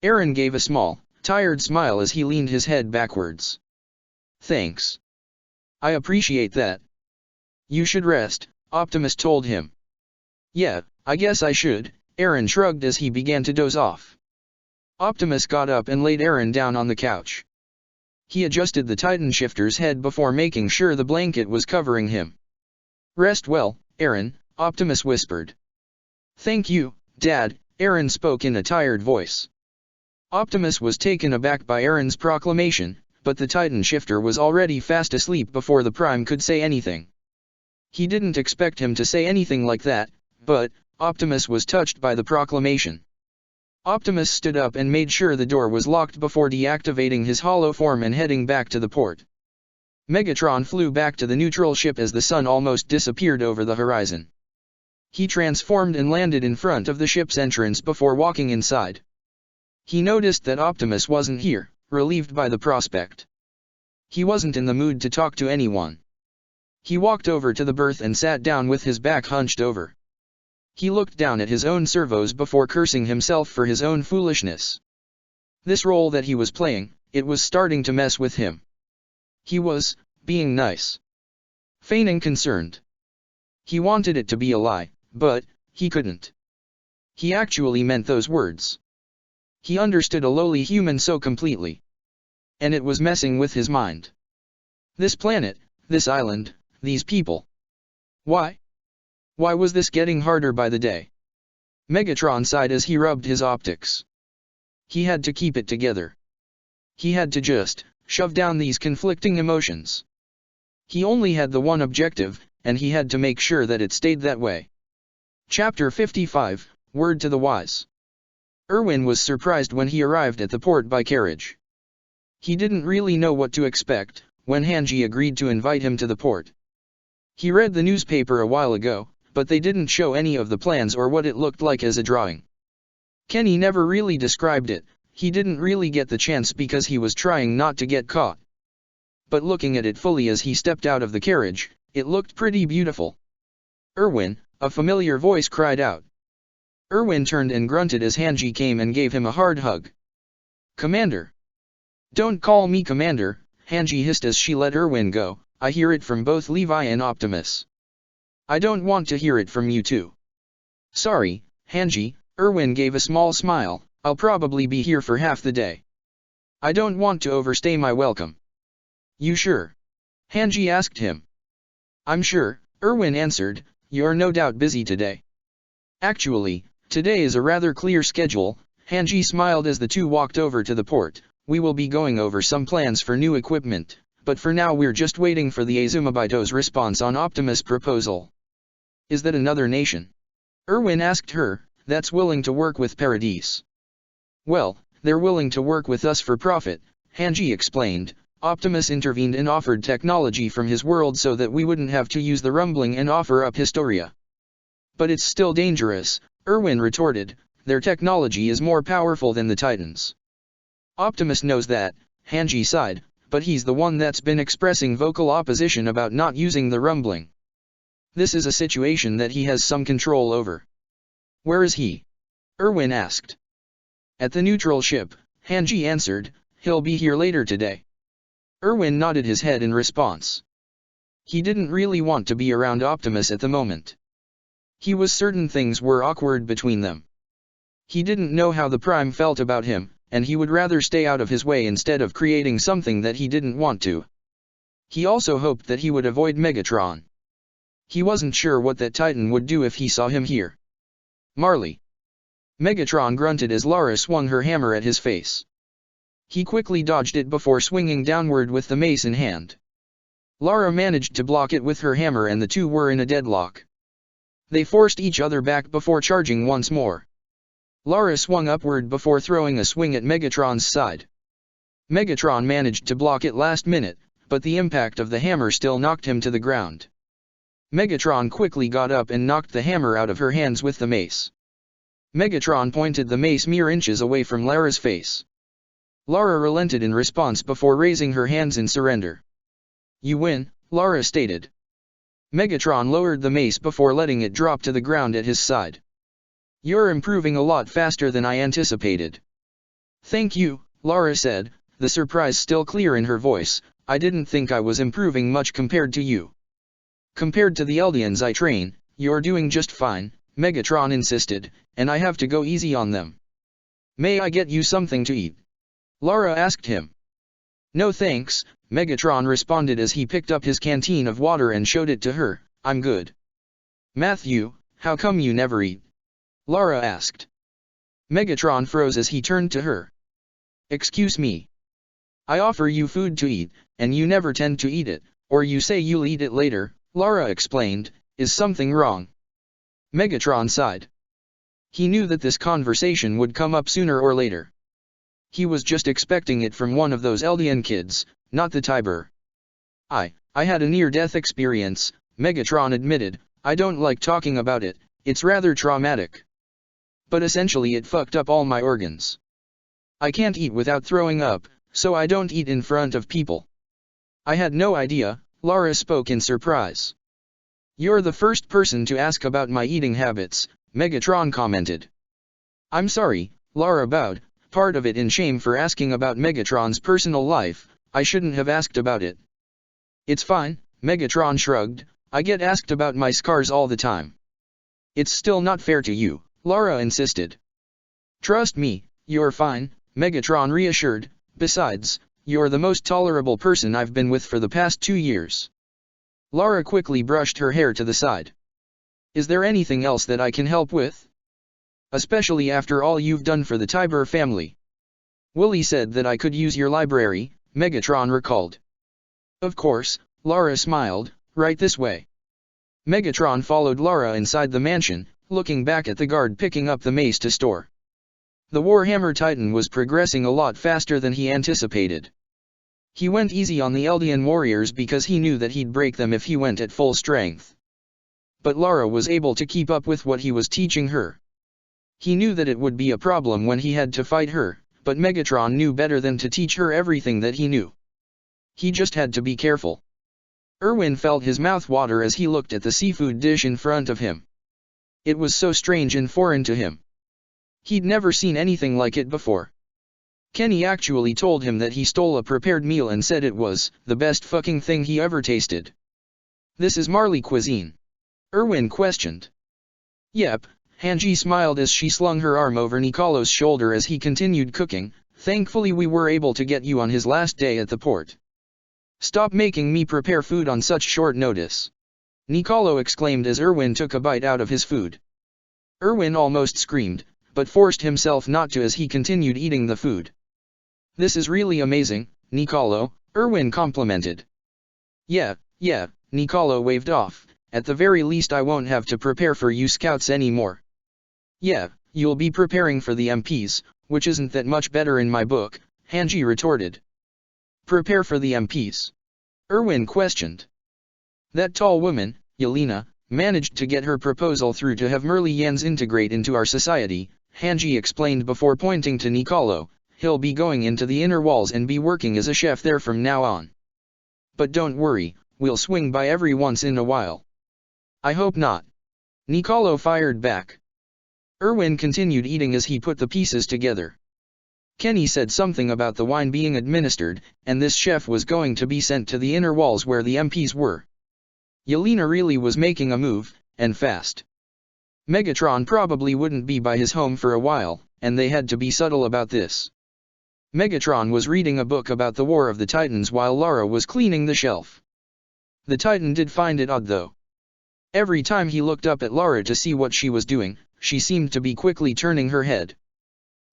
Eren gave a small, tired smile as he leaned his head backwards. Thanks. I appreciate that. You should rest, Optimus told him. Yeah, I guess I should, Eren shrugged as he began to doze off. Optimus got up and laid Eren down on the couch. He adjusted the Titan Shifter's head before making sure the blanket was covering him. Rest well, Eren, Optimus whispered. Thank you, Dad, Eren spoke in a tired voice. Optimus was taken aback by Eren's proclamation, but the Titan Shifter was already fast asleep before the Prime could say anything. He didn't expect him to say anything like that, but Optimus was touched by the proclamation. Optimus stood up and made sure the door was locked before deactivating his hollow form and heading back to the port. Megatron flew back to the neutral ship as the sun almost disappeared over the horizon. He transformed and landed in front of the ship's entrance before walking inside. He noticed that Optimus wasn't here, relieved by the prospect. He wasn't in the mood to talk to anyone. He walked over to the berth and sat down with his back hunched over. He looked down at his own servos before cursing himself for his own foolishness. This role that he was playing, it was starting to mess with him. He was being nice, feigning concerned. He wanted it to be a lie, but he couldn't. He actually meant those words. He understood a lowly human so completely. And it was messing with his mind. This planet, this island, these people. Why? Why was this getting harder by the day? Megatron sighed as he rubbed his optics. He had to keep it together. He had to just shove down these conflicting emotions. He only had the one objective, and he had to make sure that it stayed that way. Chapter 55, Word to the Wise. Erwin was surprised when he arrived at the port by carriage. He didn't really know what to expect when Hanji agreed to invite him to the port. He read the newspaper a while ago, but they didn't show any of the plans or what it looked like as a drawing. Kenny never really described it. He didn't really get the chance because he was trying not to get caught. But looking at it fully as he stepped out of the carriage, it looked pretty beautiful. Erwin, a familiar voice cried out. Erwin turned and grunted as Hanji came and gave him a hard hug. Commander. Don't call me Commander, Hanji hissed as she let Erwin go. I hear it from both Levi and Optimus. I don't want to hear it from you too. Sorry, Hanji, Erwin gave a small smile. I'll probably be here for half the day. I don't want to overstay my welcome. You sure? Hanji asked him. I'm sure, Erwin answered. You're no doubt busy today. Actually, today is a rather clear schedule. Hanji smiled as the two walked over to the port. We will be going over some plans for new equipment, but for now we're just waiting for the Azumabito's response on Optimus' proposal. Is that another nation? Erwin asked her, that's willing to work with Paradise. Well, they're willing to work with us for profit, Hanji explained. Optimus intervened and offered technology from his world so that we wouldn't have to use the rumbling and offer up Historia. But it's still dangerous, Erwin retorted. Their technology is more powerful than the Titans. Optimus knows that, Hanji sighed, but he's the one that's been expressing vocal opposition about not using the rumbling. This is a situation that he has some control over. Where is he? Erwin asked. At the neutral ship, Hanji answered. He'll be here later today. Erwin nodded his head in response. He didn't really want to be around Optimus at the moment. He was certain things were awkward between them. He didn't know how the Prime felt about him, and he would rather stay out of his way instead of creating something that he didn't want to. He also hoped that he would avoid Megatron. He wasn't sure what that Titan would do if he saw him here. Marley. Megatron grunted as Lara swung her hammer at his face. He quickly dodged it before swinging downward with the mace in hand. Lara managed to block it with her hammer and the two were in a deadlock. They forced each other back before charging once more. Lara swung upward before throwing a swing at Megatron's side. Megatron managed to block it last minute, but the impact of the hammer still knocked him to the ground. Megatron quickly got up and knocked the hammer out of her hands with the mace. Megatron pointed the mace mere inches away from Lara's face. Lara relented in response before raising her hands in surrender. You win, Lara stated. Megatron lowered the mace before letting it drop to the ground at his side. You're improving a lot faster than I anticipated. Thank you, Lara said, the surprise still clear in her voice. I didn't think I was improving much compared to you. Compared to the Eldians I train, you're doing just fine, Megatron insisted, and I have to go easy on them. May I get you something to eat? Lara asked him. No thanks, Megatron responded as he picked up his canteen of water and showed it to her. I'm good. Matthew, how come you never eat? Lara asked. Megatron froze as he turned to her. Excuse me. I offer you food to eat, and you never tend to eat it, or you say you'll eat it later, Lara explained. Is something wrong? Megatron sighed. He knew that this conversation would come up sooner or later. He was just expecting it from one of those Eldian kids, not the Tiber. I had a near-death experience, Megatron admitted. I don't like talking about it, it's rather traumatic. But essentially it fucked up all my organs. I can't eat without throwing up, so I don't eat in front of people. I had no idea, Lara spoke in surprise. You're the first person to ask about my eating habits, Megatron commented. I'm sorry, Lara bowed, part of it in shame for asking about Megatron's personal life. I shouldn't have asked about it. It's fine, Megatron shrugged, I get asked about my scars all the time. It's still not fair to you, Lara insisted. Trust me, you're fine, Megatron reassured, besides, you're the most tolerable person I've been with for the past 2 years. Lara quickly brushed her hair to the side. Is there anything else that I can help with? Especially after all you've done for the Tiber family. Willy said that I could use your library, Megatron recalled. Of course, Lara smiled, right this way. Megatron followed Lara inside the mansion, looking back at the guard picking up the mace to store. The Warhammer Titan was progressing a lot faster than he anticipated. He went easy on the Eldian warriors because he knew that he'd break them if he went at full strength. But Lara was able to keep up with what he was teaching her. He knew that it would be a problem when he had to fight her, but Megatron knew better than to teach her everything that he knew. He just had to be careful. Erwin felt his mouth water as he looked at the seafood dish in front of him. It was so strange and foreign to him. He'd never seen anything like it before. Kenny actually told him that he stole a prepared meal and said it was the best fucking thing he ever tasted. This is Marley cuisine? Erwin questioned. Yep, Hanji smiled as she slung her arm over Nicolo's shoulder as he continued cooking. Thankfully we were able to get you on his last day at the port. Stop making me prepare food on such short notice. Nicolo exclaimed as Erwin took a bite out of his food. Erwin almost screamed, but forced himself not to as he continued eating the food. This is really amazing, Nicolo, Erwin complimented. Yeah, Nicolo waved off, at the very least I won't have to prepare for you scouts anymore. Yeah, you'll be preparing for the MPs, which isn't that much better in my book, Hanji retorted. Prepare for the MPs? Erwin questioned. That tall woman, Yelena, managed to get her proposal through to have Merlians integrate into our society, Hanji explained before pointing to Nicolo. He'll be going into the inner walls and be working as a chef there from now on. But don't worry, we'll swing by every once in a while. I hope not. Nicolo fired back. Erwin continued eating as he put the pieces together. Kenny said something about the wine being administered, and this chef was going to be sent to the inner walls where the MPs were. Yelena really was making a move, and fast. Megatron probably wouldn't be by his home for a while, and they had to be subtle about this. Megatron was reading a book about the War of the Titans while Lara was cleaning the shelf. The Titan did find it odd though. Every time he looked up at Lara to see what she was doing, she seemed to be quickly turning her head.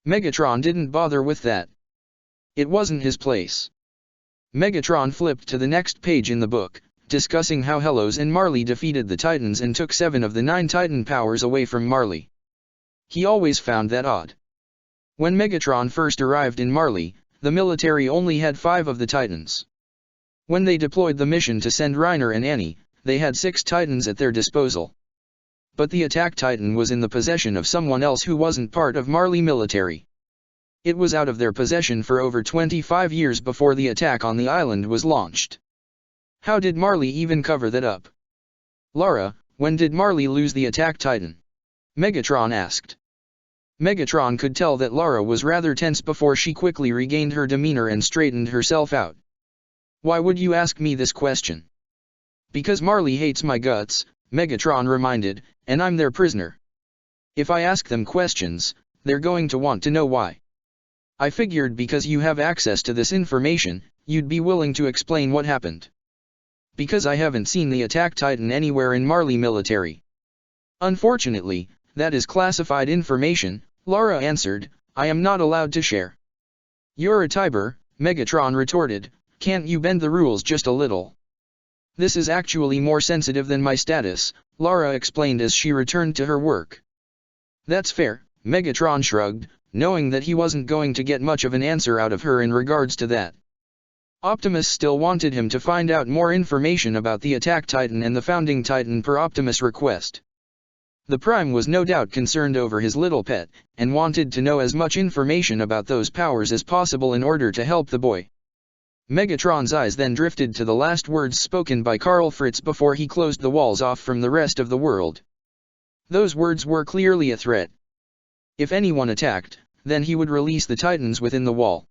Megatron didn't bother with that. It wasn't his place. Megatron flipped to the next page in the book, discussing how Hellos and Marley defeated the Titans and took 7 of the 9 Titan powers away from Marley. He always found that odd. When Megatron first arrived in Marley, the military only had 5 of the Titans. When they deployed the mission to send Reiner and Annie, they had 6 Titans at their disposal. But the attack Titan was in the possession of someone else who wasn't part of Marley military. It was out of their possession for over 25 years before the attack on the island was launched. How did Marley even cover that up? Lara, when did Marley lose the attack Titan? Megatron asked. Megatron could tell that Lara was rather tense before she quickly regained her demeanor and straightened herself out. Why would you ask me this question? Because Marley hates my guts, Megatron reminded, and I'm their prisoner. If I ask them questions, they're going to want to know why. I figured because you have access to this information, you'd be willing to explain what happened. Because I haven't seen the attack Titan anywhere in Marley military. Unfortunately, that is classified information, Lara answered. I am not allowed to share. You're a Tiber, Megatron retorted, can't you bend the rules just a little? This is actually more sensitive than my status, Lara explained as she returned to her work. That's fair, Megatron shrugged, knowing that he wasn't going to get much of an answer out of her in regards to that. Optimus still wanted him to find out more information about the Attack Titan and the Founding Titan per Optimus' request. The Prime was no doubt concerned over his little pet, and wanted to know as much information about those powers as possible in order to help the boy. Megatron's eyes then drifted to the last words spoken by Karl Fritz before he closed the walls off from the rest of the world. Those words were clearly a threat. If anyone attacked, then he would release the Titans within the wall.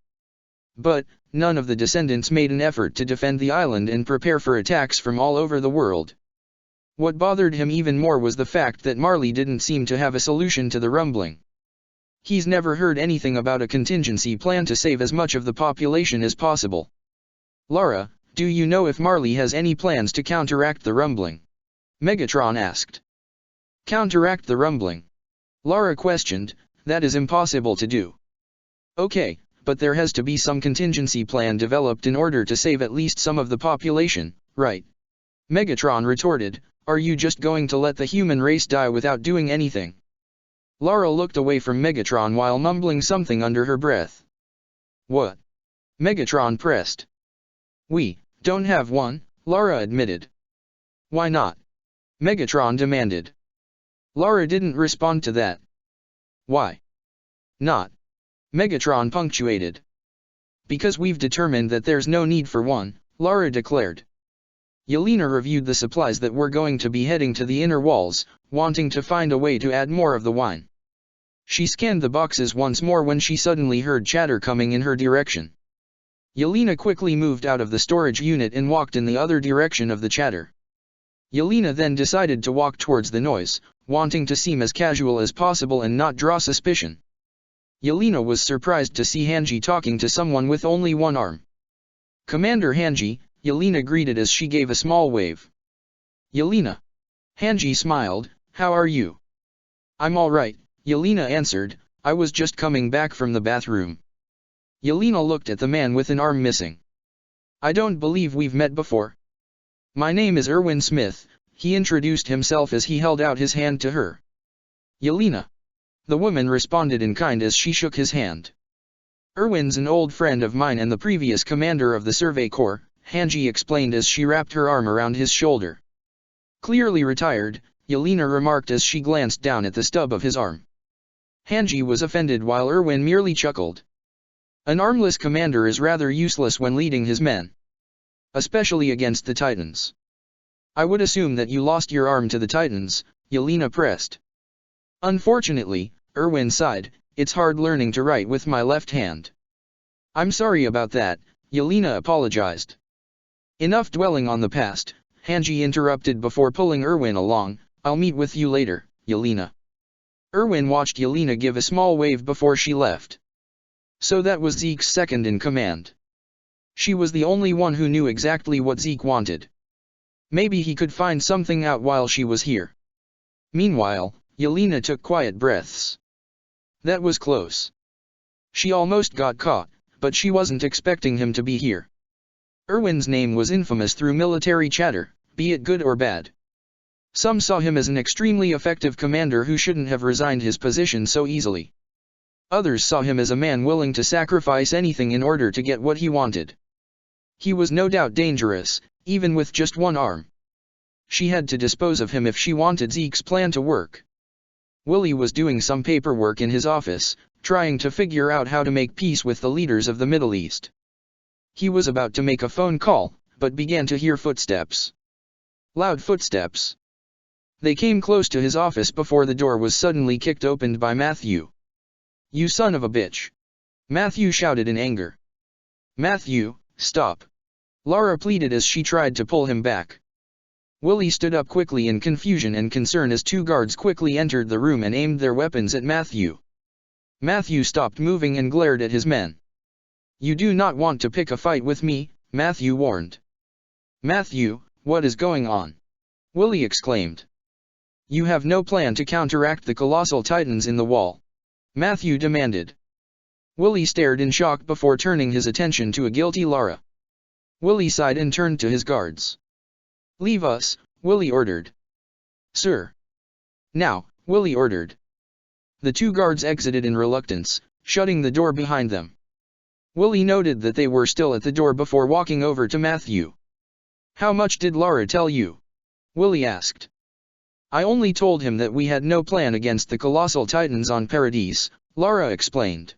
But, none of the descendants made an effort to defend the island and prepare for attacks from all over the world. What bothered him even more was the fact that Marley didn't seem to have a solution to the rumbling. He's never heard anything about a contingency plan to save as much of the population as possible. Lara, do you know if Marley has any plans to counteract the rumbling? Megatron asked. Counteract the rumbling? Lara questioned. That is impossible to do. Okay, but there has to be some contingency plan developed in order to save at least some of the population, right? Megatron retorted, are you just going to let the human race die without doing anything? Lara looked away from Megatron while mumbling something under her breath. What? Megatron pressed. We don't have one, Lara admitted. Why not? Megatron demanded. Lara didn't respond to that. Why not? Megatron punctuated. Because we've determined that there's no need for one, Lara declared. Yelena reviewed the supplies that were going to be heading to the inner walls, wanting to find a way to add more of the wine. She scanned the boxes once more when she suddenly heard chatter coming in her direction. Yelena quickly moved out of the storage unit and walked in the other direction of the chatter. Yelena then decided to walk towards the noise, wanting to seem as casual as possible and not draw suspicion. Yelena was surprised to see Hanji talking to someone with only one arm. Commander Hanji, Yelena greeted as she gave a small wave. Yelena. Hanji smiled, how are you? I'm alright, Yelena answered, I was just coming back from the bathroom. Yelena looked at the man with an arm missing. I don't believe we've met before. My name is Erwin Smith, he introduced himself as he held out his hand to her. Yelena. The woman responded in kind as she shook his hand. Erwin's an old friend of mine and the previous commander of the Survey Corps, Hanji explained as she wrapped her arm around his shoulder. Clearly retired, Yelena remarked as she glanced down at the stub of his arm. Hanji was offended while Erwin merely chuckled. An armless commander is rather useless when leading his men. Especially against the Titans. I would assume that you lost your arm to the Titans, Yelena pressed. Unfortunately, Erwin sighed, it's hard learning to write with my left hand. I'm sorry about that, Yelena apologized. Enough dwelling on the past, Hanji interrupted before pulling Erwin along, I'll meet with you later, Yelena. Erwin watched Yelena give a small wave before she left. So that was Zeke's second in command. She was the only one who knew exactly what Zeke wanted. Maybe he could find something out while she was here. Meanwhile, Yelena took quiet breaths. That was close. She almost got caught, but she wasn't expecting him to be here. Erwin's name was infamous through military chatter, be it good or bad. Some saw him as an extremely effective commander who shouldn't have resigned his position so easily. Others saw him as a man willing to sacrifice anything in order to get what he wanted. He was no doubt dangerous, even with just one arm. She had to dispose of him if she wanted Zeke's plan to work. Willie was doing some paperwork in his office, trying to figure out how to make peace with the leaders of the Middle East. He was about to make a phone call, but began to hear footsteps. Loud footsteps. They came close to his office before the door was suddenly kicked open by Matthew. You son of a bitch! Matthew shouted in anger. Matthew, stop! Lara pleaded as she tried to pull him back. Willie stood up quickly in confusion and concern as two guards quickly entered the room and aimed their weapons at Matthew. Matthew stopped moving and glared at his men. You do not want to pick a fight with me, Matthew warned. Matthew, what is going on? Willie exclaimed. You have no plan to counteract the colossal titans in the wall? Matthew demanded. Willie stared in shock before turning his attention to a guilty Lara. Willie sighed and turned to his guards. Leave us, Willie ordered. Sir. Now, Willie ordered. The two guards exited in reluctance, shutting the door behind them. Willie noted that they were still at the door before walking over to Matthew. "How much did Lara tell you?" Willie asked. "I only told him that we had no plan against the colossal titans on Paradise," Lara explained.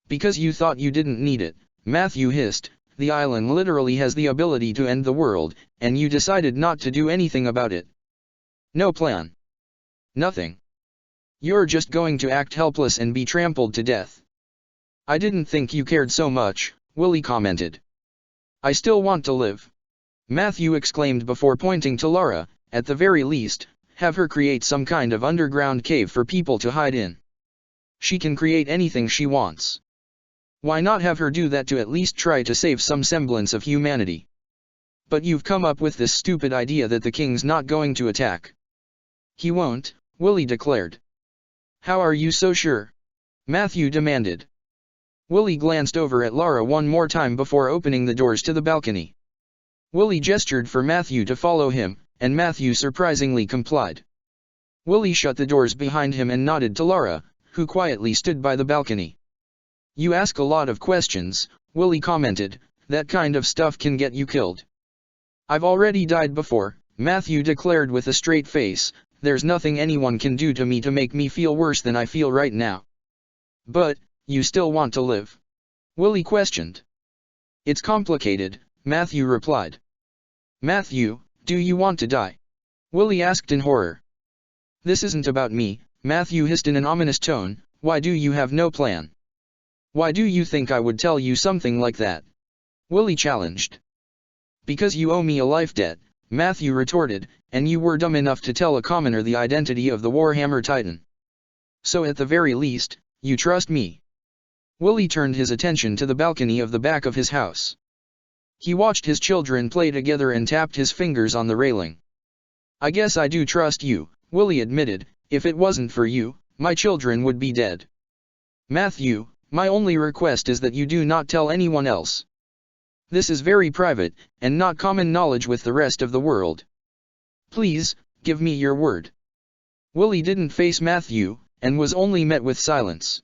"Because you thought you didn't need it," Matthew hissed. "The island literally has the ability to end the world, and you decided not to do anything about it." "No plan. Nothing. You're just going to act helpless and be trampled to death." "I didn't think you cared so much," Willie commented. "I still want to live," Matthew exclaimed before pointing to Lara. "At the very least, have her create some kind of underground cave for people to hide in. She can create anything she wants. Why not have her do that to at least try to save some semblance of humanity? But you've come up with this stupid idea that the king's not going to attack." "He won't," Willie declared. "How are you so sure?" Matthew demanded. Willie glanced over at Lara one more time before opening the doors to the balcony. Willie gestured for Matthew to follow him, and Matthew surprisingly complied. Willie shut the doors behind him and nodded to Lara, who quietly stood by the balcony. "You ask a lot of questions," Willie commented. "That kind of stuff can get you killed." "I've already died before," Matthew declared with a straight face. "There's nothing anyone can do to me to make me feel worse than I feel right now." "But, you still want to live?" Willie questioned. "It's complicated," Matthew replied. "Matthew, do you want to die?" Willie asked in horror. "This isn't about me," Matthew hissed in an ominous tone. "Why do you have no plan? Why do you think I would tell you something like that?" Willie challenged. "Because you owe me a life debt," Matthew retorted, "and you were dumb enough to tell a commoner the identity of the Warhammer Titan. So at the very least, you trust me." Willie turned his attention to the balcony of the back of his house. He watched his children play together and tapped his fingers on the railing. "I guess I do trust you," Willie admitted. "If it wasn't for you, my children would be dead. Matthew, my only request is that you do not tell anyone else. This is very private, and not common knowledge with the rest of the world. Please, give me your word." Willie didn't face Matthew, and was only met with silence.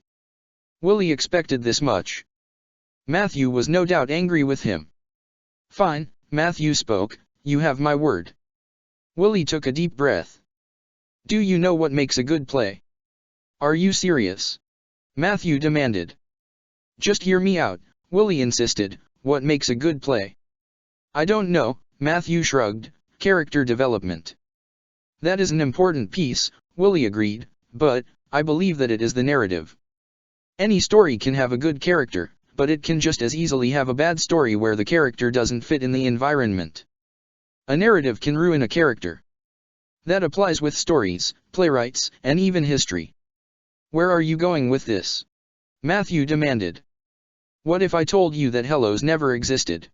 Willie expected this much. Matthew was no doubt angry with him. "Fine," Matthew spoke, "you have my word." Willie took a deep breath. "Do you know what makes a good play?" "Are you serious?" Matthew demanded. "Just hear me out," Willie insisted. "What makes a good play?" "I don't know," Matthew shrugged. "Character development." "That is an important piece," Willie agreed, "but I believe that it is the narrative. Any story can have a good character, but it can just as easily have a bad story where the character doesn't fit in the environment. A narrative can ruin a character. That applies with stories, playwrights, and even history." "Where are you going with this?" Matthew demanded. "What if I told you that Hellos never existed?"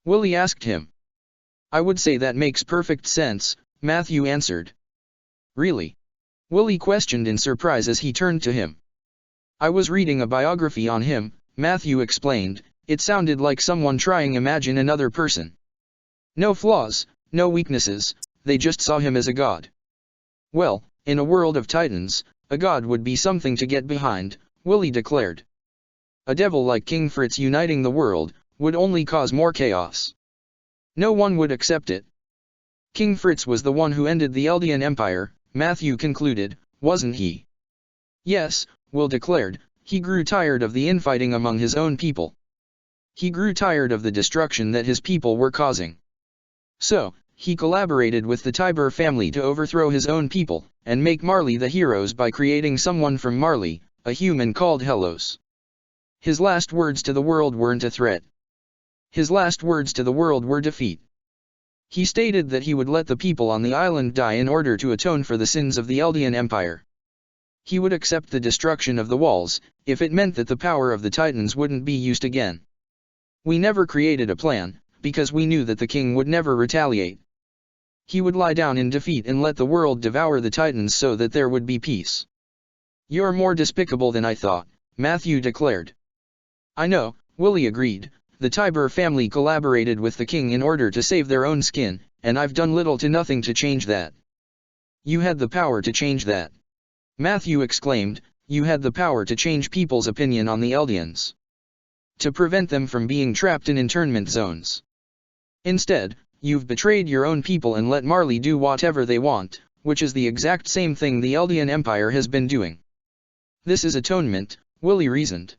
Willie asked him. "I would say that makes perfect sense," Matthew answered. "Really?" Willie questioned in surprise as he turned to him. "I was reading a biography on him," Matthew explained. "It sounded like someone trying to imagine another person. No flaws, no weaknesses, they just saw him as a god. Well, in a world of titans, a god would be something to get behind," Willie declared. "A devil like King Fritz uniting the world would only cause more chaos. No one would accept it." "King Fritz was the one who ended the Eldian Empire," Matthew concluded, "wasn't he?" "Yes," Will declared. "He grew tired of the infighting among his own people. He grew tired of the destruction that his people were causing. So, he collaborated with the Tiber family to overthrow his own people, and make Marley the heroes by creating someone from Marley, a human called Hellos. His last words to the world weren't a threat. His last words to the world were defeat. He stated that he would let the people on the island die in order to atone for the sins of the Eldian Empire. He would accept the destruction of the walls, if it meant that the power of the Titans wouldn't be used again. We never created a plan, because we knew that the king would never retaliate. He would lie down in defeat and let the world devour the Titans so that there would be peace." "You're more despicable than I thought," Matthew declared. "I know," Willie agreed. "The Tiber family collaborated with the king in order to save their own skin, and I've done little to nothing to change that." "You had the power to change that," Matthew exclaimed. "You had the power to change people's opinion on the Eldians. to prevent them from being trapped in internment zones. Instead, you've betrayed your own people and let Marley do whatever they want, which is the exact same thing the Eldian Empire has been doing. This is atonement, Willie reasoned.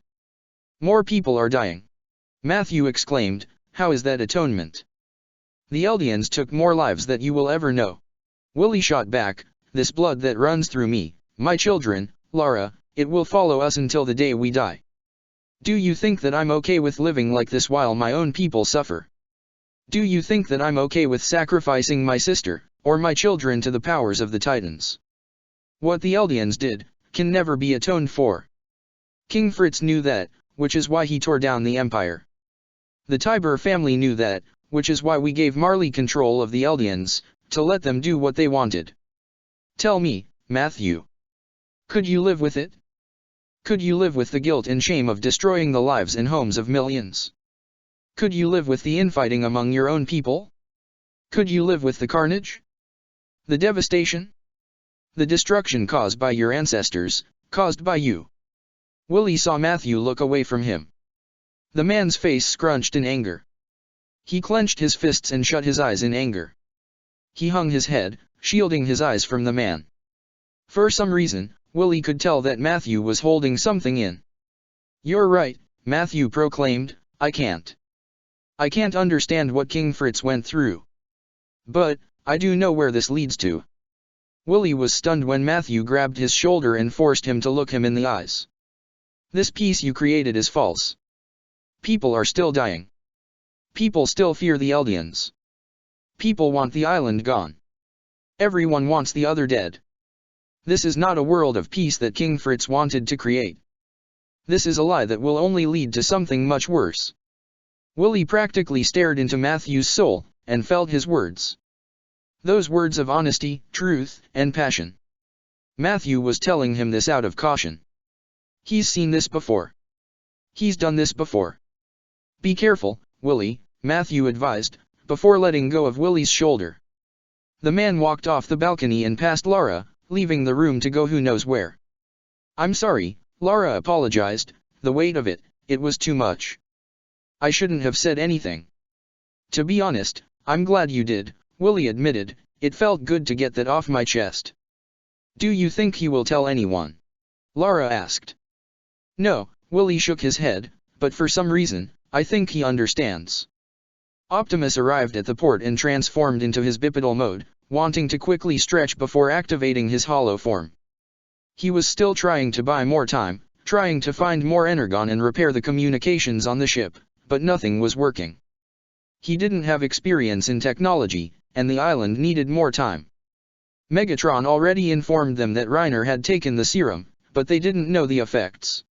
More people are dying. Matthew exclaimed, how is that atonement? The Eldians took more lives than you will ever know. Willie shot back, this blood that runs through me, my children, Lara, it will follow us until the day we die. Do you think that I'm okay with living like this while my own people suffer? Do you think that I'm okay with sacrificing my sister, or my children to the powers of the Titans? What the Eldians did, can never be atoned for. King Fritz knew that, which is why he tore down the Empire. The Tiber family knew that, which is why we gave Marley control of the Eldians, to let them do what they wanted. Tell me, Matthew. Could you live with it? Could you live with the guilt and shame of destroying the lives and homes of millions? Could you live with the infighting among your own people? Could you live with the carnage? The devastation? The destruction caused by your ancestors, caused by you. Willie saw Matthew look away from him. The man's face scrunched in anger. He clenched his fists and shut his eyes in anger. He hung his head, shielding his eyes from the man. For some reason, Willie could tell that Matthew was holding something in. You're right, Matthew proclaimed, I can't understand what King Fritz went through. But, I do know where this leads to. Willie was stunned when Matthew grabbed his shoulder and forced him to look him in the eyes. This peace you created is false. People are still dying. People still fear the Eldians. People want the island gone. Everyone wants the other dead. This is not a world of peace that King Fritz wanted to create. This is a lie that will only lead to something much worse. Willie practically stared into Matthew's soul, and felt his words. Those words of honesty, truth, and passion. Matthew was telling him this out of caution. He's seen this before. He's done this before. Be careful, Willie, Matthew advised, before letting go of Willie's shoulder. The man walked off the balcony and past Lara, leaving the room to go who knows where. I'm sorry, Lara apologized, the weight of it, it was too much. I shouldn't have said anything. To be honest, I'm glad you did, Willie admitted, it felt good to get that off my chest. Do you think he will tell anyone? Lara asked. No, Willie shook his head, but for some reason, I think he understands. Optimus arrived at the port and transformed into his bipedal mode, wanting to quickly stretch before activating his hollow form. He was still trying to buy more time, trying to find more energon and repair the communications on the ship, but nothing was working. He didn't have experience in technology, and the island needed more time. Megatron already informed them that Reiner had taken the serum, but they didn't know the effects.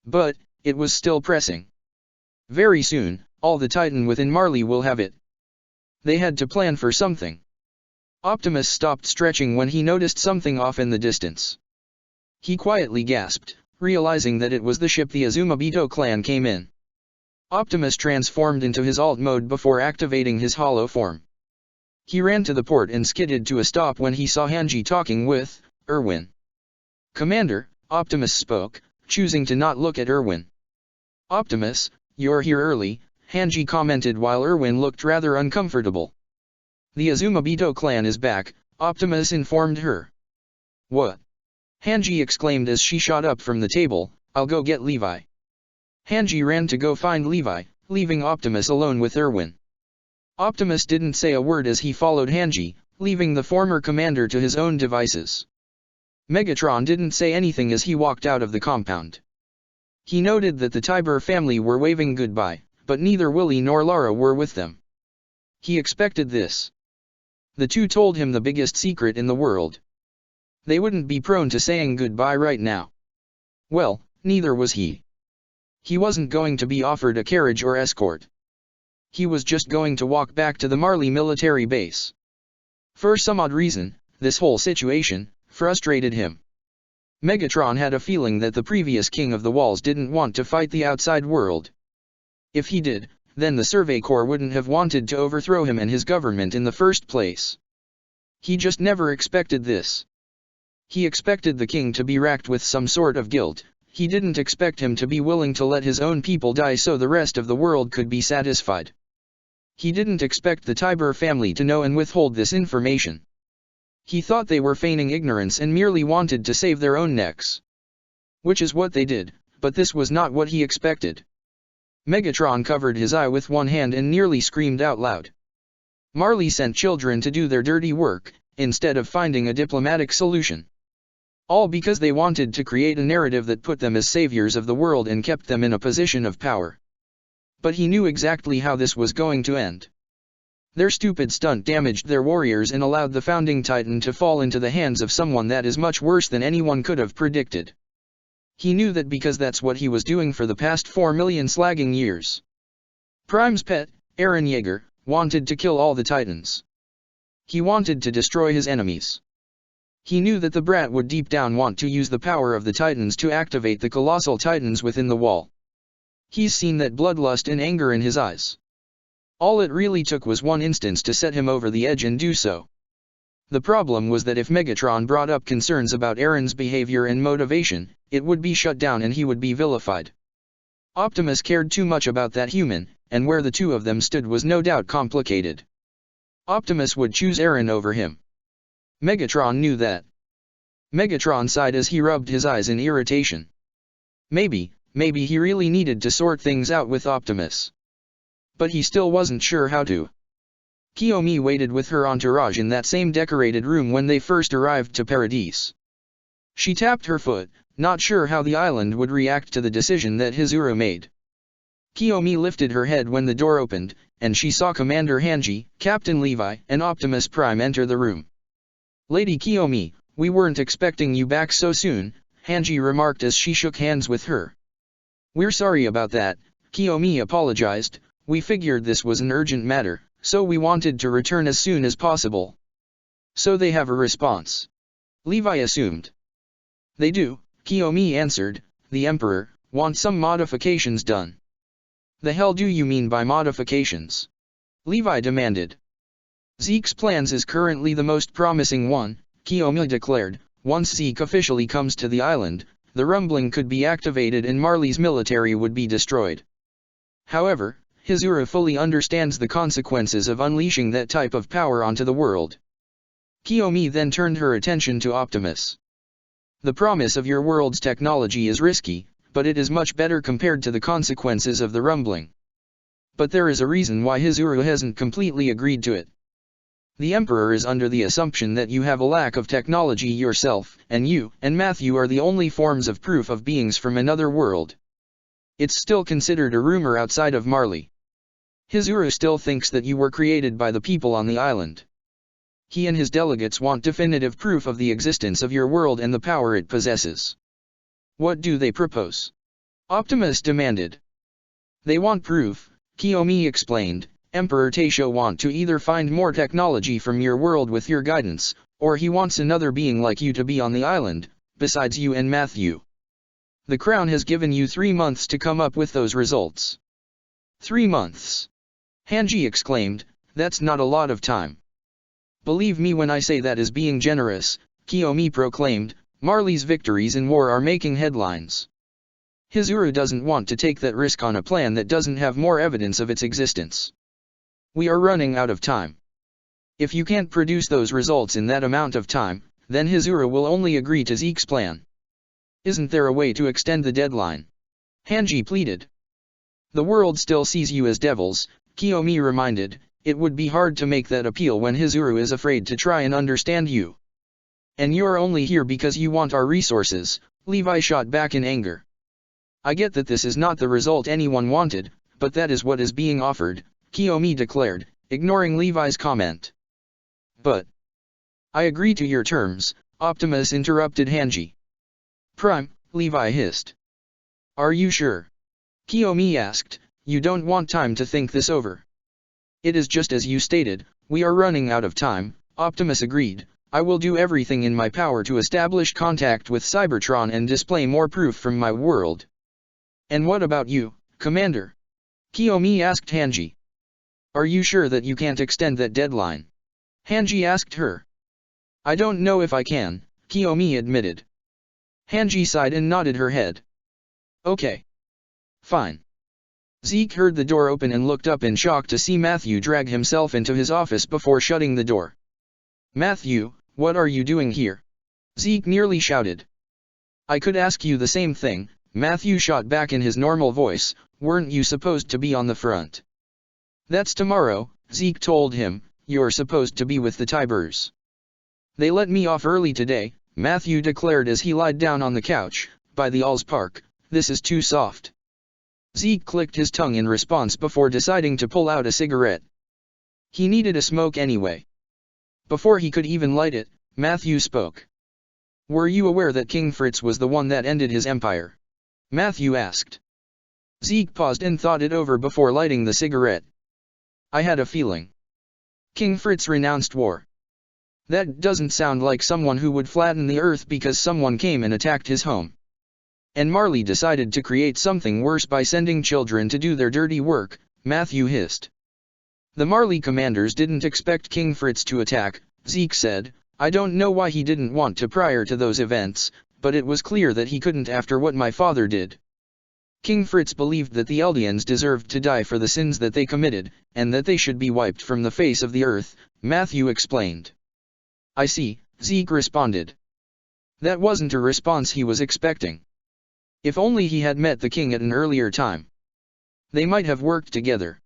But, it was still pressing. Very soon, all the Titan within Marley will have it. They had to plan for something. Optimus stopped stretching when he noticed something off in the distance. He quietly gasped, realizing that it was the ship the Azumabito clan came in. Optimus transformed into his alt mode before activating his hollow form. He ran to the port and skidded to a stop when he saw Hanji talking with Erwin. Commander, Optimus spoke, choosing to not look at Erwin. Optimus, you're here early, Hanji commented while Erwin looked rather uncomfortable. The Azumabito clan is back, Optimus informed her. What? Hanji exclaimed as she shot up from the table, I'll go get Levi. Hanji ran to go find Levi, leaving Optimus alone with Erwin. Optimus didn't say a word as he followed Hanji, leaving the former commander to his own devices. Megatron didn't say anything as he walked out of the compound. He noted that the Tiber family were waving goodbye, but neither Willie nor Lara were with them. He expected this. The two told him the biggest secret in the world. They wouldn't be prone to saying goodbye right now. Well, neither was he. He wasn't going to be offered a carriage or escort. He was just going to walk back to the Marley military base. For some odd reason, this whole situation frustrated him. Megatron had a feeling that the previous King of the Walls didn't want to fight the outside world. If he did, then the Survey Corps wouldn't have wanted to overthrow him and his government in the first place. He just never expected this. He expected the king to be racked with some sort of guilt, he didn't expect him to be willing to let his own people die so the rest of the world could be satisfied. He didn't expect the Tiber family to know and withhold this information. He thought they were feigning ignorance and merely wanted to save their own necks. Which is what they did, but this was not what he expected. Megatron covered his eye with one hand and nearly screamed out loud. Marley sent children to do their dirty work, instead of finding a diplomatic solution. All because they wanted to create a narrative that put them as saviors of the world and kept them in a position of power. But he knew exactly how this was going to end. Their stupid stunt damaged their warriors and allowed the founding Titan to fall into the hands of someone that is much worse than anyone could have predicted. He knew that because that's what he was doing for the past 4 million slagging years. Prime's pet, Eren Yeager, wanted to kill all the Titans. He wanted to destroy his enemies. He knew that the brat would deep down want to use the power of the Titans to activate the colossal Titans within the wall. He's seen that bloodlust and anger in his eyes. All it really took was one instance to set him over the edge and do so. The problem was that if Megatron brought up concerns about Eren's behavior and motivation, it would be shut down and he would be vilified. Optimus cared too much about that human, and where the two of them stood was no doubt complicated. Optimus would choose Eren over him. Megatron knew that. Megatron sighed as he rubbed his eyes in irritation. Maybe he really needed to sort things out with Optimus. But he still wasn't sure how to. Kiyomi waited with her entourage in that same decorated room when they first arrived to Paradise. She tapped her foot, not sure how the island would react to the decision that Hizuru made. Kiyomi lifted her head when the door opened, and she saw Commander Hanji, Captain Levi, and Optimus Prime enter the room. "Lady Kiyomi, we weren't expecting you back so soon," Hanji remarked as she shook hands with her. "We're sorry about that," Kiyomi apologized. "We figured this was an urgent matter, so we wanted to return as soon as possible." "So they have a response?" Levi assumed. "They do," Kiyomi answered. "The Emperor wants some modifications done." "The hell do you mean by modifications?" Levi demanded. "Zeke's plans is currently the most promising one," Kiyomi declared. "Once Zeke officially comes to the island, the rumbling could be activated and Marley's military would be destroyed. However, Hizuru fully understands the consequences of unleashing that type of power onto the world." Kiyomi then turned her attention to Optimus. "The promise of your world's technology is risky, but it is much better compared to the consequences of the rumbling. But there is a reason why Hizuru hasn't completely agreed to it. The Emperor is under the assumption that you have a lack of technology yourself, and you and Matthew are the only forms of proof of beings from another world. It's still considered a rumor outside of Marley. Hizuru still thinks that you were created by the people on the island. He and his delegates want definitive proof of the existence of your world and the power it possesses." "What do they propose?" Optimus demanded. "They want proof," Kiyomi explained. "Emperor Taisho want to either find more technology from your world with your guidance, or he wants another being like you to be on the island, besides you and Matthew. The Crown has given you 3 months to come up with those results." 3 months? Hanji exclaimed. "That's not a lot of time." "Believe me when I say that is being generous," Kiyomi proclaimed. "Marley's victories in war are making headlines. Hizuru doesn't want to take that risk on a plan that doesn't have more evidence of its existence. We are running out of time. If you can't produce those results in that amount of time, then Hizuru will only agree to Zeke's plan. Isn't there a way to extend the deadline?" Hanji pleaded. "The world still sees you as devils," Kiyomi reminded. "It would be hard to make that appeal when Hizuru is afraid to try and understand you. And you're only here because you want our resources," Levi shot back in anger. "I get that this is not the result anyone wanted, but that is what is being offered," Kiyomi declared, ignoring Levi's comment. "But I agree to your terms," Optimus interrupted Hanji. "Prime," Levi hissed. "Are you sure?" Kiyomi asked. "You don't want time to think this over?" "It is just as you stated, we are running out of time," Optimus agreed. "I will do everything in my power to establish contact with Cybertron and display more proof from my world." "And what about you, Commander?" Kiyomi asked Hanji. "Are you sure that you can't extend that deadline?" Hanji asked her. "I don't know if I can," Kiyomi admitted. Hanji sighed and nodded her head. Okay. Fine. Zeke heard the door open and looked up in shock to see Matthew drag himself into his office before shutting the door. Matthew, what are you doing here? Zeke nearly shouted. I could ask you the same thing, Matthew shot back in his normal voice, weren't you supposed to be on the front? That's tomorrow, Zeke told him, you're supposed to be with the Tibers. They let me off early today, Matthew declared as he lied down on the couch, by the Alls Park. This is too soft. Zeke clicked his tongue in response before deciding to pull out a cigarette. He needed a smoke anyway. Before he could even light it, Matthew spoke. Were you aware that King Fritz was the one that ended his empire? Matthew asked. Zeke paused and thought it over before lighting the cigarette. I had a feeling. King Fritz renounced war. That doesn't sound like someone who would flatten the earth because someone came and attacked his home. And Marley decided to create something worse by sending children to do their dirty work, Matthew hissed. The Marley commanders didn't expect King Fritz to attack, Zeke said. I don't know why he didn't want to prior to those events, but it was clear that he couldn't after what my father did. King Fritz believed that the Eldians deserved to die for the sins that they committed, and that they should be wiped from the face of the earth, Matthew explained. I see, Zeke responded. That wasn't a response he was expecting. If only he had met the king at an earlier time. They might have worked together.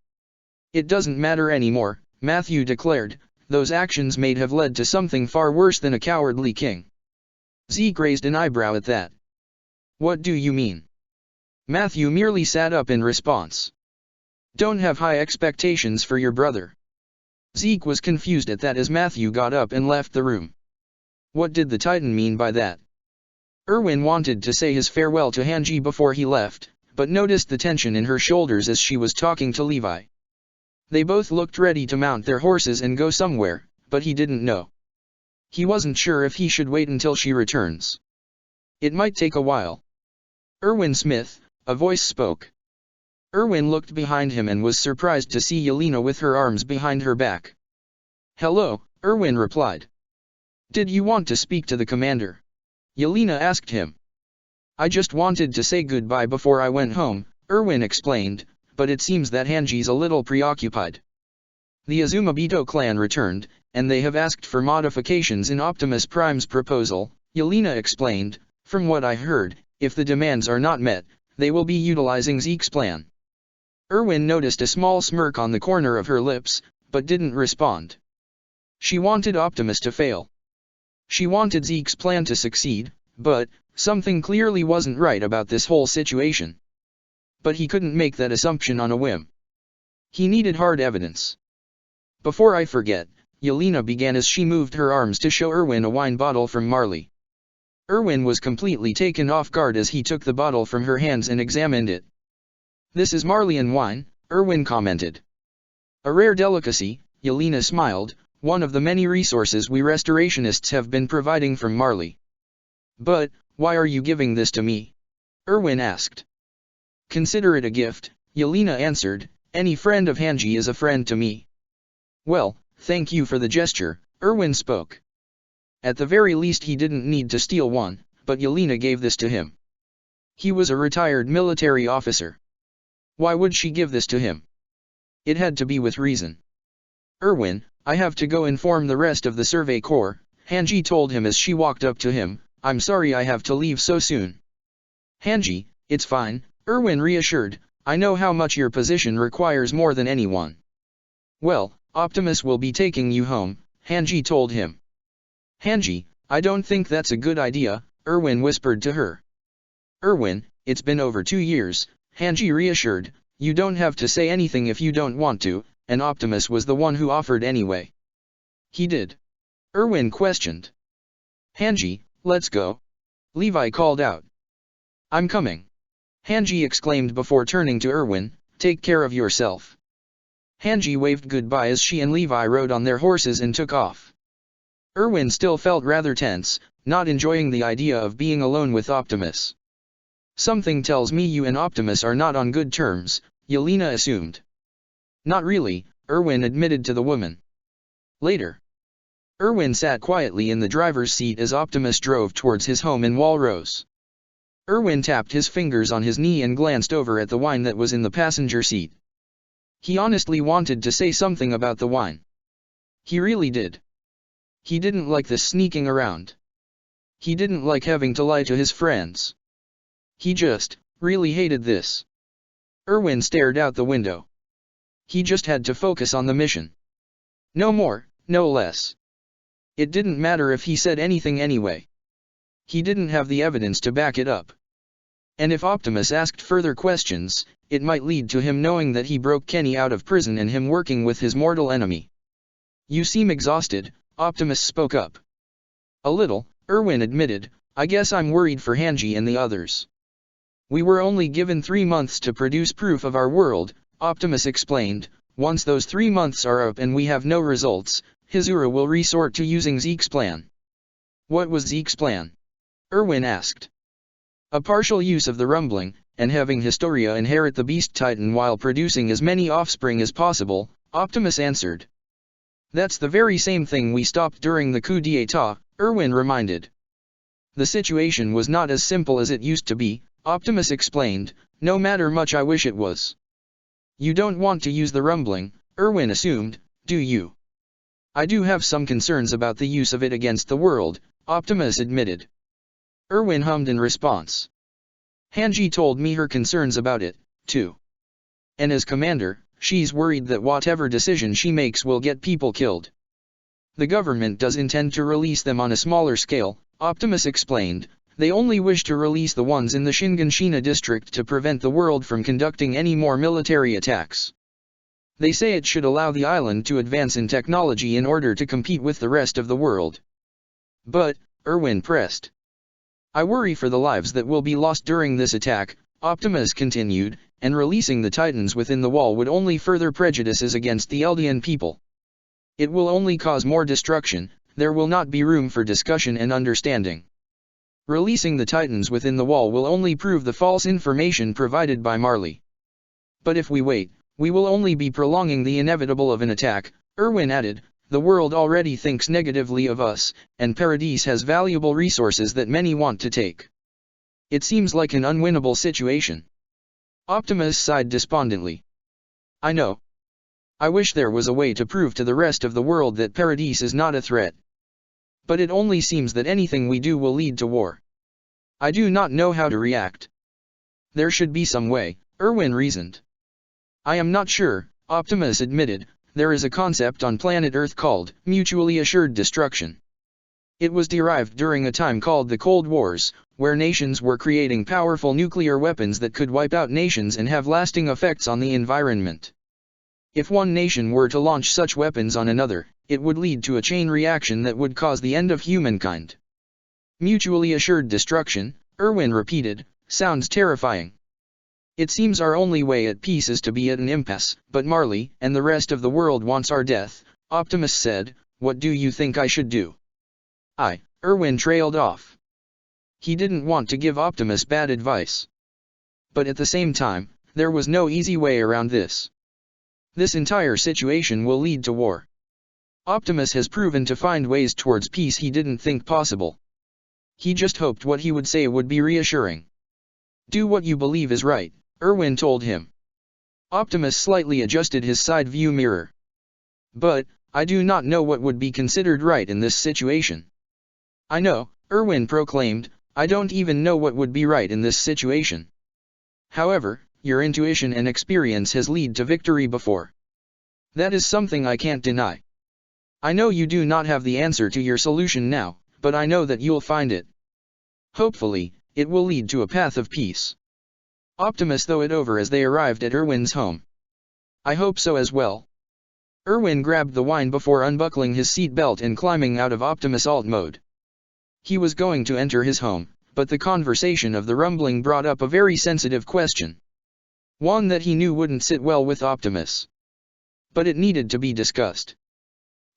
It doesn't matter anymore, Matthew declared, those actions may have led to something far worse than a cowardly king. Zeke raised an eyebrow at that. What do you mean? Matthew merely sat up in response. Don't have high expectations for your brother. Zeke was confused at that as Matthew got up and left the room. What did the Titan mean by that? Erwin wanted to say his farewell to Hanji before he left, but noticed the tension in her shoulders as she was talking to Levi. They both looked ready to mount their horses and go somewhere, but he didn't know. He wasn't sure if he should wait until she returns. It might take a while. Erwin Smith, a voice spoke. Erwin looked behind him and was surprised to see Yelena with her arms behind her back. Hello, Erwin replied. Did you want to speak to the commander? Yelena asked him. I just wanted to say goodbye before I went home, Erwin explained, but it seems that Hanji's a little preoccupied. The Azumabito clan returned, and they have asked for modifications in Optimus Prime's proposal, Yelena explained. From what I heard, if the demands are not met, they will be utilizing Zeke's plan. Erwin noticed a small smirk on the corner of her lips, but didn't respond. She wanted Optimus to fail. She wanted Zeke's plan to succeed, but something clearly wasn't right about this whole situation. But he couldn't make that assumption on a whim. He needed hard evidence. Before I forget, Yelena began as she moved her arms to show Erwin a wine bottle from Marley. Erwin was completely taken off guard as he took the bottle from her hands and examined it. This is Marleyan wine, Erwin commented. A rare delicacy, Yelena smiled, one of the many resources we restorationists have been providing from Marley. But, why are you giving this to me? Erwin asked. Consider it a gift, Yelena answered, any friend of Hanji is a friend to me. Well, thank you for the gesture, Erwin spoke. At the very least he didn't need to steal one, but Yelena gave this to him. He was a retired military officer. Why would she give this to him? It had to be with reason. Erwin, I have to go inform the rest of the Survey Corps, Hanji told him as she walked up to him. I'm sorry I have to leave so soon. Hanji, it's fine, Erwin reassured, I know how much your position requires more than anyone. Well, Optimus will be taking you home, Hanji told him. Hanji, I don't think that's a good idea, Erwin whispered to her. Erwin, it's been over 2 years, Hanji reassured, you don't have to say anything if you don't want to, and Optimus was the one who offered anyway. He did? Erwin questioned. Hanji, let's go. Levi called out. I'm coming. Hanji exclaimed before turning to Erwin, take care of yourself. Hanji waved goodbye as she and Levi rode on their horses and took off. Erwin still felt rather tense, not enjoying the idea of being alone with Optimus. Something tells me you and Optimus are not on good terms, Yelena assumed. Not really, Erwin admitted to the woman. Later. Erwin sat quietly in the driver's seat as Optimus drove towards his home in Walrose. Erwin tapped his fingers on his knee and glanced over at the wine that was in the passenger seat. He honestly wanted to say something about the wine. He really did. He didn't like this sneaking around. He didn't like having to lie to his friends. He just really hated this. Erwin stared out the window. He just had to focus on the mission. No more, no less. It didn't matter if he said anything anyway. He didn't have the evidence to back it up. And if Optimus asked further questions, it might lead to him knowing that he broke Kenny out of prison and him working with his mortal enemy. You seem exhausted, Optimus spoke up. A little, Erwin admitted. I guess I'm worried for Hanji and the others. We were only given 3 months to produce proof of our world, Optimus explained. Once those 3 months are up and we have no results, Hizura will resort to using Zeke's plan. What was Zeke's plan? Erwin asked. A partial use of the rumbling, and having Historia inherit the Beast Titan while producing as many offspring as possible, Optimus answered. That's the very same thing we stopped during the coup d'etat, Erwin reminded. The situation was not as simple as it used to be, Optimus explained, no matter much I wish it was. You don't want to use the rumbling, Erwin assumed, do you? I do have some concerns about the use of it against the world, Optimus admitted. Erwin hummed in response. Hanji told me her concerns about it, too. And as commander, she's worried that whatever decision she makes will get people killed. The government does intend to release them on a smaller scale, Optimus explained. They only wish to release the ones in the Shiganshina district to prevent the world from conducting any more military attacks. They say it should allow the island to advance in technology in order to compete with the rest of the world. But, Erwin pressed. I worry for the lives that will be lost during this attack, Optimus continued, and releasing the Titans within the wall would only further prejudices against the Eldian people. It will only cause more destruction, there will not be room for discussion and understanding. Releasing the Titans within the wall will only prove the false information provided by Marley. But if we wait, we will only be prolonging the inevitable of an attack, Erwin added. The world already thinks negatively of us, and Paradise has valuable resources that many want to take. It seems like an unwinnable situation. Optimus sighed despondently. I know. I wish there was a way to prove to the rest of the world that Paradise is not a threat. But it only seems that anything we do will lead to war. I do not know how to react. There should be some way, Erwin reasoned. I am not sure, Optimus admitted. There is a concept on planet Earth called mutually assured destruction. It was derived during a time called the Cold Wars, where nations were creating powerful nuclear weapons that could wipe out nations and have lasting effects on the environment. If one nation were to launch such weapons on another, it would lead to a chain reaction that would cause the end of humankind. Mutually assured destruction, Erwin repeated, sounds terrifying. It seems our only way at peace is to be at an impasse, but Marley and the rest of the world wants our death, Optimus said. What do you think I should do? Erwin trailed off. He didn't want to give Optimus bad advice. But at the same time, there was no easy way around this. This entire situation will lead to war. Optimus has proven to find ways towards peace he didn't think possible. He just hoped what he would say would be reassuring. Do what you believe is right, Erwin told him. Optimus slightly adjusted his side view mirror. But, I do not know what would be considered right in this situation. I know, Erwin proclaimed, I don't even know what would be right in this situation. However, your intuition and experience has led to victory before. That is something I can't deny. I know you do not have the answer to your solution now, but I know that you'll find it. Hopefully, it will lead to a path of peace. Optimus thought it over as they arrived at Erwin's home. I hope so as well. Erwin grabbed the wine before unbuckling his seat belt and climbing out of Optimus alt mode. He was going to enter his home, but the conversation of the rumbling brought up a very sensitive question. One that he knew wouldn't sit well with Optimus. But it needed to be discussed.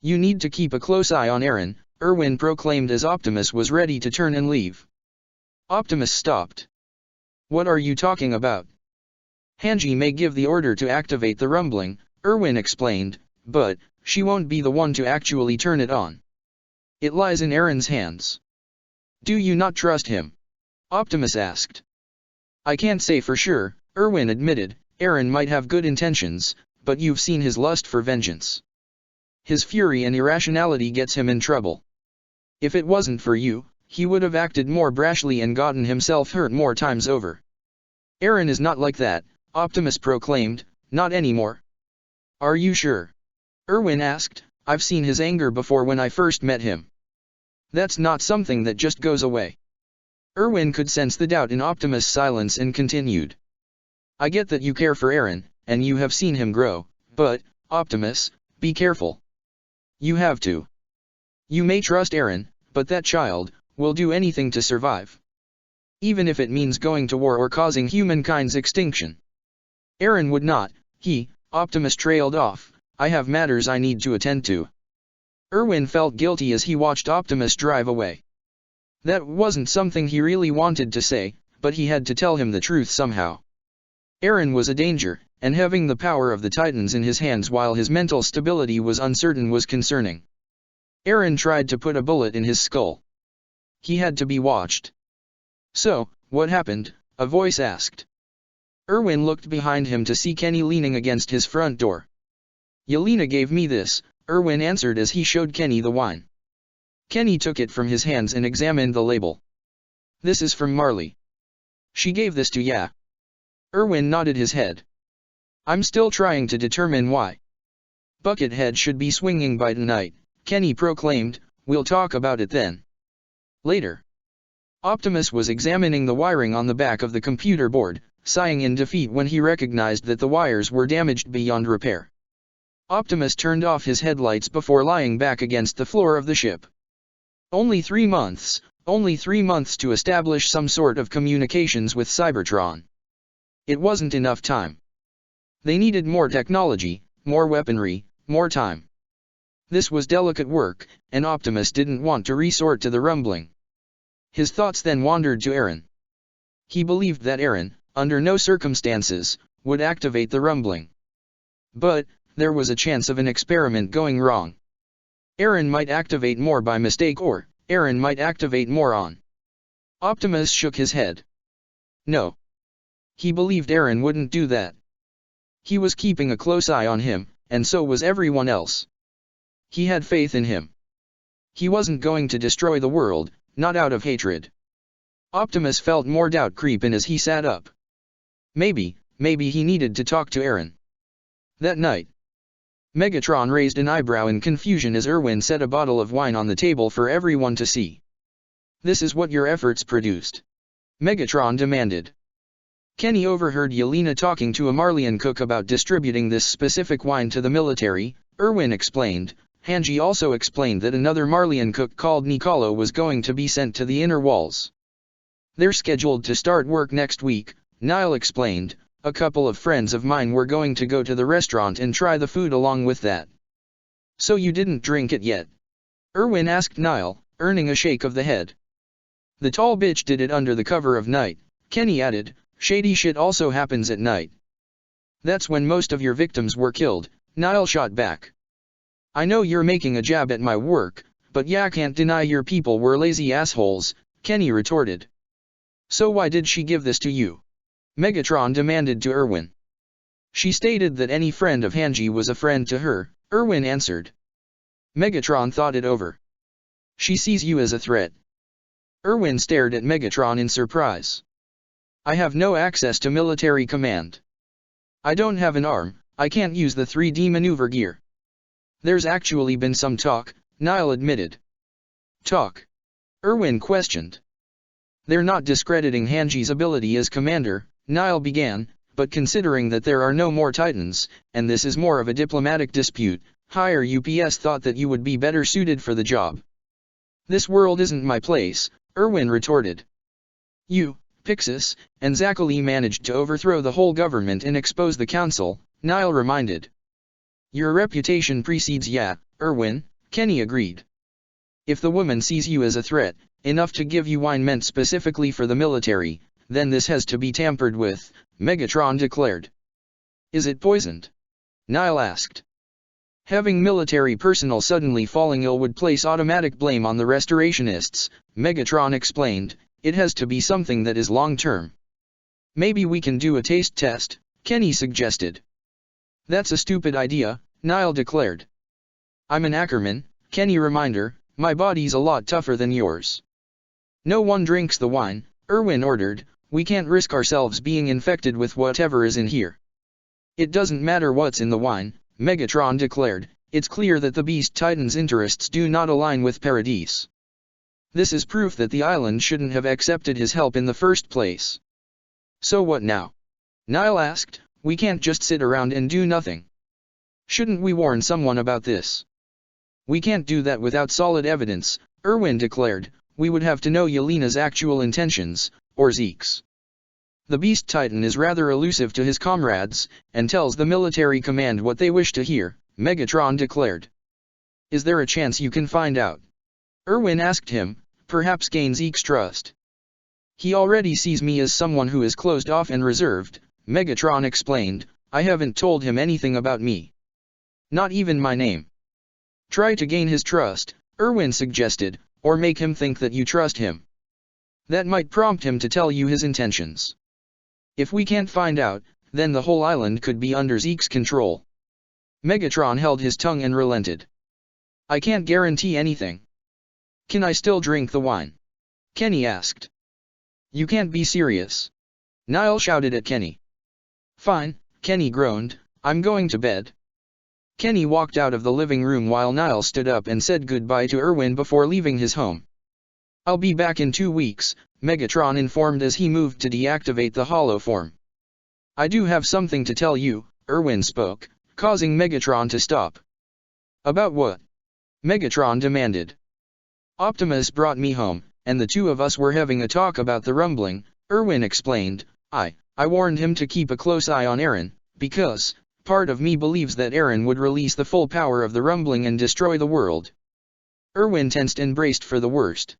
You need to keep a close eye on Eren, Erwin proclaimed as Optimus was ready to turn and leave. Optimus stopped. What are you talking about? Hanji may give the order to activate the rumbling, Erwin explained, but she won't be the one to actually turn it on. It lies in Eren's hands. Do you not trust him? Optimus asked. I can't say for sure, Erwin admitted. Eren might have good intentions, but you've seen his lust for vengeance. His fury and irrationality gets him in trouble. If it wasn't for you, he would have acted more brashly and gotten himself hurt more times over. Eren is not like that, Optimus proclaimed, not anymore. Are you sure? Erwin asked. I've seen his anger before when I first met him. That's not something that just goes away. Erwin could sense the doubt in Optimus' silence and continued. I get that you care for Eren, and you have seen him grow, but, Optimus, be careful. You have to. You may trust Eren, but that child will do anything to survive. Even if it means going to war or causing humankind's extinction. Eren would not, Optimus trailed off. I have matters I need to attend to. Erwin felt guilty as he watched Optimus drive away. That wasn't something he really wanted to say, but he had to tell him the truth somehow. Eren was a danger, and having the power of the Titans in his hands while his mental stability was uncertain was concerning. Eren tried to put a bullet in his skull. He had to be watched. So, what happened? A voice asked. Erwin looked behind him to see Kenny leaning against his front door. Yelena gave me this, Erwin answered as he showed Kenny the wine. Kenny took it from his hands and examined the label. This is from Marley. She gave this to Ya. Erwin nodded his head. I'm still trying to determine why. Buckethead should be swinging by tonight, Kenny proclaimed. We'll talk about it then. Later. Optimus was examining the wiring on the back of the computer board, sighing in defeat when he recognized that the wires were damaged beyond repair. Optimus turned off his headlights before lying back against the floor of the ship. Only 3 months to establish some sort of communications with Cybertron. It wasn't enough time. They needed more technology, more weaponry, more time. This was delicate work, and Optimus didn't want to resort to the rumbling. His thoughts then wandered to Eren. He believed that Eren, under no circumstances, would activate the rumbling. But, there was a chance of an experiment going wrong. Eren might activate more by mistake or, Eren might activate more on. Optimus shook his head. No. He believed Eren wouldn't do that. He was keeping a close eye on him, and so was everyone else. He had faith in him. He wasn't going to destroy the world, not out of hatred. Optimus felt more doubt creep in as he sat up. Maybe he needed to talk to Eren. That night. Megatron raised an eyebrow in confusion as Erwin set a bottle of wine on the table for everyone to see. This is what your efforts produced? Megatron demanded. Kenny overheard Yelena talking to a Marleyan cook about distributing this specific wine to the military, Erwin explained. Hanji also explained that another Marleyan cook called Nicolo was going to be sent to the inner walls. They're scheduled to start work next week, Nile explained. A couple of friends of mine were going to go to the restaurant and try the food along with that. So you didn't drink it yet? Erwin asked Nile, earning a shake of the head. The tall bitch did it under the cover of night, Kenny added. Shady shit also happens at night. That's when most of your victims were killed, Nile shot back. I know you're making a jab at my work, but yeah, can't deny your people were lazy assholes, Kenny retorted. So why did she give this to you? Megatron demanded to Erwin. She stated that any friend of Hanji was a friend to her, Erwin answered. Megatron thought it over. She sees you as a threat. Erwin stared at Megatron in surprise. I have no access to military command. I don't have an arm, I can't use the 3D maneuver gear. There's actually been some talk, Nile admitted. Talk? Erwin questioned. They're not discrediting Hanji's ability as commander, Nile began, but considering that there are no more Titans, and this is more of a diplomatic dispute, higher UPS thought that you would be better suited for the job. This world isn't my place, Erwin retorted. You, Pixis, and Zachary managed to overthrow the whole government and expose the council, Nile reminded. Your reputation precedes ya, Erwin, Kenny agreed. If the woman sees you as a threat, enough to give you wine meant specifically for the military, then this has to be tampered with, Megatron declared. Is it poisoned? Nile asked. Having military personnel suddenly falling ill would place automatic blame on the restorationists, Megatron explained. it has to be something that is long-term. Maybe we can do a taste test, Kenny suggested. That's a stupid idea, Niall declared. I'm an Ackerman, Kenny reminded, my body's a lot tougher than yours. No one drinks the wine, Erwin ordered, we can't risk ourselves being infected with whatever is in here. It doesn't matter what's in the wine, Megatron declared, it's clear that the Beast Titan's interests do not align with Paradis. This is proof that the island shouldn't have accepted his help in the first place. So what now? Niall asked, we can't just sit around and do nothing. Shouldn't we warn someone about this? We can't do that without solid evidence, Erwin declared, we would have to know Yelena's actual intentions, or Zeke's. The Beast Titan is rather elusive to his comrades, and tells the military command what they wish to hear, Megatron declared. Is there a chance you can find out? Erwin asked him, perhaps gain Zeke's trust. He already sees me as someone who is closed off and reserved, Megatron explained, I haven't told him anything about me. Not even my name. Try to gain his trust, Erwin suggested, or make him think that you trust him. That might prompt him to tell you his intentions. If we can't find out, then the whole island could be under Zeke's control. Megatron held his tongue and relented. I can't guarantee anything. Can I still drink the wine? Kenny asked. You can't be serious. Niall shouted at Kenny. Fine, Kenny groaned, I'm going to bed. Kenny walked out of the living room while Niall stood up and said goodbye to Erwin before leaving his home. I'll be back in 2 weeks, Megatron informed as he moved to deactivate the hollow form. I do have something to tell you, Erwin spoke, causing Megatron to stop. About what? Megatron demanded. Optimus brought me home, and the two of us were having a talk about the rumbling, Erwin explained. I warned him to keep a close eye on Eren, because, part of me believes that Eren would release the full power of the rumbling and destroy the world. Erwin tensed and braced for the worst.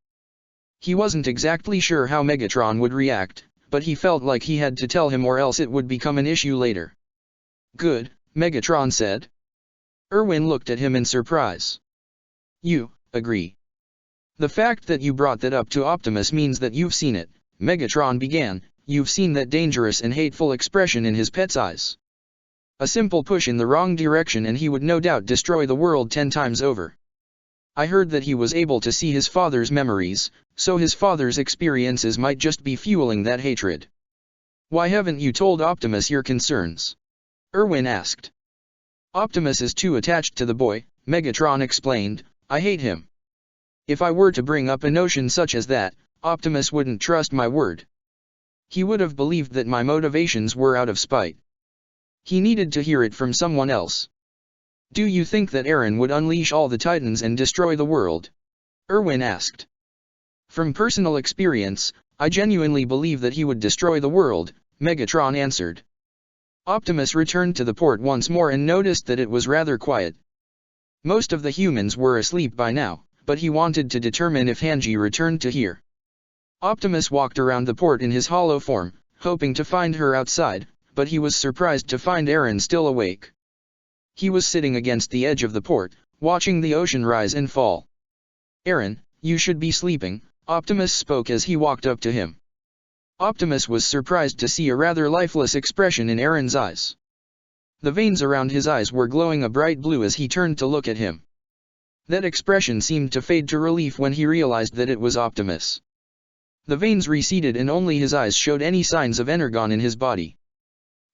He wasn't exactly sure how Megatron would react, but he felt like he had to tell him or else it would become an issue later. Good, Megatron said. Erwin looked at him in surprise. You agree? The fact that you brought that up to Optimus means that you've seen it, Megatron began, you've seen that dangerous and hateful expression in his pet's eyes. A simple push in the wrong direction and he would no doubt destroy the world 10 times over. I heard that he was able to see his father's memories, so his father's experiences might just be fueling that hatred. Why haven't you told Optimus your concerns? Erwin asked. Optimus is too attached to the boy, Megatron explained, I hate him. If I were to bring up a notion such as that, Optimus wouldn't trust my word. He would have believed that my motivations were out of spite. He needed to hear it from someone else. Do you think that Eren would unleash all the Titans and destroy the world? Erwin asked. From personal experience, I genuinely believe that he would destroy the world, Megatron answered. Optimus returned to the port once more and noticed that it was rather quiet. Most of the humans were asleep by now, but he wanted to determine if Hanji returned to here. Optimus walked around the port in his hollow form, hoping to find her outside, but he was surprised to find Eren still awake. He was sitting against the edge of the port, watching the ocean rise and fall. Eren, you should be sleeping, Optimus spoke as he walked up to him. Optimus was surprised to see a rather lifeless expression in Eren's eyes. The veins around his eyes were glowing a bright blue as he turned to look at him. That expression seemed to fade to relief when he realized that it was Optimus. The veins receded and only his eyes showed any signs of energon in his body.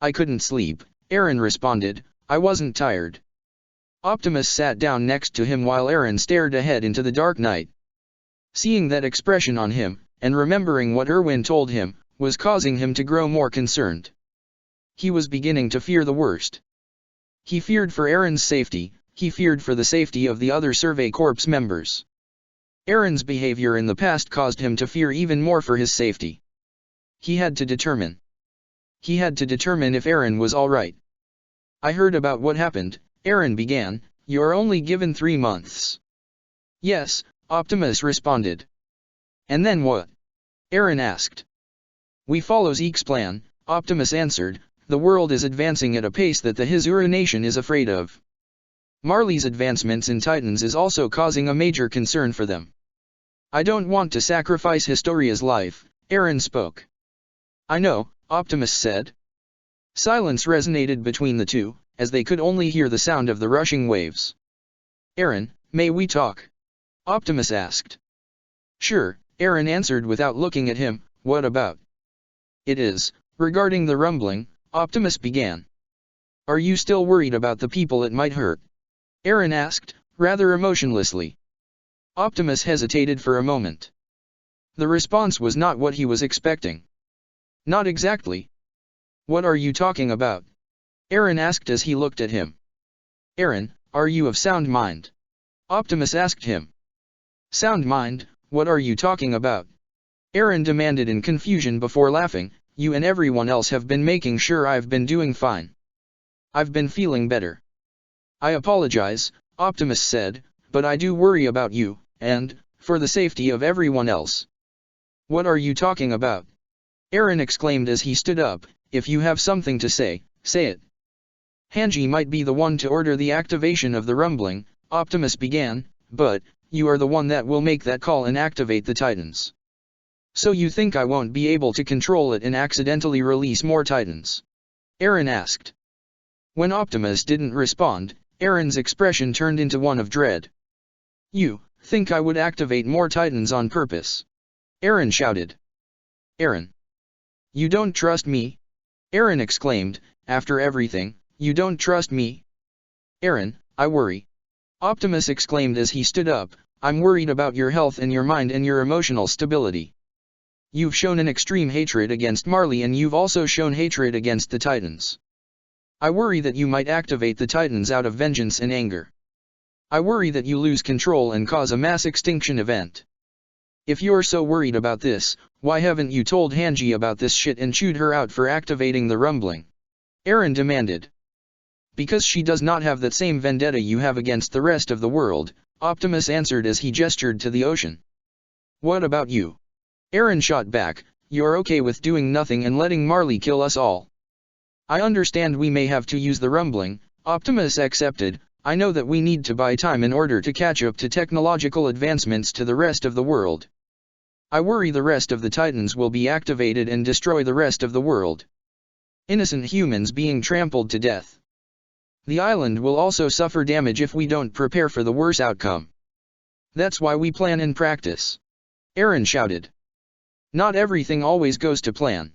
I couldn't sleep, Eren responded, I wasn't tired. Optimus sat down next to him while Eren stared ahead into the dark night. Seeing that expression on him, and remembering what Erwin told him, was causing him to grow more concerned. He was beginning to fear the worst. He feared for Eren's safety, he feared for the safety of the other Survey Corps members. Eren's behavior in the past caused him to fear even more for his safety. He had to determine. He had to determine if Eren was alright. I heard about what happened, Eren began, you're only given 3 months. Yes, Optimus responded. And then what? Eren asked. We follow Zeke's plan, Optimus answered, the world is advancing at a pace that the Hizuru nation is afraid of. Marley's advancements in Titans is also causing a major concern for them. I don't want to sacrifice Historia's life, Eren spoke. I know, Optimus said. Silence resonated between the two, as they could only hear the sound of the rushing waves. Eren, may we talk? Optimus asked. Sure, Eren answered without looking at him. What about? It is, regarding the rumbling, Optimus began. Are you still worried about the people it might hurt? Eren asked, rather emotionlessly. Optimus hesitated for a moment. The response was not what he was expecting. Not exactly. What are you talking about? Eren asked as he looked at him. Eren, are you of sound mind? Optimus asked him. Sound mind, what are you talking about? Eren demanded in confusion before laughing. You and everyone else have been making sure I've been doing fine. I've been feeling better. I apologize, Optimus said, but I do worry about you, and, for the safety of everyone else. What are you talking about? Eren exclaimed as he stood up. If you have something to say, say it. Hanji might be the one to order the activation of the rumbling, Optimus began, but, you are the one that will make that call and activate the Titans. So you think I won't be able to control it and accidentally release more Titans? Eren asked. When Optimus didn't respond, Eren's expression turned into one of dread. You think I would activate more Titans on purpose? Eren shouted. Eren. You don't trust me? Eren exclaimed, after everything, you don't trust me? Eren, I worry. Optimus exclaimed as he stood up, I'm worried about your health and your mind and your emotional stability. You've shown an extreme hatred against Marley and you've also shown hatred against the Titans. I worry that you might activate the Titans out of vengeance and anger. I worry that you lose control and cause a mass extinction event. If you're so worried about this, why haven't you told Hanji about this shit and chewed her out for activating the rumbling? Eren demanded. Because she does not have that same vendetta you have against the rest of the world, Optimus answered as he gestured to the ocean. What about you? Eren shot back, you're okay with doing nothing and letting Marley kill us all. I understand we may have to use the rumbling, Optimus accepted. I know that we need to buy time in order to catch up to technological advancements to the rest of the world. I worry the rest of the Titans will be activated and destroy the rest of the world. Innocent humans being trampled to death. The island will also suffer damage if we don't prepare for the worst outcome. That's why we plan and practice. Eren shouted. Not everything always goes to plan.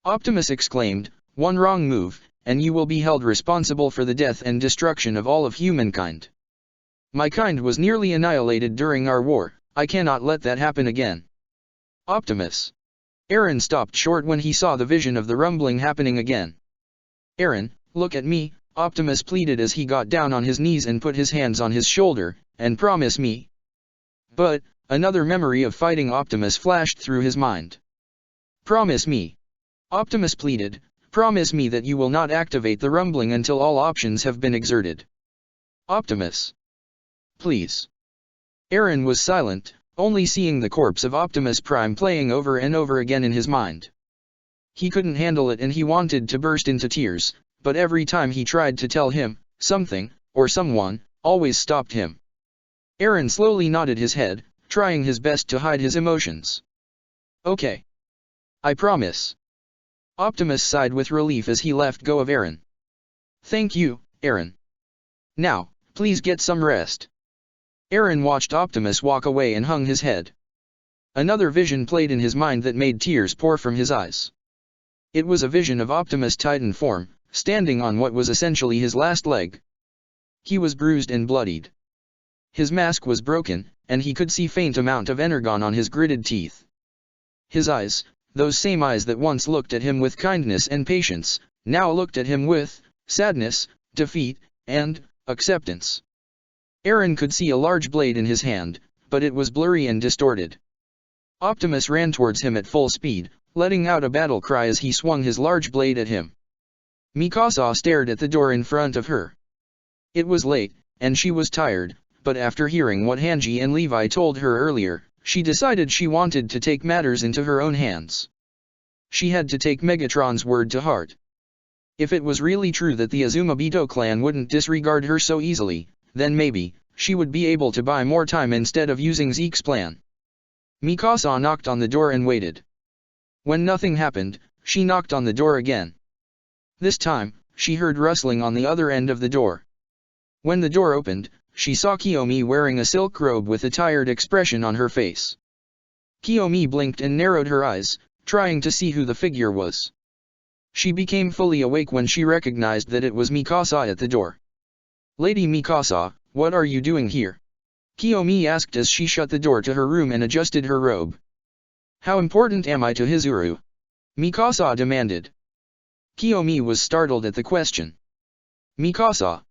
Optimus exclaimed, one wrong move, and you will be held responsible for the death and destruction of all of humankind. My kind was nearly annihilated during our war, I cannot let that happen again. Optimus. Eren stopped short when he saw the vision of the rumbling happening again. Eren, look at me, Optimus pleaded as he got down on his knees and put his hands on his shoulder, and promise me. But, another memory of fighting Optimus flashed through his mind. Promise me. Optimus pleaded, promise me that you will not activate the rumbling until all options have been exerted. Optimus. Please. Eren was silent, only seeing the corpse of Optimus Prime playing over and over again in his mind. He couldn't handle it and he wanted to burst into tears, but every time he tried to tell him, something, or someone, always stopped him. Eren slowly nodded his head, trying his best to hide his emotions. Okay. I promise. Optimus sighed with relief as he left go of Eren. Thank you, Eren. Now, please get some rest. Eren watched Optimus walk away and hung his head. Another vision played in his mind that made tears pour from his eyes. It was a vision of Optimus Titan form, standing on what was essentially his last leg. He was bruised and bloodied. His mask was broken, and he could see faint amount of energon on his gritted teeth. His eyes, those same eyes that once looked at him with kindness and patience, now looked at him with sadness, defeat, and acceptance. Eren could see a large blade in his hand, but it was blurry and distorted. Optimus ran towards him at full speed, letting out a battle cry as he swung his large blade at him. Mikasa stared at the door in front of her. It was late, and she was tired, but after hearing what Hanji and Levi told her earlier, she decided she wanted to take matters into her own hands. She had to take Megatron's word to heart. If it was really true that the Azumabito clan wouldn't disregard her so easily, then maybe, she would be able to buy more time instead of using Zeke's plan. Mikasa knocked on the door and waited. When nothing happened, she knocked on the door again. This time, she heard rustling on the other end of the door. When the door opened, she saw Kiyomi wearing a silk robe with a tired expression on her face. Kiyomi blinked and narrowed her eyes, trying to see who the figure was. She became fully awake when she recognized that it was Mikasa at the door. "Lady Mikasa, what are you doing here?" Kiyomi asked as she shut the door to her room and adjusted her robe. "How important am I to Hizuru?" Mikasa demanded. Kiyomi was startled at the question. "Mikasa,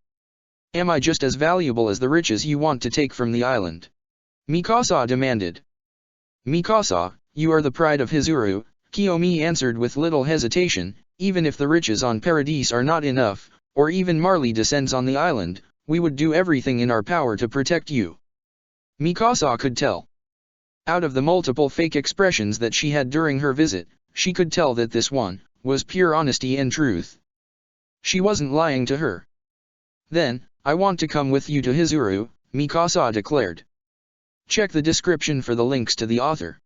am I just as valuable as the riches you want to take from the island?" Mikasa demanded. "Mikasa, you are the pride of Hizuru," Kiyomi answered with little hesitation. "Even if the riches on Paradise are not enough, or even Marley descends on the island, we would do everything in our power to protect you." Mikasa could tell. Out of the multiple fake expressions that she had during her visit, she could tell that this one was pure honesty and truth. She wasn't lying to her. "Then, I want to come with you to Hizuru," Mikasa declared. Check the description for the links to the author.